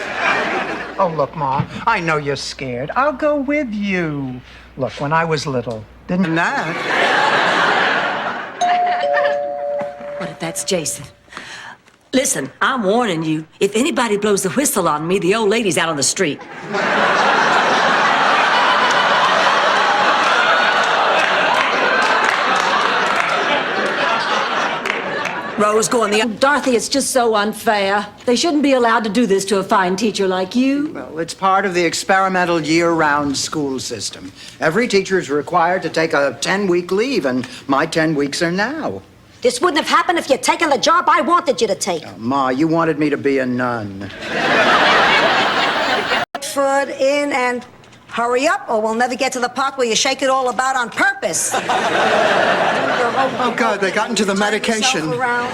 Oh, look, Ma, I know you're scared. I'll go with you. Look, when I was little, didn't that? What if that's Jason? Listen, I'm warning you. If anybody blows the whistle on me, the old lady's out on the street. Rose, go on the... Dorothy, it's just so unfair. They shouldn't be allowed to do this to a fine teacher like you. Well, it's part of the experimental year-round school system. Every teacher is required to take a 10-week leave, and my 10 weeks are now. This wouldn't have happened if you'd taken the job I wanted you to take. Ma, you wanted me to be a nun. Foot in and hurry up, or we'll never get to the part where you shake it all about on purpose. Oh, God, they got into the medication. Turn yourself around.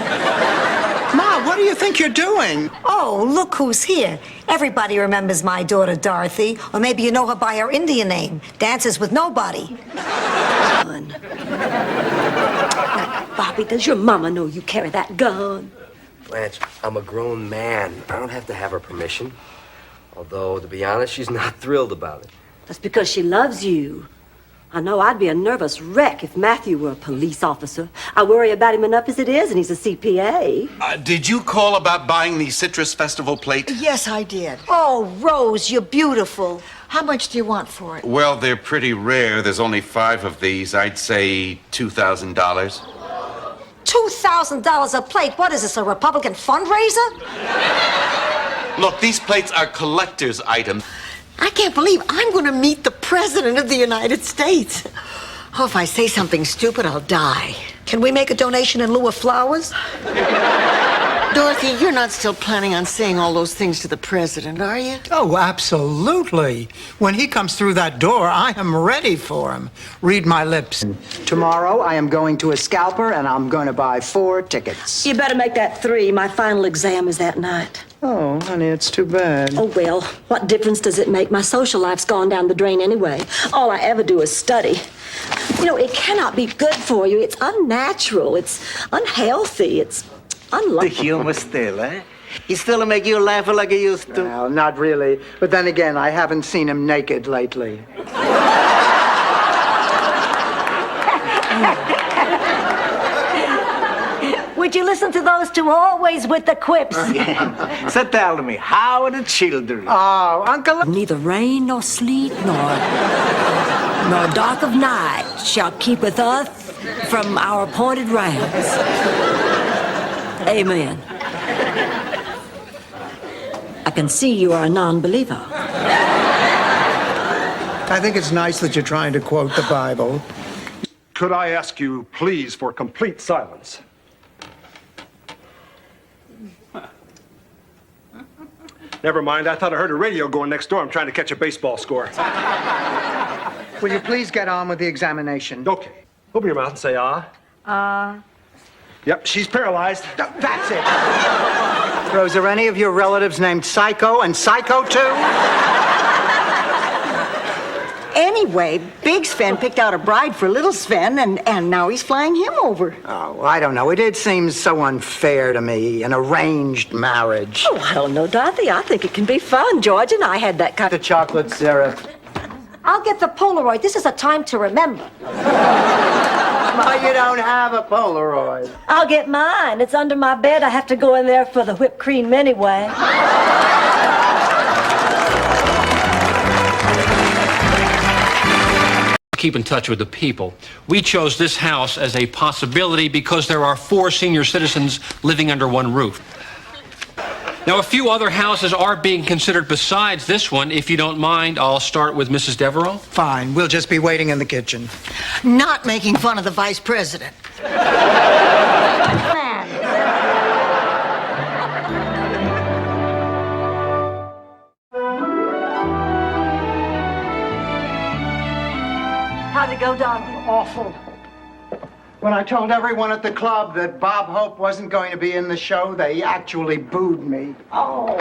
Ma, what do you think you're doing? Oh, look who's here. Everybody remembers my daughter, Dorothy. Or maybe you know her by her Indian name, Dances with Nobody. Bobby, does your mama know you carry that gun? Blanche, I'm a grown man. I don't have to have her permission. Although, to be honest, she's not thrilled about it. That's because she loves you. I know I'd be a nervous wreck if Matthew were a police officer. I worry about him enough as it is, and he's a CPA. Did you call about buying the Citrus Festival plate? Yes, I did. Oh, Rose, you're beautiful. How much do you want for it? Well, they're pretty rare. There's only 5 of these. I'd say $2,000. $2,000 a plate? What is this, a Republican fundraiser? Look, these plates are collector's items. I can't believe I'm going to meet the President of the United States. Oh, if I say something stupid, I'll die. Can we make a donation in lieu of flowers? Dorothy, you're not still planning on saying all those things to the President, are you? Oh, absolutely. When he comes through that door, I am ready for him. Read my lips. Tomorrow, I am going to a scalper, and I'm going to buy 4 tickets. You better make that 3. My final exam is that night. Oh, honey, it's too bad. Oh, well, what difference does it make? My social life's gone down the drain anyway. All I ever do is study. You know, it cannot be good for you. It's unnatural. It's unhealthy. It's unlucky. The humor still, eh? He still make you laugh like he used to? Well, not really. But then again, I haven't seen him naked lately. Would you listen to those two always with the quips? So tell me, how are the children? Oh, Uncle... Neither rain nor sleet nor dark of night shall keepeth us from our appointed rounds. Amen. I can see you are a non-believer. I think it's nice that you're trying to quote the Bible. Could I ask you, please, for complete silence? Never mind, I thought I heard a radio going next door. I'm trying to catch a baseball score. Will you please get on with the examination? Okay. Open your mouth and say, ah. Yep, she's paralyzed. That's it. Rose, are any of your relatives named Psycho and Psycho too? Anyway, Big Sven picked out a bride for Little Sven, and now he's flying him over. Oh, I don't know. It did seem so unfair to me, an arranged marriage. Oh, I don't know, Dorothy. I think it can be fun. George and I had that kind The chocolate syrup. I'll get the Polaroid. This is a time to remember. Oh, you don't have a Polaroid. I'll get mine. It's under my bed. I have to go in there for the whipped cream anyway. Keep in touch with the people. We chose this house as a possibility because there are 4 senior citizens living under one roof. Now, a few other houses are being considered besides this one. If you don't mind, I'll start with Mrs. Devereaux. Fine, we'll just be waiting in the kitchen. Not making fun of the Vice President. How'd it go, darling? Awful. When I told everyone at the club that Bob Hope wasn't going to be in the show, they actually booed me. Oh.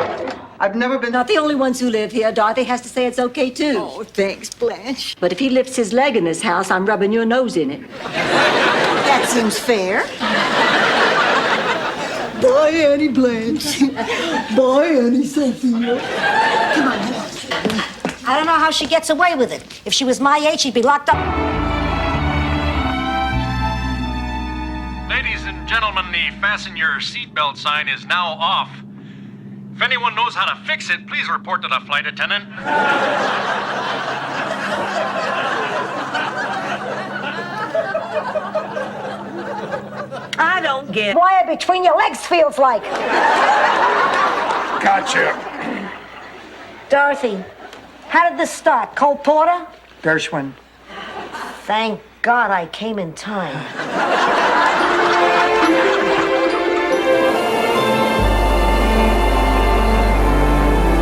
I've never been... Not the only ones who live here. Dorothy has to say it's okay, too. Oh, thanks, Blanche. But if he lifts his leg in this house, I'm rubbing your nose in it. That seems fair. Bye, Annie Blanche. Bye, Annie Sophia. Come on. I don't know how she gets away with it. If she was my age, she'd be locked up. Ladies and gentlemen, the fasten your seatbelt sign is now off. If anyone knows how to fix it, please report to the flight attendant. I don't get Wire between your legs feels like. Gotcha. Dorothy, how did this start? Cole Porter? Gershwin. Thank God I came in time.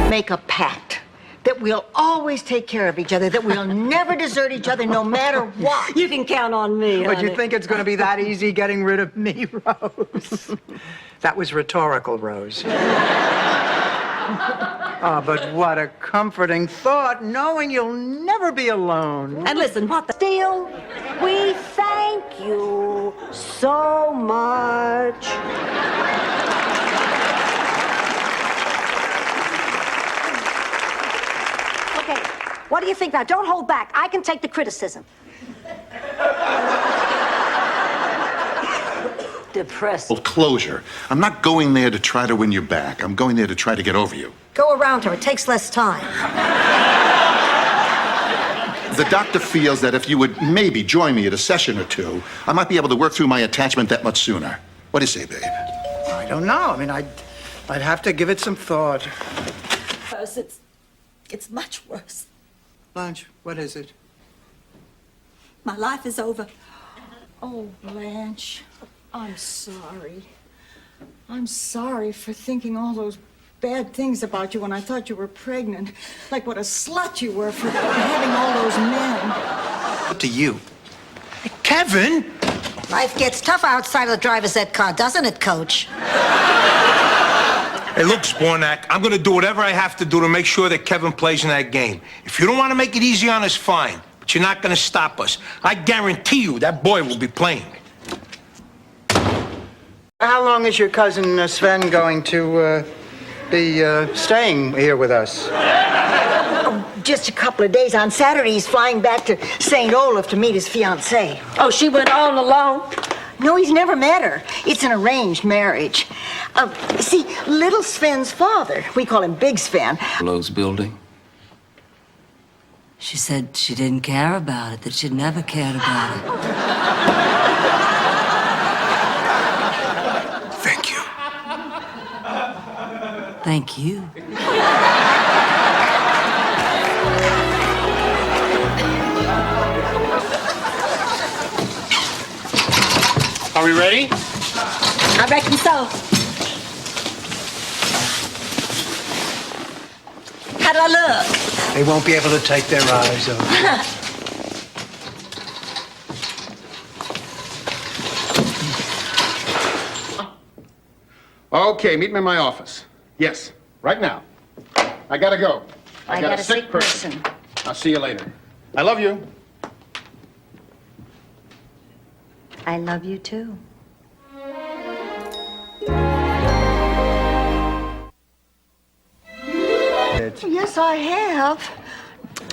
Make a pact. that we'll always take care of each other, that we'll never desert each other no matter what. You can count on me, But you honey. think it's going to be that easy getting rid of me, Rose? That was rhetorical, Rose. Oh, but what a comforting thought, knowing you'll never be alone. And listen, what the... Still, we thank you so much. Okay, what do you think now? Don't hold back. I can take the criticism. Depressing. Well, closure. I'm not going there to try to win you back. I'm going there to try to get over you. Go around her. It takes less time. The doctor feels that if you would maybe join me at a session or two, I might be able to work through my attachment that much sooner. What do you say, babe? I don't know. I mean, I'd have to give it some thought. It's much worse. Blanche, what is it? My life is over. Oh, Blanche, I'm sorry. I'm sorry for thinking all those bad things about you when I thought you were pregnant. Like what a slut you were for having all those men. What to you? Kevin! Life gets tougher outside of the driver's ed car, doesn't it, Coach? Hey, look, Spornak, I'm gonna do whatever I have to do to make sure that Kevin plays in that game. If you don't want to make it easy on us, fine. But you're not gonna stop us. I guarantee you that boy will be playing. How long is your cousin Sven going to be staying here with us? Oh, just a couple of days. On Saturday, he's flying back to St. Olaf to meet his fiancée. Oh, she went all alone? No, he's never met her. It's an arranged marriage. See, little Sven's father, we call him Big Sven. Lowe's building. She said she didn't care about it, that she'd never cared about it. Thank you. Thank you. Are we ready? I reckon so. How do I look? They won't be able to take their eyes off. Okay, meet me in my office. Yes, right now. I gotta go. I got a sick person. I'll see you later. I love you. I love you too. Yes, I have.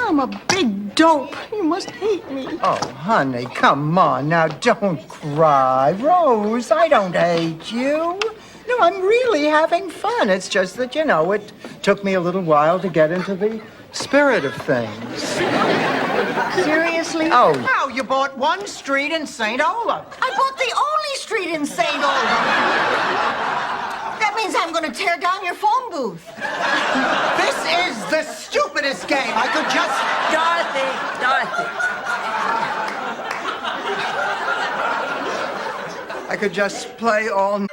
I'm a big dope. You must hate me. Oh, honey, come on now, don't cry. Rose, I don't hate you. No, I'm really having fun. It's just that, you know, it took me a little while to get into the spirit of things. Seriously? Oh. Wow, you bought one street in St. Olaf. I bought the only street in St. Olaf. That means I'm going to tear down your phone booth. This is the stupidest game. I could just... Dorothy. I could just play all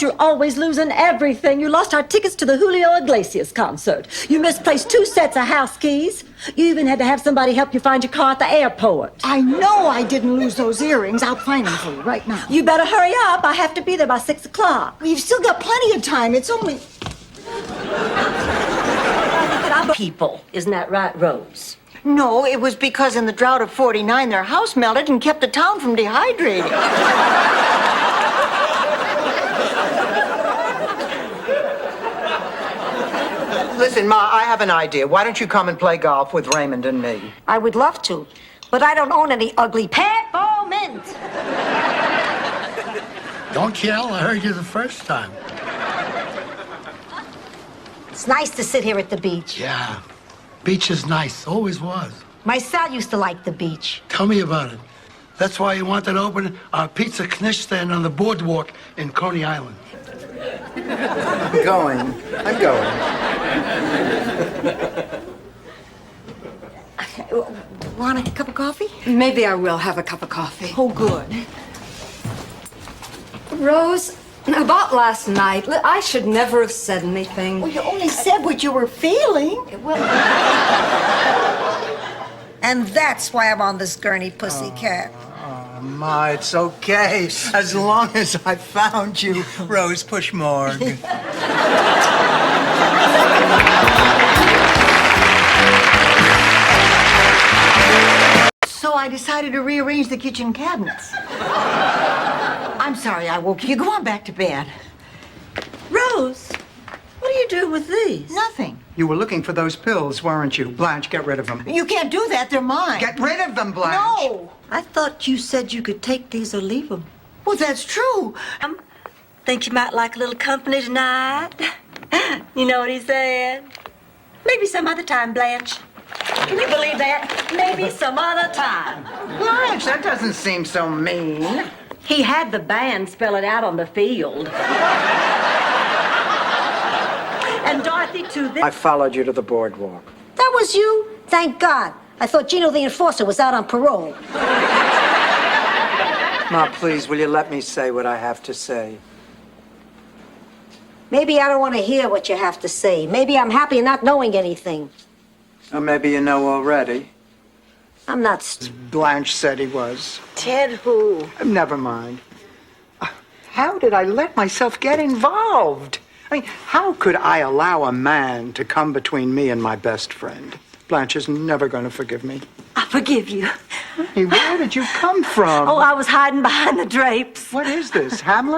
You're always losing everything. You lost our tickets to the Julio Iglesias concert. You misplaced 2 sets of house keys. You even had to have somebody help you find your car at the airport. I know I didn't lose those earrings. I'll find them for you right now. You better hurry up. I have to be there by 6 o'clock. You've still got plenty of time. It's only... People. Isn't that right, Rose? No, it was because in the drought of 49, their house melted and kept the town from dehydrating. Listen, Ma, I have an idea. Why don't you come and play golf with Raymond and me? I would love to, but I don't own any ugly peppermint. Don't yell. I heard you the first time. It's nice to sit here at the beach. Yeah. Beach is nice. Always was. My Sal used to like the beach. Tell me about it. That's why you wanted to open our pizza knish stand on the boardwalk in Coney Island. I'm going. Want a cup of coffee? Maybe I will have a cup of coffee. Oh, good. Rose, about last night, I should never have said anything. Well, you only said what you were feeling. And that's why I'm on this gurney, pussycat. Oh, Ma, it's okay. As long as I found you, Rose Pushmorg. So I decided to rearrange the kitchen cabinets. I'm sorry I woke you. Go on back to bed. Rose, what do you do with these? Nothing. You were looking for those pills, weren't you? Blanche, get rid of them. You can't do that. They're mine. Get rid of them, Blanche. No. I thought you said you could take these or leave them. Well, that's true. Think you might like a little company tonight? You know what he said? Maybe some other time, Blanche. Can you believe that? Maybe some other time. Blanche, that doesn't seem so mean. He had the band spell it out on the field. And Dorothy, too. I followed you to the boardwalk. That was you? Thank God. I thought Gino the Enforcer was out on parole. Ma, please, will you let me say what I have to say? Maybe I don't want to hear what you have to say. Maybe I'm happy not knowing anything. Or maybe you know already. I'm not... Blanche said he was. Ted who? Never mind. How did I let myself get involved? I mean, how could I allow a man to come between me and my best friend? Blanche is never going to forgive me. I forgive you. Hey, where did you come from? Oh, I was hiding behind the drapes. What is this, Hamlet?